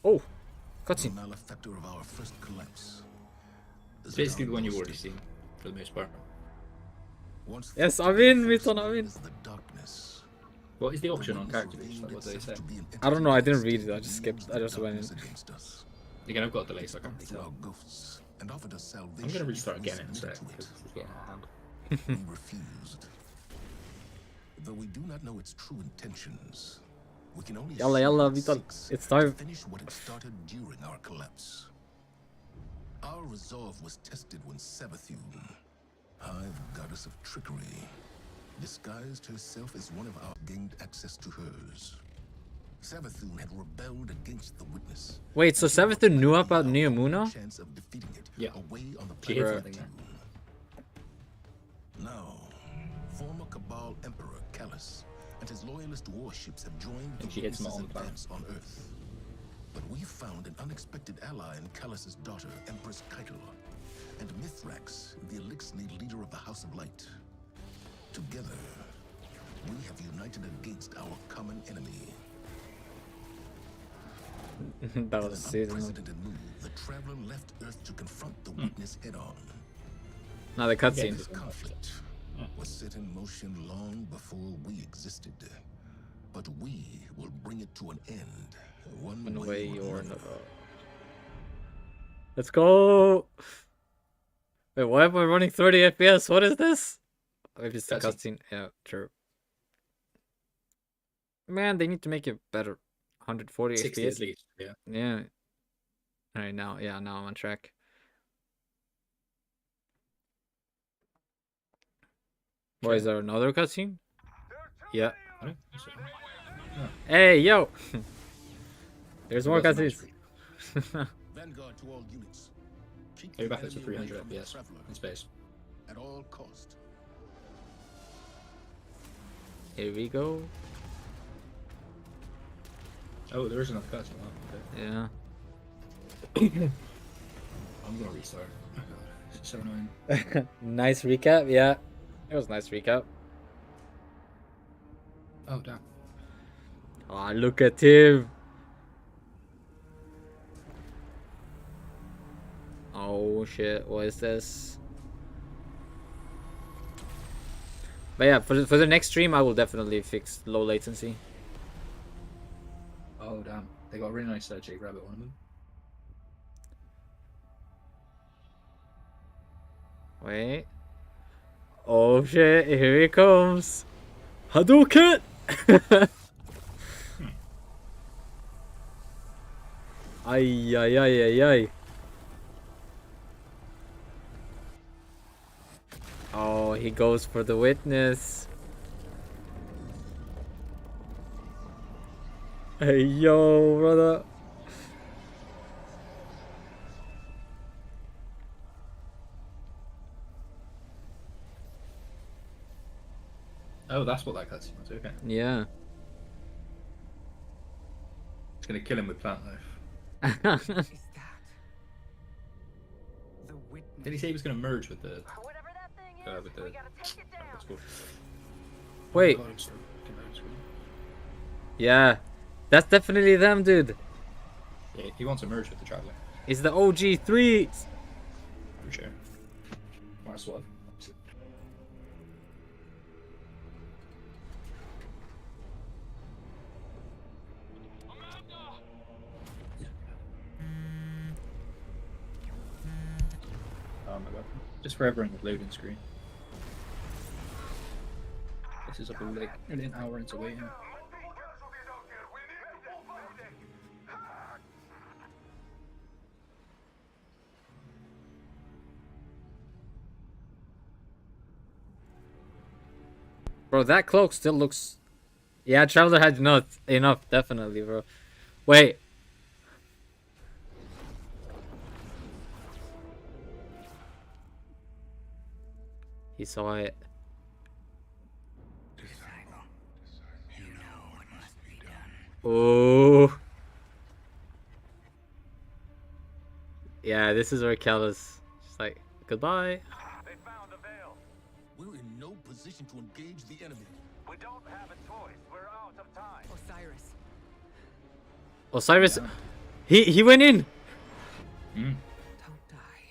Oh, cutscene.
The malefactor of our first collapse.
It's basically the one you've already seen, for the most part.
Yes, I'm in, Miton, I'm in.
What is the option on character boost? Like, what do they say?
I don't know, I didn't read it, I just skipped, I just went in.
Again, I've got a delay, so I can't really tell. I'm gonna restart again in a sec, because it's getting out of hand.
We refused. Though we do not know its true intentions, we can only
Yalla,
assume
Vital,
it seeks
it's time.
to finish what it started during our collapse. Our resolve was tested when Savathun, Hive goddess of trickery, disguised herself as one of our gained access to hers. Savathun had rebelled against the witness.
Wait, so Savathun knew about Neomuna?
Chance of defeating it
Yeah.
away on the
She hates
planet
that thing,
Now, former Cabal Emperor Callus and his loyalist warships have joined the
And she hates him
witness's
on the planet.
advance on Earth. But we found an unexpected ally in Callus's daughter, Empress Keitel, and Mithrax, the Elixir leader of the House of Light. Together, we have united against our common enemy.
That was a season.
Unprecedented move, the Traveler left Earth to confront the witness head-on.
Now the cutscene.
This conflict was set in motion long before we existed. But we will bring it to an end, one way or another.
Let's go. Wait, why am I running 30 FPS? What is this? Maybe it's the cutscene. Yeah, true. Man, they need to make it better. 140
60
FPS.
at least, yeah.
Yeah. Alright, now I'm on track. What, is there another cutscene? Yeah. Hey, yo! There's more cutscenes.
Vanguard to all units. Keep
Maybe
the
back up to
enemy away
300
from the
FPS
Traveler
in space.
at all cost.
Here we go.
Oh, there is another cutscene. Oh, okay.
Yeah.
I'm gonna restart. Oh god, this is so annoying.
Nice recap, yeah. It was a nice recap.
Oh damn.
Ah, look at him. Oh shit, what is this? But yeah, for the next stream, I will definitely fix low latency.
Oh damn. They got a really nice Jade Rabbit one of them.
Wait. Oh shit, here he comes. Hadouken! Ay, ay, ay, ay, ay. Oh, he goes for the witness. Hey, yo, brother.
Oh, that's what that cutscene was, okay.
Yeah.
It's gonna kill him with plant life. Did he say he was gonna merge with the what's it called?
Wait.
Oh, God, I'm so fucking loud screen.
Yeah. That's definitely them, dude.
Yeah, he wants to merge with the Traveler.
It's the OG3.
For sure. Might as well. Just forever in the loading screen. This is about like nearly an hour into waiting.
Bro, that cloak still looks... Yeah, Traveler had enough, definitely, bro. Wait. He saw it. Oh. Yeah, this is where Cal is just like, goodbye.
We're in no position to engage the enemy.
We don't have a choice. We're out of time.
Osiris.
Osiris, he went in.
Mm.
Don't die.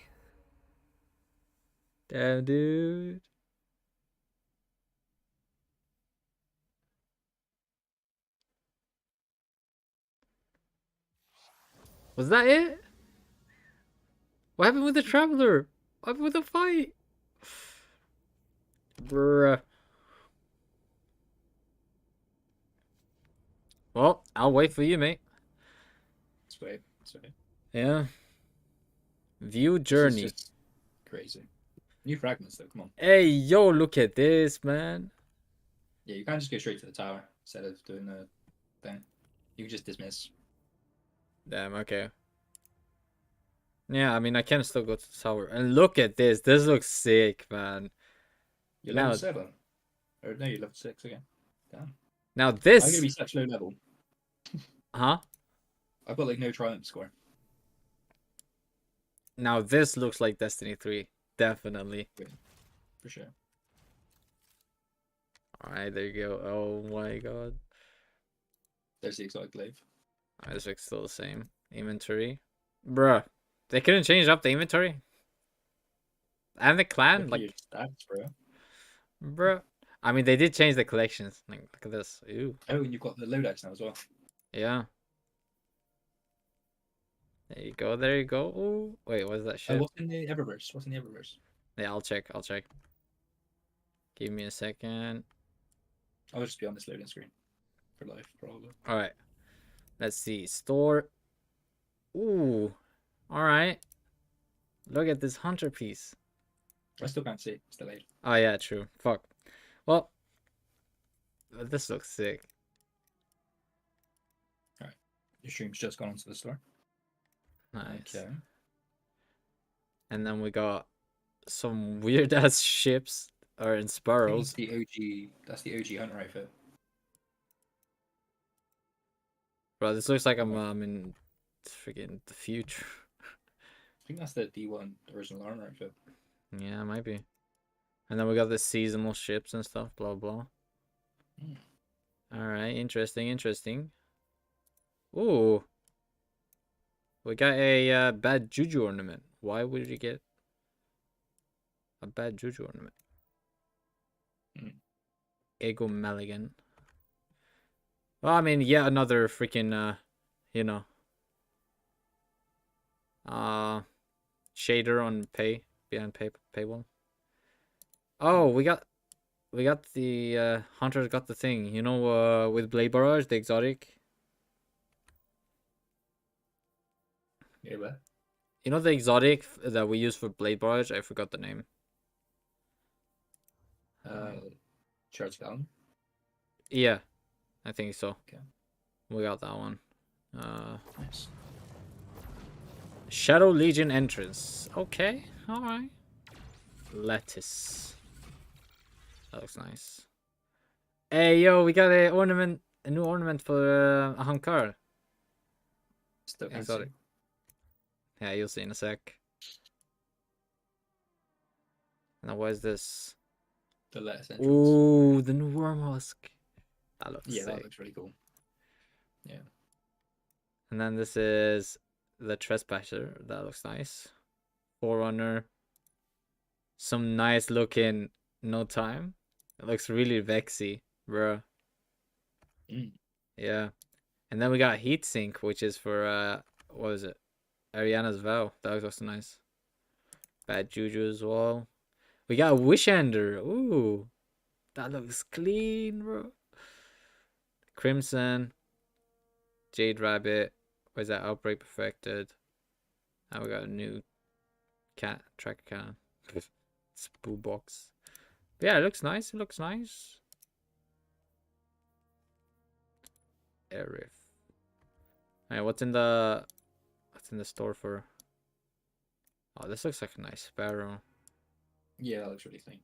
Damn, dude. Was that it? What happened with the Traveler? What happened with the fight? Bruh. Well, I'll wait for you, mate.
Let's wait. Let's wait.
Yeah. View journey.
This is just crazy. New fragments though, come on.
Hey, yo, look at this, man.
Yeah, you can't just go straight to the tower instead of doing the thing. You can just dismiss.
Damn, okay. Yeah, I mean, I can still go to the tower. And look at this. This looks sick, man.
You're
Now-
level 7. Or no, you're level 6 again. Damn.
Now
I'm going to
this...
be such low level.
Huh?
I've got like no triumph score.
Now this looks like Destiny 3. Definitely.
For sure.
Alright, there you go. Oh my god.
There's the exotic glaive.
This looks still the same. Inventory. Bruh. They couldn't change up the inventory? And the clan?
Look at
Like,
your stats, bro.
bruh. I mean, they did change the collections. Like, look at this. Ooh.
Oh, and you've got the loadouts now as well.
Yeah. There you go. There you go. Ooh. Wait, what is that
Oh,
shit?
what's in the Eververse? What's in the Eververse?
Yeah, I'll check. I'll check. Give me a second.
I'll just be on this loading screen for life, probably.
Alright. Let's see. Store. Ooh. Alright. Look at this hunter piece.
I still can't see. It's delayed.
Oh, yeah, true. Fuck. Well. This looks sick.
Alright. Your stream's just gone onto the store.
Nice.
Okay.
And then we got some weird ass ships or in
That's
spirals.
the OG. That's the OG hunter outfit.
Bro, this looks like I'm in freaking the future.
I think that's the D1 original armor outfit.
Yeah, it might be. And then we got the seasonal ships and stuff, blah blah. Alright, interesting, interesting. Ooh. We got a bad juju ornament. Why would you get a bad juju ornament? Ego Maligan. Well, I mean, yeah, another freaking, you know, shader on behind paywall. Oh, we got the hunters got the thing, you know, with Blade Barrage, the exotic.
Yeah, what?
You know the exotic that we use for Blade Barrage? I forgot the name.
Charge Gallon?
Yeah, I think so.
Okay.
We got that one.
Nice.
Shadow Legion entrance. Okay, alright. Lettuce. That looks nice. Hey, yo, we got a new ornament for Ahamkar.
Still can't
Exotic.
see.
Yeah, you'll see in a sec. Now, what is this?
The lettuce entrance.
Ooh, the new worm husk. That looks
Yeah,
sick.
that looks really cool. Yeah.
And then this is the Trespasser. That looks nice. Forerunner. Some nice looking No Time. It looks really vexy, bro. Yeah. And then we got Heatsink, which is for what is it? Ariana's Vow. That looks also nice. Bad Juju as well. We got a Wishander. Ooh. That looks clean, bro. Crimson. Jade Rabbit. Where's that? Outbreak Perfected. Now we got a new cat tracker cannon. Spoo box. But yeah, it looks nice. It looks nice. Seraph. Alright, what's in the store for? Oh, this looks like a nice sparrow.
Yeah, that looks really clean.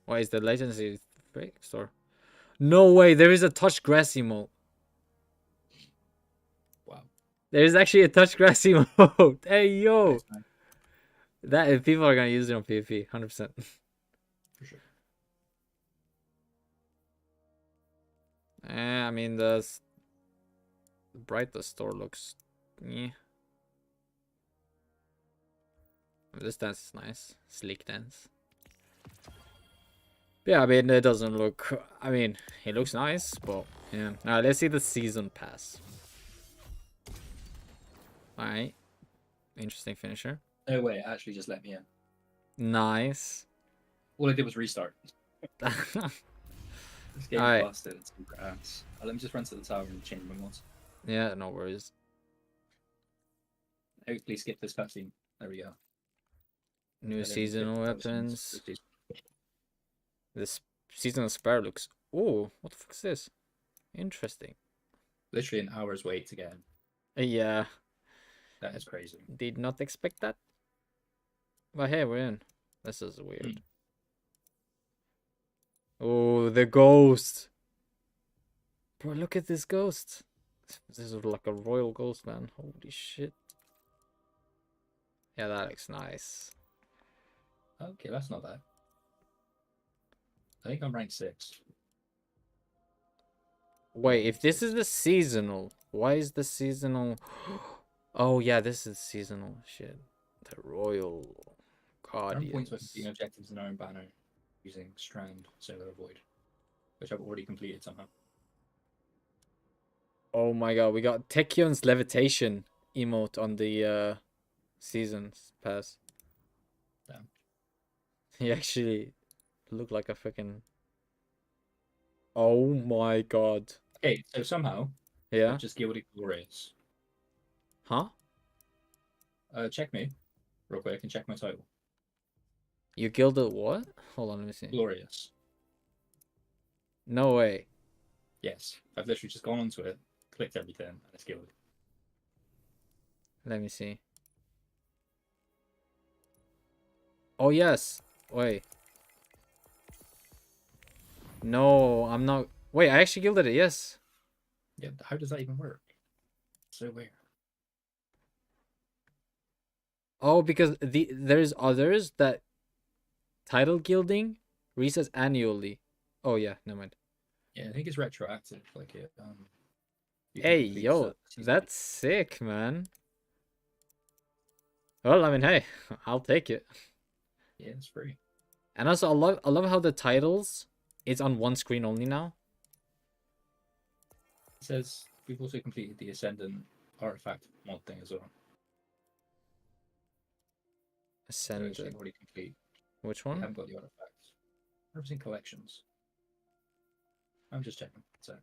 Why is the latency fake store? No way, there is a touch grass emote.
Wow.
There is actually a touch grass emote. Hey yo. That if people are gonna use it on PvP, 100%.
For sure.
I mean the brightest store looks yeah. This dance is nice. Sleek dance. Yeah, I mean it doesn't look I mean it looks nice, but yeah. Now let's see the season pass. Alright. Interesting finisher.
No way, it actually just let me in.
Nice.
All I did was restart. This game
Alright.
is busted. It's grass. Let me just run to the tower and change my mods.
Yeah, no worries.
Hopefully skip this cutscene. There we go.
New
And then
seasonal
skip the
weapons.
cutscenes.
This seasonal sparrow looks. Oh, what the fuck is this? Interesting.
Literally an hour's wait to get in.
Yeah.
That is crazy.
Did not expect that. But hey, we're in. This is weird. Oh, the ghost. Bro, look at this ghost. This is like a royal ghost, man. Holy shit. Yeah, that looks nice.
Okay, that's not bad. I think I'm ranked 6.
Wait, if this is the seasonal, why is the seasonal... Oh, yeah, this is seasonal. Shit. The royal
Earn points by
guardians.
completing objectives in our own banner using Strand, Solar Void, which I've already completed somehow.
Oh my god, we got Tekion's levitation emote on the seasons pass.
Damn.
He actually looked like a freaking... Oh my god.
Okay, so somehow,
Yeah?
I've just gilded Glorious.
Huh?
Check me, real quick, and check my title.
You gilded what? Hold on, let me see.
Glorious.
No way.
Yes, I've literally just gone onto it, clicked everything, and it's gilded.
Let me see. Oh, yes. Wait. No, I'm not... Wait, I actually gilded it, yes.
Yeah, how does that even work? So weird.
Oh, because there's others that title gilding resets annually. Oh, yeah, never mind.
Yeah, I think it's retroactive. Like it. You can
Hey,
complete
yo,
certain seasons.
that's sick, man. Well, I mean, hey, I'll take it.
Yeah, it's free.
And also, I love how the titles is on one screen only now.
It says we've also completed the Ascendant artifact mod thing as well. So
Ascendant.
it's already complete.
Which
I
one?
haven't got the artifacts. Everything collections. I'm just checking. So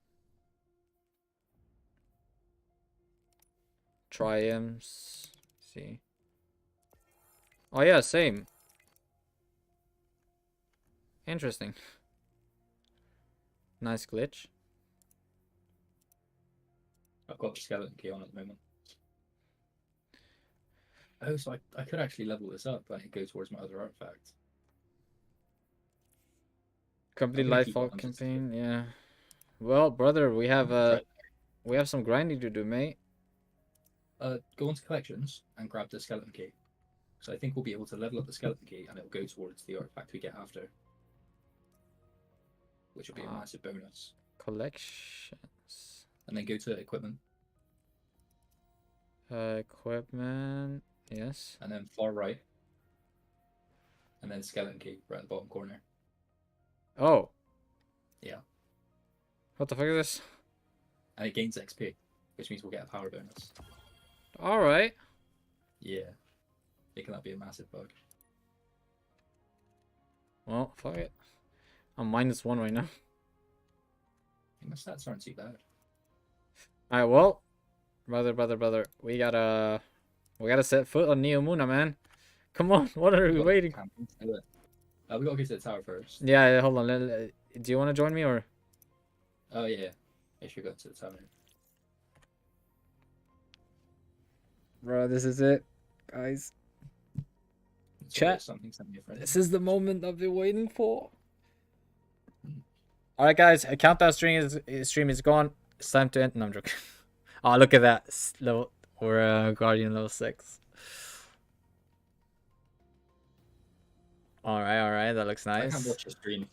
Triumphs. See. Oh yeah, same. Interesting. Nice glitch.
I've got the skeleton key on at the moment. Oh, so I could actually level this up and go towards my other artifact.
Complete
I'm gonna keep
Lightfall
on
campaign, yeah. Well, brother, we have some grinding to do, mate.
Go onto collections and grab the skeleton key. So I think we'll be able to level up the skeleton key and it'll go towards the artifact we get after. Which will be a massive bonus.
Collections.
And then go to equipment.
Equipment. Yes.
And then far right. And then skeleton key right at the bottom corner.
Oh.
Yeah.
What the fuck is this?
And it gains XP, which means we'll get a power bonus.
Alright.
Yeah. It cannot be a massive bug.
Well, fuck it. I'm -1 right now.
I think my stats aren't too bad.
Alright, well, brother, we gotta set foot on Neomuna, man. Come on, what are we waiting?
We gotta get to the tower first.
Yeah, hold on. Do you want to join me or?
Oh yeah, I should go to the tower.
Bro, this is it, guys. Chat. This is the moment I've been waiting for. All right, guys. A countdown stream is gone. It's time to end. No, I'm joking. Oh, look at that level. We're Guardian level 6. All right. That looks nice.
I can't watch your stream.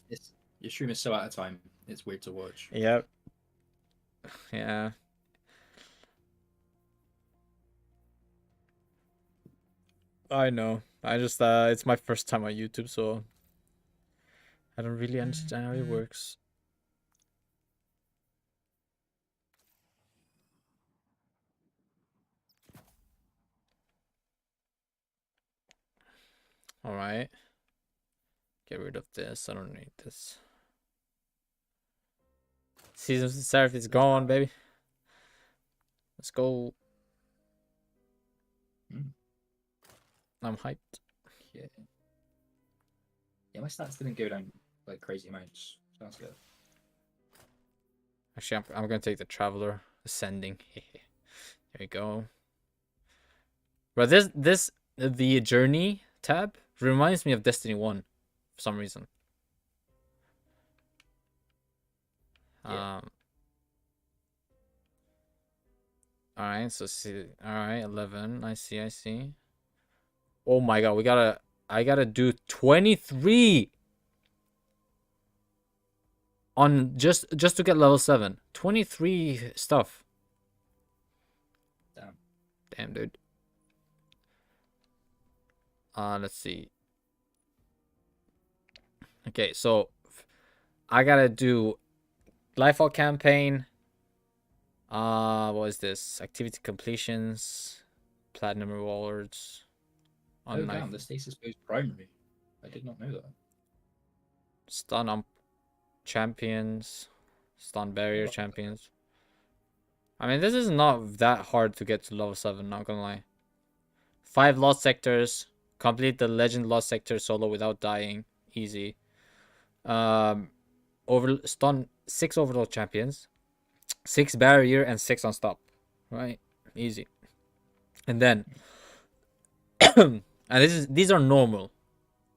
Your stream is so out of time. It's weird to watch.
Yep. Yeah. I know. I just it's my first time on YouTube, so I don't really understand how it works. All right. Get rid of this. I don't need this. Season of Seraph is gone, baby. Let's go. I'm hyped.
Yeah. Yeah, my stats didn't go down like crazy amounts. Sounds good.
Actually, I'm gonna take the Traveler Ascending. There we go. But the Journey tab reminds me of Destiny 1 for some reason.
Yeah.
All right, so see. All right, 11. I see. Oh my god, I gotta do 23 on just to get level 7. 23 stuff. Damn, dude. Let's see. Okay, so I gotta do Lightfall campaign. What is this? Activity completions, platinum rewards.
Oh damn, the stasis goes primary. I did not know that.
Stun on champions, stun barrier champions. I mean, this is not that hard to get to level 7, not gonna lie. 5 lost sectors, complete the legend lost sector solo without dying, easy. Stun 6 overload champions, 6 barrier and 6 on stop, right? Easy. And then and these are normal.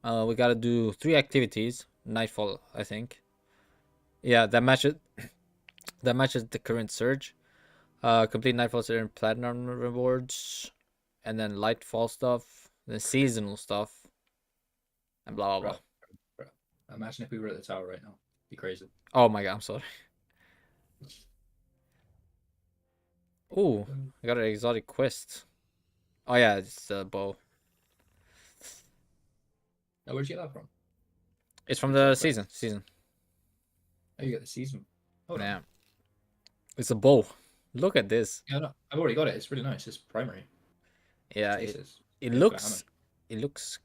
We gotta do 3 activities. Nightfall, I think. Yeah, that matches the current surge. Complete Nightfall and platinum rewards, and then Lightfall stuff, then seasonal stuff, and blah blah blah.
Bro. Imagine if we were at the tower right now. It'd be crazy.
Oh my god, I'm sorry. Ooh, I got an exotic quest. Oh yeah, it's a bow.
Oh, where'd you get that from?
It's from the season.
Oh, you got the season. Oh,
yeah. It. It's a bow. Look at this.
Yeah, no, I've already got it. It's really nice. It's primary.
Yeah, it looks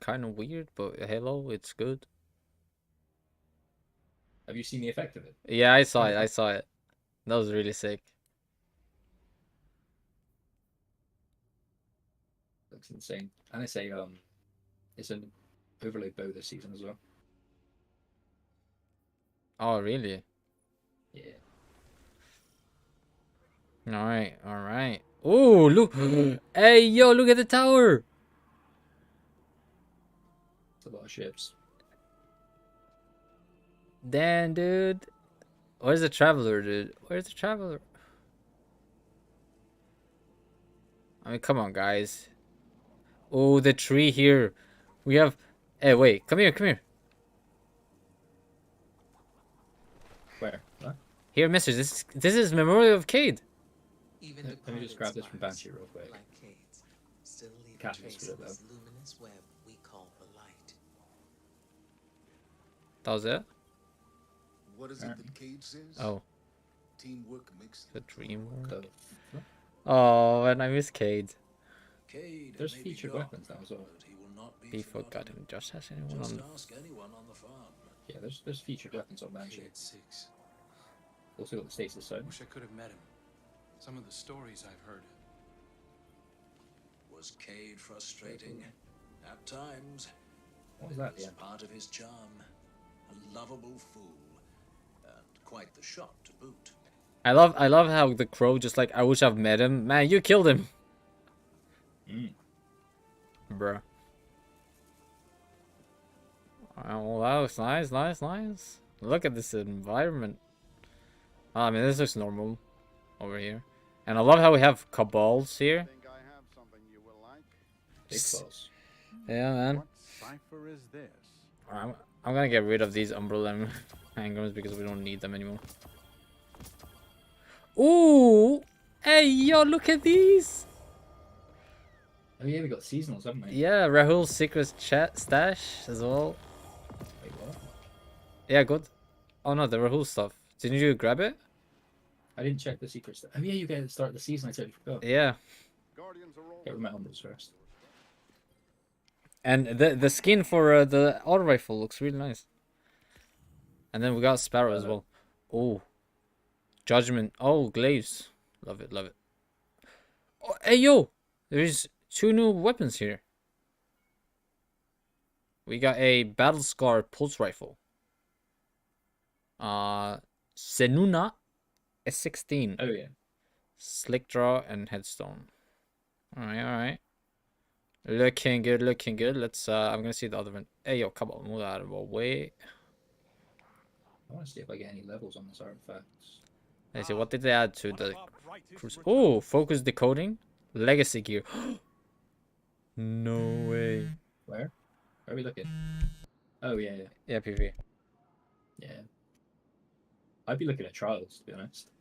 kind of weird, but hello, it's good.
Have you seen the effect of it?
Yeah, I saw it. That was really sick.
Looks insane. And it's an overlay bow this season as well.
Oh, really?
Yeah.
All right. Oh, look. Hey, yo, look at the tower.
It's a lot of ships.
Damn, dude. Where's the Traveler, dude? Where's the Traveler? I mean, come on, guys. Oh, the tree here. We have... Hey, wait. Come here.
Where? What?
Here, mister. This is Memorial of Cade.
Let me just grab this from Banshee real quick.
Still leave
Can't
trace
just
of
put it
this luminous web we call the light.
That was it?
What is it that Cade says?
Oh.
Teamwork makes
the dream work. Oh, and I miss Cade.
Cade
There's
may be
featured
gone,
weapons now as well.
but he will not be
Be
forgotten.
forgotten. Just has anyone
Just
on.
ask anyone on the farm.
Yeah, there's featured weapons on that.
Cade 6.
Also got the stasis side.
Wish I could have met him. Some of the stories I've heard.
Was Cade frustrating? At times.
What was that?
It's
Yeah.
part of his charm. A lovable fool. And quite the shot to boot.
I love how the crow just like, I wish I've met him. Man, you killed him. Bruh. Oh, that looks nice, nice. Look at this environment. I mean, this looks normal over here. And I love how we have Cabals here.
Big balls.
Yeah, man.
What cipher is this?
I'm gonna get rid of these umbrella engrams because we don't need them anymore. Ooh! Hey, yo, look at these!
Oh yeah, we got seasonals, haven't we?
Yeah, Rahul's secret chat stash as well.
Wait, what?
Yeah, good. Oh no, the Rahul stuff. Didn't you grab it?
I didn't check the secret stuff. Oh yeah, you guys start the season. I totally forgot.
Yeah.
Get rid of my umbras first.
And the skin for the auto rifle looks really nice. And then we got Sparrow as well. Oh. Judgment. Oh, glaives. Love it, love it. Oh, hey, yo! There's 2 new weapons here. We got a Battle Scar pulse rifle. Senuna S16.
Oh yeah.
Slick draw and headstone. Alright. Looking good. Let's I'm gonna see the other one. Hey yo, come on, move out of the way.
I want to see if I get any levels on this artifacts.
Let's see, what did they add to the cruise? Oh, focus decoding. Legacy gear. No way.
Where are we looking? Oh yeah.
Yeah, PV.
Yeah. I'd be looking at trials, to be honest.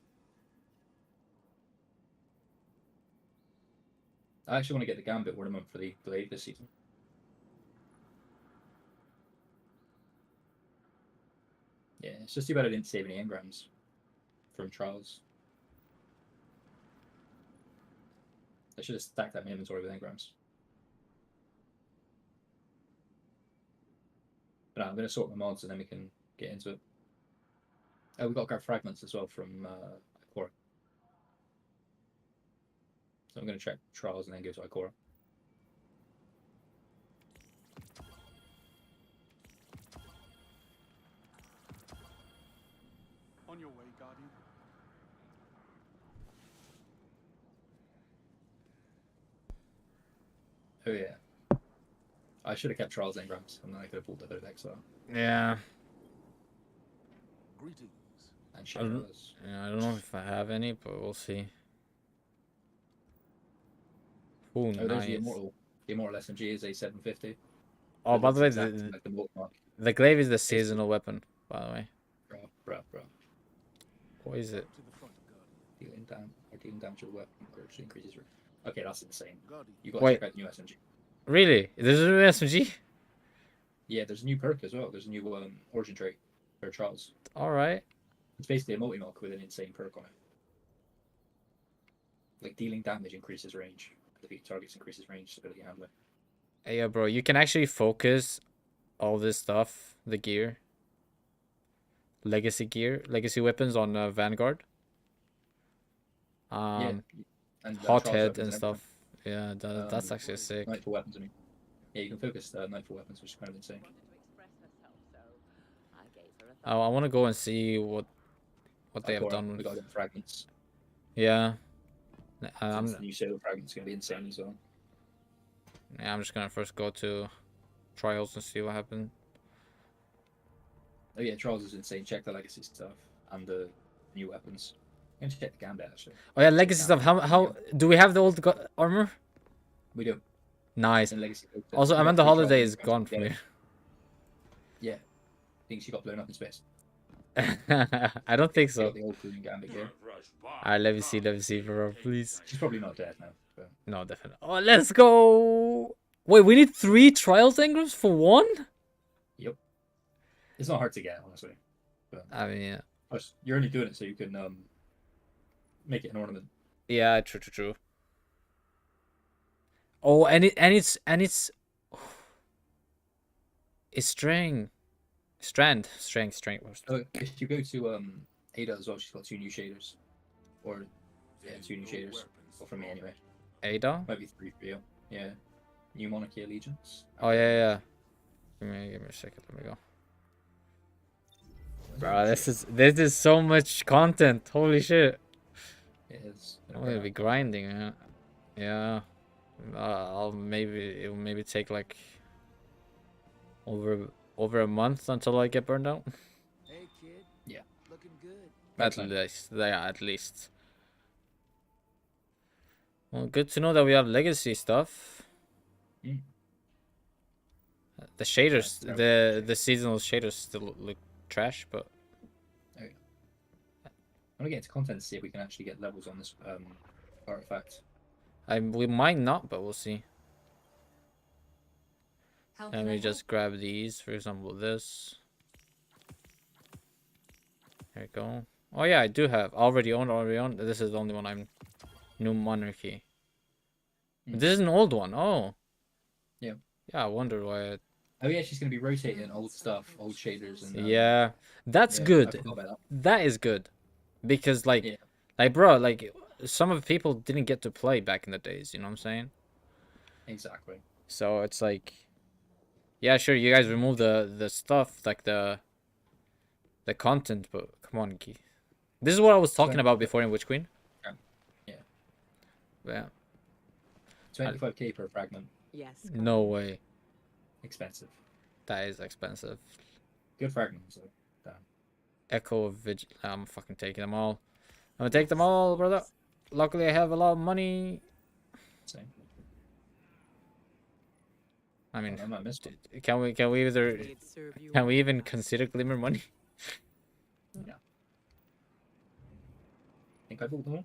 I actually want to get the Gambit ornament for the Glade this season. Yeah, it's just too bad I didn't save any engrams from trials. I should have stacked that in my inventory with engrams. But no, I'm going to sort my mods and then we can get into it. Oh, we've got to grab fragments as well from Ikora. So I'm going to check trials and then go to Ikora.
On your way, Guardian.
Oh yeah. I should have kept trials engrams and then I could have pulled the third exile.
Yeah.
Greetings.
And
I don't know if I have any, but we'll see. Ooh,
Oh, there's
nice.
the Immortal SMG is a 750.
Oh, by the way,
Exactly like the Mortal Mark.
the glaive is the seasonal weapon, by the way.
Bro.
What is it?
Dealing damage to the weapon actually increases your... Okay, that's insane. You got to
Wait.
check out the new SMG.
Really? There's a new SMG?
Yeah, there's a new perk as well. There's a new origin trait for trials.
Alright.
It's basically a multi-milk with an insane perk on it. Like dealing damage increases range. Defeat targets increases range, stability handling.
Hey, yeah, bro, you can actually focus all this stuff, the gear. Legacy gear, legacy weapons on Vanguard.
And
Hot
trials
head
weapons
and stuff. Yeah, that's actually sick.
Nightfall weapons, I mean. Yeah, you can focus Nightfall weapons, which is kind of insane.
Oh, I want to go and see what they have done
We
with.
got the fragments.
Yeah.
The new solo fragments going to be insane as well.
Yeah, I'm just gonna first go to trials and see what happened.
Oh yeah, trials is insane. Check the legacy stuff and the new weapons. I'm going to check the Gambit actually.
Oh yeah, legacy stuff. How do we have the old armor?
We do.
Nice.
And legacy.
Also,
We got
Amanda
three
Holiday
trials
is gone from
yeah.
here.
Yeah. I think she got blown up in space.
I don't think so.
Got the old Queen Gambit gear.
Alright, let me see, bro, please.
She's probably not dead now. But...
No, definitely. Oh, let's go. Wait, we need 3 trials engrams for 1?
Yep. It's not hard to get, honestly. But
I mean, yeah.
You're only doing it so you can make it an ornament.
Yeah, true.
Oh, it's strand.
Oh, if you go to Ada as well, she's got 2 new shaders. Or yeah, 2 new shaders. Or from me anyway.
Ada?
Might be 3 for you. Yeah. New Monarchy Allegiance.
Oh yeah. Give me a second. Let me go. Bro, this is so much content. Holy shit.
It is.
I'm gonna be grinding, man. Yeah. I'll it will maybe take like over a month until I get burned out.
Hey kid.
Yeah.
Looking good.
At least. Well, good to know that we have legacy stuff. The shaders, the seasonal shaders still look trash, but
I'm gonna get into content to see if we can actually get levels on this artifact.
we might not, but we'll see.
How
Let
can
me
I
just grab these, for example, this. There we go. Oh yeah, I do have already owned. This is the only one I'm. New Monarchy. This is an old one. Oh.
Yeah.
Yeah, I wonder why.
Oh yeah, she's gonna be rotating old stuff, old shaders, and
Yeah, that's
yeah, I
good.
forgot about
That is good, because like bro, like some of the people didn't get to play back in the days. You know what I'm saying?
Exactly.
So it's like, yeah, sure, you guys remove the stuff like the content, but come on, Key. This is what I was talking about before in Witch Queen.
Yeah.
Yeah.
25k per fragment.
Yes.
No way.
Expensive.
That is expensive.
Good fragments though. Damn.
Echo Vigil. I'm fucking taking them all. I'm gonna take them all, brother. Luckily, I have a lot of money.
Same.
I mean,
I might miss one.
can we even consider Glimmer money?
Yeah. Think I bought them all.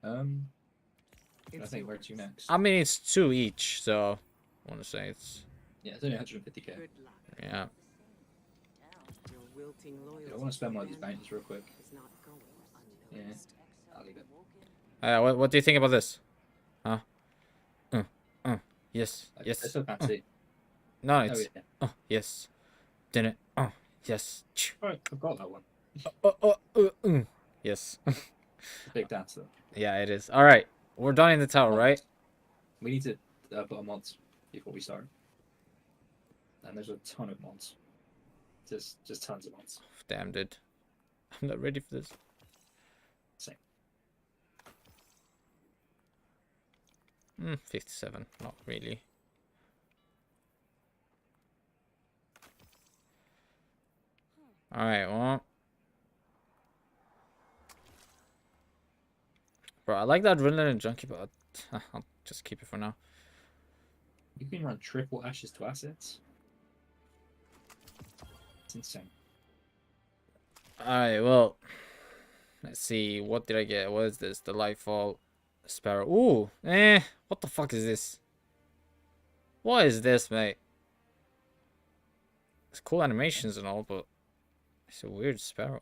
I think where to next.
I mean, it's 2 each, so I want to say it's.
Yeah, it's only 150k.
Yeah.
I want to spend one of these bounties real quick. Yeah, I'll leave it.
What do you think about this? Huh? Yes. Yes.
I still can't see.
No, it's.
Oh, yeah.
Yes. Didn't. Yes.
Right, I've got that one.
Yes.
It's a big dance though.
Yeah, it is. All right, we're done in the tower, right?
We need to put a mods before we start. And there's a ton of mods. Just tons of mods.
Damn, dude. I'm not ready for this.
Same.
57. Not really. All right, well. Bro, I like that Riddler and Junkie, but I'll just keep it for now.
You can run triple ashes to assets. It's insane.
Alright, well. Let's see. What did I get? What is this? The Lightfall Sparrow. Ooh. What the fuck is this? What is this, mate? It's cool animations and all, but it's a weird sparrow.